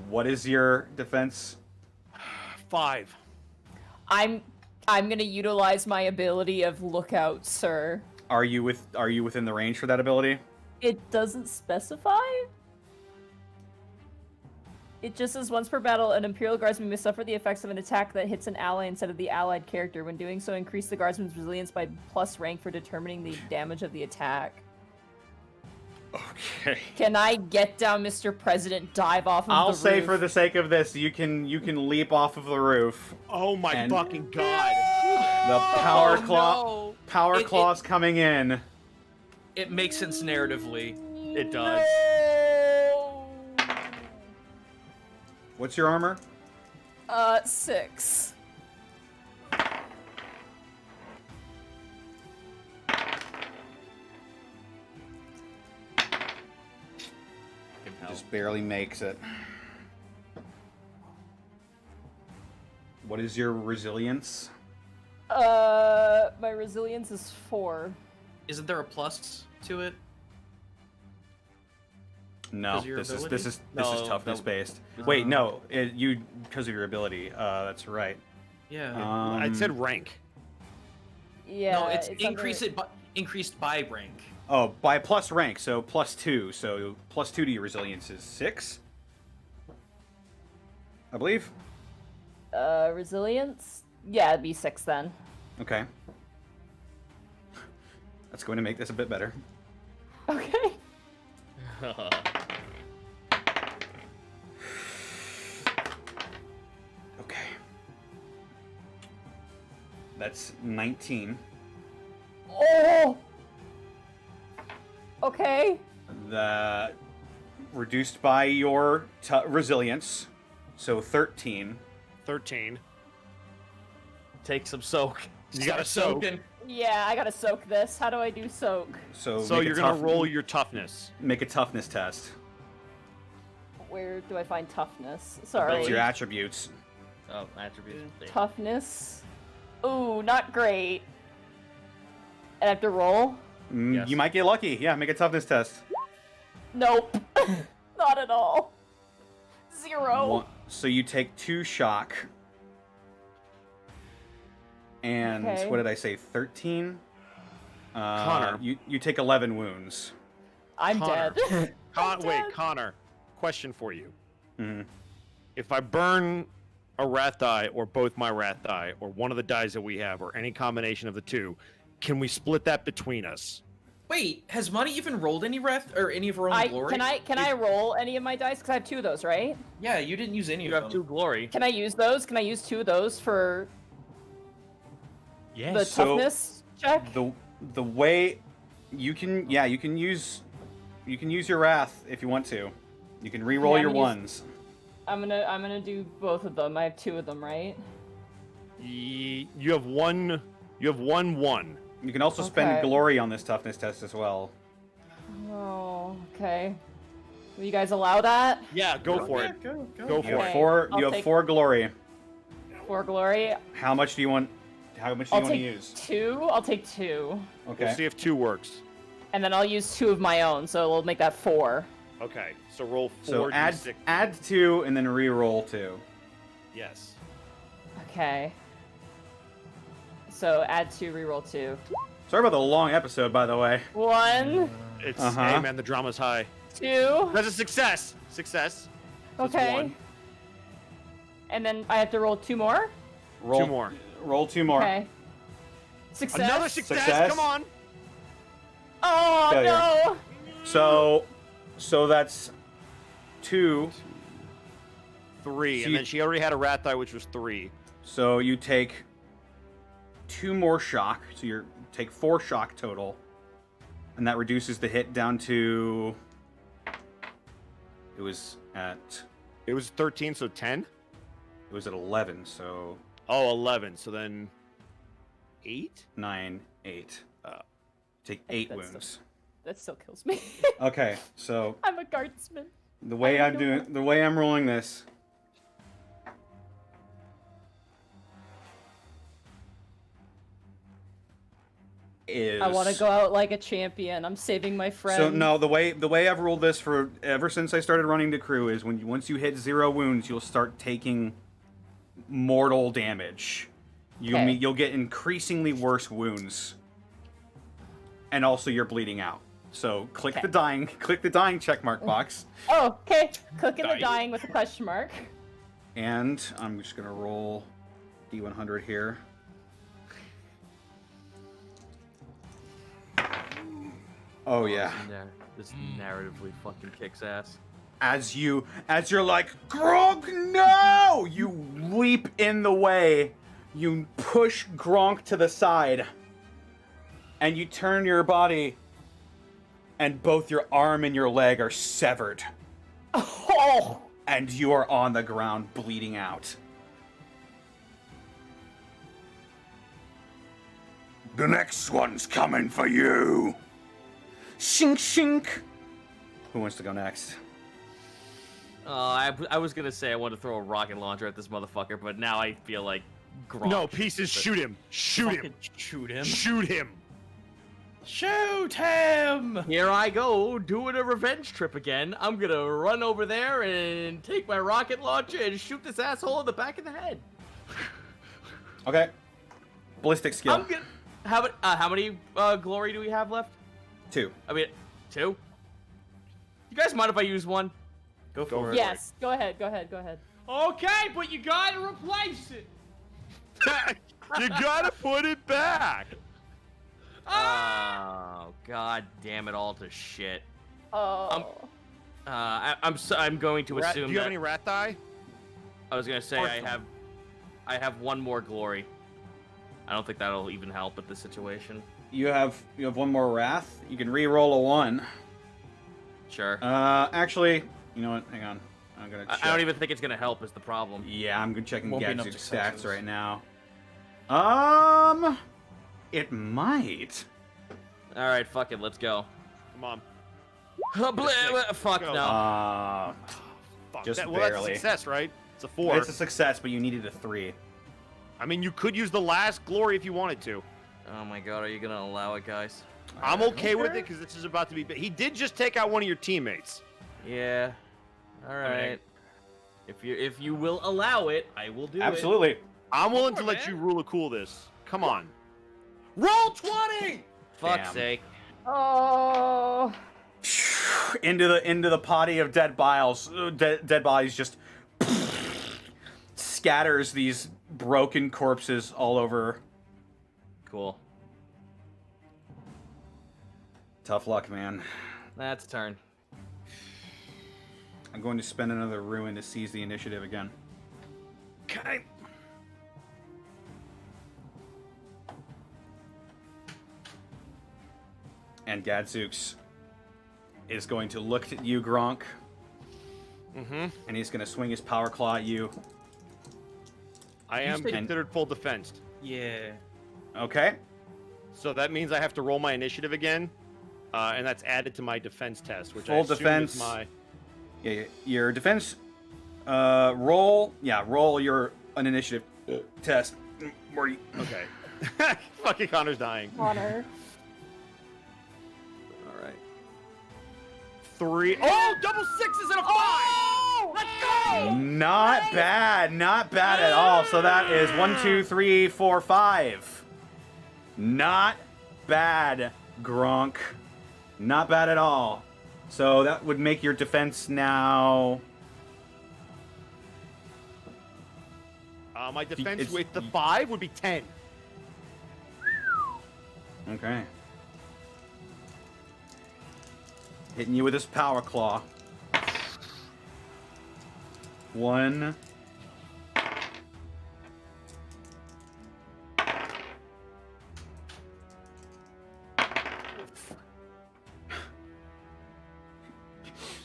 What is your defense? 5. I'm gonna utilize my ability of lookout, sir. Are you within the range for that ability? It doesn't specify? It just says once per battle, an Imperial Guardsman may suffer the effects of an attack that hits an ally instead of the allied character. When doing so, increase the Guardsman's resilience by plus rank for determining the damage of the attack. Okay. Can I get down, Mr. President? Dive off of I'll the say roof? for the sake of this, you can leap off of the roof. Oh my And- fucking god! The power Oh, claw, no. power It- claws coming in. It makes sense narratively. It does. What's your armor? 6. Just barely makes it. What is your resilience? My resilience is 4. Isn't there a plus to it? No, 'Cause of your this is ability? toughness No. based. Wait, no, you because of your ability. That's right. Yeah. I said rank. Yeah. no, it's under- increased by rank. Oh, by plus rank, so +2. So +2 to your resilience is 6, I believe. Resilience? Yeah, it'd be 6 then. Okay. That's going to make this a bit better. Okay. Okay. That's 19. Oh! Okay. The reduced by your resilience, so 13. 13. Take some soak. You gotta soak. Yeah, I gotta soak this. How do I do soak? So So you're gonna roll your toughness. Make a toughness test. Where do I find toughness? Sorry. It's your attributes. Oh, attributes. Toughness. Ooh, not great. And I have to roll? You might get lucky. Yeah, make a toughness test. Nope. Not at all. 0. So you take 2 shock. And Okay. what did I say? 13? Connor. You take 11 wounds. I'm Connor. dead. Wait, Connor. Question for you. Mhm. If I burn a wrath die, or both my wrath die, or one of the dies that we have, or any combination of the two, can we split that between us? Wait, has Monty even rolled any wrath or any of her own glory? Can I roll any of my dice? Because I have 2 of those, right? Yeah, you didn't use any You of have them. 2 glory. Can I use those? Can I use 2 of those for Yes. the So, toughness check? The way you can use your wrath if you want to. You can re-roll Yeah, your I'm gonna ones. I'm gonna do both of them. I have 2 of them, right? You have one. You have 1/1. You can also spend Okay. glory on this toughness test as well. Oh, okay. Will you guys allow that? Yeah, go for it. Go. Go for You it. have 4. I'll You have take- 4 glory. 4 glory. How much do you want? How much do I'll you want to take use? 2. I'll take 2. Okay. We'll see if 2 works. And then I'll use 2 of my own, so we'll make that 4. Okay, so roll 4 So add 2 and then re-roll 2. Yes. Okay. So add 2, reroll 2. Sorry about the long episode, by the way. 1, It's Uh-huh. hey man, the drama's high. 2. That's a success. Success. So it's Okay. 1. And then I have to roll 2 more? Roll 2 more. Roll 2 more. Okay. Success. Another success. Success. Come on. Oh, Failure. no. So that's 2. 3, So and you- then she already had a rat die, which was 3. So you take 2 more shock. So you take 4 shock total. And that reduces the hit down to... It was at... It was 13, so 10. It was at 11, so... Oh, 11. So then 8. 9, 8. Take 8 That's wounds. That still kills me. Okay, so I'm a guardsman. the way I'm rolling this... is... I want to go out like a champion. I'm saving my friend. So no, the way I've ruled this for ever since I started running the crew is once you hit 0 wounds, you'll start taking mortal damage. You'll get increasingly worse wounds, and also you're bleeding out. So click Okay. the dying checkmark box, Oh, okay. Cooking the Dying. dying with a question mark. and I'm just gonna roll D100 here. Oh yeah. This narratively fucking kicks ass. As you're like, Gronk, no! You leap in the way. You push Gronk to the side. And you turn your body. And both your arm and your leg are severed. Oh! And you are on the ground bleeding out. The next one's coming for you. Shink, shink. Who wants to go next? I was gonna say I want to throw a rocket launcher at this motherfucker, but now I feel like Gronk. No, Peezes, shoot him. Shoot him. Fucking shoot him. Shoot him. Shoot him! Here I go, doing a revenge trip again. I'm gonna run over there and take my rocket launcher and shoot this asshole in the back of the head. Okay. Ballistic skill. I'm gonna. How many glory do we have left? 2. I mean, 2. You guys mind if I use one? Go for it. Yes. Go ahead. Okay, but you gotta replace it. You gotta put it back. Oh, god damn it all to shit. Oh. I'm going to assume Do you have that any rat die? I was gonna say I have one more glory. I don't think that'll even help with this situation. You have one more wrath. You can re-roll a 1. Sure. Actually, you know what? Hang on. I'm gonna check. I don't even think it's gonna help. Is the problem? Yeah, I'm checking Won't be enough Gadzooks successes. stats right now. It might. All right, fuck it. Let's go. Come on. Fuck Go. no. Fuck. Just Well, that's a barely. success, right? It's a 4. It's a success, but you needed a 3. I mean, you could use the last glory if you wanted to. Oh my god, are you gonna allow it, guys? I'm okay with it because this is about to be. He did just take out one of your teammates. Yeah. All right. If you will allow it, I will do it. Absolutely. I'm willing to let you rule a cool this. Come on. Roll 20. Fuck's Damn. sake. Oh. Into the potty of dead biles. Dead bodies just scatters these broken corpses all over. Cool. Tough luck, man. That's a turn. I'm going to spend another ruin to seize the initiative again. Okay. And Gadzooks is going to look at you, Gronk. Mm-hmm. And he's going to swing his power claw at you. I am said- considered full defensed. Yeah. Okay. So that means I have to roll my initiative again. And that's added to my defense test, which I Full assume defense. is my... Yeah, your defense roll. Yeah, roll your an initiative test. Morty. Okay. Fucking Connor's dying. Honor. All right. 3. Oh, double 6s and a 5! Let's go! Not bad. Not bad at all. So that is 1, 2, 3, 4, 5. Not bad, Gronk. Not bad at all. So that would make your defense now. My defense It's- with the 5 would be 10. Okay. Hitting you with his power claw. 1.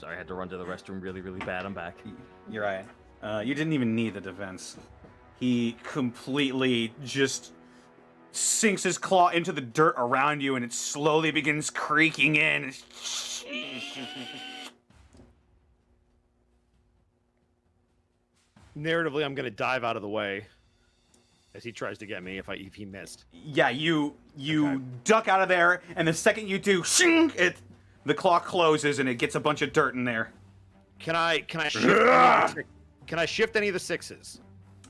Sorry, I had to run to the restroom really, really bad. I'm back. You're right. You didn't even need the defense. He completely just sinks his claw into the dirt around you, and it slowly begins creaking in. Narratively, I'm going to dive out of the way as he tries to get me if he missed. Yeah, you duck out of there, and the second you do, shing, the claw closes, and it gets a bunch of dirt in there. Can I shift any of the 6s?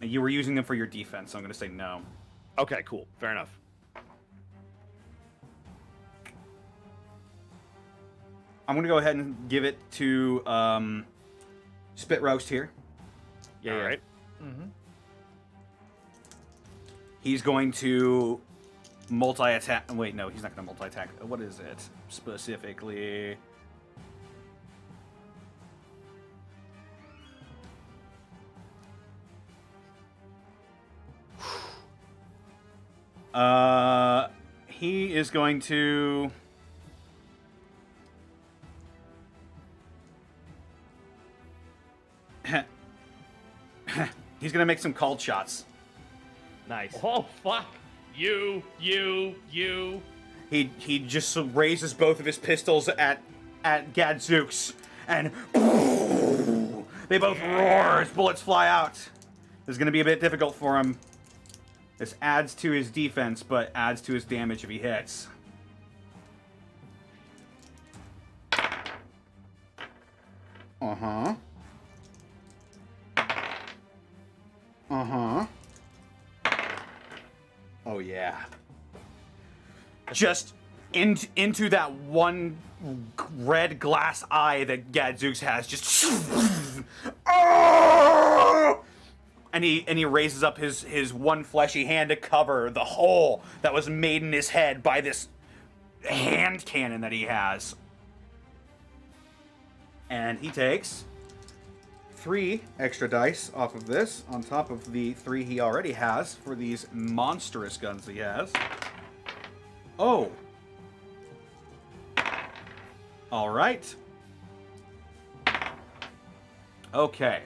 You were using them for your defense, so I'm going to say no. Okay, cool. Fair enough. I'm gonna go ahead and give it to Spit Roast here. Yeah, right. Mm-hmm. He's going to multi-attack. Wait, no, he's not going to multi-attack. What is it specifically? He is going to. He's going to make some called shots. Nice. Oh fuck! You. He just raises both of his pistols at Gadzooks, and they both roar as bullets fly out. This is going to be a bit difficult for him. This adds to his defense, but adds to his damage if he hits. Uh-huh. Uh-huh. Oh, yeah. Just into that one red glass eye that Gadzooks has, just... And he raises up his one fleshy hand to cover the hole that was made in his head by this hand cannon that he has. And he takes 3 extra dice off of this, on top of the 3 he already has for these monstrous guns he has. Oh. All right. Okay.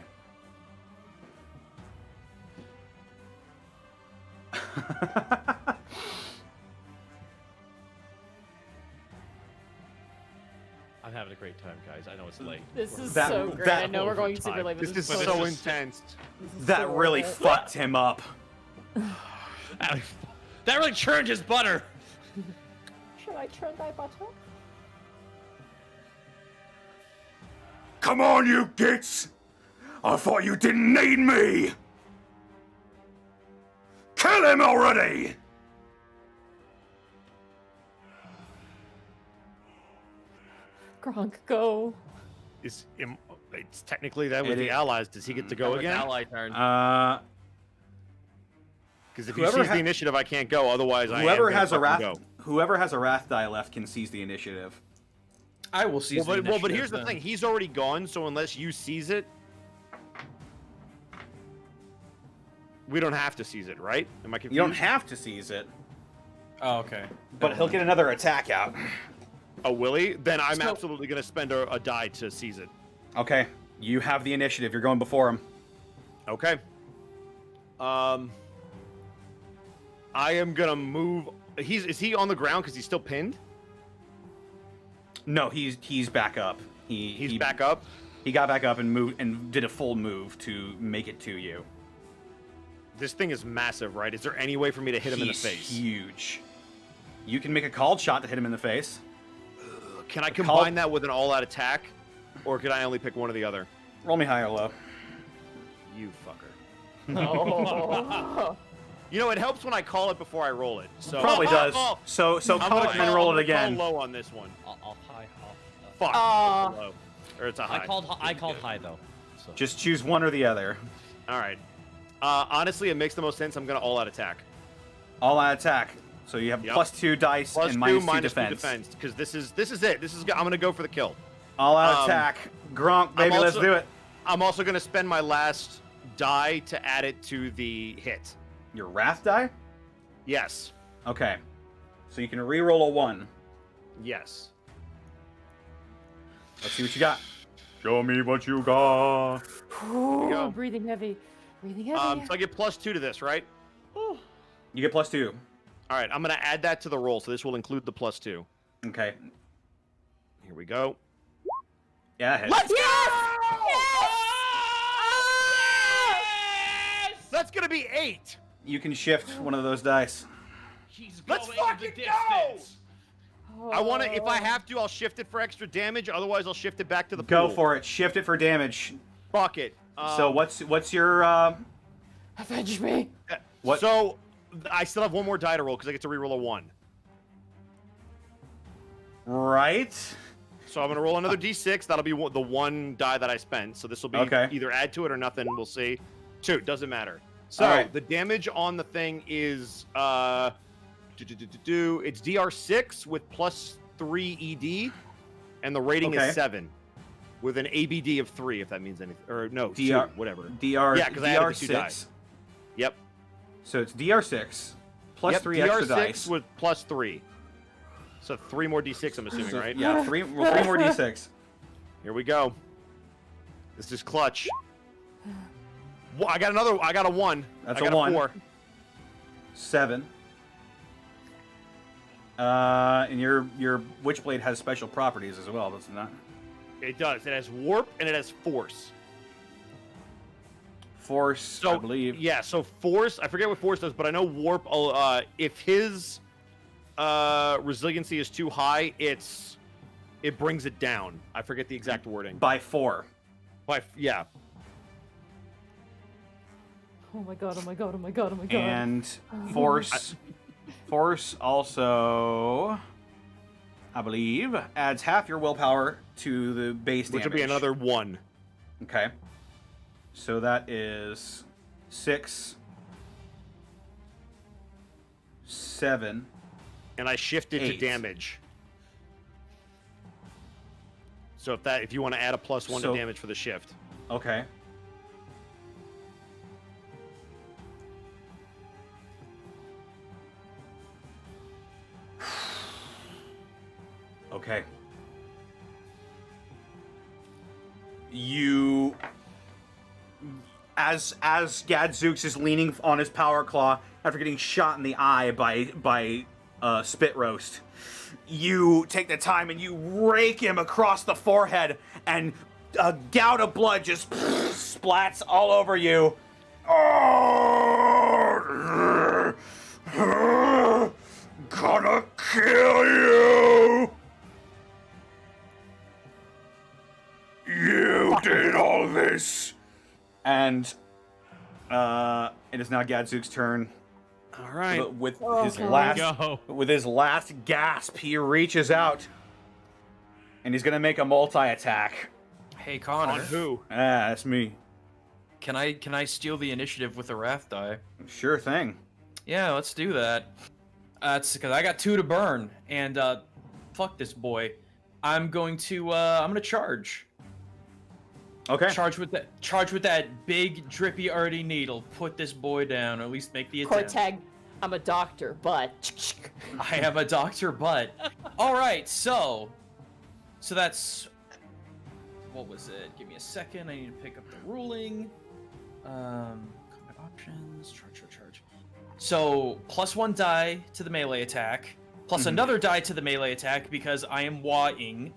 I'm having a great time, guys. I know it's late. This is That- so great. that- I know we're going super late, but This is is so intense. That so really worth it. fucked him up. That really churned his butter. Should I turn thy butter? Come on, you gits! I thought you didn't need me! Kill him already! Gronk, go. It's technically that with the allies. Does he get to go again? Ally turn. Because if you Whoever seize the initiative, I can't go. Otherwise, whoever I am has a wrath, go. whoever has a wrath die left can seize the initiative. I will seize the Well, but initiative here's the then. thing. He's already gone, so unless you seize it, we don't have to seize it, right? Am I confused? You don't have to seize it, Oh, okay. but he'll get another attack out. Oh, will he? Then I'm So- absolutely going to spend a die to seize it. Okay, you have the initiative. You're going before him. Okay. I am going to move. Is he on the ground because he's still pinned? No, he's back up. He's back up? He got back up and moved and did a full move to make it to you. This thing is massive, right? Is there any way for me to hit him in the He's face? huge. You can make a called shot to hit him in the face. Can I combine that with an all-out attack? Or could I only pick one or the other? Roll me high or low. You fucker. Oh. You know, it helps when I call it before I roll it. So Probably does. So I'm call it and then roll it again. Low on this one. I'll high. Fuck. Aw. It's a low. Or it's a high. I called high though. So. Just choose one or the other. All right. Honestly, it makes the most sense. I'm gonna all-out attack. All out attack. So you have Yep. +2 dice Plus and two, -2 minus defense. 2 defense. Because this is it. I'm gonna go for the kill. All out Um, attack. Gronk, baby, I'm let's also- do it. I'm also gonna spend my last die to add it to the hit. Your wrath die? Yes. Okay. So you can re-roll a 1. Yes. Let's see what you got. Show me what you got. Ooh, go. breathing heavy. Breathing heavy. So I get +2 to this, right? You get +2. All right. I'm gonna add that to the roll, so this will include the +2. Okay. Here we go. Yeah, it hits. Let's That's gonna be 8. You can shift one of those dice. He's Let's going fucking the distance. I want to. If I have to, I'll shift it for extra damage. Otherwise, I'll shift it back to the Go pool. for it. Shift it for damage. Fuck it. So what's your Avenge me. what? So I still have one more die to roll because I get to reroll a 1. Right. So So I'm gonna roll another d6. That'll be the one die that I spent. So this will be either add to it or nothing. We'll see. 2, doesn't matter. So the damage on the thing is it's DR6 with +3 ED, and the rating is 7, with an ABD of 3, if that means anything. Or no, 2, whatever. Yeah, because I added the 2 dice. Yep. So it's DR6 plus 3 extra dice. DR6 with +3. So 3 more d6, I'm assuming, right? Yeah, 3 more d6. Here we go. This is clutch. I got a 1. That's I got a 1. 4. 7. And your Witchblade has special properties as well, does it not? It does. It has warp and it has force. Force, I believe. Yeah, so force, I forget what force does, but I know warp, if his resiliency is too high, it brings it down. I forget the exact wording. By 4. Yeah. Oh my god, oh my god, oh my god, oh my god. And force also, I believe, adds half your willpower to the base damage. Which will be another 1. Okay. So that is 6, 7. And I shifted 8. to damage. So if you want to add a +1 to damage for the shift. Okay. Okay. You, as Gadzooks is leaning on his power claw after getting shot in the eye by Spit Roast, you take the time and you rake him across the forehead, and a gout of blood just splats all over you. Gonna kill you! You did all this! And it is now Gadzook's turn. All right. With his last gasp, he reaches out, and he's gonna make a multi-attack. Hey Connor. On who? That's me. Can I steal the initiative with the Wrath die? Sure thing. Yeah, let's do that. That's because I got 2 to burn, and fuck this boy. I'm gonna charge. Okay. Charge with that big drippy arty needle. Put this boy down, or at least make the attempt. Kortag, I'm a doctor, but I am a doctor, but all right. So that's what was it? Give me a second. I need to pick up the ruling. Combat options. Charge. So +1 die to the melee attack, plus another die to the melee attack because I am WAAAGH.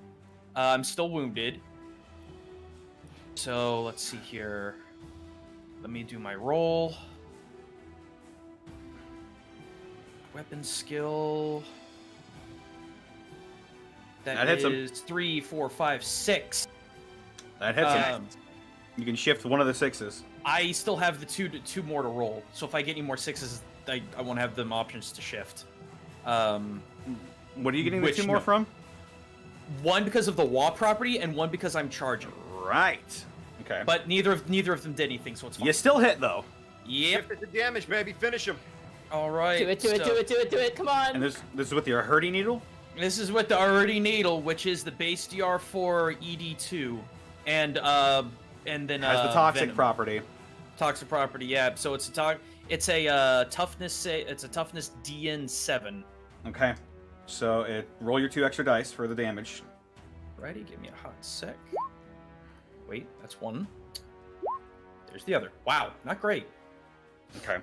I'm still wounded. So let's see here. Let me do my roll. Weapon skill. That hits him. is 3, 4, 5, 6. That hits him. You can shift one of the 6s. I still have the two more to roll. So if I get any more 6s, I won't have them options to shift. What are you getting the 2 more from? 1 because of the WAAAGH property, and 1 because I'm charging. Right. Okay. But neither of them did anything, so it's fine. You still hit though. Yep. Shift it to damage, baby. Finish him. All right. do it, come on. And this is with your Hurdy Needle? This is with the Hurdy Needle, which is the base DR4 ED2. And then has the toxic Venom. property. Toxic property, yeah. So it's a toughness DN7. Okay. So roll your 2 extra dice for the damage. Righty, give me a hot sec. Wait, that's 1. There's the other. Wow, not great. Okay.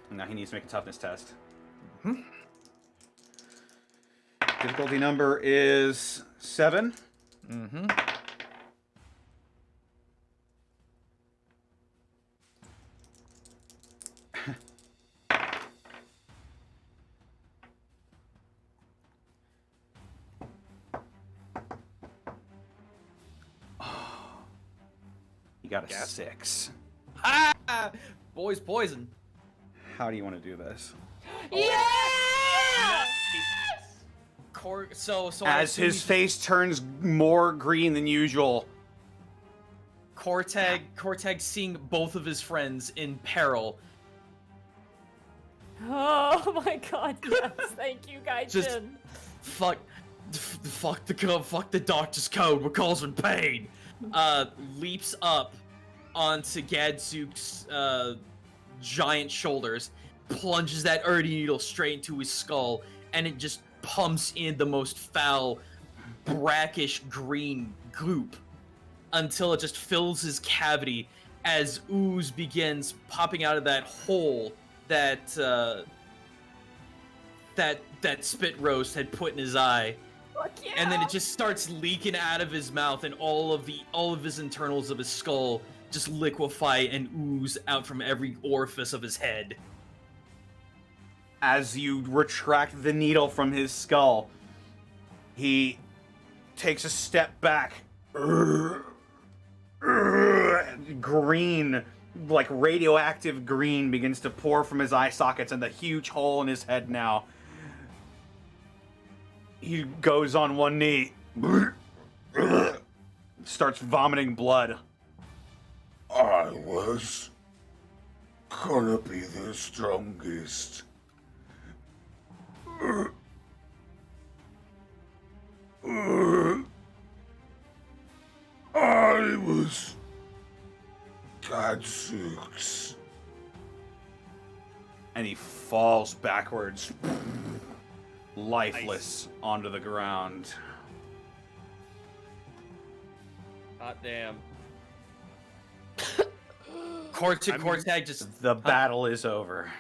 And now he needs to make a toughness test. Difficulty number is 7. You got a 6. Ah! Boy's poison. How do you want to do this? Yeah! So as I assume his he's- face turns more green than usual. Kortag seeing both of his friends in peril, Oh my god, yes, thank you, Gaijin. Just- fuck the doctor's code. We're causing pain. Leaps up onto Gadzooks' giant shoulders, plunges that Erdy needle straight into his skull, and it just pumps in the most foul, brackish green goop until it just fills his cavity as ooze begins popping out of that hole that that spit roast had put in his eye. Fuck yeah. And then it just starts leaking out of his mouth, and all of his internals of his skull just liquefy and ooze out from every orifice of his head. As you retract the needle from his skull, he takes a step back. Green, like radioactive green, begins to pour from his eye sockets and the huge hole in his head now. He goes on one knee, starts vomiting blood. I was gonna be the strongest. I was Gadzooks. And he falls backwards, lifeless, onto the ground. Hot damn. Kortag just The battle is over.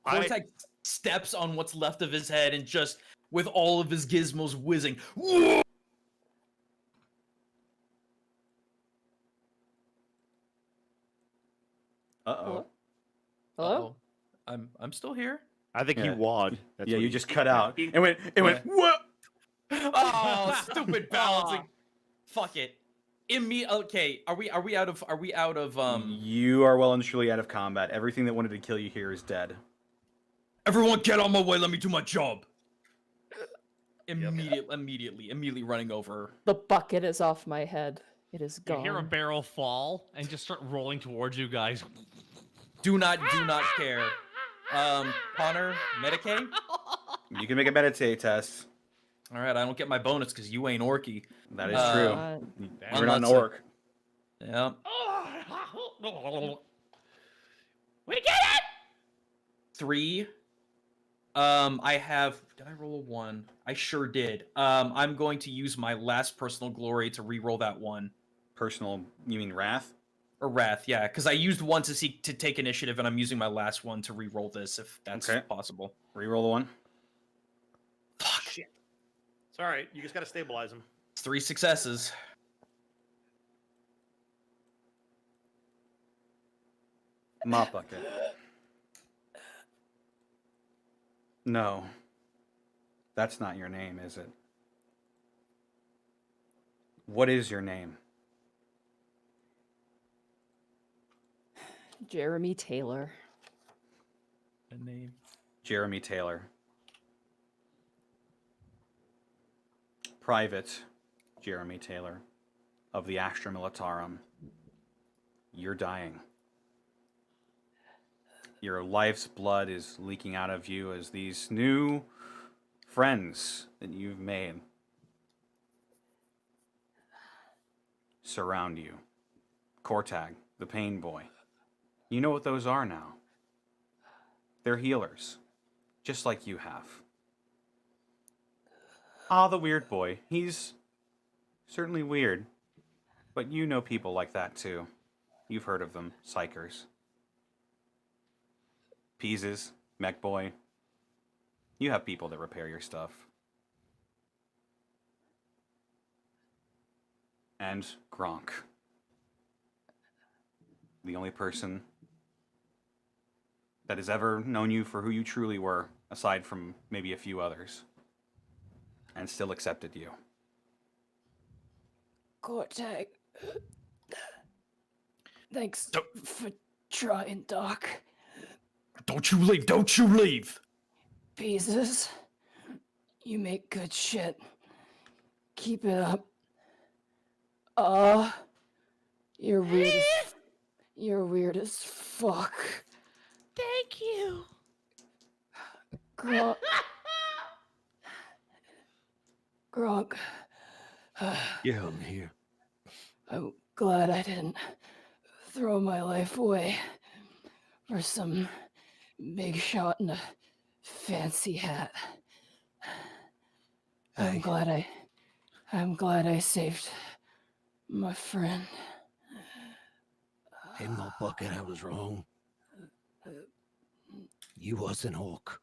Kortag steps on what's left of his head and just, with all of his gizmos whizzing, Uh-oh. Hello? I'm still here. I think he Yeah. wad. That's Yeah, what you he- just cut out. It went, what? Oh, stupid balancing. Fuck it. Okay, are we out of You are well and truly out of combat. Everything that wanted to kill you here is dead. Everyone get on my way, let me do my job. Immediately running over. The bucket is off my head. It is You gone. hear a barrel fall and just start rolling towards you guys. Do not care. Connor, Medicaid? You can make a meditate test. Alright, I don't get my bonus because you ain't orky. That is true. You're not an unless it- orc. Yeah. We did it! 3. Did I roll a 1? I sure did. I'm going to use my last personal glory to re-roll that 1. Personal, you mean wrath? Or wrath, yeah, because I used 1 to take initiative, and I'm using my last 1 to re-roll this, if that's possible. Reroll the 1. Fuck. Shit. It's all right. You just got to stabilize him. 3 successes. Mop bucket. No. That's not your name, is it? What is your name? Jeremy Taylor. A name. Jeremy Taylor. Private Jeremy Taylor of the Astra Militarum. You're dying. Your life's blood is leaking out of you as these new friends that you've made surround you. Kortag, the Painboy. You know what those are now. They're healers, just like you have. The Weirdboy. He's certainly weird, but you know people like that too. You've heard of them, psychers. Peezes, Mekkboy. You have people that repair your stuff. And Gronk. The only person that has ever known you for who you truly were, aside from maybe a few others. And still accepted you. Kortag. Thanks for trying, Doc. Don't you leave! Don't you leave! Peezes. You make good shit. Keep it up. You're weird as... You're weird as fuck. Thank you. Gronk. Gronk. Yeah, I'm here. I'm glad I didn't throw my life away for some big shot in a fancy hat. I'm glad I saved my friend. Hey, my bucket, I was wrong. You wasn't Hawk.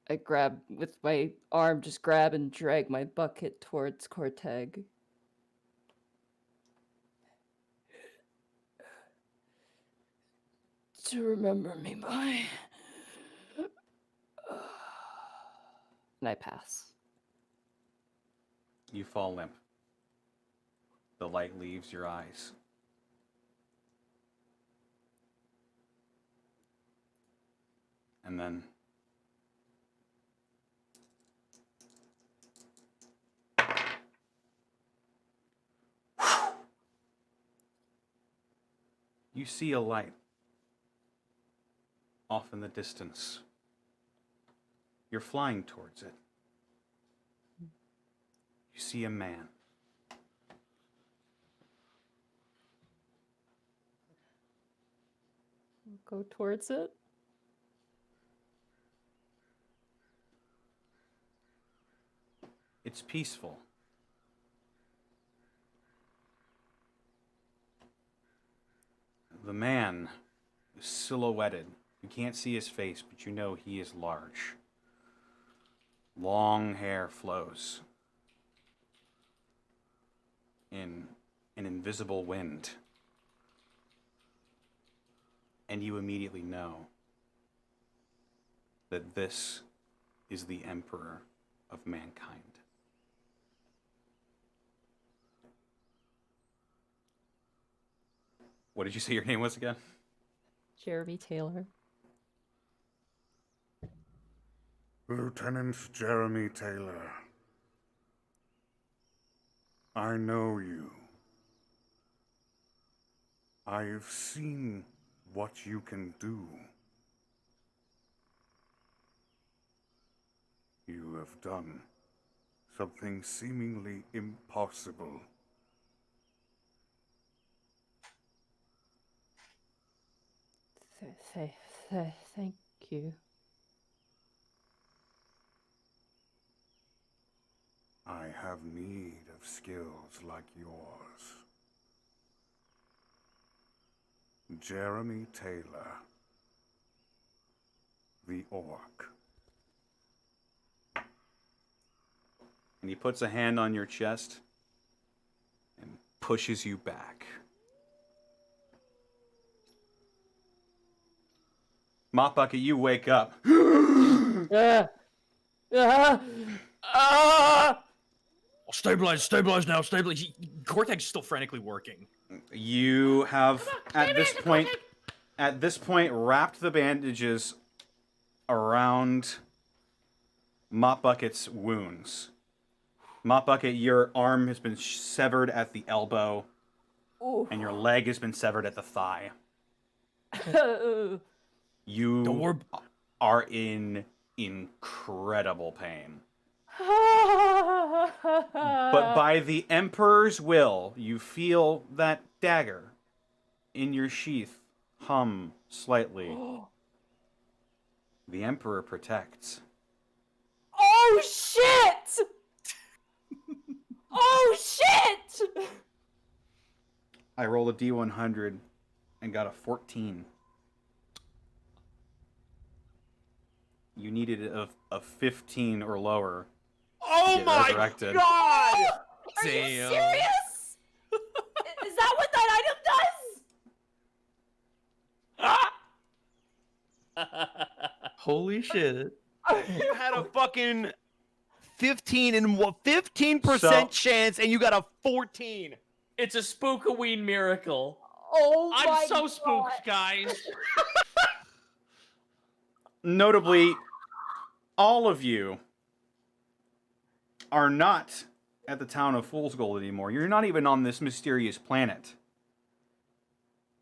I grab with my arm, just grab and drag my bucket towards Kortag. To remember me by. And I pass. You fall limp. The light leaves your eyes. And then you see a light off in the distance. You're flying towards it. You see a man. Go towards it. It's peaceful. The man is silhouetted. You can't see his face, but you know he is large. Long hair flows in an invisible wind. And you immediately know that this is the Emperor of mankind. What did you say your name was again? Jeremy Taylor. Lieutenant Jeremy Taylor. I know you. I've seen what you can do. You have done something seemingly impossible. Thank you. I have need of skills like yours. Jeremy Taylor, the Orc. And he puts a hand on your chest and pushes you back. Mop Bucket, you wake up. Stabilize now, stabilize. Kortag's still frantically working. You have, at this point, wrapped the bandages around Mop Bucket's wounds. Mop Bucket, your arm has been severed at the elbow, and your leg has been severed at the thigh. You are in incredible pain. But by the Emperor's will, you feel that dagger in your sheath hum slightly. The Emperor protects. Oh shit! Oh shit! I rolled a D100 and got a 14. You needed a 15 or lower. Oh my resurrected. god! Are you serious? Is that what that item does? Holy shit. You had a fucking 15% chance and you got a 14. It's a spookaween miracle. Oh I'm my so God. spooked, guys. Notably, all of you are not at the town of Fool's Gold anymore. You're not even on this mysterious planet.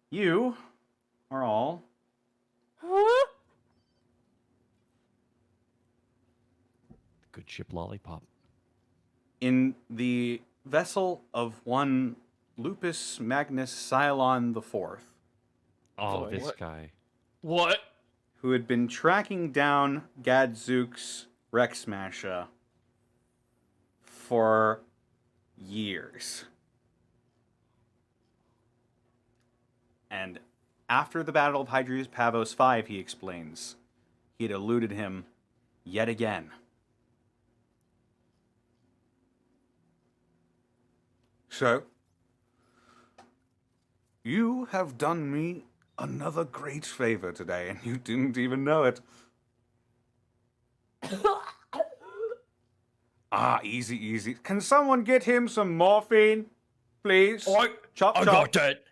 You are all... Huh? Good ship lollipop. in the vessel of one Lupus Magnus Cylon IV. Oh, this what? guy. What? Who had been tracking down Gadzooks Rex Smasher for years. And after the Battle of Hydrius Pavos V, he explains, he had eluded him yet again. So, you have done me another great favor today, and you didn't even know it. Easy, easy. Can someone get him some morphine, please? Chop, I chop. got that.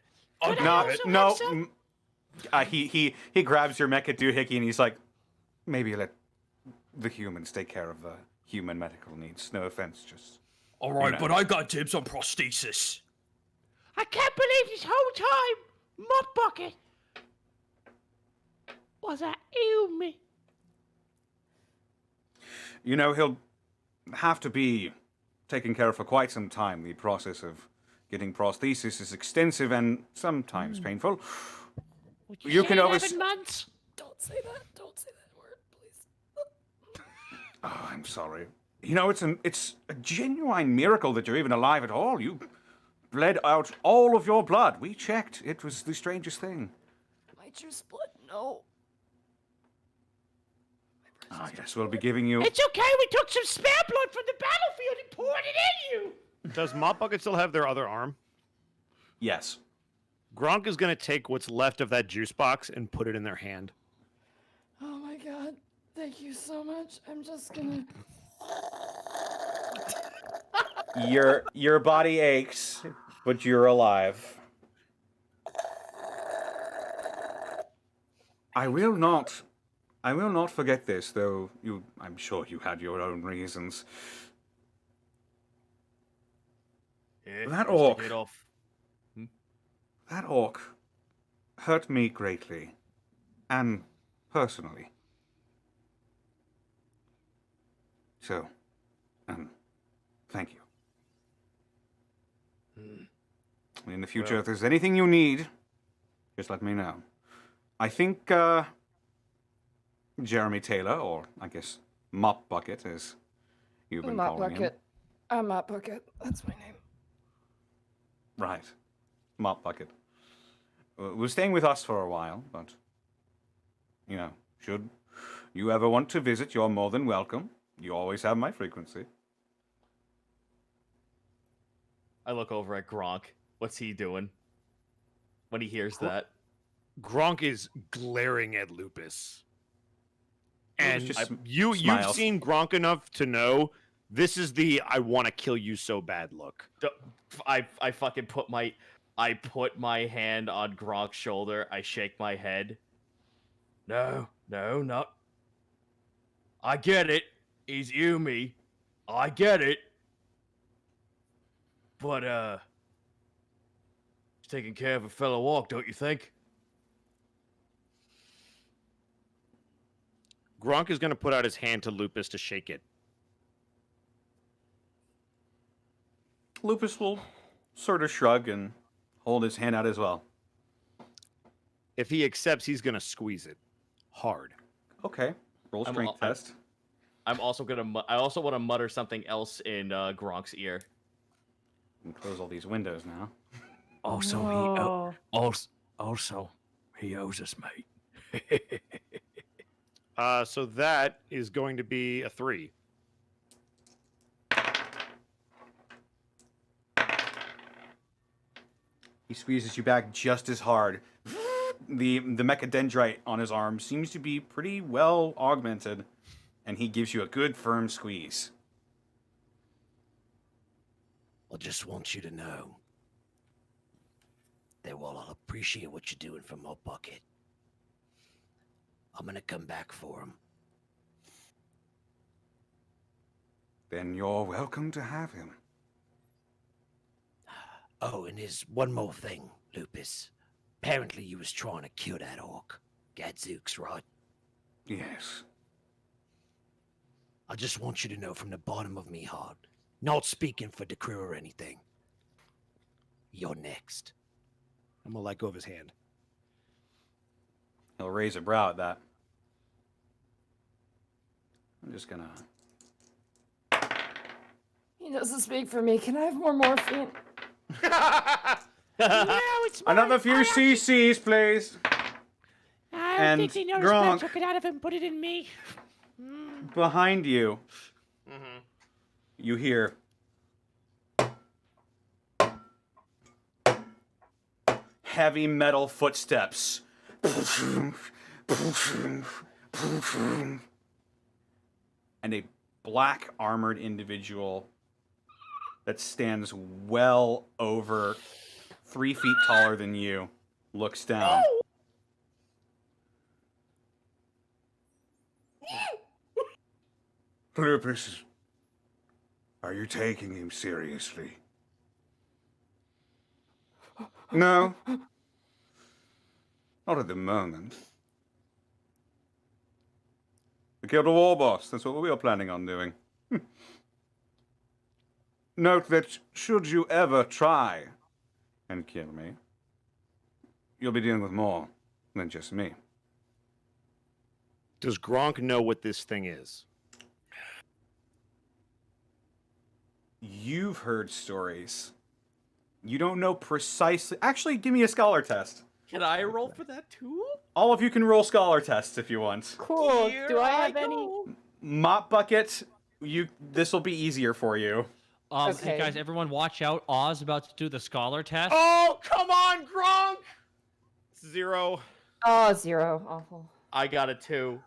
No. He grabs your mecha doohickey and he's like, maybe let the humans take care of the human medical needs. No offense, just... All right, but I got dibs on prosthesis. I can't believe this whole time, Mop Bucket was at me. You know, he'll have to be taken care of for quite some time. The process of getting prosthesis is extensive and sometimes painful. You can 11 months. Don't say that. Don't say that word, please. Oh, I'm sorry. You know, it's a genuine miracle that you're even alive at all. You bled out all of your blood. We checked. It was the strangest thing. Might you split? No. Ah, yes, we'll be giving you... It's okay, we took some spare blood from the battlefield and poured it in you. Does Mop Bucket still have their other arm? Yes. Gronk is going to take what's left of that juice box and put it in their hand. Oh my god. Thank you so much. I'm just gonna... Your body aches, but you're alive. I will not forget this, though I'm sure you had your own reasons. Yeah, That just to orc. get off. That orc hurt me greatly, and personally. So, thank you. In the future, if there's anything you need, just let me know. I think, Jeremy Taylor, or I guess Mop Bucket, as you've been Mop calling him. Bucket. I'm Mop Bucket. That's my name. Right. Mop Bucket. Was staying with us for a while, but, you know, should you ever want to visit, you're more than welcome. You always have my frequency. I look over at Gronk. What's he doing when he hears that? Gronk is glaring at Lupus. And just you've smiles. seen Gronk enough to know this is the I want to kill you so bad look. I fucking put my hand on Gronk's shoulder. I shake my head. No, not. I get it. He's Yumi. I get it. But, he's taking care of a fellow orc, don't you think? Gronk is going to put out his hand to Lupus to shake it. Lupus will sort of shrug and hold his hand out as well. If he accepts, he's going to squeeze it hard. Okay. Roll strength test. I'm also gonna. I also want to mutter something else in Gronk's ear. And close all these windows now. Also, he owes us, mate. So that is going to be a 3. He squeezes you back just as hard. The mechadendrite on his arm seems to be pretty well augmented, and he gives you a good firm squeeze. I just want you to know that while I'll appreciate what you're doing for Mop Bucket, I'm gonna come back for him. Then you're welcome to have him. Oh, and there's one more thing, Lupus. Apparently you was trying to kill that orc. Gadzooks, right? Yes. I just want you to know from the bottom of me heart, not speaking for the crew or anything, you're next. I'm gonna let go of his hand. He'll raise a brow at that. I'm just gonna... He doesn't speak for me. Can I have more morphine? No, it's more. Another few CCs, please. I don't And think they noticed when I Gronk. took it out of him, put it in me. Behind you, you hear... heavy metal footsteps. And a black armored individual that stands well over 3 feet taller than you looks down. Lupus, are you taking him seriously? No. Not at the moment. We killed a war boss. That's what we were planning on doing. Note that should you ever try and kill me, you'll be dealing with more than just me. Does Gronk know what this thing is? You've heard stories. You don't know precisely. Actually, give me a scholar test. Can I roll for that too? All of you can roll scholar tests if you want. Cool. Here Do I have I any? go. Mop bucket. This will be easier for you. Hey Okay. guys, everyone watch out. Oz about to do the scholar test. Oh, come on, Gronk! 0. Oh, 0. Awful. I got a 2.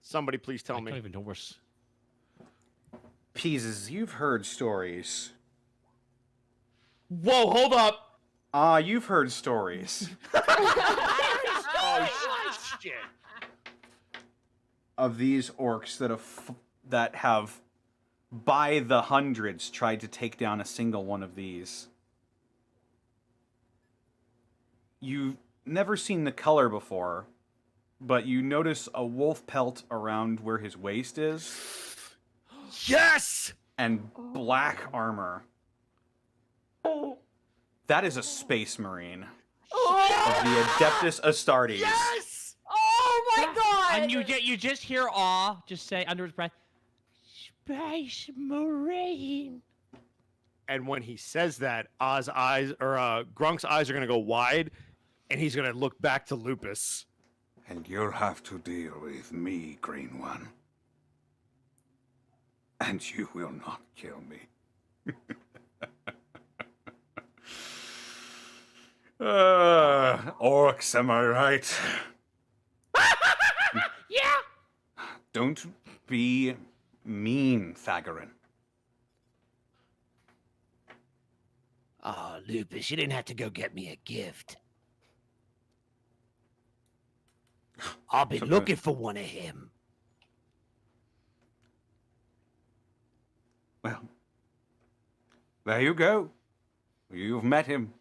Somebody please tell I me. don't even know where... s- Peezes, you've heard stories. Whoa, hold up. You've heard stories Oh, shit. of these orcs that have by the hundreds tried to take down a single one of these. You've never seen the color before, but you notice a wolf pelt around where his waist is. Yes! And black armor. That is a space marine of the Adeptus Astartes. Yes! Oh my god! And you just hear awe just say under his breath. Space Marine. And when he says that, Gronk's eyes are gonna go wide, and he's gonna look back to Lupus. And you'll have to deal with me, Green One. And you will not kill me. Orcs, am I right? Yeah. Don't be mean, Thagarin. Oh, Lupus, you didn't have to go get me a gift. I've been looking for one of him. Well, there you go. You've met him.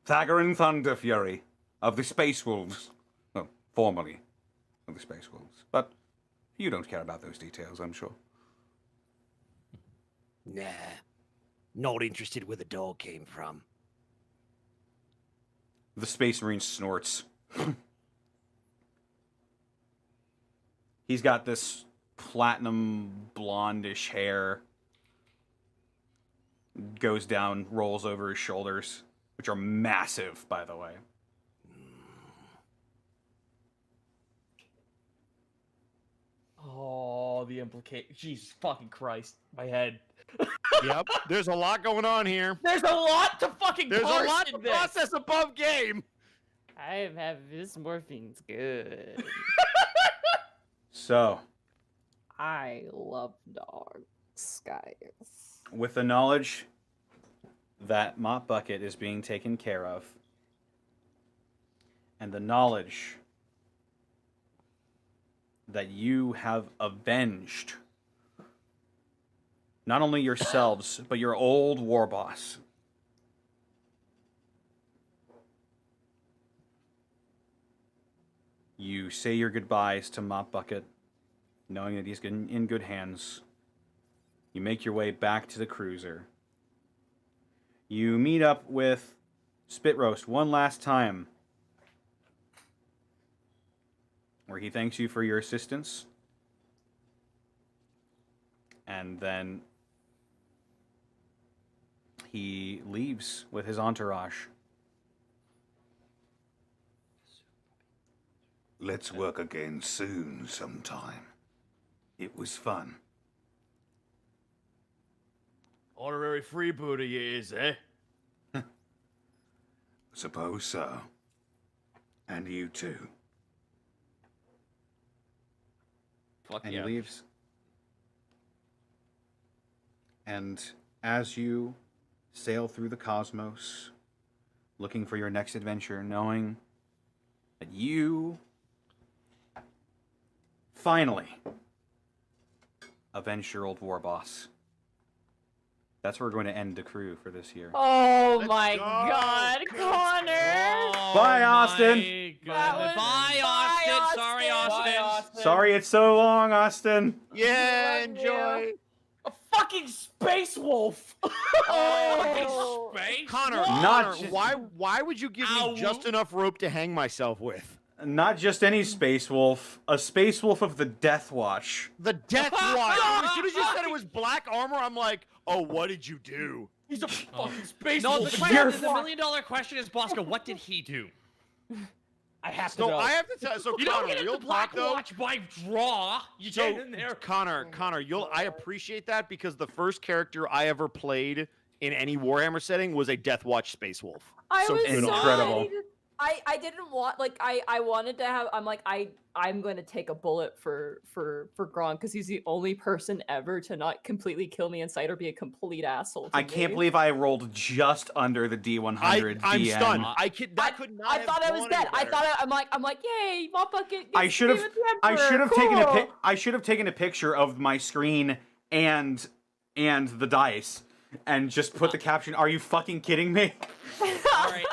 Thagarin Thunderfury of the Space Wolves. Well, formerly of the Space Wolves. But you don't care about those details, I'm sure. Nah, not interested where the dog came from. The Space Marine snorts. He's got this platinum blondish hair. Goes down, rolls over his shoulders, which are massive, by the way. Oh, the implication. Jesus fucking Christ. My head. Yep, there's a lot going on here. There's a lot to fucking There's a parse lot in to this. process above game. I have this morphine's good. So, I love dogs, guys. with the knowledge that Mop Bucket is being taken care of, and the knowledge that you have avenged not only yourselves, but your old war boss. You say your goodbyes to Mop Bucket, knowing that he's in good hands. You make your way back to the cruiser. You meet up with Spit Roast one last time, where he thanks you for your assistance. And then he leaves with his entourage. Let's work again soon sometime. It was fun. Honorary freebooter you is, eh? Suppose so. And you too. Fuck And yeah. he leaves. And as you sail through the cosmos, looking for your next adventure, knowing that you finally avenged your old war boss. That's where we're going to end the crew for this year. Oh my God, Connor! Bye, Austin. Bye, Austin. Sorry, Austin. Sorry it's so long, Austin. Yeah, enjoy. A fucking space wolf. Oh, Space? Connor, Not Connor, ju- why would you give me just enough rope to hang myself with? Not just any space wolf, a space wolf of the Death Watch. The Death Watch. As soon as you said it was black armor, I'm like, oh, what did you do? He's a fucking space No, wolf. the million-dollar question is, Bosco, what did he do? I have to So know. I have to tell. So You don't Connor, get real into Black talk though. Watch by draw. You So get in there. Connor, I appreciate that because the first character I ever played in any Warhammer setting was a Death Watch Space Wolf. I So was good so on Incredible. ready to- I didn't want I wanted to have I'm going to take a bullet for Gronk because he's the only person ever to not completely kill me inside or be a complete asshole. To I can't me. believe I rolled just under the D100 I'm DM. stunned. That could not. I have thought I was gone dead. any I better. thought I'm like, yay, Mop Bucket. I should have taken a pic. I should have taken a picture of my screen and the dice and just put the caption, "Are you fucking kidding me?" All right,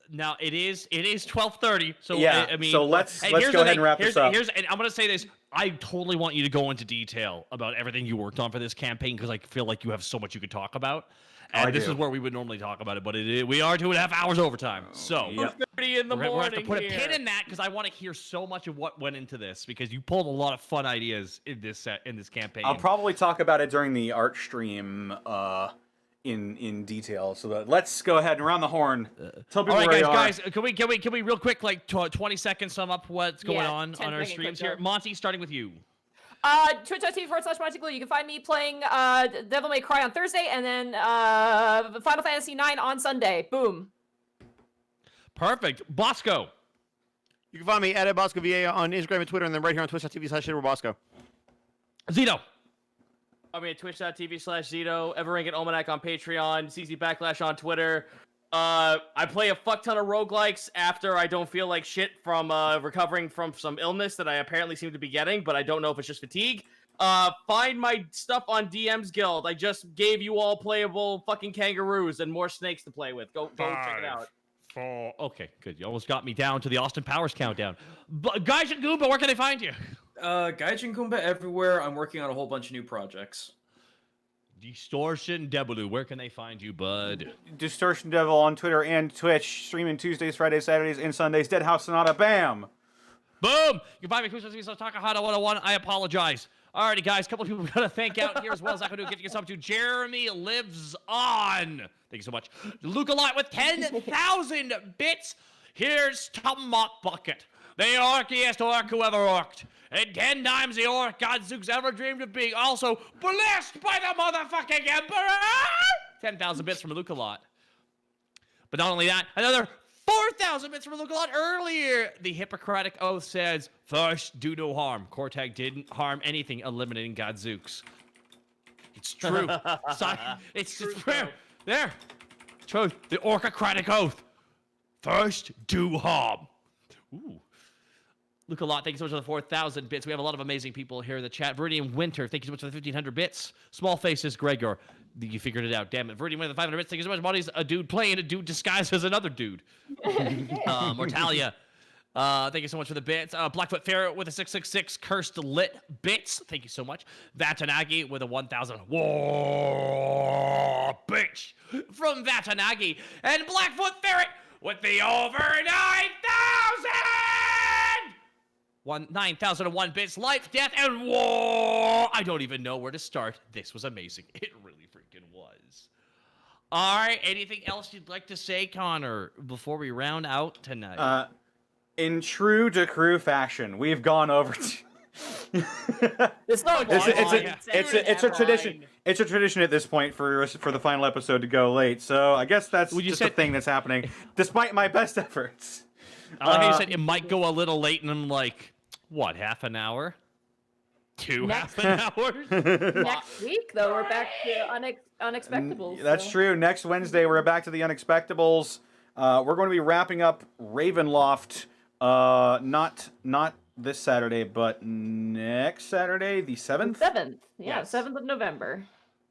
now it is 12:30, so Yeah, I mean, so let's and go here's the ahead thing, and wrap this up. And I'm gonna say this: I totally want you to go into detail about everything you worked on for this campaign because I feel like you have so much you could talk about. And this is where we would normally talk about it, but we are 2.5 hours overtime. So Yep. 30 in the we're gonna have to morning. put a here. pin in that because I want to hear so much of what went into this because you pulled a lot of fun ideas in this campaign. I'll probably talk about it during the art stream in detail. So let's go ahead and round the horn. Tell people All right, where guys, you are. can we real quick, like 20 seconds, sum up what's going Yeah, on 10 our second streams quick here? Monty, starting with you. Twitch.tv/MontyGlue. You can find me playing Devil May Cry on Thursday and then Final Fantasy IX on Sunday. Boom. Perfect. Bosco. You can find me at Bosco VA on Instagram and Twitter, and then right here on Twitch.tv/Bosco. Zito. I mean, twitch.tv/Zito, Everranking Almanac on Patreon, CZ Backlash on Twitter. I play a fuck ton of roguelikes after I don't feel like shit from recovering from some illness that I apparently seem to be getting, but I don't know if it's just fatigue. Find my stuff on DM's Guild. I just gave you all playable fucking kangaroos and more snakes to play with. Go check it out. Okay, good. You almost got me down to the Austin Powers countdown. Gaijin Goomba, where can I find you? Gaijin Goomba everywhere. I'm working on a whole bunch of new projects. Distortion Debulu, where can they find you, bud? Distortion Devil on Twitter and Twitch, streaming Tuesdays, Fridays, Saturdays, and Sundays. Dead House Sonata, bam! Boom! You can find me Takahata 101. I apologize. Alrighty, guys, a couple of people we gotta thank out here as well as I can do. Giving us up to Jeremy Lives On. Thank you so much. Luke a lot with 10,000 bits. Here's Tom Mop Bucket. The orkiest orc who ever orked. And 10 times the orc Godzooks ever dreamed of being. Also blessed by the motherfucking Emperor! 10,000 bits from Luke a lot. But not only that, another 4,000 bits from Luke a lot earlier. The Hippocratic Oath says, first, do no harm. Kortag didn't harm anything, eliminating Godzooks. It's true. It's true. There. Truth. The Orcocratic Oath. First, do harm. Ooh. Luke a lot. Thank you so much for the 4,000 bits. We have a lot of amazing people here in the chat. Viridian Winter, thank you so much for the 1,500 bits. Small Faces, Gregor. You figured it out. Damn it. Viridian Winter, the 500 bits. Thank you so much. Monty's a dude playing a dude disguised as another dude. Mortalia. Thank you so much for the bits. Blackfoot Ferret with a 666 cursed lit bits. Thank you so much. Vatanagi with a 1,000. Whoa, bitch. From Vatanagi. And Blackfoot Ferret with the over 9,000! 9,001 bits, life, death, and war. I don't even know where to start. This was amazing. It really freaking was. All right, anything else you'd like to say, Connor, before we round out tonight? In true KREW fashion, we've gone over. It's a tradition. It's a tradition at this point for the final episode to go late. So I guess that's just a thing that's happening, despite my best efforts. I like how you said it might go a little late, and I'm like, what, half an hour? Half an hours? Next week, though, we're back to Unexpectables. That's true. Next Wednesday, we're back to the Unexpectables. We're going to be wrapping up Ravenloft, not this Saturday, but next Saturday, the 7th? 7th, yeah, yes. 7th of November.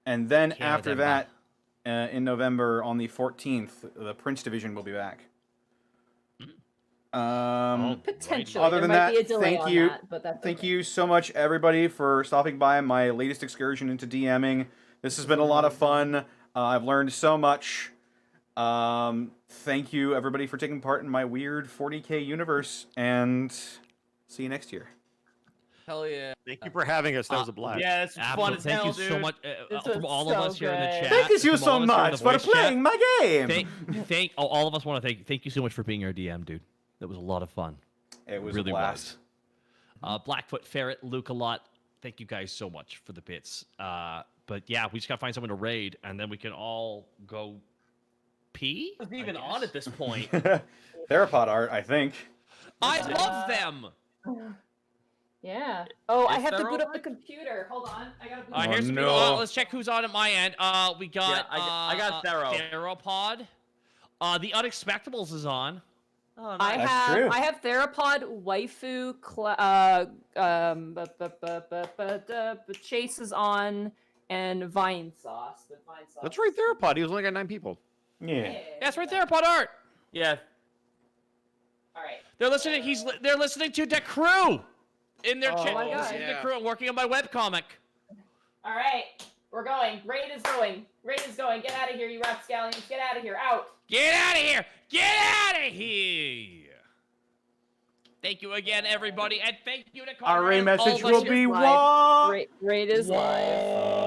And then after that, in November, on the 14th, the Prince Division will be back. Potentially. Other than that, thank you so much, everybody, for stopping by my latest excursion into DMing. This has been a lot of fun. I've learned so much. Thank you, everybody, for taking part in my weird 40K universe, and see you next year. Hell yeah. Thank you for having us. That was a blast. Yeah, it's fun as hell, dude. Thank you so much from all of us here in the chat. Thank you so much for playing my game. All of us want to thank you so much for being our DM, dude. That was a lot of fun. It was really a blast. Blackfoot Ferret, Luke a lot. Thank you guys so much for the bits. But yeah, we just gotta find someone to raid, and then we can all go pee. Who's even on at this point? Theropod art, I think. I love them. Yeah. Oh, I have to boot up the computer. Hold on. I gotta boot up. Here's let's check who's on at my end. We got. I got Thero. Theropod. The Unexpectables is on. Oh, nice. I have Theropod, Waifu, Chase is on, and Vine Sauce. That's right, Theropod. He was only got 9 people. Yeah. That's right, Theropod art. Yeah. All right. They're listening. They're listening to the KREW in their chat. My God. Listening to the KREW. I'm working on my webcomic. All right, we're going. Raid is going. Get out of here, you rapscallions. Get out of here. Out. Get out of here! Get out of here! Thank you again, everybody, and thank you to Connor. Our raid message will be what? Raid is live.